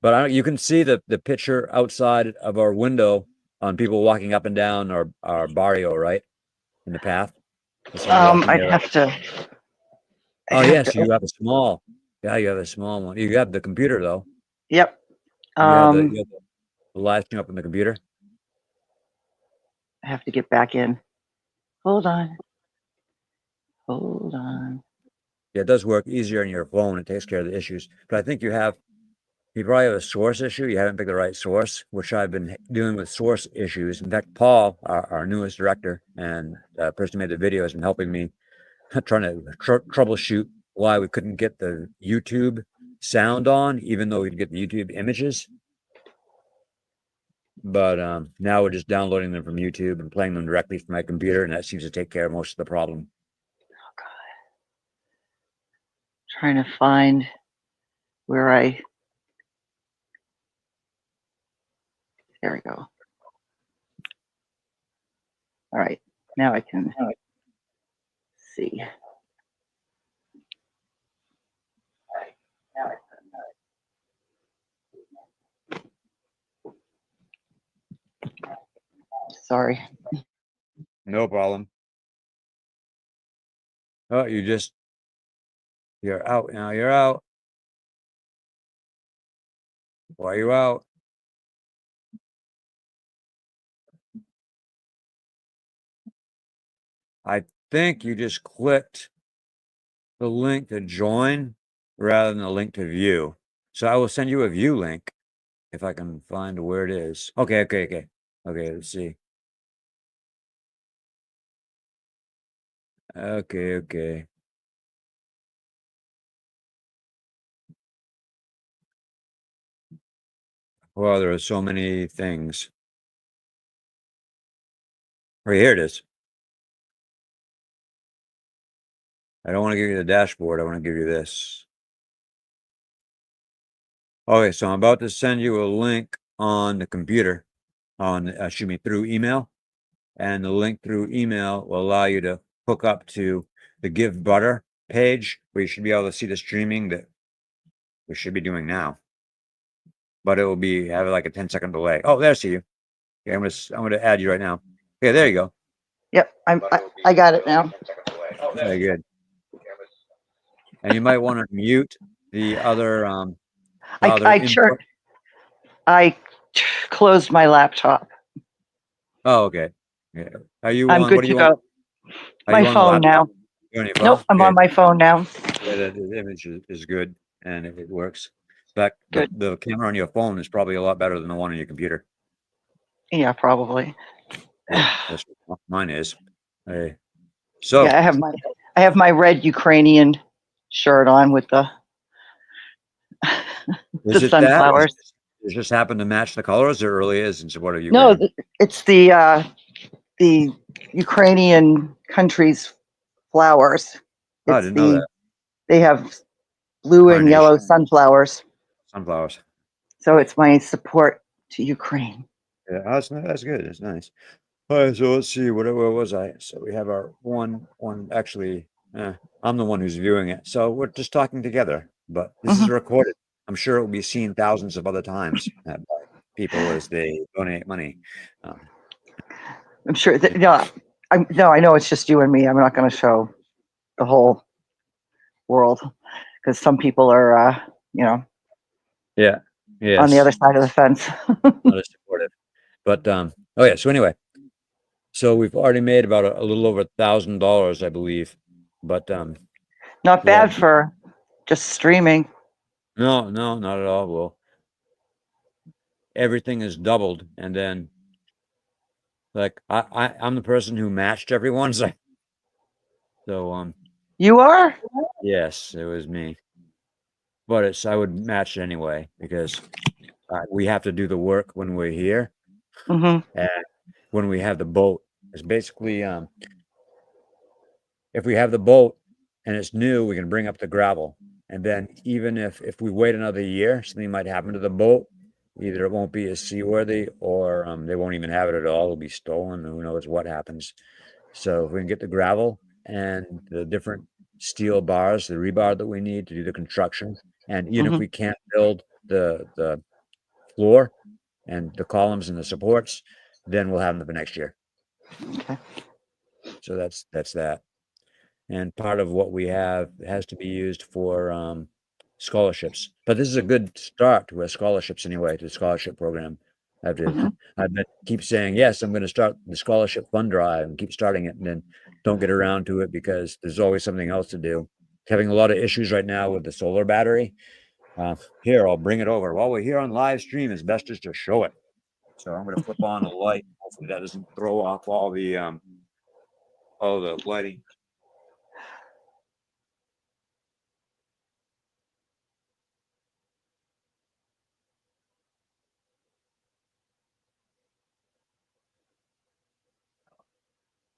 But you can see the picture outside of our window on people walking up and down our barrio, right? In the path. I'd have to. Oh, yes, you have a small. Yeah, you have a small one. You have the computer though. Yep. You have the live stream up on the computer. I have to get back in. Hold on. Hold on. Yeah, it does work easier on your phone. It takes care of the issues. But I think you probably have a source issue. You haven't picked the right source, which I've been dealing with source issues. In fact, Paul, our newest director and person who made the video, has been helping me trying to troubleshoot why we couldn't get the YouTube sound on, even though we could get the YouTube images. But now we're just downloading them from YouTube and playing them directly from my computer, and that seems to take care of most of the problem. Oh, God. Trying to find where there we go. All right, now I can see. Sorry. No problem. Oh, you're out now. You're out. Why are you out? I think you just clicked the link to join rather than the link to view. So I will send you a view link if I can find where it is. Okay. Okay, let's see. Okay. Well, there are so many things. Right here it is. I don't want to give you the dashboard. I want to give you this. Okay, so I'm about to send you a link on the computer, through email. And the link through email will allow you to hook up to the Give Butter page, where you should be able to see the streaming that we should be doing now. But it will have like a 10-second delay. Oh, there I see you. Okay, I'm gonna add you right now. Okay, there you go. Yep, I got it now. Very good. And you might want to mute the other I closed my laptop. Oh, okay. Yeah. Are you I'm on? good What do to you go. want? My phone now. You're on your phone? Nope, I'm on my phone now. Yeah, the image is good and it works. In fact, the camera on your phone is probably a lot better than the one on your computer. Yeah, probably. Yeah, that's what mine is. Hey. So yeah, I have my red Ukrainian shirt on with the the sunflowers. Does it just happen to match the colors, or really is in support of Ukraine? No, it's the Ukrainian country's flowers. Oh, I didn't know that. They have blue and yellow sunflowers. sunflowers. So it's my support to Ukraine. Yeah, that's good. That's nice. All right, so let's see. Where was I? So we have our one. Actually, I'm the one who's viewing it, so we're just talking together. But this is recorded. I'm sure it will be seen thousands of other times by people as they donate money. I'm sure that I know it's just you and me. I'm not going to show the whole world because some people are, Yeah. Yes. on the other side of the fence. Not as supportive. But oh yeah. So anyway, so we've already made about a little over $1,000, I believe. But not bad for just streaming. No, not at all. Well, everything is doubled, and then like I'm the person who matched everyone. So You are? yes, it was me. But I would match it anyway because we have to do the work when we're here. Mm-hmm. And when we have the boat, it's basically if we have the boat and it's new, we can bring up the gravel. And then even if we wait another year, something might happen to the boat. Either it won't be as seaworthy or they won't even have it at all. It'll be stolen. Who knows what happens. So if we can get the gravel and the different steel bars, the rebar that we need to do the construction, and even if we can't build the floor and the columns and the supports, then we'll have them for next year. Okay. So that's that. And part of what we have has to be used for scholarships. But this is a good start to scholarships anyway, to the scholarship program. I've been keep saying, yes, I'm going to start the scholarship fund drive and keep starting it and then don't get around to it because there's always something else to do. Having a lot of issues right now with the solar battery. Here, I'll bring it over. While we're here on live stream, it's best just to show it. So I'm going to flip on the light. Hopefully that doesn't throw off all the lighting.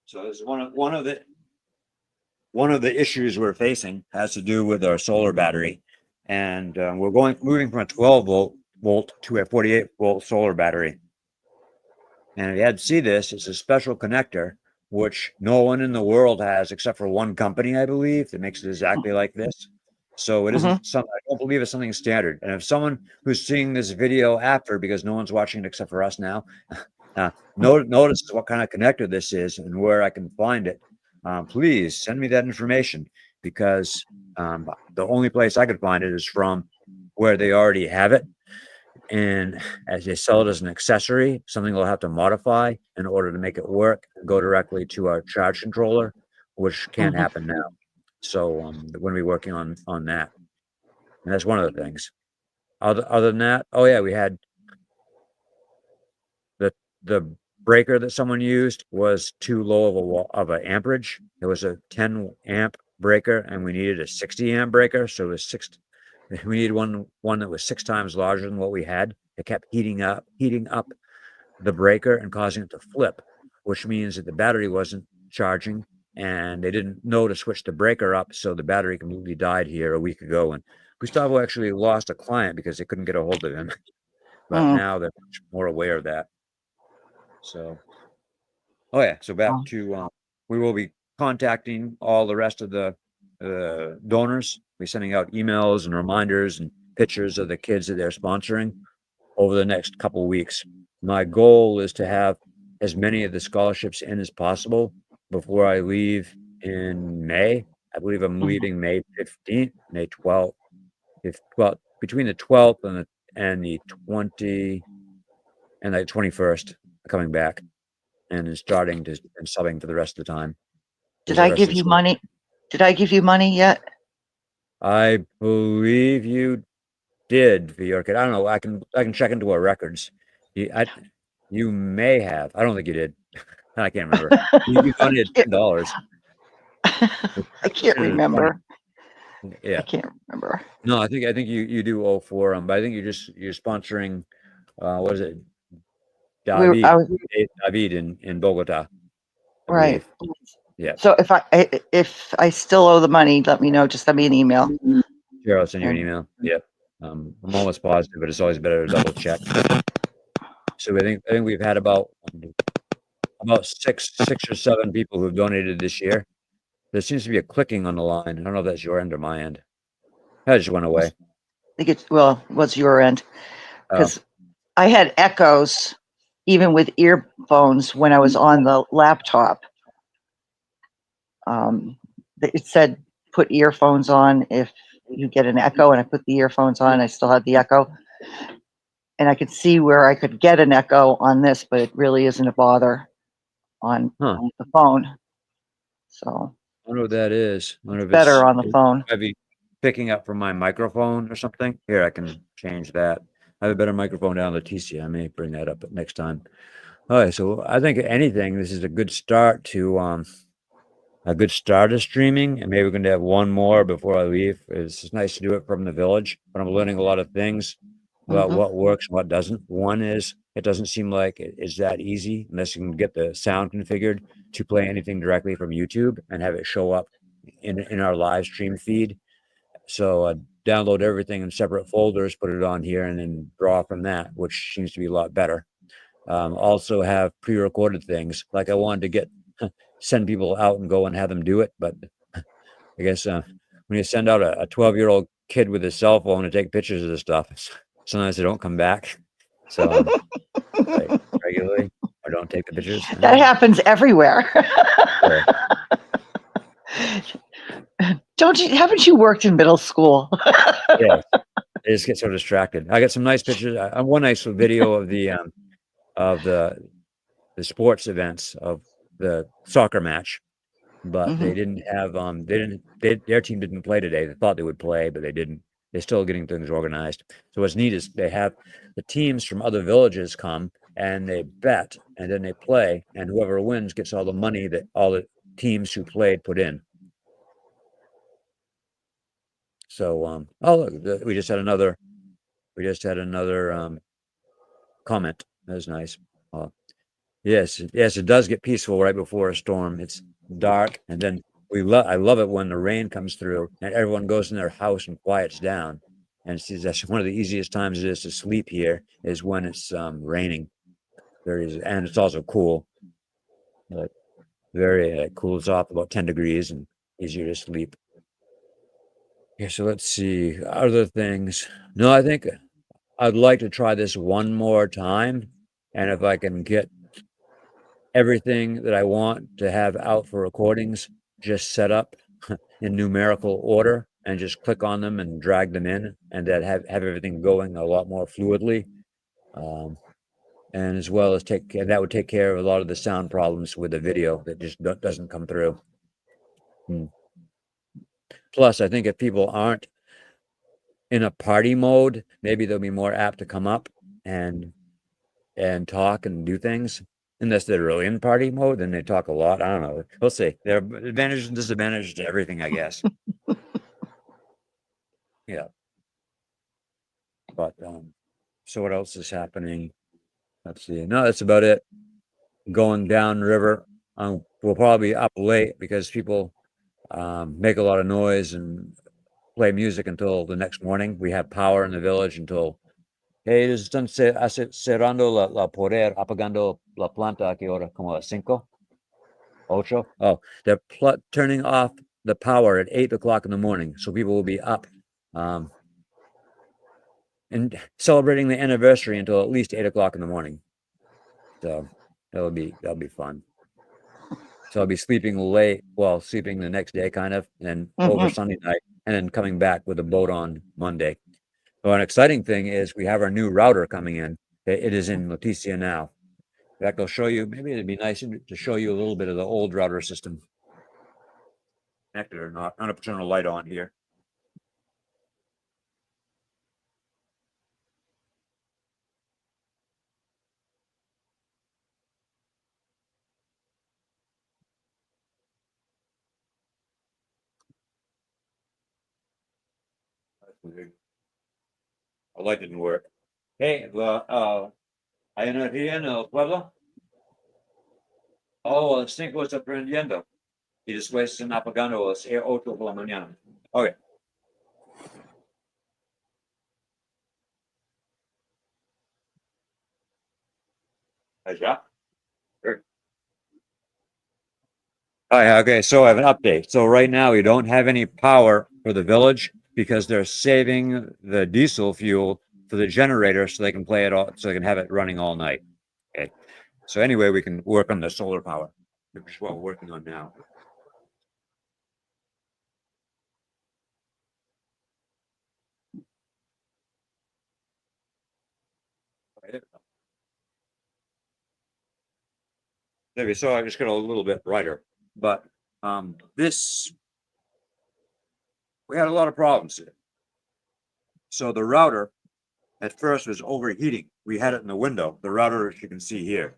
So this is one of the issues we're facing has to do with our solar battery, and we're moving from a 12 volt to a 48-volt solar battery. And if you had to see this, it's a special connector which no one in the world has except for one company, I believe, that makes it exactly like this. So it isn't something, I don't believe it's something standard. And if someone who's seeing this video after, because no one's watching it except for us now, notice what kind of connector this is and where I can find it, please send me that information because the only place I could find it is from where they already have it. And as they sell it as an accessory, something they'll have to modify in order to make it work and go directly to our charge controller, which can't happen now. So we're going to be working on that. And that's one of the things. Other than that, oh yeah, we had the breaker that someone used was too low of an amperage. It was a 10 amp breaker and we needed a 60 amp breaker. So it was we needed one that was 6 times larger than what we had. It kept heating up the breaker and causing it to flip, which means that the battery wasn't charging and they didn't know to switch the breaker up. So the battery completely died here a week ago. And Gustavo actually lost a client because they couldn't get a hold of him. But now they're much more aware of that. So, oh yeah. So back to, we will be contacting all the rest of the donors. We're sending out emails and reminders and pictures of the kids that they're sponsoring over the next couple of weeks. My goal is to have as many of the scholarships in as possible before I leave in May. I believe I'm leaving May 15th, May 12th. Between the 12th and the 20 and the 21st, coming back and starting to and subbing for the rest of the time. Did I give you money? Did I give you money yet? I believe you did for your kid. I don't know. I can check into our records. You may have. I don't think you did. I can't remember. You donated $10. I can't remember. Yeah, I can't remember. No, I think you do owe for them, but I think you're sponsoring. What is it? David in Bogota. I Right. believe. Yeah. So if I still owe the money, let me know. Just send me an email. Sure, I'll send you an email. Yeah. I'm almost positive, but it's always better to double check. So I think we've had about 6 or 7 people who've donated this year. There seems to be a clicking on the line. I don't know if that's your end or my end. That just went away. I think it's, well, what's your end? Because I had echoes even with earphones when I was on the laptop. It said put earphones on if you get an echo, and I put the earphones on, I still had the echo. And I could see where I could get an echo on this, but it really isn't a bother on the phone. So I wonder what that is. I wonder if better it's on the phone. Might be picking up from my microphone or something. Here, I can change that. I have a better microphone down Leticia. I may bring that up next time. All right, so I think anything, this is a good start to streaming, and maybe we're going to have one more before I leave. It's nice to do it from the village, but I'm learning a lot of things about what works and what doesn't. One is it doesn't seem like it is that easy unless you can get the sound configured to play anything directly from YouTube and have it show up in our live stream feed. So download everything in separate folders, put it on here, and then draw from that, which seems to be a lot better. Also have pre-recorded things. Like I wanted to send people out and go and have them do it, but I guess when you send out a 12-year-old kid with his cell phone to take pictures of this stuff, sometimes they don't come back. So like, regularly, or don't take the pictures. That happens everywhere. Sure. Haven't you worked in middle school? Yeah, I just get so distracted. I got some nice pictures. One nice video of the sports events of the soccer match, but they didn't have their team didn't play today. They thought they would play, but they didn't. They're still getting things organized. So what's neat is they have the teams from other villages come and they bet, and then they play, and whoever wins gets all the money that all the teams who played put in. So oh look, we just had another comment. That was nice. Yes, it does get peaceful right before a storm. It's dark, and then I love it when the rain comes through and everyone goes in their house and quiets down. And that's one of the easiest times it is to sleep here is when it's raining. And it's also cool. Like it cools off about 10 degrees and easier to sleep. Okay, so let's see other things. No, I think I'd like to try this one more time, and if I can get everything that I want to have out for recordings just set up in numerical order and just click on them and drag them in, and that have everything going a lot more fluidly. And as well as that would take care of a lot of the sound problems with the video that just doesn't come through. Plus, I think if people aren't in a party mode, maybe they'll be more apt to come up and talk and do things. Unless they're really in party mode, then they talk a lot. I don't know. We'll see. There are advantages and disadvantages to everything, I guess. Yeah. But so what else is happening? Let's see. No, that's about it. Going down river. We'll probably be up late because people make a lot of noise and play music until the next morning. We have power in the village until están cerrando la poder, apagando la planta a qué hora? Como a 5? 8? Oh, they're turning off the power at 8 o'clock in the morning, so people will be up and celebrating the anniversary until at least 8 o'clock in the morning. So that'll be fun. So I'll be sleeping late, sleeping the next day kind of, and over Sunday night, and then coming back with a boat on Monday. So an exciting thing is we have our new router coming in. It is in Leticia now. In fact, I'll show you. Maybe it'd be nice to show you a little bit of the old router system. Connected or not. I'm gonna turn a light on here. That's weird. The light didn't work. Hey, ¿hay energía en el pueblo? Oh, el 5 está prendiendo. Y después están apagando a las 8 por la mañana. Okay. Yeah. Sure. Hi, okay, so I have an update. So right now we don't have any power for the village because they're saving the diesel fuel for the generator so they can play it all, so they can have it running all night. Okay. So anyway, we can work on the solar power, which is what we're working on now. Maybe so I just got a little bit brighter, but this we had a lot of problems. So the router at first was overheating. We had it in the window, the router, as you can see here.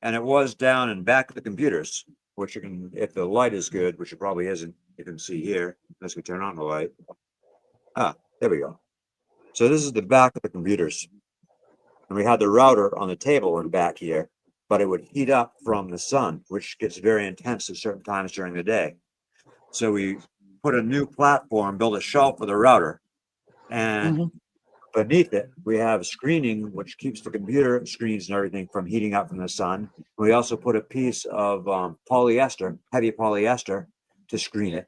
And it was down and back of the computers, which you can, if the light is good, which it probably isn't, you can see here, unless we turn on the light. Ah, there we go. So this is the back of the computers. And we had the router on the table in back here, but it would heat up from the sun, which gets very intense at certain times during the day. So we put a new platform, built a shelf for the router, and beneath it, we have screening, which keeps the computer screens and everything from heating up from the sun. We also put a piece of polyester, heavy polyester, to screen it.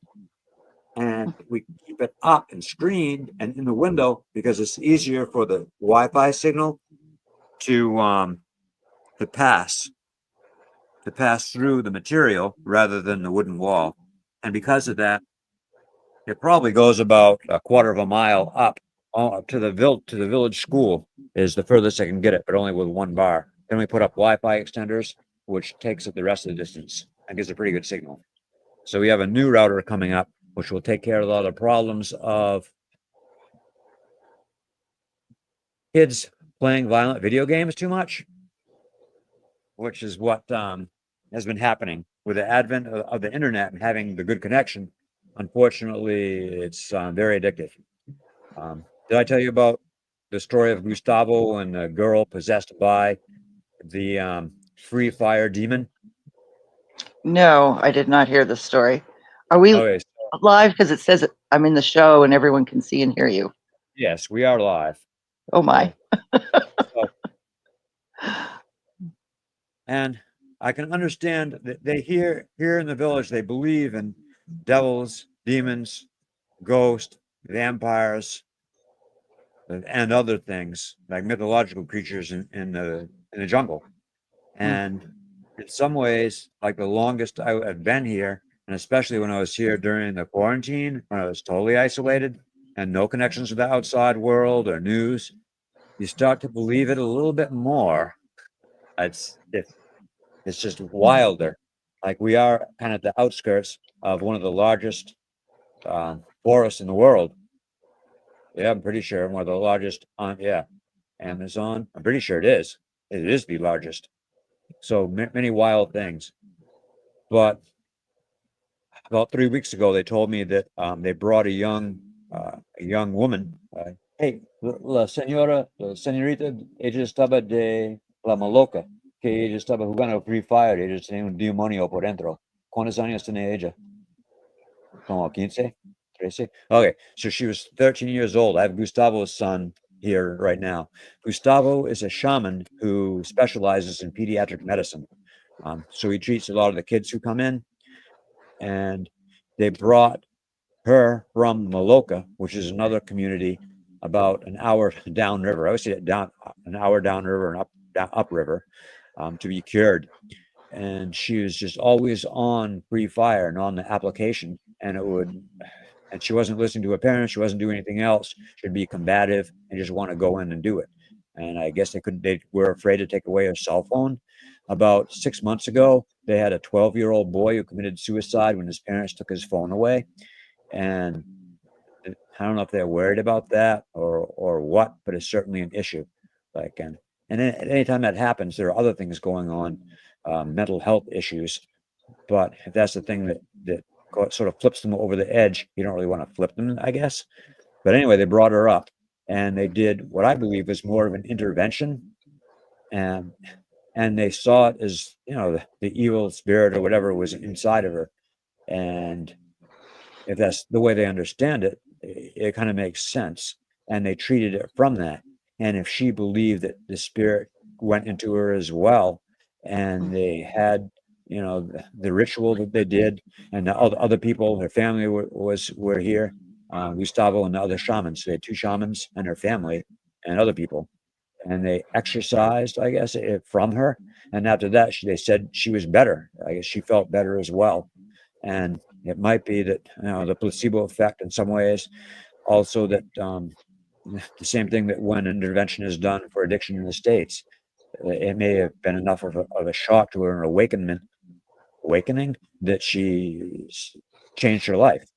And we keep it up and screened and in the window because it's easier for the Wi-Fi signal to pass through the material rather than the wooden wall. And because of that, it probably goes about a quarter of a mile up to the village school is the furthest I can get it, but only with one bar. Then we put up Wi-Fi extenders, which takes it the rest of the distance and gives a pretty good signal. So we have a new router coming up, which will take care of a lot of the problems of kids playing violent video games too much, which is what has been happening with the advent of the internet and having the good connection. Unfortunately, it's very addictive. Did I tell you about the story of Gustavo and a girl possessed by the free fire demon? No, I did not hear the story. Are we Okay, live? Because it says I'm in the show and everyone can see and hear you. yes, we are live. Oh my. And I can understand that they here in the village, they believe in devils, demons, ghosts, vampires, and other things like mythological creatures in the jungle. And in some ways, like the longest I've been here, and especially when I was here during the quarantine, when I was totally isolated and no connections with the outside world or news, you start to believe it a little bit more. It's just wilder. Like we are kind of at the outskirts of one of the largest forests in the world. Yeah, I'm pretty sure one of the largest yeah, Amazon. I'm pretty sure it is. It is the largest. So many wild things. But about 3 weeks ago, they told me that they brought a young woman. Hey, la señorita, ella estaba de la maloca, que ella estaba jugando Free Fire, ella tenía un demonio por dentro. ¿Cuántos años tenía ella? Como 15, 13. Okay, so she was 13 years old. I have Gustavo's son here right now. Gustavo is a shaman who specializes in pediatric medicine. So he treats a lot of the kids who come in, and they brought her from Maloka, which is another community about an hour downriver. I would say down an hour downriver and upriver to be cured. And she was just always on Free Fire and on the application, and she wasn't listening to her parents. She wasn't doing anything else. She'd be combative and just want to go in and do it. And I guess they were afraid to take away her cell phone. About 6 months ago, they had a 12-year-old boy who committed suicide when his parents took his phone away. And I don't know if they're worried about that or what, but it's certainly an issue. Like, and then at any time that happens, there are other things going on, mental health issues. But if that's the thing that sort of flips them over the edge, you don't really want to flip them, I guess. But anyway, they brought her up, and they did what I believe was more of an intervention, and they saw it as, you know, the evil spirit or whatever was inside of her. And if that's the way they understand it, it kind of makes sense. And they treated it from that. and if she believed that the spirit went into her as well, and they had, you know, the ritual that they did, and the other people, her family were here, Gustavo and the other shamans. They had 2 shamans and her family and other people, and they exorcised, I guess, from her. And after that, they said she was better. I guess she felt better as well. And it might be that, you know, the placebo effect in some ways, also that the same thing that when intervention is done for addiction in the States, it may have been enough of a shock to her, an awakening that she changed her life.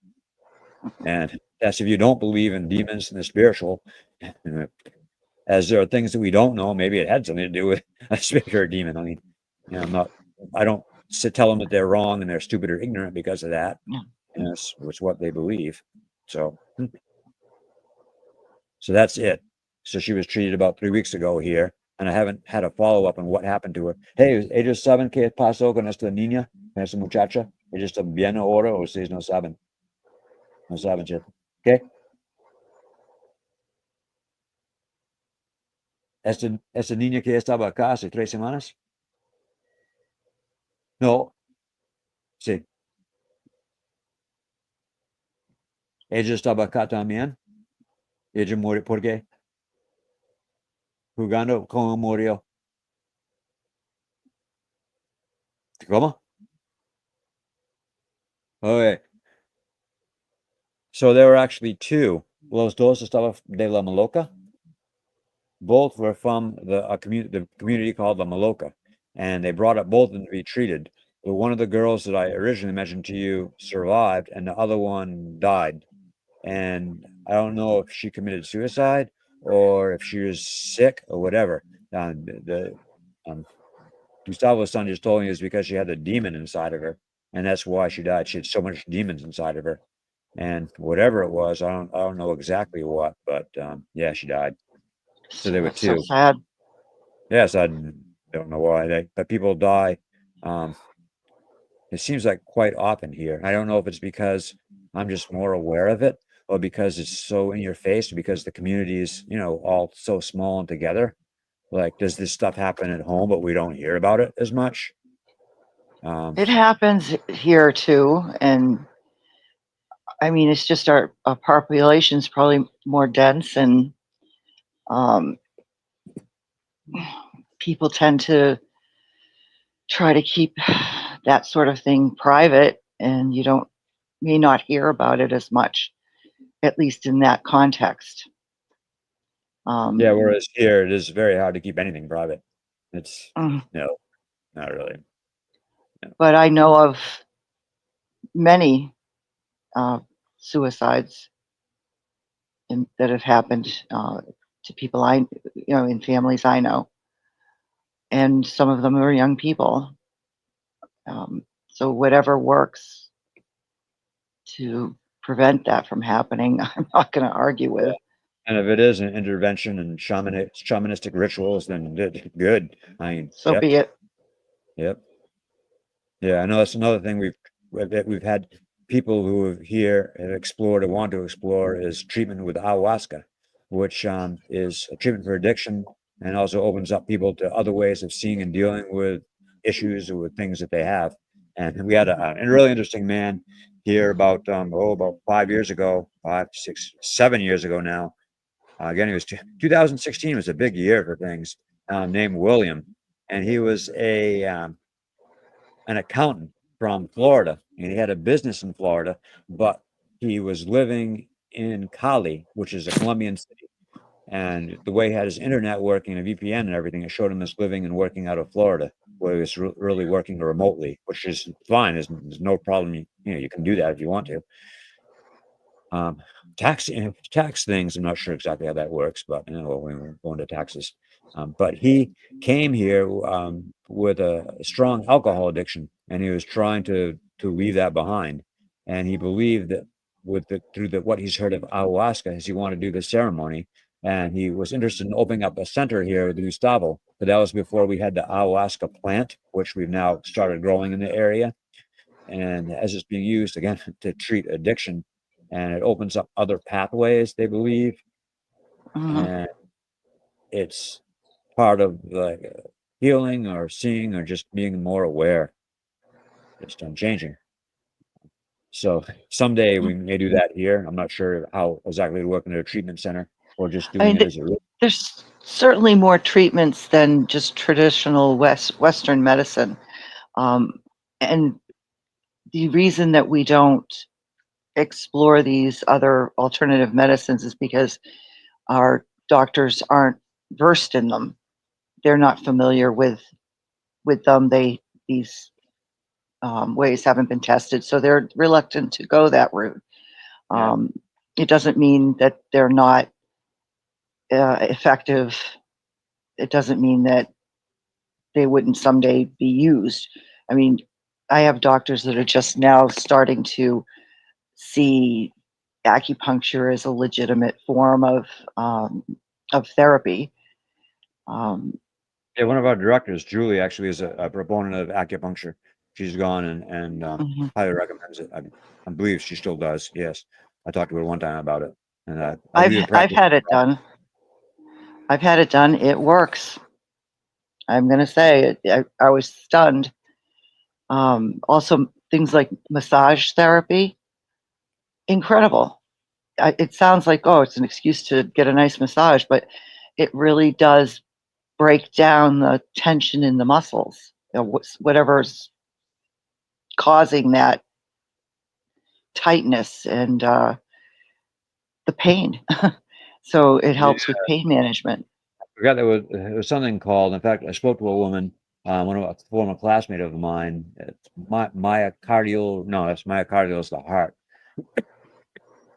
And that's if you don't believe in demons and the spiritual, as there are things that we don't know, maybe it had something to do with a spirit or a demon. I mean, you know, I don't tell them that they're wrong and they're stupid or ignorant because of that. You know, it's what they believe. So that's it. So she was treated about 3 weeks ago here, and I haven't had a follow-up on what happened to her. Hey, ellos saben qué pasó con esta niña, con esta muchacha. Ellos están bien ahora o ustedes no saben. No saben, Chet. ¿Qué? Esta niña que estaba acá hace 3 semanas. No. Sí. Ella estaba acá también. Ella murió. ¿Por qué? Jugando. ¿Cómo murió? ¿Cómo? Okay. So there were actually 2. Los dos estaban de la Maloca. Both were from the community called the Maloca, and they brought up both of them to be treated. But one of the girls that I originally mentioned to you survived, and the other one died. And I don't know if she committed suicide or if she was sick or whatever. Gustavo's son just told me it's because she had a demon inside of her, and that's why she died. She had so much demons inside of her, and whatever it was, I don't know exactly what, but yeah, she died. So there were That's 2. so sad. Yes, I don't know why, but people die. It seems like quite often here. I don't know if it's because I'm just more aware of it, or because it's so in your face, because the community is, you know, all so small and together. Like, does this stuff happen at home, but we don't hear about it as much? It happens here too, and I mean, it's just our population's probably more dense, and people tend to try to keep that sort of thing private, and you may not hear about it as much, at least in that context. Yeah, whereas here it is very hard to keep anything private. It's Mm. no, not really. But I know of many suicides that have happened to people in families I know, and some of them are young people. So whatever works to prevent that from happening, I'm not going to argue with. And if it is an intervention and shamanistic rituals, then good. I mean, So be it. Yep. Yeah, I know that's another thing we've had people who have explored or want to explore is treatment with ayahuasca, which is a treatment for addiction and also opens up people to other ways of seeing and dealing with issues or with things that they have. And we had a really interesting man here about 5 years ago, 5, 6, 7 years ago now. Again, it was 2016 was a big year for things. Named William, and he was an accountant from Florida, and he had a business in Florida, but he was living in Cali, which is a Colombian city. And the way he had his internet working, a VPN and everything, it showed him as living and working out of Florida, where he was really working remotely, which is fine. There's no problem. You can do that if you want to. Tax things, I'm not sure exactly how that works, but when we're going to taxes. But he came here with a strong alcohol addiction, and he was trying to leave that behind. And he believed that through what he's heard of ayahuasca, is he wanted to do the ceremony, and he was interested in opening up a center here with Gustavo. But that was before we had the ayahuasca plant, which we've now started growing in the area, and as it's being used again to treat addiction. And it opens up other pathways, they believe. And it's part of like healing or seeing or just being more aware, just on changing. So someday we may do that here. I'm not sure how exactly to work in a treatment center or just I doing mean, it as a there's certainly more treatments than just traditional Western medicine. And the reason that we don't explore these other alternative medicines is because our doctors aren't versed in them. They're not familiar with them. These ways haven't been tested, so they're reluctant to go that route. It doesn't mean that they're not effective. It doesn't mean that they wouldn't someday be used. I mean, I have doctors that are just now starting to see acupuncture as a legitimate form of therapy. Yeah, one of our directors, Julie, actually is a proponent of acupuncture. She's gone and highly recommends it. I believe she still does. Yes, I talked to her one time about it, and I've had it done. I've had it done. It works. I'm going to say it. I was stunned. Also, things like massage therapy, incredible. It sounds like, oh, it's an excuse to get a nice massage, but it really does break down the tension in the muscles, whatever's causing that tightness and the pain. So it helps with pain management. I forgot there was something called. In fact, I spoke to a woman, one of a former classmate of mine. It's myocardial. No, that's myocardial is the heart.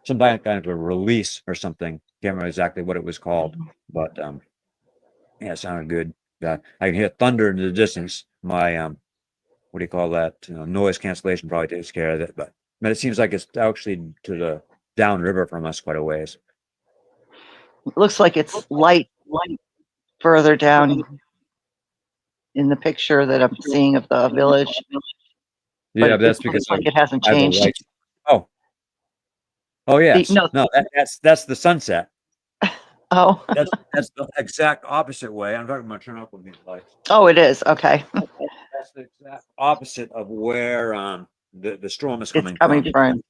Some kind of a release or something. Can't remember exactly what it was called, but yeah, it sounded good. I can hear thunder in the distance. My what do you call that? Noise cancellation probably takes care of it, but it seems like it's actually to the downriver from us quite a ways. It looks like it's light further down in the picture that I'm seeing of the village. Yeah, but that's it because looks like it hasn't I have the changed. lights. Oh. Oh yes. No. No, that's the sunset. Oh. That's the exact opposite way. I'm talking about turn up with these lights. Oh, it is. Okay. That's the exact opposite of where the storm is coming coming from.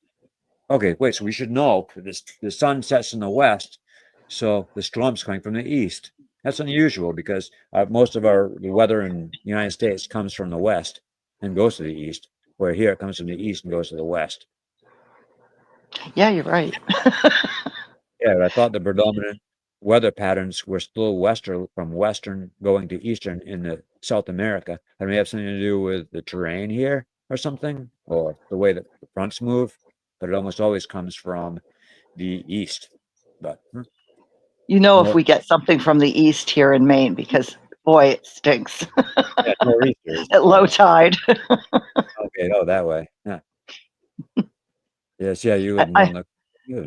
Okay, wait, so we should know the sun sets in the west, so the storm's coming from the east. That's unusual because most of the weather in the United States comes from the west and goes to the east, where here it comes from the east and goes to the west. Yeah, you're right. Yeah, but I thought the predominant weather patterns were still from western going to eastern in the South America. That may have something to do with the terrain here or something, or the way that the fronts move, but it almost always comes from the east. But You know, if we get something from the east here in Maine, because boy, it stinks. Yeah, nor'easters. At low tide. Okay, that way. Yeah. Yes, yeah, you live on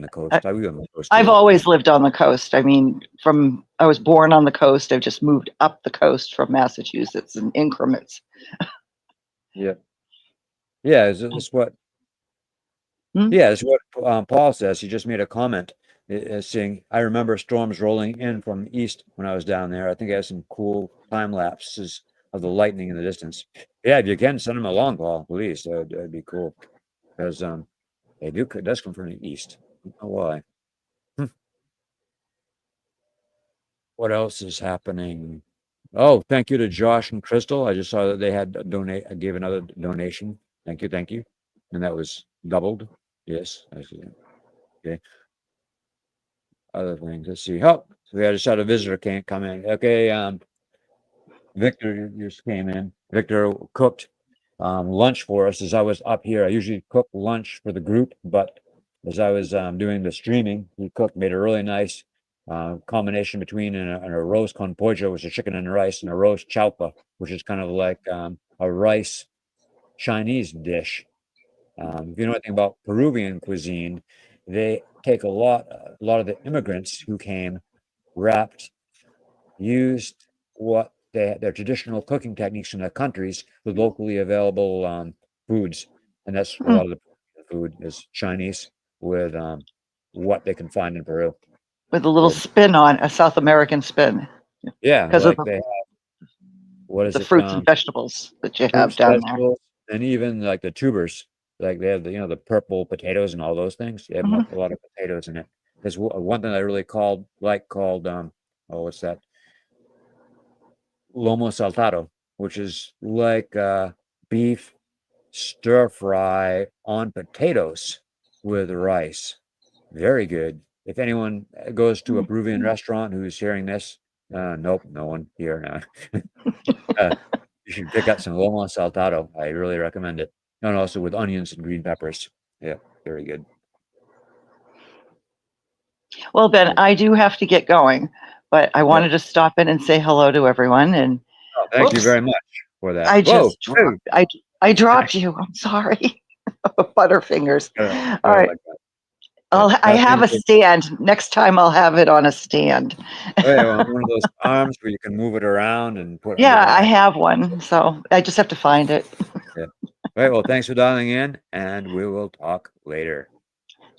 the coast. I live on the coast. I've Too. always lived on the coast. I mean, I was born on the coast. I've just moved up the coast from Massachusetts in increments. Yeah. Yeah, is this what? Yeah, it's what Paul says. He just made a comment saying, I remember storms rolling in from the east when I was down there. I think I have some cool time lapses of the lightning in the distance. Yeah, if you can send them along, Paul, please. That'd be cool. Because it does come from the east. I don't know why. What else is happening? Oh, thank you to Josh and Crystal. I just saw that they had gave another donation. Thank you. And that was doubled. Yes, I see. Okay. Other things. Let's see. Oh, so we just had a visitor can't come in. Okay. Victor just came in. Victor cooked lunch for us as I was up here. I usually cook lunch for the group, but as I was doing the streaming, he made a really nice combination between a roast con pollo, which is chicken and rice, and a roast chaupa, which is kind of like a rice Chinese dish. If you know anything about Peruvian cuisine, they take a lot of the immigrants who came, used their traditional cooking techniques from their countries with locally available foods, and that's a lot of the food is Chinese with what they can find in Peru. With a little spin on a South American spin. Yeah, because of like they have, what is the it? fruits and vegetables that you have Fruits, down there. vegetables, and even like the tubers. Like they have the, the purple potatoes and all those things. They have Mhm. a lot of potatoes in it. There's one thing I really called, oh, what's that? Lomo saltado, which is like beef stir fry on potatoes with rice. Very good. If anyone goes to a Peruvian restaurant who's hearing this, nope, no one here now. You should pick up some lomo saltado. I really recommend it. And also with onions and green peppers. Yeah, very good. Well, Ben, I do have to get going, but I Yep. wanted to stop in and say hello to everyone. And Oh, thank you very much for that. I Whoa, just dropped. I dropped you. I'm sorry. Butterfingers. All right. like that. I have a stand. Next time I'll have it on a stand. Oh, yeah, one of those arms where you can move it around and put. Yeah, I have one. So I just have to find it. Yeah. All right. Well, thanks for dialing in, and we will talk later.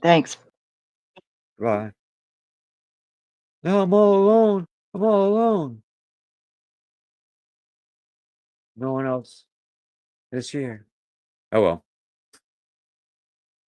Thanks. Bye. No, I'm all alone. I'm all alone. No one else is here. Oh well.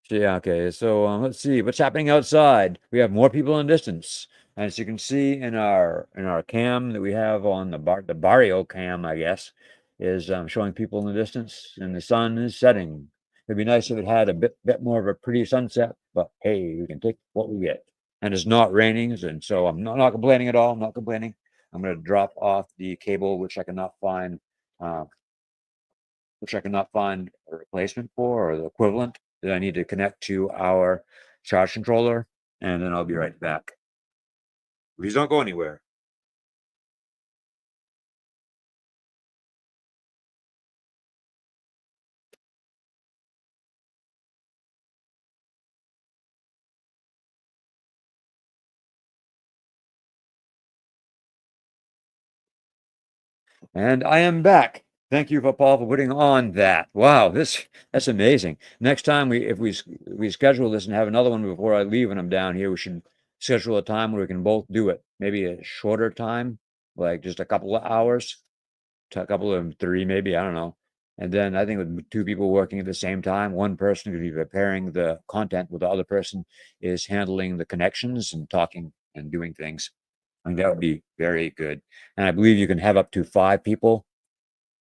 Yeah, okay. So let's see what's happening outside. We have more people in distance. As you can see in our cam that we have on the barrio cam, I guess, is showing people in the distance, and the sun is setting. It'd be nice if it had a bit more of a pretty sunset, but hey, we can take what we get. And it's not raining, and so I'm not complaining at all. I'm not complaining. I'm going to drop off the cable, which I cannot find a replacement for, or the equivalent that I need to connect to our charge controller, and then I'll be right back. Please don't go anywhere. And I am back. Thank you, Paul, for putting on that. Wow, that's amazing. Next time if we schedule this and have another one before I leave and I'm down here, we should schedule a time where we can both do it. Maybe a shorter time, like just a couple of hours, a couple of 3 maybe, I don't know. And then I think with 2 people working at the same time, one person could be preparing the content, while the other person is handling the connections and talking and doing things. I think that would be very good. And I believe you can have up to 5 people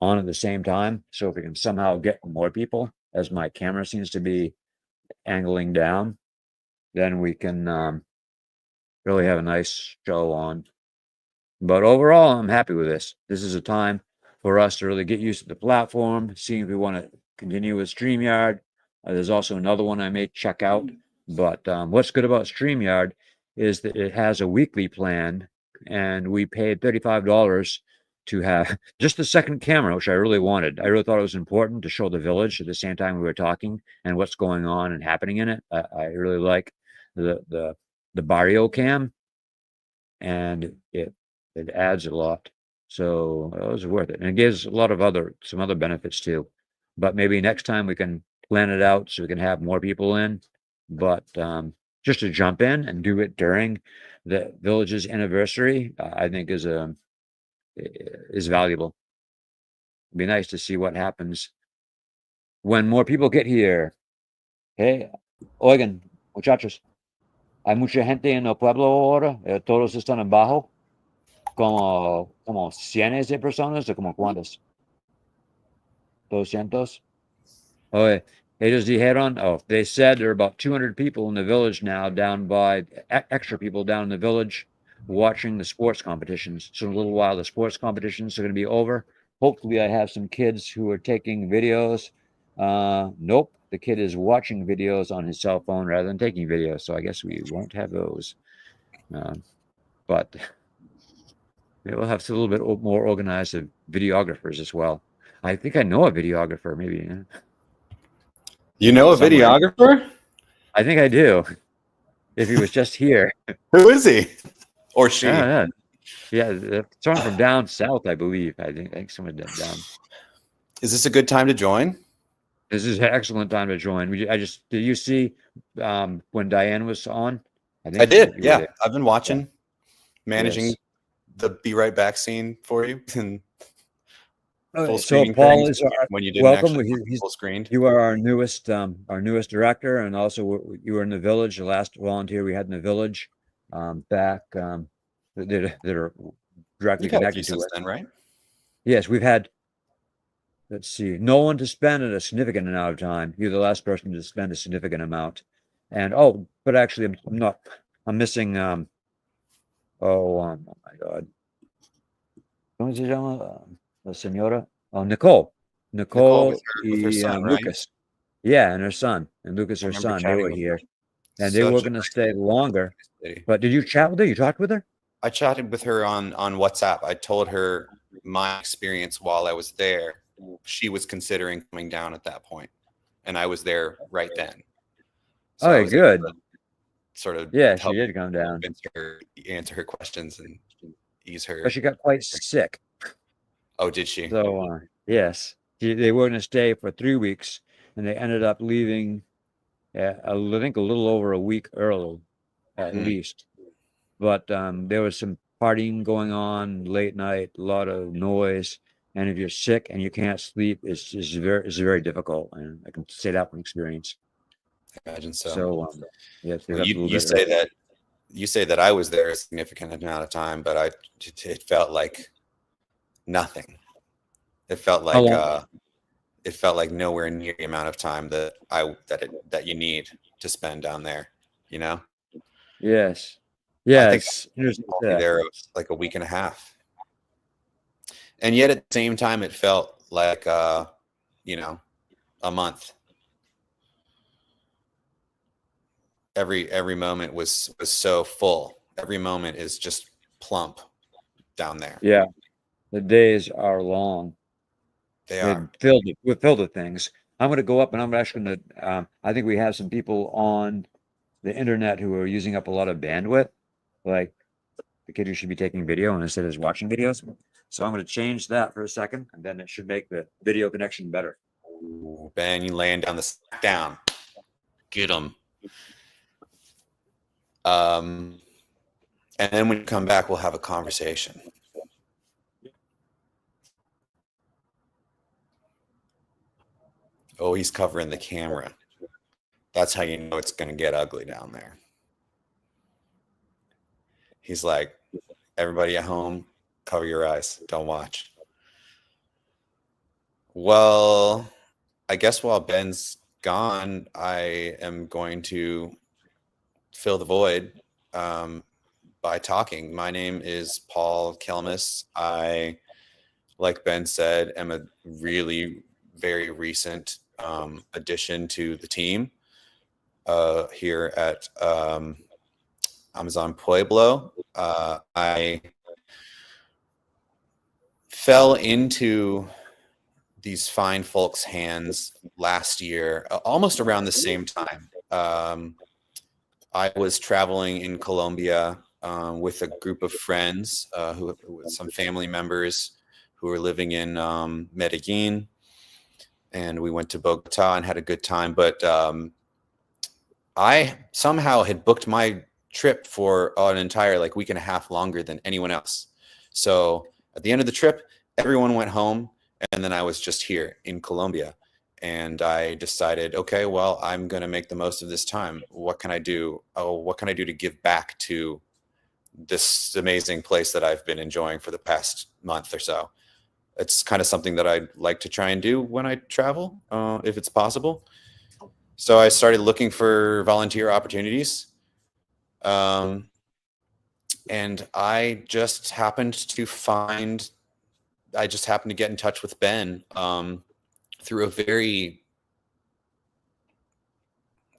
on at the same time. So if we can somehow get more people, as my camera seems to be angling down, then we can really have a nice show on. But overall, I'm happy with this. This is a time for us to really get used to the platform, see if we want to continue with StreamYard. There's also another one I may check out. But what's good about StreamYard is that it has a weekly plan, and we paid $35 to have just the second camera, which I really wanted. I really thought it was important to show the village at the same time we were talking and what's going on and happening in it. I really like the barrio cam, and it adds a lot. So it was worth it. And it gives a lot of some other benefits too. But maybe next time we can plan it out so we can have more people in. But just to jump in and do it during the village's anniversary, I think is valuable. It'd be nice to see what happens when more people get here. Hey, oigan, muchachos, hay mucha gente en el pueblo ahora, todos están abajo. Como cientos de personas o como cuántas? 200. Oh, ellos dijeron, they said there are about 200 people in the village now, down by extra people down in the village watching the sports competitions. So in a little while, the sports competitions are going to be over. Hopefully I have some kids who are taking videos. Nope, the kid is watching videos on his cell phone rather than taking videos. So I guess we won't have those. But we'll have a little bit more organized of videographers as well. I think I know a videographer, maybe. You know a Somewhere. videographer? I think I do. If he was just here. Who is he? Or she? Yeah, someone from down south, I believe. I think someone down. Is this a good time to join? This is an excellent time to join. Did you see when Diane was on? I did. Yeah, I've been watching, managing the be right back scene for you and full So screening Paul things is our when you didn't welcome. actually He's full screened? you are our newest director, and also you were in the village. The last volunteer we had in the village, back that are directly You've had a few connected to since us. then, right? Yes, we've had. Let's see, no one to spend a significant amount of time. You're the last person to spend a significant amount, and but actually, I'm not. I'm missing. Oh my God. ¿Cómo se llama la señora? Oh, Nicole. Nicole Nicole with her y son, right? Lucas. Yeah, and her son. And Lucas, I her remember son. They chatting were with here. her. And they were Such a going to nice stay longer. lady. But did you chat with her? You talked with her? I chatted with her on WhatsApp. I told her my experience while I was there. She was considering coming down at that point, and I was there right then. So I Okay, was able good. to sort of Yeah, she help did come down. answer her questions and ease her. But she got quite sick. Oh, did she? So, yes, they were going to stay for 3 weeks, and they ended up leaving, I think, a little over a week early, at least. But there was some partying going on late night, a lot of noise, and if you're sick and you can't sleep, it's very difficult, and I can say that from experience. I imagine so. So, yes, they Well, left a little you bit say early. that I was there a significant amount of time, but it felt like nothing. It felt How like long? it felt like nowhere near the amount of time that that you need to spend down there. You know. Yes. I think Yes. Interesting to I'll say be that. there like a week and a half, and yet at the same time, it felt like you know, a month. Every moment was so full. Every moment is just plump down there. Yeah. The days are long. They We're are. filled with things. I'm going to go up and I'm actually going to, I think we have some people on the internet who are using up a lot of bandwidth, like the kid who should be taking video and instead is watching videos. So I'm going to change that for a second, and then it should make the video connection better. Ooh, Ben, you laying down the down. Get him. And then when you come back, we'll have a conversation. Oh, he's covering the camera. That's how you know it's going to get ugly down there. He's like, everybody at home, cover your eyes. Don't watch. Well, I guess while Ben's gone, I am going to fill the void by talking. My name is Paul Kelmis. I, like Ben said, am a really very recent addition to the team here at Amazon Pueblo. I fell into these fine folks' hands last year, almost around the same time. I was traveling in Colombia with a group of friends, with some family members who were living in Medellin, and we went to Bogota and had a good time. But I somehow had booked my trip for an entire week and a half longer than anyone else. So at the end of the trip, everyone went home, and then I was just here in Colombia. And I decided, okay, well, I'm going to make the most of this time. What can I do? Oh, what can I do to give back to this amazing place that I've been enjoying for the past month or so? It's kind of something that I'd like to try and do when I travel, if it's possible. So I started looking for volunteer opportunities. And I just happened to get in touch with Ben through a very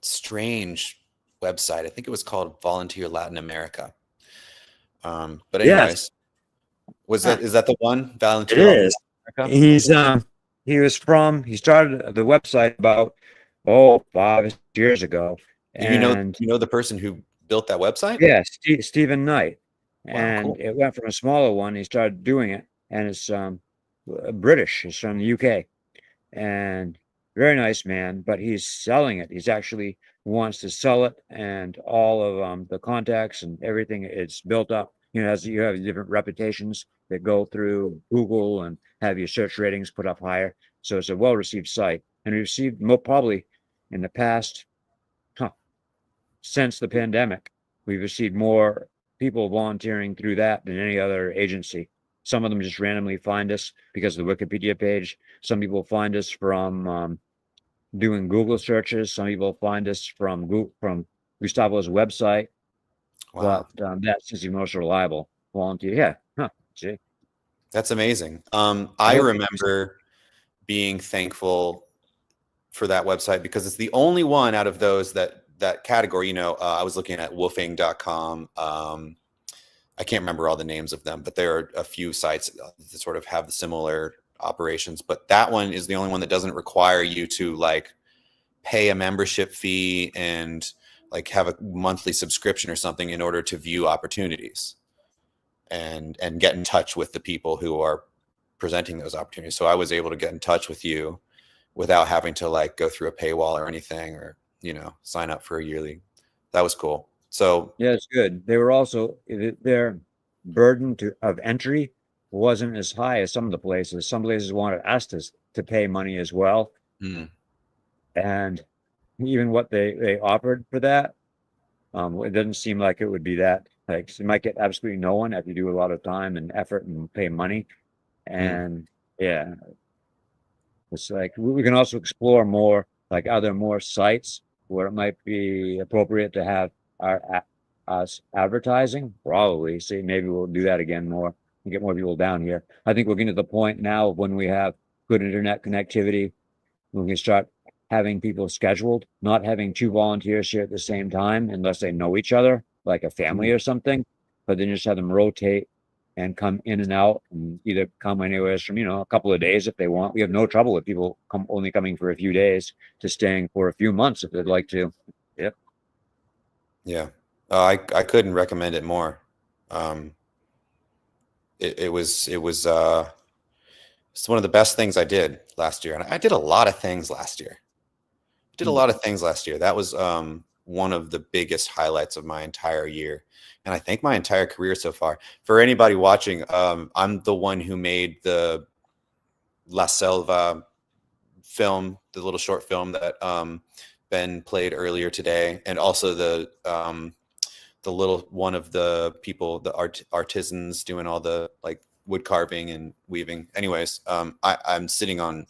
strange website. I think it was called Volunteer Latin America. But anyways, is that the one? Volunteer It Latin is. America? He started the website about 5 years ago. You know the person who built that website? Yeah, Stephen Knight. Wow, And cool. it went from a smaller one. He started doing it, and it's British. He's from the UK, and very nice man. But he's selling it. He's actually wants to sell it, and all of the contacts and everything. It's built up you know, as you have different reputations that go through Google and have your search ratings put up higher. So it's a well-received site, and we received more probably in the past, since the pandemic, we've received more people volunteering through that than any other agency. Some of them just randomly find us because of the Wikipedia page. Some people find us from doing Google searches. Some people find us from Gustavo's website. Wow. But that seems the most reliable volunteer. Yeah. Huh. See. That's amazing. I remember being thankful for that website because it's the only one out of those that category. You know, I was looking at woofing.com. I can't remember all the names of them, but there are a few sites that sort of have similar operations. But that one is the only one that doesn't require you to like pay a membership fee and like have a monthly subscription or something in order to view opportunities and get in touch with the people who are presenting those opportunities. So I was able to get in touch with you without having to like go through a paywall or anything, or, you know, sign up for a yearly. That was cool. So yeah, it's good. They were also, their burden of entry wasn't as high as some of the places. Some places wanted us to pay money as well. And even what they offered for that, it doesn't seem like it would be that, like, you might get absolutely no one if you do a lot of time and effort and pay money. And yeah, it's like we can also explore more, like, are there more sites where it might be appropriate to have us advertising? Probably. See, maybe we'll do that again more and get more people down here. I think we're getting to the point now of when we have good internet connectivity, we can start having people scheduled, not having two volunteers here at the same time unless they know each other, like a family or something, but then just have them rotate and come in and out, and either come anywhere from, you know, a couple of days if they want. We have no trouble with people only coming for a few days to staying for a few months if they'd like to. Yep. Yeah. I couldn't recommend it more. It was it's one of the best things I did last year. And I did a lot of things last year. That was one of the biggest highlights of my entire year. And I think my entire career so far. For anybody watching, I'm the one who made the La Selva film, the little short film that Ben played earlier today, and also the little one of the people, the artisans doing all the like wood carving and weaving. Anyways, I'm sitting on.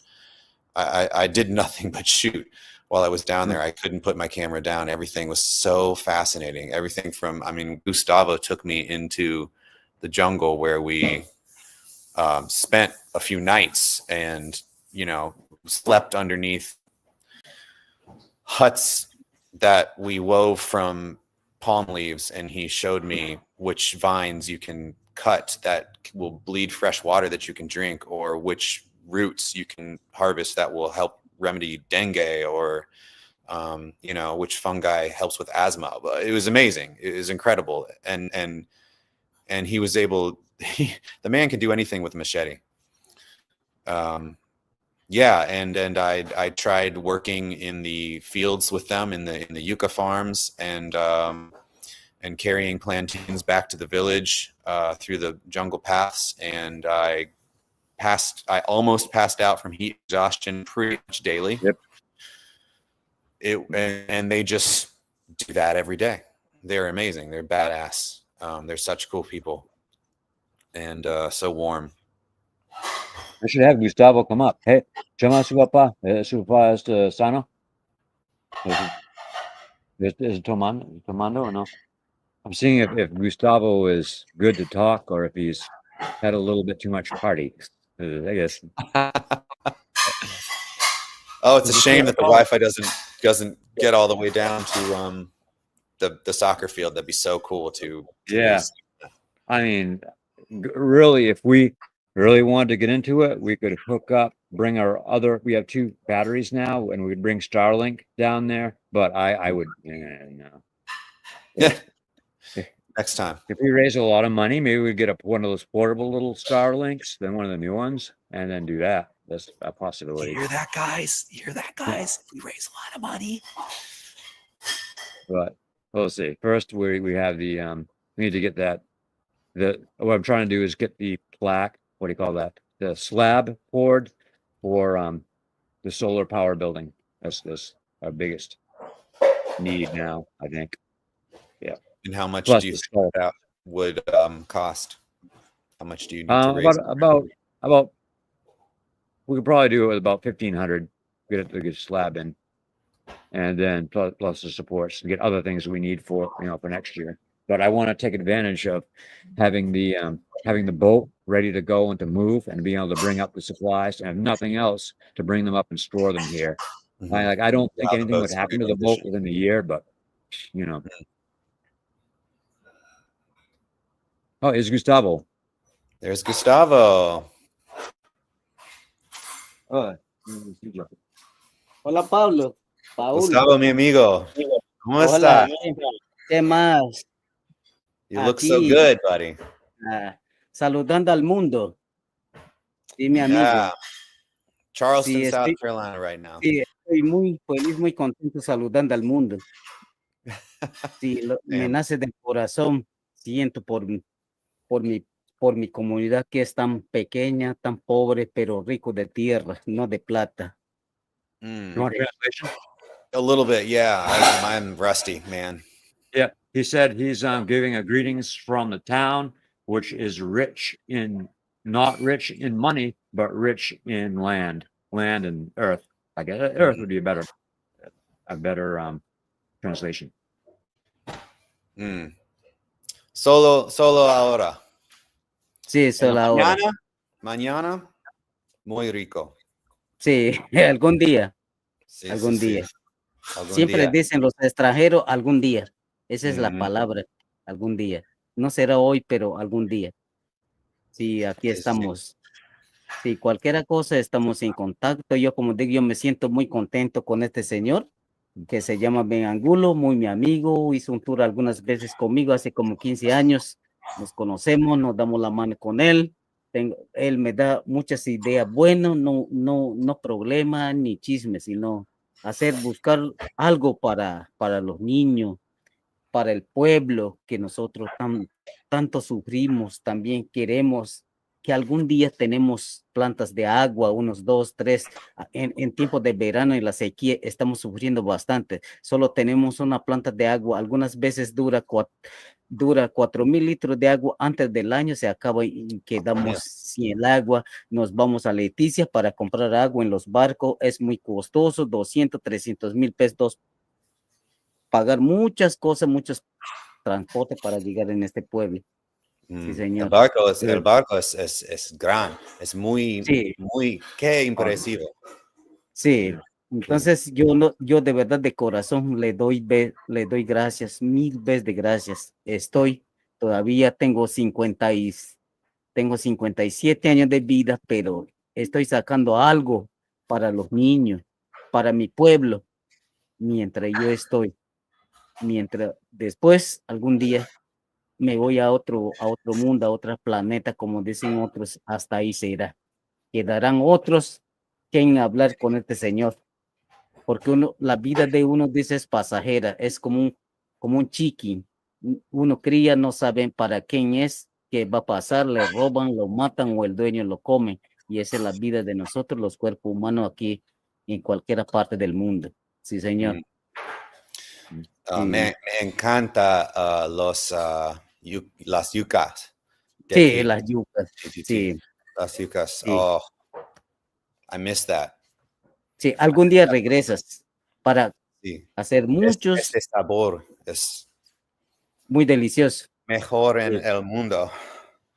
I did nothing but shoot while I was down there. I couldn't put my camera down. Everything was so fascinating. Everything from, I mean, Gustavo took me into the jungle where we spent a few nights and, you know, slept underneath huts that we wove from palm leaves. And he showed me which vines you can cut that will bleed fresh water that you can drink, or which roots you can harvest that will help remedy dengue, or you know, which fungi helps with asthma. But it was amazing. It was incredible. And he was able, the man can do anything with a machete. Yeah, and I tried working in the fields with them in the yucca farms, and carrying plantains back to the village through the jungle paths. And I almost passed out from heat exhaustion pretty much daily. Yep. And they just do that every day. They're amazing. They're badass. They're such cool people, and so warm. I should have Gustavo come up. Hey, llama a su papá. Su papá sano? Is tomando or no? I'm seeing if Gustavo is good to talk or if he's had a little bit too much party. I guess. Oh, it's a shame that the Wi-Fi doesn't get all the way down to the soccer field. That'd be so cool to yeah. I mean, really, if we really wanted to get into it, we could hook up, bring we have 2 batteries now, and we could bring Starlink down there. But I would, no. Yeah. Next time. If we raise a lot of money, maybe we'd get one of those portable little Starlinks, then one of the new ones, and then do that. That's a possibility. You hear that, guys? You hear that, guys? If we raise a lot of money. But we'll see. First, we have the we need to get that what I'm trying to do is get the plaque, what do you call that? The slab poured for the solar power building. That's our biggest need now, I think. Yeah. And how much Plus do you the think salt. that would cost? How much do you need to raise? About we could probably do it with about 1,500, get it to get a slab in, and then plus the supports and get other things we need for for next year. But I want to take advantage of having the boat ready to go and to move and being able to bring up the supplies and have nothing else to bring them up and store them here. I don't think Yeah, the anything would boat's happen to pretty the boat condition. within the year, but Oh, it's Gustavo. There's Gustavo. Hola Pablo, Paul. Gustavo, mi amigo. ¿Cómo Hola, está? ¿qué más? You look so Aquí, good, buddy. saludando al mundo. Sí, mi amigo. Yeah. Charleston, Sí, South Carolina right now. sí, estoy muy feliz, muy contento saludando al mundo. Sí, me nace del corazón, siento por mi comunidad que es tan pequeña, tan pobre, pero rico de tierra, no de plata. Mm. You want translation? A little bit, yeah. I'm rusty, man. Yeah, he said he's giving a greetings from the town, which is not rich in money, but rich in land and earth. I guess earth would be a better translation. Mm. Solo ahora. Sí, solo ahora. Mañana, muy rico. Sí, algún día. Sí, algún sí, día. sí. Algún Siempre día. dicen los extranjeros algún día. Esa es la Ujú. palabra, algún día. No será hoy, pero algún día. Sí, aquí Sí, sí. estamos. Sí, cualquier cosa estamos en contacto. Yo, como digo, yo me siento muy contento con este señor que se llama Ben Angulo, muy mi amigo. Hizo un tour algunas veces conmigo hace como 15 años. Nos conocemos, nos damos la mano con él. Él me da muchas ideas buenas, no problemas ni chismes, sino buscar algo para los niños, para el pueblo que nosotros tanto sufrimos. También queremos que algún día tenemos plantas de agua, unos 2, 3, en tiempo de verano y la sequía estamos sufriendo bastante. Solo tenemos una planta de agua, algunas veces dura 4,000 litros de agua, antes del año se acaba y quedamos sin el agua. Nos vamos a Leticia para comprar agua en los barcos, es muy costoso, 200, 300 mil pesos, pagar muchas cosas, muchos transportes para llegar en este pueblo. Sí, señor. El barco es gran, es muy, Sí. qué impresivo. Sí, entonces yo de verdad de corazón le doy gracias, 1000 veces de gracias. Todavía tengo 57 años de vida, pero estoy sacando algo para los niños, para mi pueblo, mientras después algún día me voy a otro mundo, a otro planeta, como dicen otros, hasta ahí será. Quedarán otros que hablar con este señor, porque la vida de uno dice es pasajera, es como un chicken. Uno cría, no saben para quién es, qué va a pasar, le roban, lo matan o el dueño lo come. Y esa es la vida de nosotros, los cuerpos humanos aquí en cualquier parte del mundo. Sí, señor. Me encanta las yucas. de Sí, aquí. las yucas. Sí. Las yucas. Sí. Oh, I miss that. Sí, algún día regresas para hacer muchos. Este sabor es muy delicioso. Mejor en el mundo.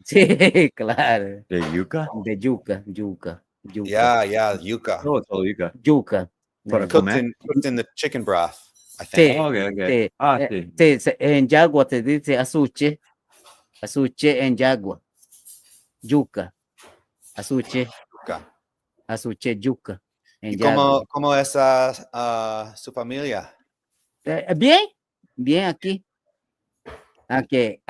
Sí, claro. ¿De yuca? De yuca. Yeah, yuca. Oh, it's all yuca. Yuca. Cooked in the chicken broth, I Sí, think. Okay. sí. En Yagua te dice azuche en Yagua. Yuca. Azuche. Azuche, yuca. ¿Y cómo es su familia? Bien aquí. Aunque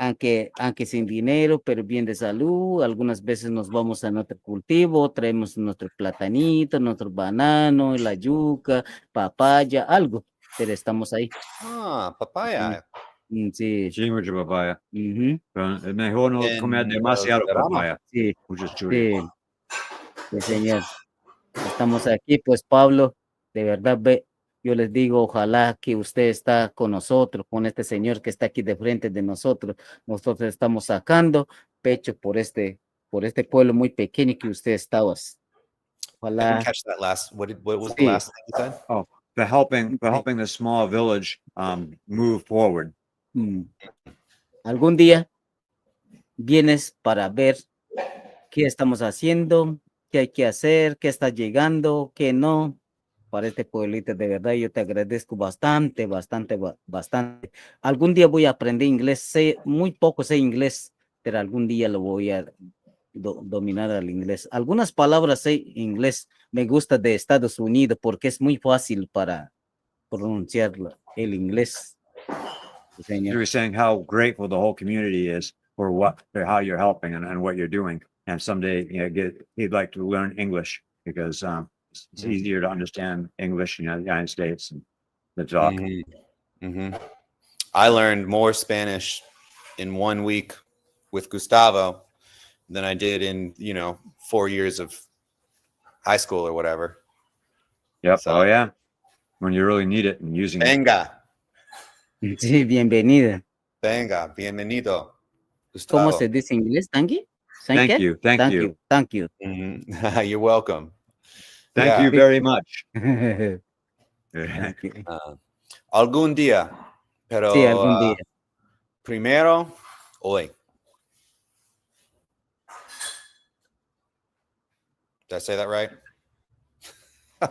sin dinero, pero bien de salud. Algunas veces nos vamos a nuestro cultivo, traemos nuestro platanito, nuestro banano, la yuca, papaya, algo, pero estamos ahí. Papaya. Sí. Sí, mucha papaya. Ujú. Pero es mejor no En comer Nuevo demasiado Verano. papaya. Sí, Muchos churros. sí, sí, señor. Estamos aquí, pues Pablo, de verdad, yo les digo, ojalá que usted está con nosotros, con este señor que está aquí de frente de nosotros. Nosotros estamos sacando pecho por este pueblo muy pequeño que usted estaba. I didn't Ojalá. catch that last. What was the Sí. last thing you said? Oh, for helping the small village move forward. Algún día vienes para ver qué estamos haciendo, qué hay que hacer, qué está llegando, qué no. Para este pueblito, de verdad, yo te agradezco bastante, bastante, bastante. Algún día voy a aprender inglés, sé muy poco, sé inglés, pero algún día lo voy a dominar al inglés. Algunas palabras sé inglés, me gusta de Estados Unidos porque es muy fácil para pronunciar el inglés. You were saying how grateful the whole community is for how you're helping and what you're doing. And someday, he'd like to learn English because it's easier to understand English in the United States and the talk. I learned more Spanish in 1 week with Gustavo than I did in 4 years of high school or whatever. Yep. So, oh yeah. When you really need it and using Venga. Sí, bienvenida. Venga, bienvenido. ¿Cómo Gustavo. se dice en inglés? ¿Tangi? Thank you. Thank you. You're welcome. Thank you very much. Thank you. Algún día, pero Sí, algún día. Primero, hoy. Did I say that right? I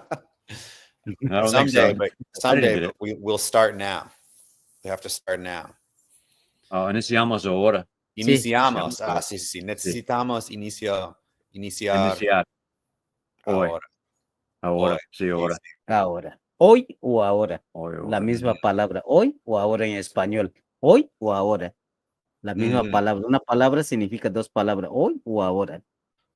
don't think so. Someday, but we'll start now. We have to start now. Oh, iniciamos ahora. Iniciamos. Sí. Necesitamos iniciar. Hoy. Ahora. Hoy. Sí, ahora. Ahora. ¿Hoy o ahora? Hoy, La misma palabra. ¿Hoy o ahora en español? ¿Hoy o ahora? La misma palabra. Una palabra significa dos palabras. ¿Hoy o ahora?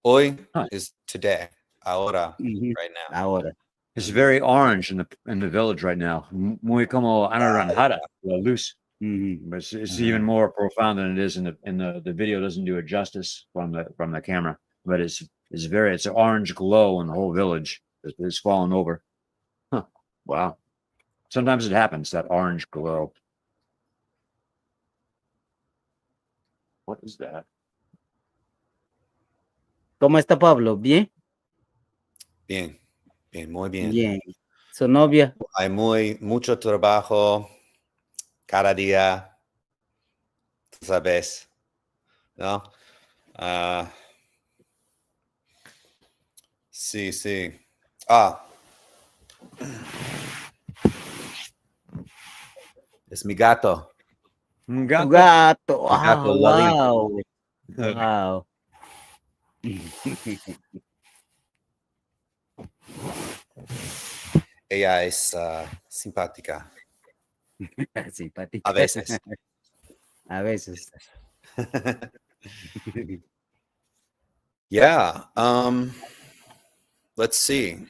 Hoy is today. Ahora. Right now. Ahora. It's very orange in the village right now. Muy como anaranjada, la luz. But it's even more profound than it is in the video. Doesn't do it justice from the camera. But it's an orange glow in the whole village. It's fallen over. Huh. Wow. Sometimes it happens, that orange glow. What is that? ¿Cómo está Pablo? ¿Bien? Bien, muy bien. Bien. ¿Su novia? Hay mucho trabajo cada día, ¿sabes? ¿No? Sí. Es mi gato. Un gato. Wow. Wow. Ella es simpática. Simpática. A veces. A veces. Yeah. Let's see.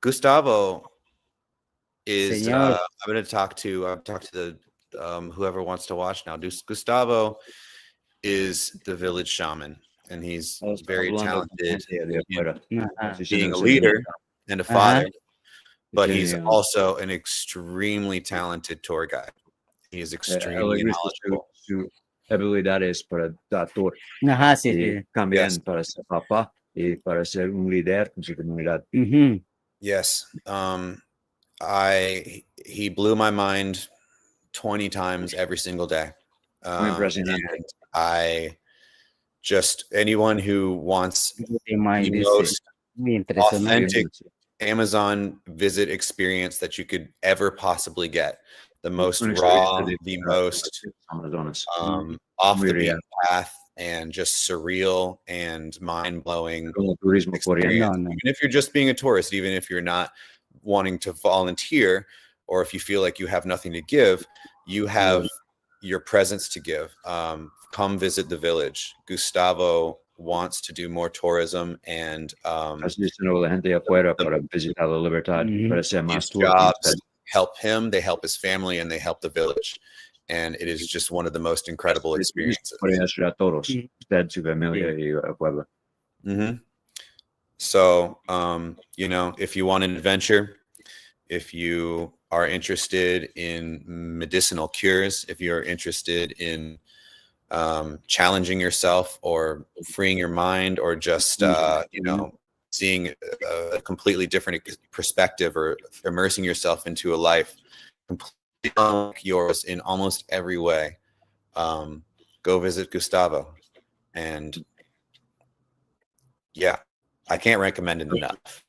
Gustavo is I'm going to talk to the whoever wants to watch now. Gustavo is the village shaman, and he's very talented being a leader and a father, but he's also an extremely talented tour guide. He is extremely knowledgeable. Habilidades para dar tour. Sí. También para ser papá y para ser un líder en su comunidad. Yes. He blew my mind 20 times every single day. And anyone who wants the most authentic Amazon visit experience that you could ever possibly get, the most raw, the most off the beaten path, and just surreal and mind-blowing experience. Even if you're just being a tourist, even if you're not wanting to volunteer, or if you feel like you have nothing to give, you have your presence to give. Come visit the village. Gustavo wants to do more tourism, and la gente afuera para visitar la Libertad, para hacer más jobs help him, they help his family, and they help the village. And it is just one of the most incredible experiences. So, you know, if you want an adventure, if you are interested in medicinal cures, if you're interested in challenging yourself or freeing your mind, or just, you know, seeing a completely different perspective, or immersing yourself into a life completely unlike yours in almost every way, go visit Gustavo. And yeah, I can't recommend it enough.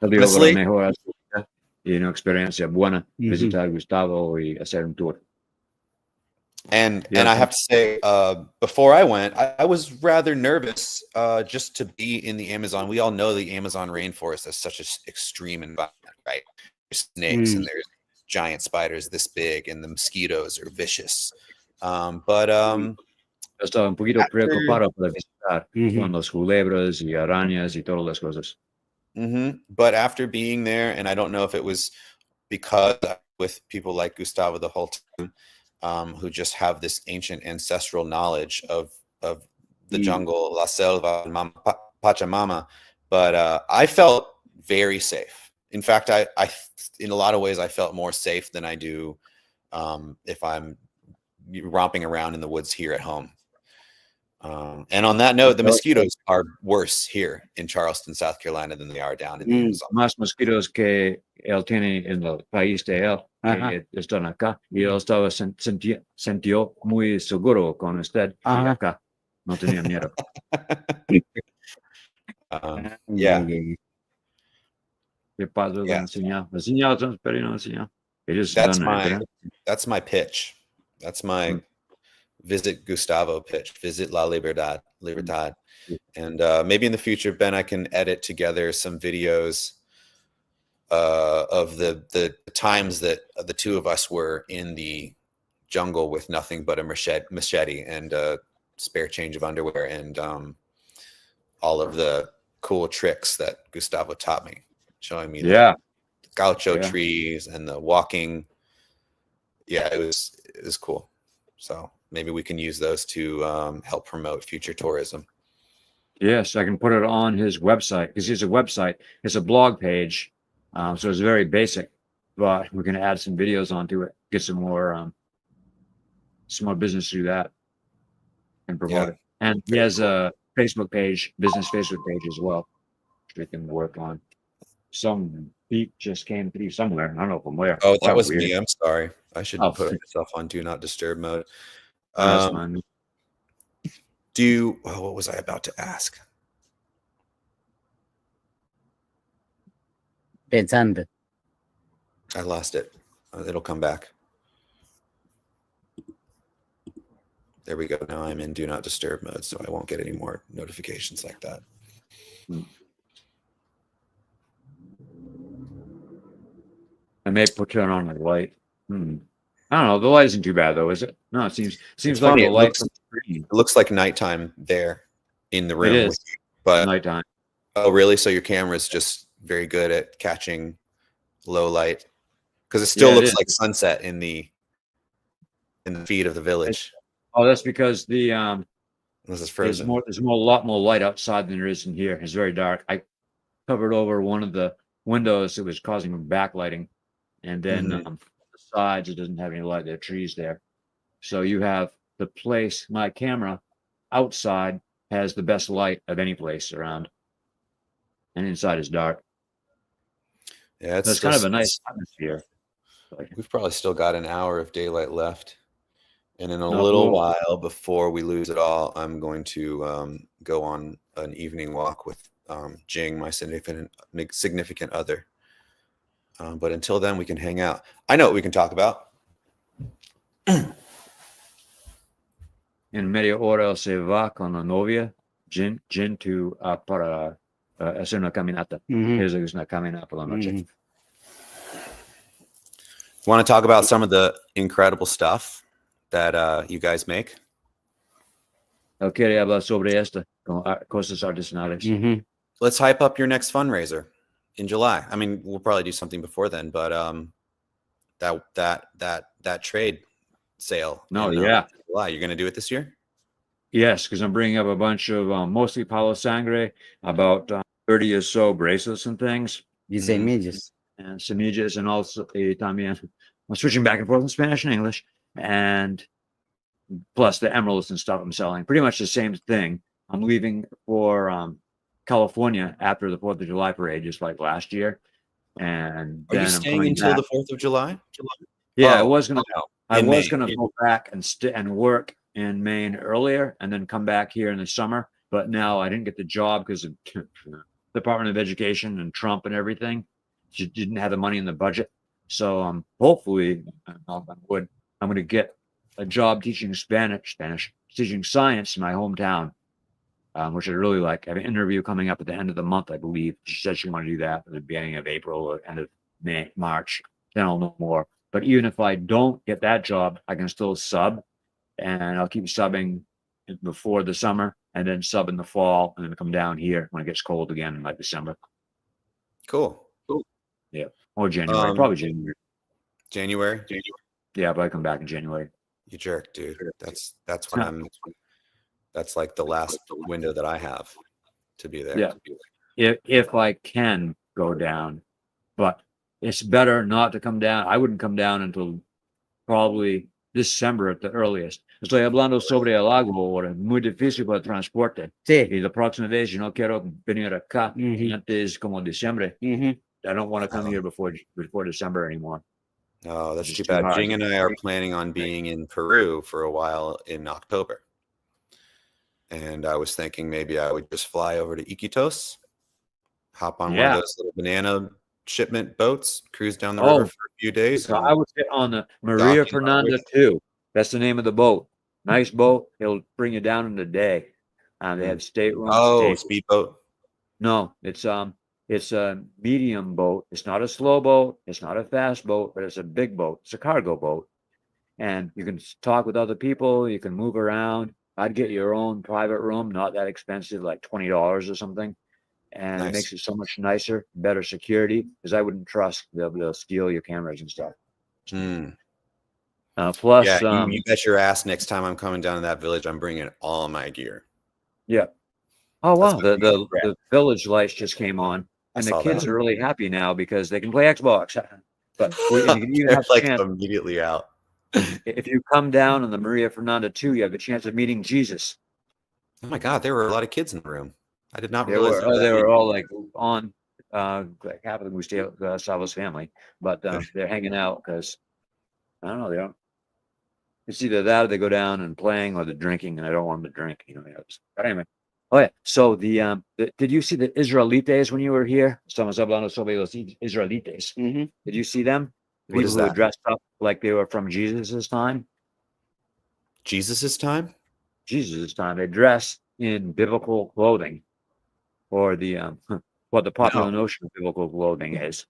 Honestly, y una experiencia buena visitar Gustavo y hacer un tour. And I have to say, before I went, I was rather nervous just to be in the Amazon. We all know the Amazon rainforest is such an extreme environment, right? There's snakes and there's giant spiders this big, and the mosquitoes are vicious. Estaba un poquito preocupado para visitar con los culebras y arañas y todas las cosas. But after being there, and I don't know if it was because with people like Gustavo the whole time, who just have this ancient ancestral knowledge of the jungle, La Selva, Pachamama, but I felt very safe. In fact, I in a lot of ways I felt more safe than I do if I'm romping around in the woods here at home. And on that note, the mosquitoes are worse here in Charleston, South Carolina, than they are down in the Amazon. Más mosquitos que él tiene en el país de él, que están acá. Y él estaba sintió muy seguro con usted acá. No tenía miedo. Yeah. ¿Qué pasó con el señal? El señal está esperando el señal. That's my pitch. That's my visit Gustavo pitch. Visit La Libertad. And maybe in the future, Ben, I can edit together some videos of the times that the two of us were in the jungle with nothing but a machete and a spare change of underwear, and all of the cool tricks that Gustavo taught me, showing me the gaucho trees and the walking. Yeah, it was cool. So maybe we can use those to help promote future tourism. Yes, I can put it on his website, because it's a website. It's a blog page, so it's very basic. But we're going to add some videos onto it, get some more business through that, and promote it. And he has a Facebook page, business Facebook page as well, which we can work on. Some beep just came through somewhere. I don't know from where. Oh, that was me. I'm sorry. I should put myself on do not disturb mode. That's fine. What was I about to ask? Pensando. I lost it. It'll come back. There we go. Now I'm in do not disturb mode, so I won't get any more notifications like that. I may turn on the light. I don't know. The light isn't too bad though, is it? No, it seems like the light. It looks like nighttime there in the room. It is, but nighttime. Oh, really? So your camera is just very good at catching low light, because it still looks like sunset in the feed of the village. That's because the this is frozen. There's a lot more light outside than there is in here. It's very dark. I covered over one of the windows that was causing backlighting, and then the sides, it doesn't have any light. There are trees there, so you have the place. My camera outside has the best light of any place around, and inside is dark. Yeah, it's kind of a nice atmosphere. We've probably still got an hour of daylight left, and in a little while, before we lose it all, I'm going to go on an evening walk with Jing, my significant other. But until then, we can hang out. I know what we can talk about. En media hora se va con la novia, Jin para hacer una caminata. Es una caminata por la noche. Want to talk about some of the incredible stuff that you guys make? Quiero hablar sobre esto, cosas artesanales. Let's hype up your next fundraiser in July. I mean, we'll probably do something before then, but that trade sale. No, in, yeah. July. You're going to do it this year? Yes, because I'm bringing up a bunch of mostly Palo Sangre, about 30 or so bracelets and things. Y semillas. And semillas, and also también. I'm switching back and forth in Spanish and English, and plus the emeralds and stuff I'm selling. Pretty much the same thing. I'm leaving for California after the 4th of July parade, just like last year. And Are you then I'm staying coming until back. the 4th of July? Yeah, I Oh, was gonna no. I In was May. gonna go back and work in Maine earlier and then come back here in the summer. But now I didn't get the job because of Department of Education and Trump and everything. Just didn't have the money in the budget. So hopefully, knock on wood, I'm gonna get a job teaching Spanish, teaching science in my hometown, which I really like. I have an interview coming up at the end of the month, I believe. She said she wanted to do that at the beginning of April or end of May, March. Then I'll know more. But even if I don't get that job, I can still sub, and I'll keep subbing before the summer, and then sub in the fall, and then come down here when it gets cold again in like December. Cool. Yeah, or January, probably January. January? Yeah, but I come back in January. You jerk, dude. That's when that's like the last window that I have to be there. Yeah, if I can go down, but it's better not to come down. I wouldn't come down until probably December at the earliest. Estoy hablando sobre el agua ahora, muy difícil para el transporte. Sí. Y la próxima vez yo no quiero venir acá antes como diciembre. I don't want to come here before December anymore. Oh, that's It's too too bad. hard. Jing and I are planning on being in Peru for a while in October. And I was thinking maybe I would just fly over to Iquitos, hop on one of those little banana shipment boats, cruise down the river for a few days. So I would get on the Maria Fernanda too. That's the name of the boat. Nice boat. It'll bring you down in a day. They have staterooms. Oh, speedboat. No, it's a medium boat. It's not a slow boat. It's not a fast boat, but it's a big boat. It's a cargo boat, and you can talk with other people. You can move around. I'd get your own private room, not that expensive, like $20 or something. And it makes it so much nicer, better security, because I wouldn't trust they'll steal your cameras and stuff. Plus, yeah, you bet your ass next time I'm coming down to that village, I'm bringing all my gear. Yeah. Oh wow, the village lights just came on, and the kids that. are really happy now because they can play Xbox. But you can even have a like chance immediately out. If you come down on the Maria Fernanda 2, you have a chance of meeting Jesus. Oh my God, there were a lot of kids in the room. I did not They realize were all like on like half of them was Salva's family, but they're hanging out because I don't know, they don't. It's either that or they go down and playing or they're drinking, and I don't want them to drink. But anyway. Oh yeah. So did you see the Israelites when you were here? Estamos hablando sobre los Israelites. Did you see them? The What people is who were that? dressed up like they were from Jesus's time. Jesus's time? Jesus' time. They dress in biblical clothing, or what the popular notion of biblical clothing is,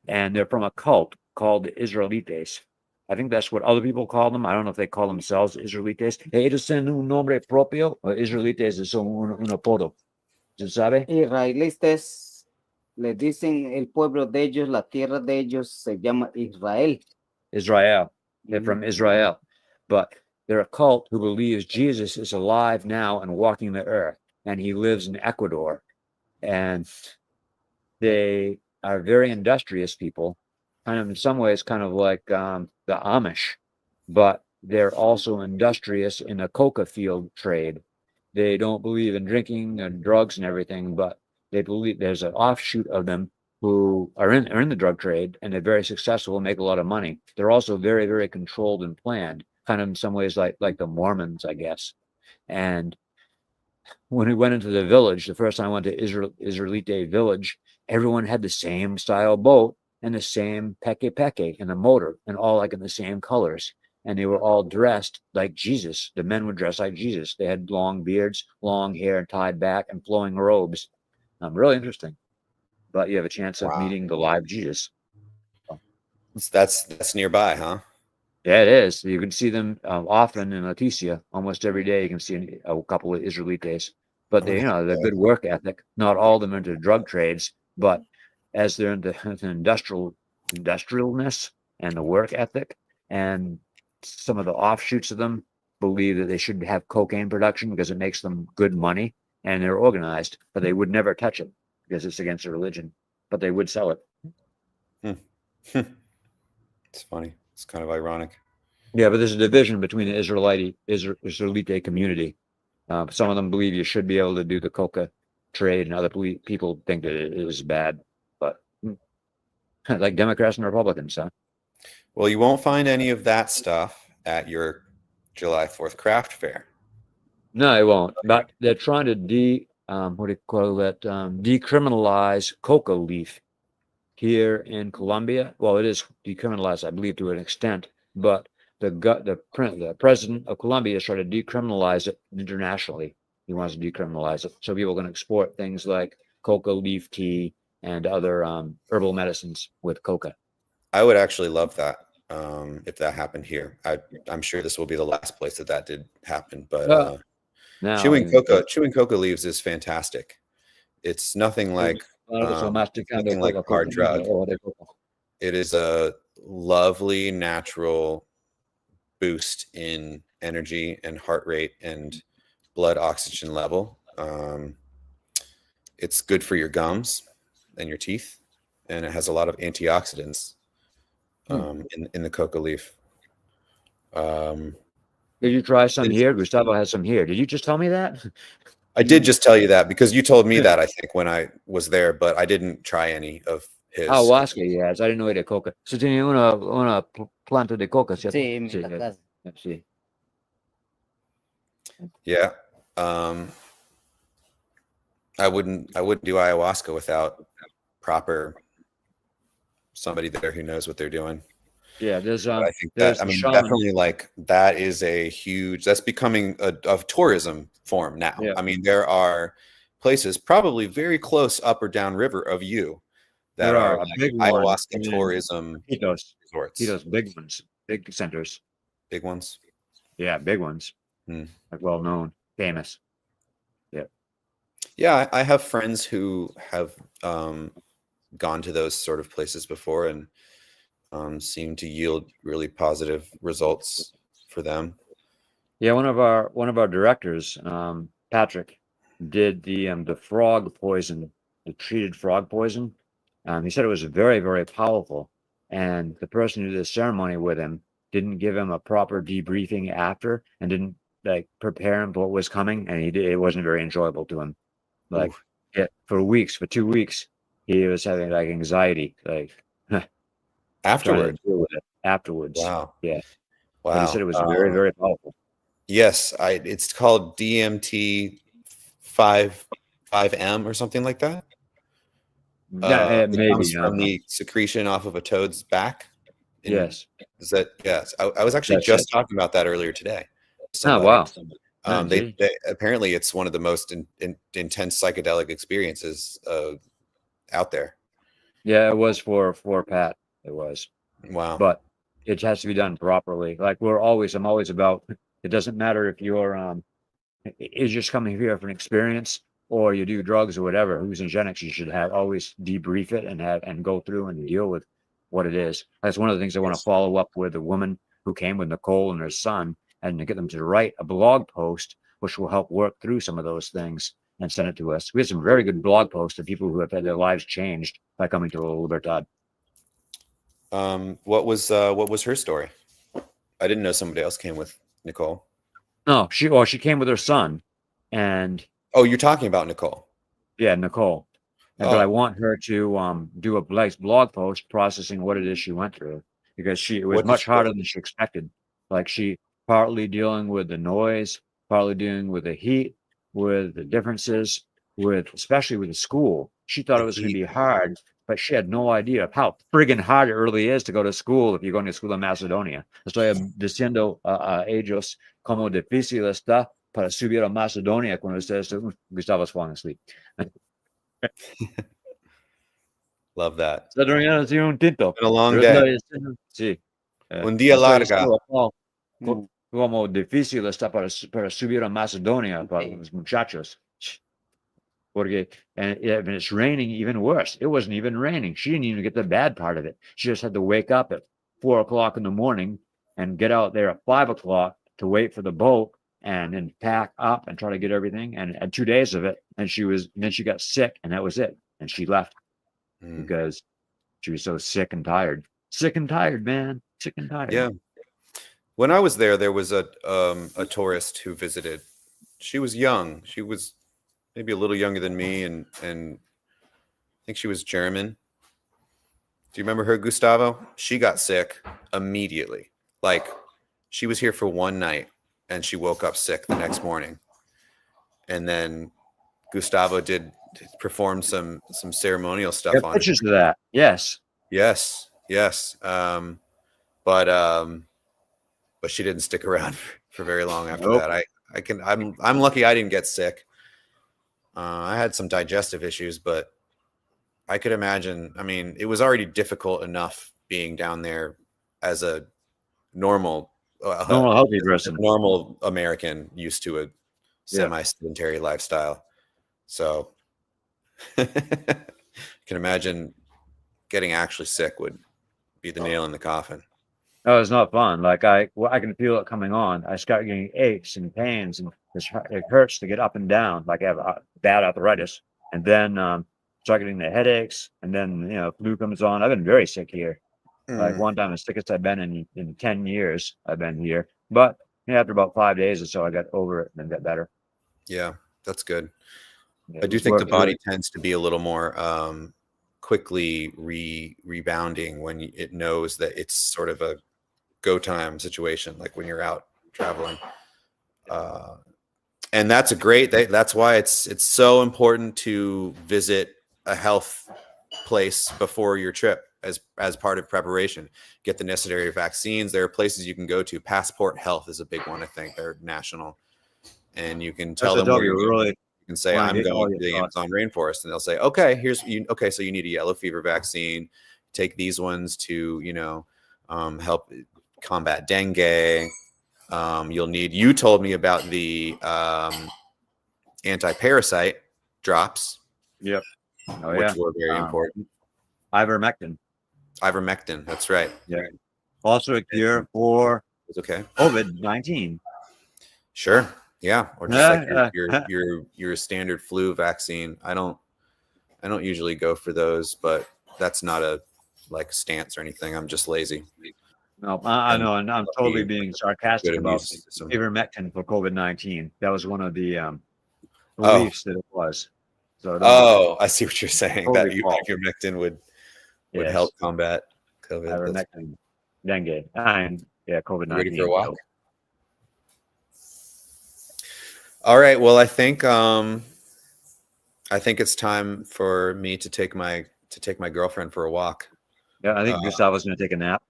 and they're from a cult called the Israelites. I think that's what other people call them. I don't know if they call themselves Israelites. Ellos tienen un nombre propio, o Israelites son un apodo. ¿Se sabe? Israelitas le dicen el pueblo de ellos, la tierra de ellos se llama Israel. Israel. They're from Israel. But they're a cult who believes Jesus is alive now and walking the earth, and he lives in Ecuador. And they are very industrious people, kind of in some ways, kind of like the Amish, but they're also industrious in the coca field trade. They don't believe in drinking and drugs and everything, but they believe there's an offshoot of them who are in the drug trade, and they're very successful and make a lot of money. They're also very, very controlled and planned, kind of in some ways like the Mormons, I guess. And when we went into the village, the first time I went to Israelite village, everyone had the same style boat and the same peke and the motor, and all like in the same colors. And they were all dressed like Jesus. The men would dress like Jesus. They had long beards, long hair tied back, and flowing robes. Really interesting. But you have a chance of meeting the live Jesus. That's nearby, huh? Yeah, it is. You can see them often in Leticia. Almost every day you can see a couple of Israelites. But they're good work ethic. Not all of them are into drug trades, but as they're into industrialness, and the work ethic, and some of the offshoots of them believe that they should have cocaine production because it makes them good money, and they're organized, but they would never touch it because it's against their religion, but they would sell it. It's funny. It's kind of ironic. Yeah, but there's a division between the Israelite community. Some of them believe you should be able to do the coca trade, and other people think that it is bad. But like Democrats and Republicans, huh? Well, you won't find any of that stuff at your July 4th craft fair. No, it won't. But they're trying to decriminalize coca leaf here in Colombia. Well, it is decriminalized, I believe, to an extent, but the president of Colombia is trying to decriminalize it internationally. He wants to decriminalize it so people can export things like coca leaf tea and other herbal medicines with coca. I would actually love that if that happened here. I'm sure this will be the last place that did happen, but chewing coca leaves is fantastic. It's nothing like a hard drug. It is a lovely natural boost in energy and heart rate and blood oxygen level. It's good for your gums and your teeth, and it has a lot of antioxidants in the coca leaf. Did you try some here? Gustavo has some here. Did you just tell me that? I did just tell you that because you told me that, I think, when I was there, but I didn't try any of his. Ayahuasca, yes. I didn't know de coca. So tiene una planta de coca, ¿cierto? Sí, en la casa. Sí. Yeah. I wouldn't do ayahuasca without proper somebody there who knows what they're doing. Yeah, I think that, I mean, definitely, like, that is that's becoming a tourism form now. Yeah. I mean, there are places probably very close up or down river of you that are like big ayahuasca tourism resorts. Iquitos, big ones, big centers. Big ones? Yeah, big ones. Like well known, famous. Yeah. Yeah, I have friends who have gone to those sort of places before and seem to yield really positive results for them. Yeah, one of our directors, Patrick, did the frog poison, the treated frog poison. He said it was very, very powerful, and the person who did the ceremony with him didn't give him a proper debriefing after, and didn't like prepare him for what was coming, and it wasn't very enjoyable to him. Like, for 2 weeks, he was having like anxiety, like afterwards. Wow. Yeah. Wow. But he said it was very, very powerful. Yes, it's called DMT 5M or something like that. It comes from the secretion off of a toad's back. Yes. Is that yes? I was actually talking about that earlier today. Oh wow. They apparently it's one of the most intense psychedelic experiences out there. Yeah, it was for Pat. It was. Wow. But it has to be done properly. Like I'm always about, it doesn't matter if you're is just coming here for an experience or you do drugs or whatever, hallucinogenics, you should always debrief it and go through and deal with what it is. That's one of the things I want to follow up with the woman who came with Nicole and her son, and to get them to write a blog post which will help work through some of those things and send it to us. We have some very good blog posts of people who have had their lives changed by coming to Libertad. What was her story? I didn't know somebody else came with Nicole. No, she came with her son, and you're talking about Nicole. Yeah, Nicole. But I want her to do a blog post processing what it is she went through, because it was much harder than she expected. Like she partly dealing with the noise, partly dealing with the heat, with the differences, especially with the school. She thought it was going to be hard, but she had no idea of how friggin' hard it really is to go to school if you're going to school in Macedonia. Estoy diciendo a ellos como difícil está para subir a Macedonia cuando ustedes Gustavo's falling asleep. Love that. Un tinto. Been a long day. Sí. Un día larga. Como difícil está para subir a Macedonia para los muchachos. Porque and if it's raining, even worse. It wasn't even raining. She didn't even get the bad part of it. She just had to wake up at 4 o'clock in the morning and get out there at 5 o'clock to wait for the boat and then pack up and try to get everything. And had 2 days of it. And then she got sick, and that was it. And she left because she was so sick and tired. Sick and tired, man. Sick and tired. Yeah. When I was there was a tourist who visited. She was young. She was maybe a little younger than me, and I think she was German. Do you remember her, Gustavo? She got sick immediately. Like, she was here for one night, and she woke up sick the next morning. And then Gustavo performed some ceremonial stuff on pictures of that. Yes. But she didn't stick around for very long after that. I'm lucky I didn't get sick. I had some digestive issues, but I could imagine. I mean, it was already difficult enough being down there as a normal healthy person, normal American used to a semi-sedentary lifestyle. So I can imagine getting actually sick would be the nail in the coffin. No, it's not fun. Like I can feel it coming on. I start getting aches and pains, and it hurts to get up and down. Like I have bad arthritis, and then start getting the headaches, and then flu comes on. I've been very sick here. Like one time, the sickest I've been in 10 years. I've been here, but after about 5 days or so, I got over it and got better. Yeah, that's good. Yeah, I do think the body tends to be a little more quickly rebounding when it knows that it's sort of a go time situation, like when you're out traveling. And that's that's why it's so important to visit a health place before your trip as part of preparation. Get the necessary vaccines. There are places you can go to. Passport Health is a big one, I think. They're national. And you can tell them where you're going. You can say, I'm going to the Amazon rainforest, and they'll say, okay, so you need a yellow fever vaccine. Take these ones to, help combat dengue. You told me about the anti-parasite drops. Yep. Which were very important. Ivermectin, that's right. Yeah. Also a cure for COVID-19. Sure. Yeah. Or just like your standard flu vaccine. I don't usually go for those, but that's not a stance or anything. I'm just lazy. No, I know, and I'm totally being sarcastic about ivermectin for COVID-19. That was one of the beliefs that it was. So I see what you're saying. That ivermectin would help combat COVID. Ivermectin, dengue, and COVID-19. Ready for a walk? All right. Well, I think it's time for me to take my girlfriend for a walk. Yeah, I think Gustavo's going to take a nap.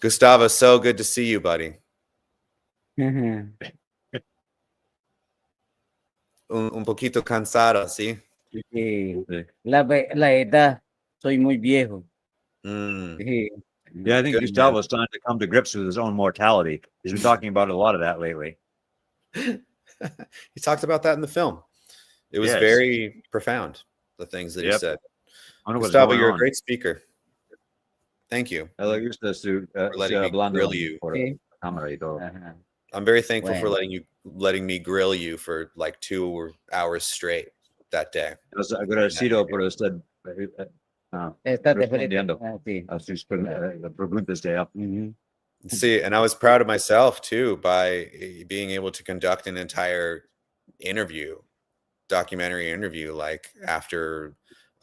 Gustavo, so good to see you, buddy. Un poquito cansado, ¿sí? La edad, soy muy viejo. Yeah, I think Gustavo's starting to come to grips with his own mortality. He's been talking about a lot of that lately. He talked about that in the film. It was very profound, the things that he said. Gustavo, you're a great speaker. Thank you. For letting me grill you. I'm very thankful for letting me grill you for like 2 hours straight that day. Agradecido por usted respondiendo a sus preguntas de See, and I was proud of myself too by being able to conduct an entire documentary interview, like after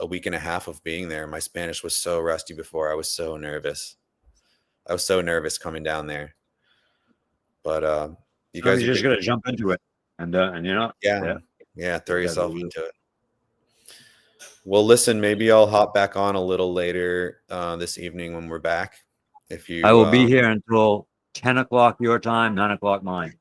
a week and a half of being there. My Spanish was so rusty before. I was so nervous. Coming down there. But you guys are just gonna jump into it and throw yourself into it. Well, listen, maybe I'll hop back on a little later this evening when we're back. I will be here until 10 o'clock your time, 9 o'clock mine.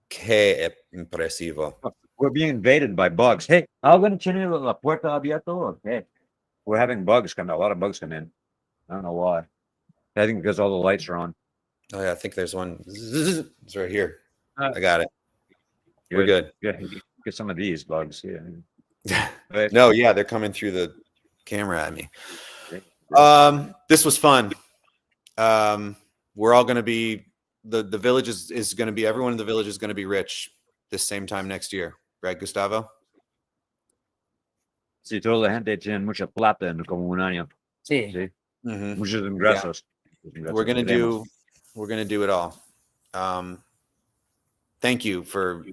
Qué impresivo. We're being invaded by bugs. Hey, ¿alguien tiene la puerta abierta? Okay. We're having bugs come. A lot of bugs come in. I don't know why. I think because all the lights are on. Oh yeah, I think there's one. It's right here. I got it. We're good. Get some of these bugs. Yeah. No, yeah, they're coming through the camera at me. This was fun. We're all going to be, the village is going to be, everyone in the village is going to be rich this same time next year. Right, Gustavo? Sí, toda la gente tiene mucha plata en como un año. Sí. Sí. Mhm. Muchos ingresos. We're going to do it all. Thank you for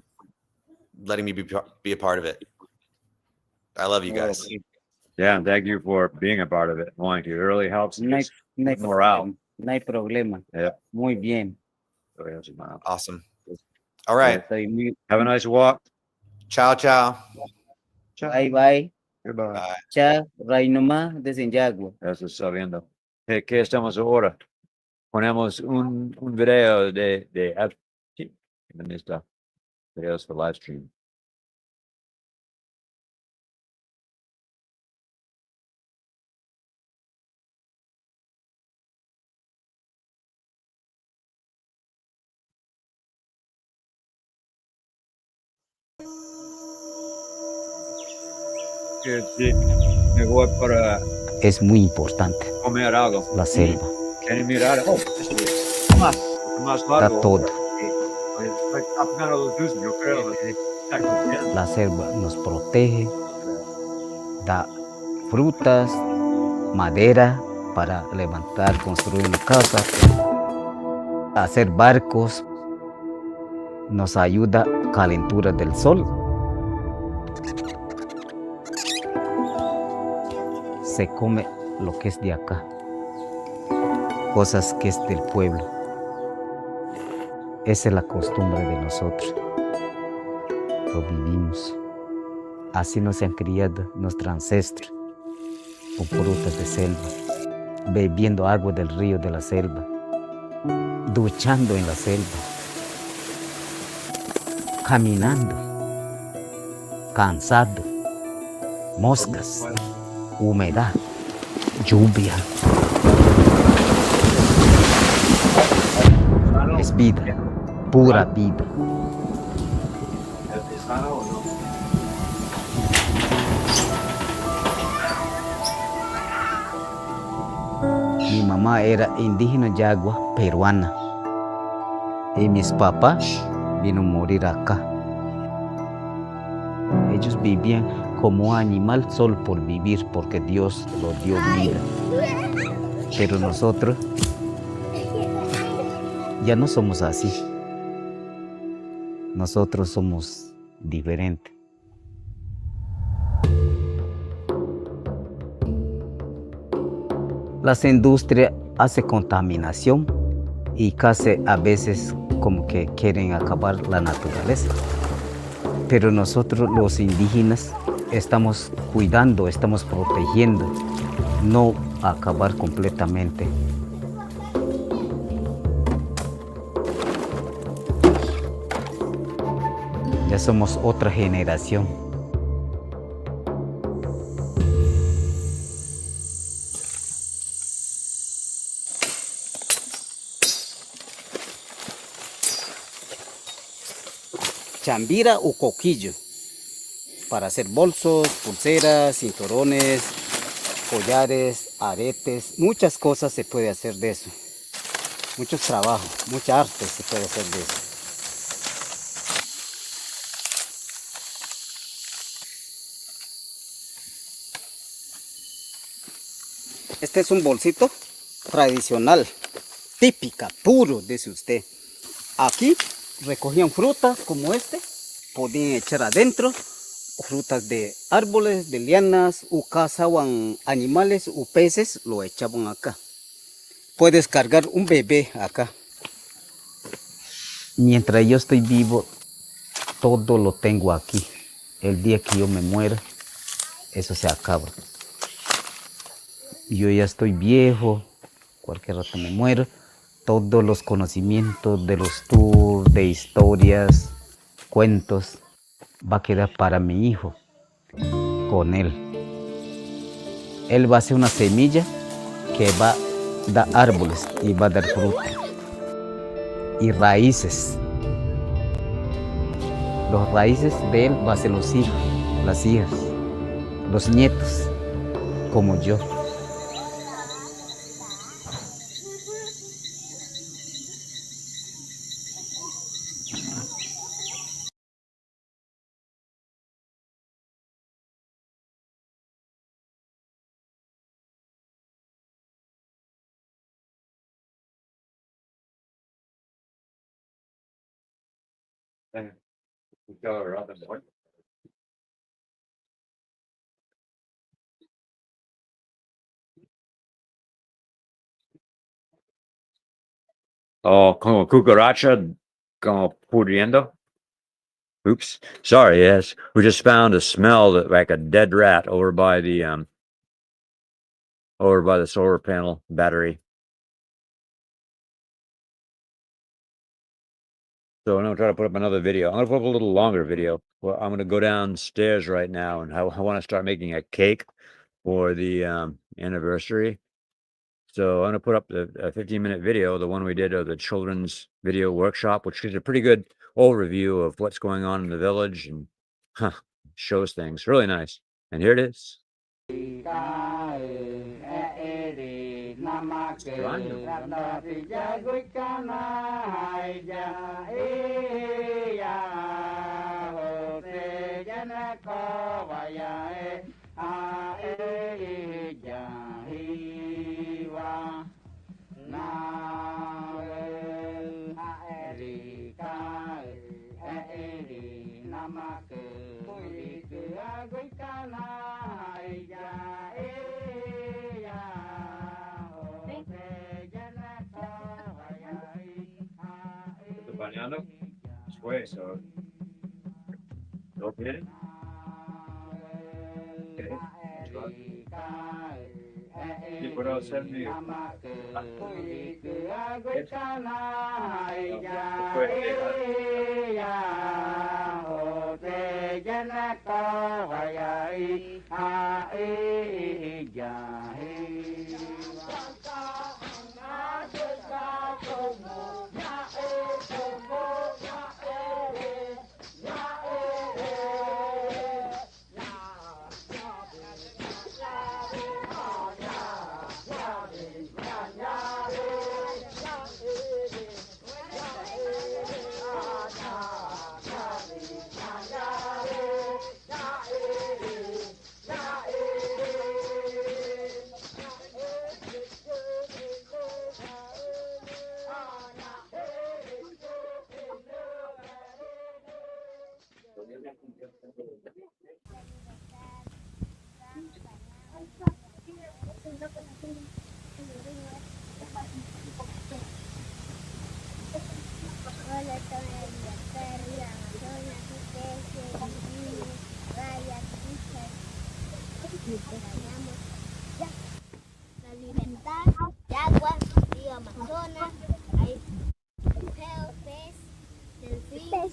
letting me be a part of it. I love you guys. Yeah, and thank you for being a part of it. Wanting to. It really helps No hay morale. No hay problema. Yeah. Muy bien. Awesome. All right. Have a nice walk. Ciao, ciao. Bye, bye. Goodbye. Chao, Rainoma de Santiago. Eso está viendo. ¿Qué estamos ahora? Ponemos un video de sí, ¿dónde está? Videos for live stream. Sí, me voy para Es muy importante comer algo. la selva. ¿Quieren mirar? Oh, más Da largo. todo. Estoy captando los dos, yo creo. La selva nos protege, da frutas, madera para levantar, construir una casa, hacer barcos, nos ayuda calentura del sol. Se come lo que es de acá, cosas que es del pueblo. Esa es la costumbre de nosotros. Lo vivimos. Así nos han criado nuestros ancestros, con frutas de selva, bebiendo agua del río de la selva, duchando en la selva, caminando, cansado, moscas, humedad, lluvia. Es vida, pura vida. Mi mamá era indígena yagua peruana y mis papás vino a morir acá. Ellos vivían como animal solo por vivir porque Dios los dio vida. Pero nosotros ya no somos así. Nosotros somos diferentes. Las industrias hacen contaminación y casi a veces como que quieren acabar la naturaleza. Pero nosotros los indígenas estamos cuidando, estamos protegiendo, no acabar completamente. Ya somos otra generación. Chambira o coquillo para hacer bolsos, pulseras, cinturones, collares, aretes, muchas cosas se puede hacer de eso. Muchos trabajos, mucha arte se puede hacer de eso. Este es un bolsito tradicional, típica, puro, dice usted. Aquí recogían frutas como este, podían echar adentro, frutas de árboles, de lianas, o cazaban animales o peces, lo echaban acá. Puedes cargar un bebé acá. Mientras yo estoy vivo, todo lo tengo aquí. El día que yo me muera, eso se acaba. Yo ya estoy viejo, cualquier rato me muero. Todos los conocimientos de los tours, de historias, cuentos, va a quedar para mi hijo, con él. Él va a ser una semilla que va a dar árboles y va a dar fruta. Y raíces. Los raíces de él va a ser los hijos, las hijas, los nietos. como yo. Oh, como cucaracha, como pudriendo. Oops, sorry, yes. We just found a smell that like a dead rat over by the solar panel battery. So I'm gonna try to put up another video. I'm gonna put up a little longer video. Well, I'm gonna go downstairs right now, and I want to start making a cake for the anniversary. So I'm gonna put up a 15-minute video, the one we did of the children's video workshop, which is a pretty good overview of what's going on in the village and shows things. Really nice. And here it is. Bañando después, so ¿no quiere? Y puedo hacer mi Hola, soy Libertad, Río Amazonas, ustedes, rayas, fichas, ganamos. Ya. La libertad de agua, Río Amazonas, hay feo, pez, delfín,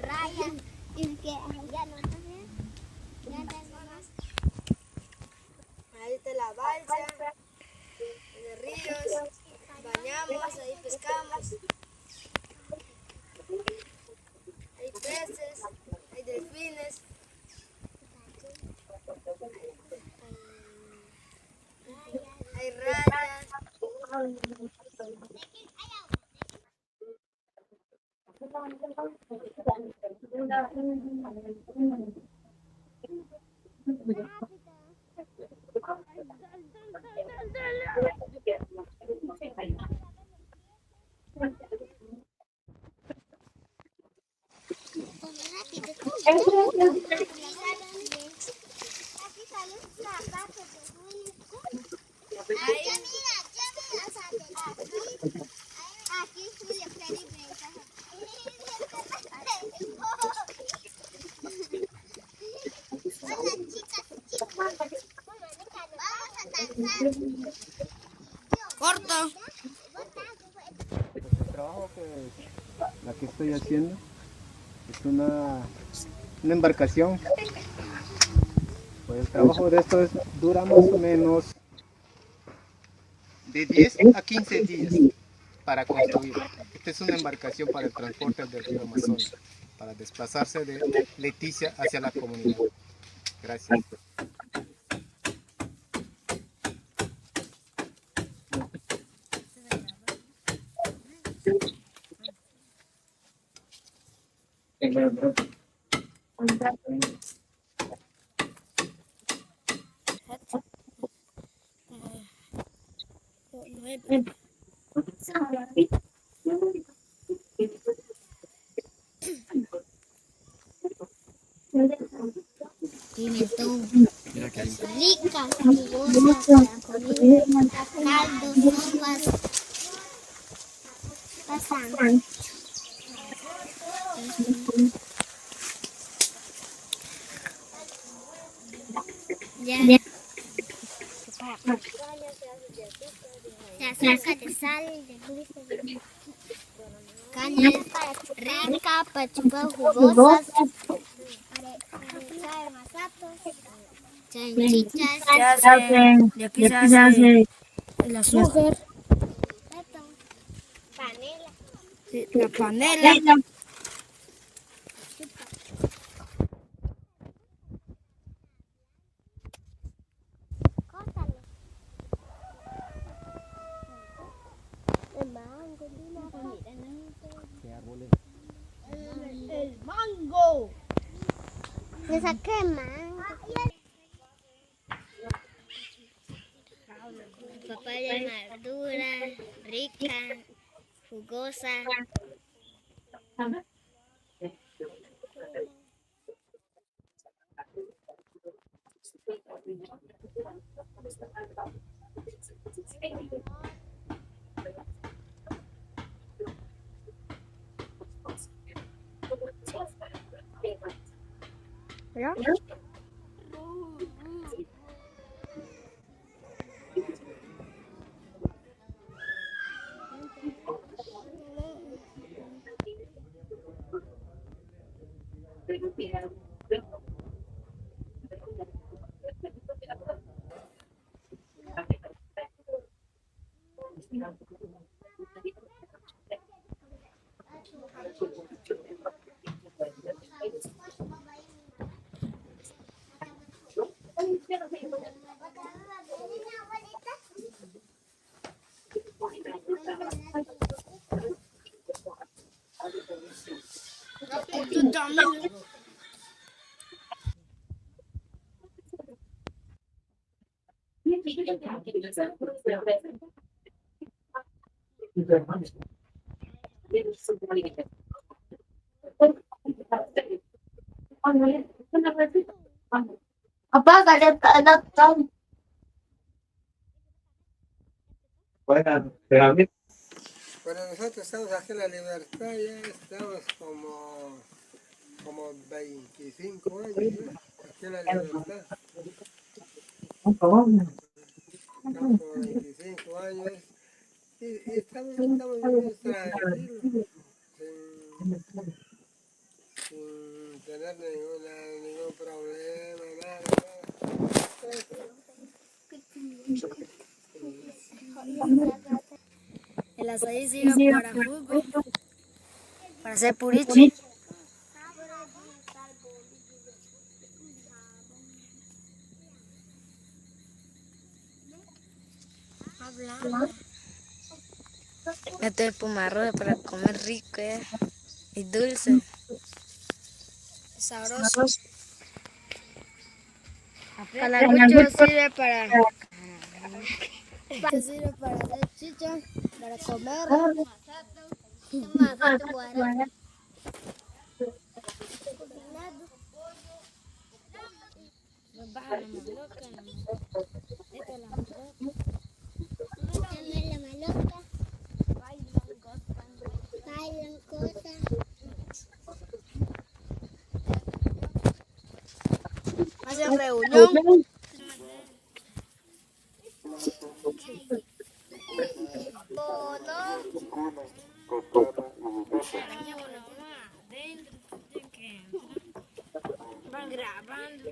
rayas, y que ya no está bien, ya tengo más. Ahí está la balsa, de ríos, bañamos, ahí pescamos. Hay peces, hay delfines, hay rayas. Aquí Julia Freddy Brinca. Hola chicas, vamos a danzar. Corto. El trabajo que la que estoy haciendo es una embarcación. Pues el trabajo de esto dura más o menos de 10 a 15 días para construir. Esta es una embarcación para el transporte del río Amazonas, para desplazarse de Leticia hacia la comunidad. Gracias. Pimentón. Rica, jugosa para comer, caldo, sopas, pasan. Ya. De azúcar, de sal, de dulce. Caña es rica para chupar jugosas. Para echar masatos. Chanchichas. De aquí se hace el azúcar, Panela. sí, la panela. El mango, ¿Qué árbol es? el mango. Le saqué mango. Papaya madura, rica, jugosa. ¿Ya? Tú también. Apágale, no. Bueno, nosotros estamos aquí en la Libertad, ya estamos como 25 años ya, aquí en la Libertad. Estamos como 25 años y estamos viviendo tranquilos, sin tener ningún problema, nada. El azaí sirve para jugo, para hacer purichi. Esto es pumarrojo para comer rico y dulce, sabroso. Calacucho sirve para hacer chicha, para comer. Masato guaraní. Nos baja la maloca. Esta es la maloca. Dame la maloca. Bailan cosas. Hacen reunión. Van grabando.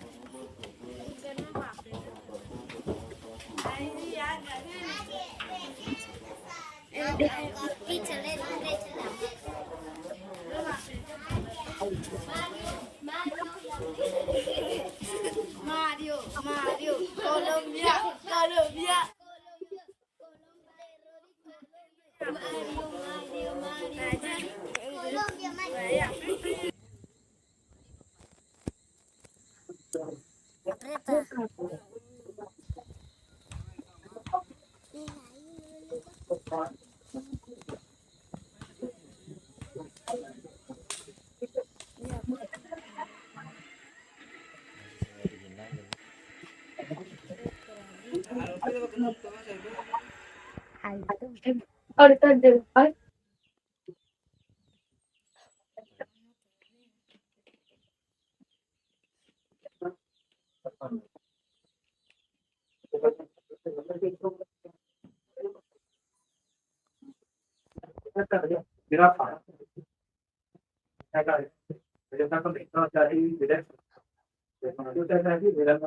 Mario, Colombia. Mario. Ahorita de, ay, Mira, acá, ellos están conectados ya ahí directo. Cuando tú estás aquí, mira,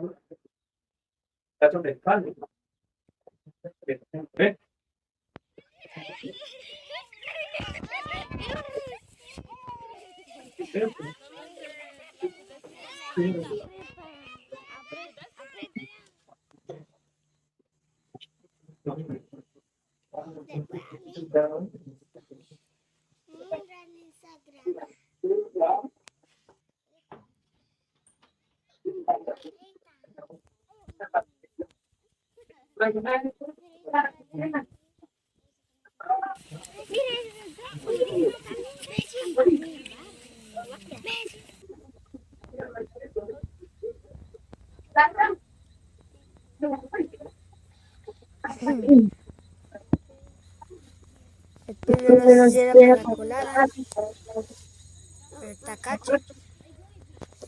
está sobre el cable. ¿Ves? Después yo no sé si era para la colada, para el tacacho.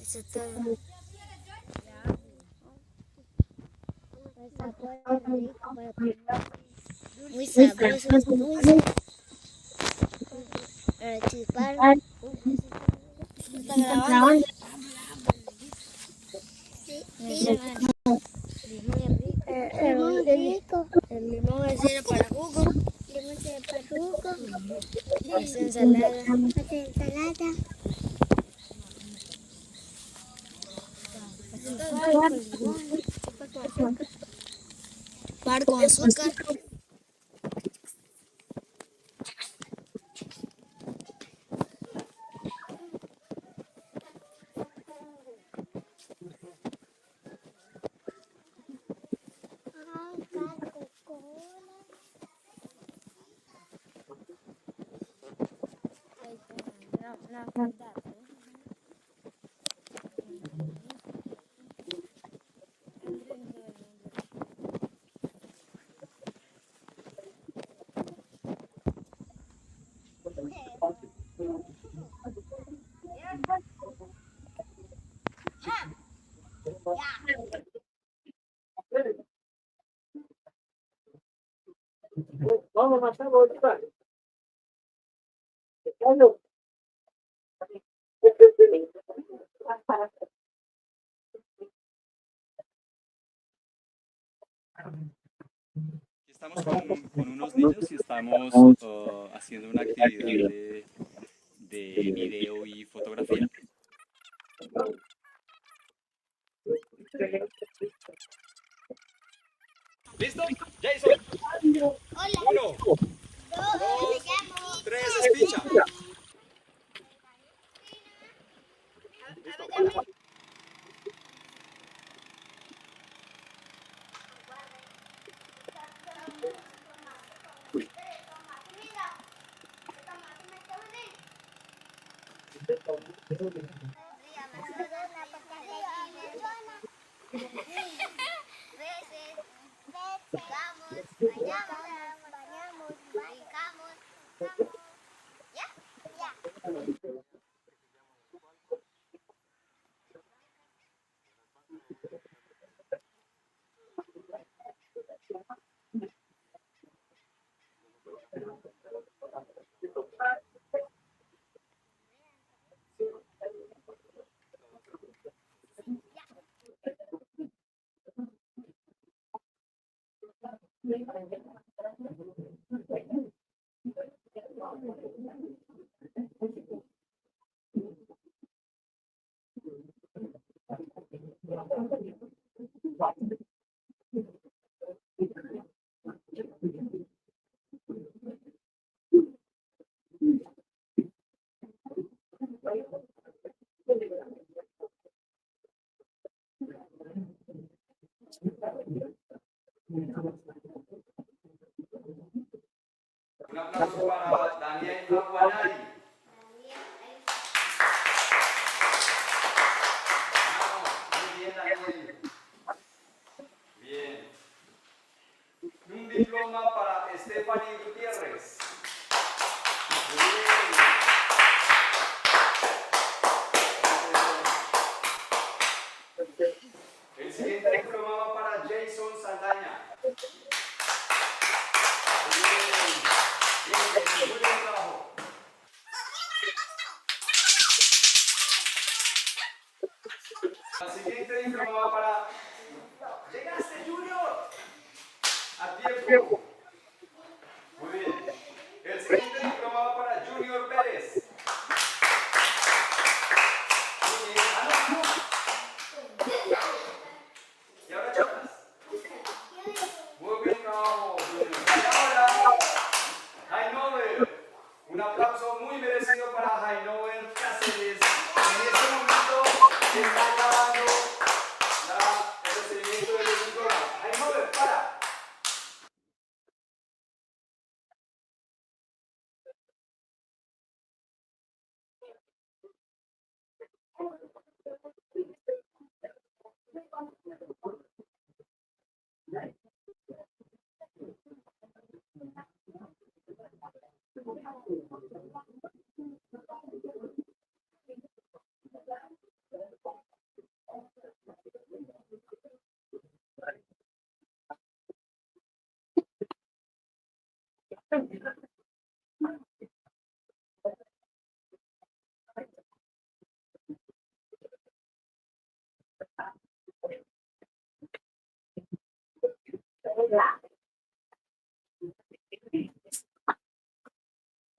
Eso es todo. Muy sabroso, dulce. Para chupar. ¿Está grabando? Sí, sí. Limón es rico. El limón sirve para jugo. Limón sirve para jugo. Es ensalada. Es ensalada. Chupar con azúcar. Vamos a pasar ahorita. Estamos con unos niños y estamos haciendo una actividad de video y fotografía. ¿Listo? Jason. Hola. Uno, dos, tres, espicha. Jugamos, bañamos, brincamos. ¿Ya? Ya. Un aplauso para Daniel Aguanari. Muy bien, Daniel. Bien. Un diploma para Stephanie Gutiérrez. Muy bien. El siguiente diploma va para Jason Saldaña. Muy bien. Bien, muy buen trabajo. El siguiente diploma va para... ¡Llegaste, Junior! A tiempo. Muy bien. El siguiente diploma va para Junior Pérez. Muy bien. Ah, no. Y ahora chocas. Muy bien trabajo, Junior. Y ahora, Hainover. Un aplauso muy merecido para Hainover Cáceres. En este momento se está acabando el recibimiento de los diplomas. Hainover, para.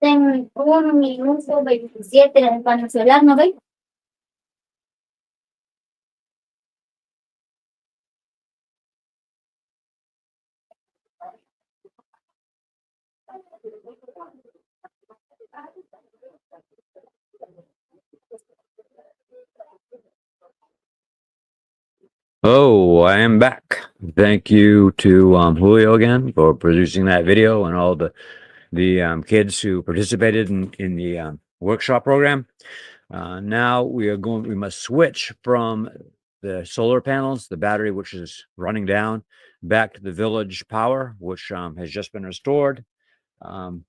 Tengo 1 minuto 27 en el panel solar, ¿no veis? Oh, I am back. Thank you to Julio again for producing that video and all the kids who participated in the workshop program. Now we must switch from the solar panels, the battery which is running down, back to the village power, which has just been restored.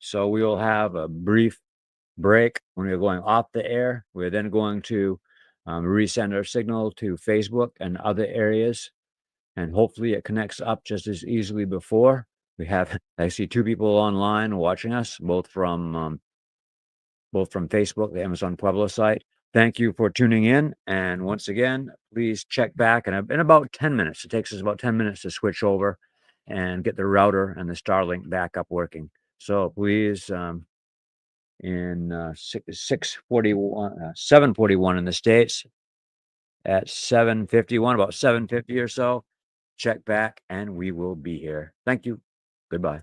So we will have a brief break when we're going off the air. We're then going to resend our signal to Facebook and other areas, and hopefully it connects up just as easily before. We have, I see 2 people online watching us, both from Facebook, the Amazon Pueblo site. Thank you for tuning in. And once again, please check back in about 10 minutes. It takes us about 10 minutes to switch over and get the router and the Starlink back up working. So please, in 7:41 in the States, at 7:51, about 7:50 or so, check back and we will be here. Thank you. Goodbye.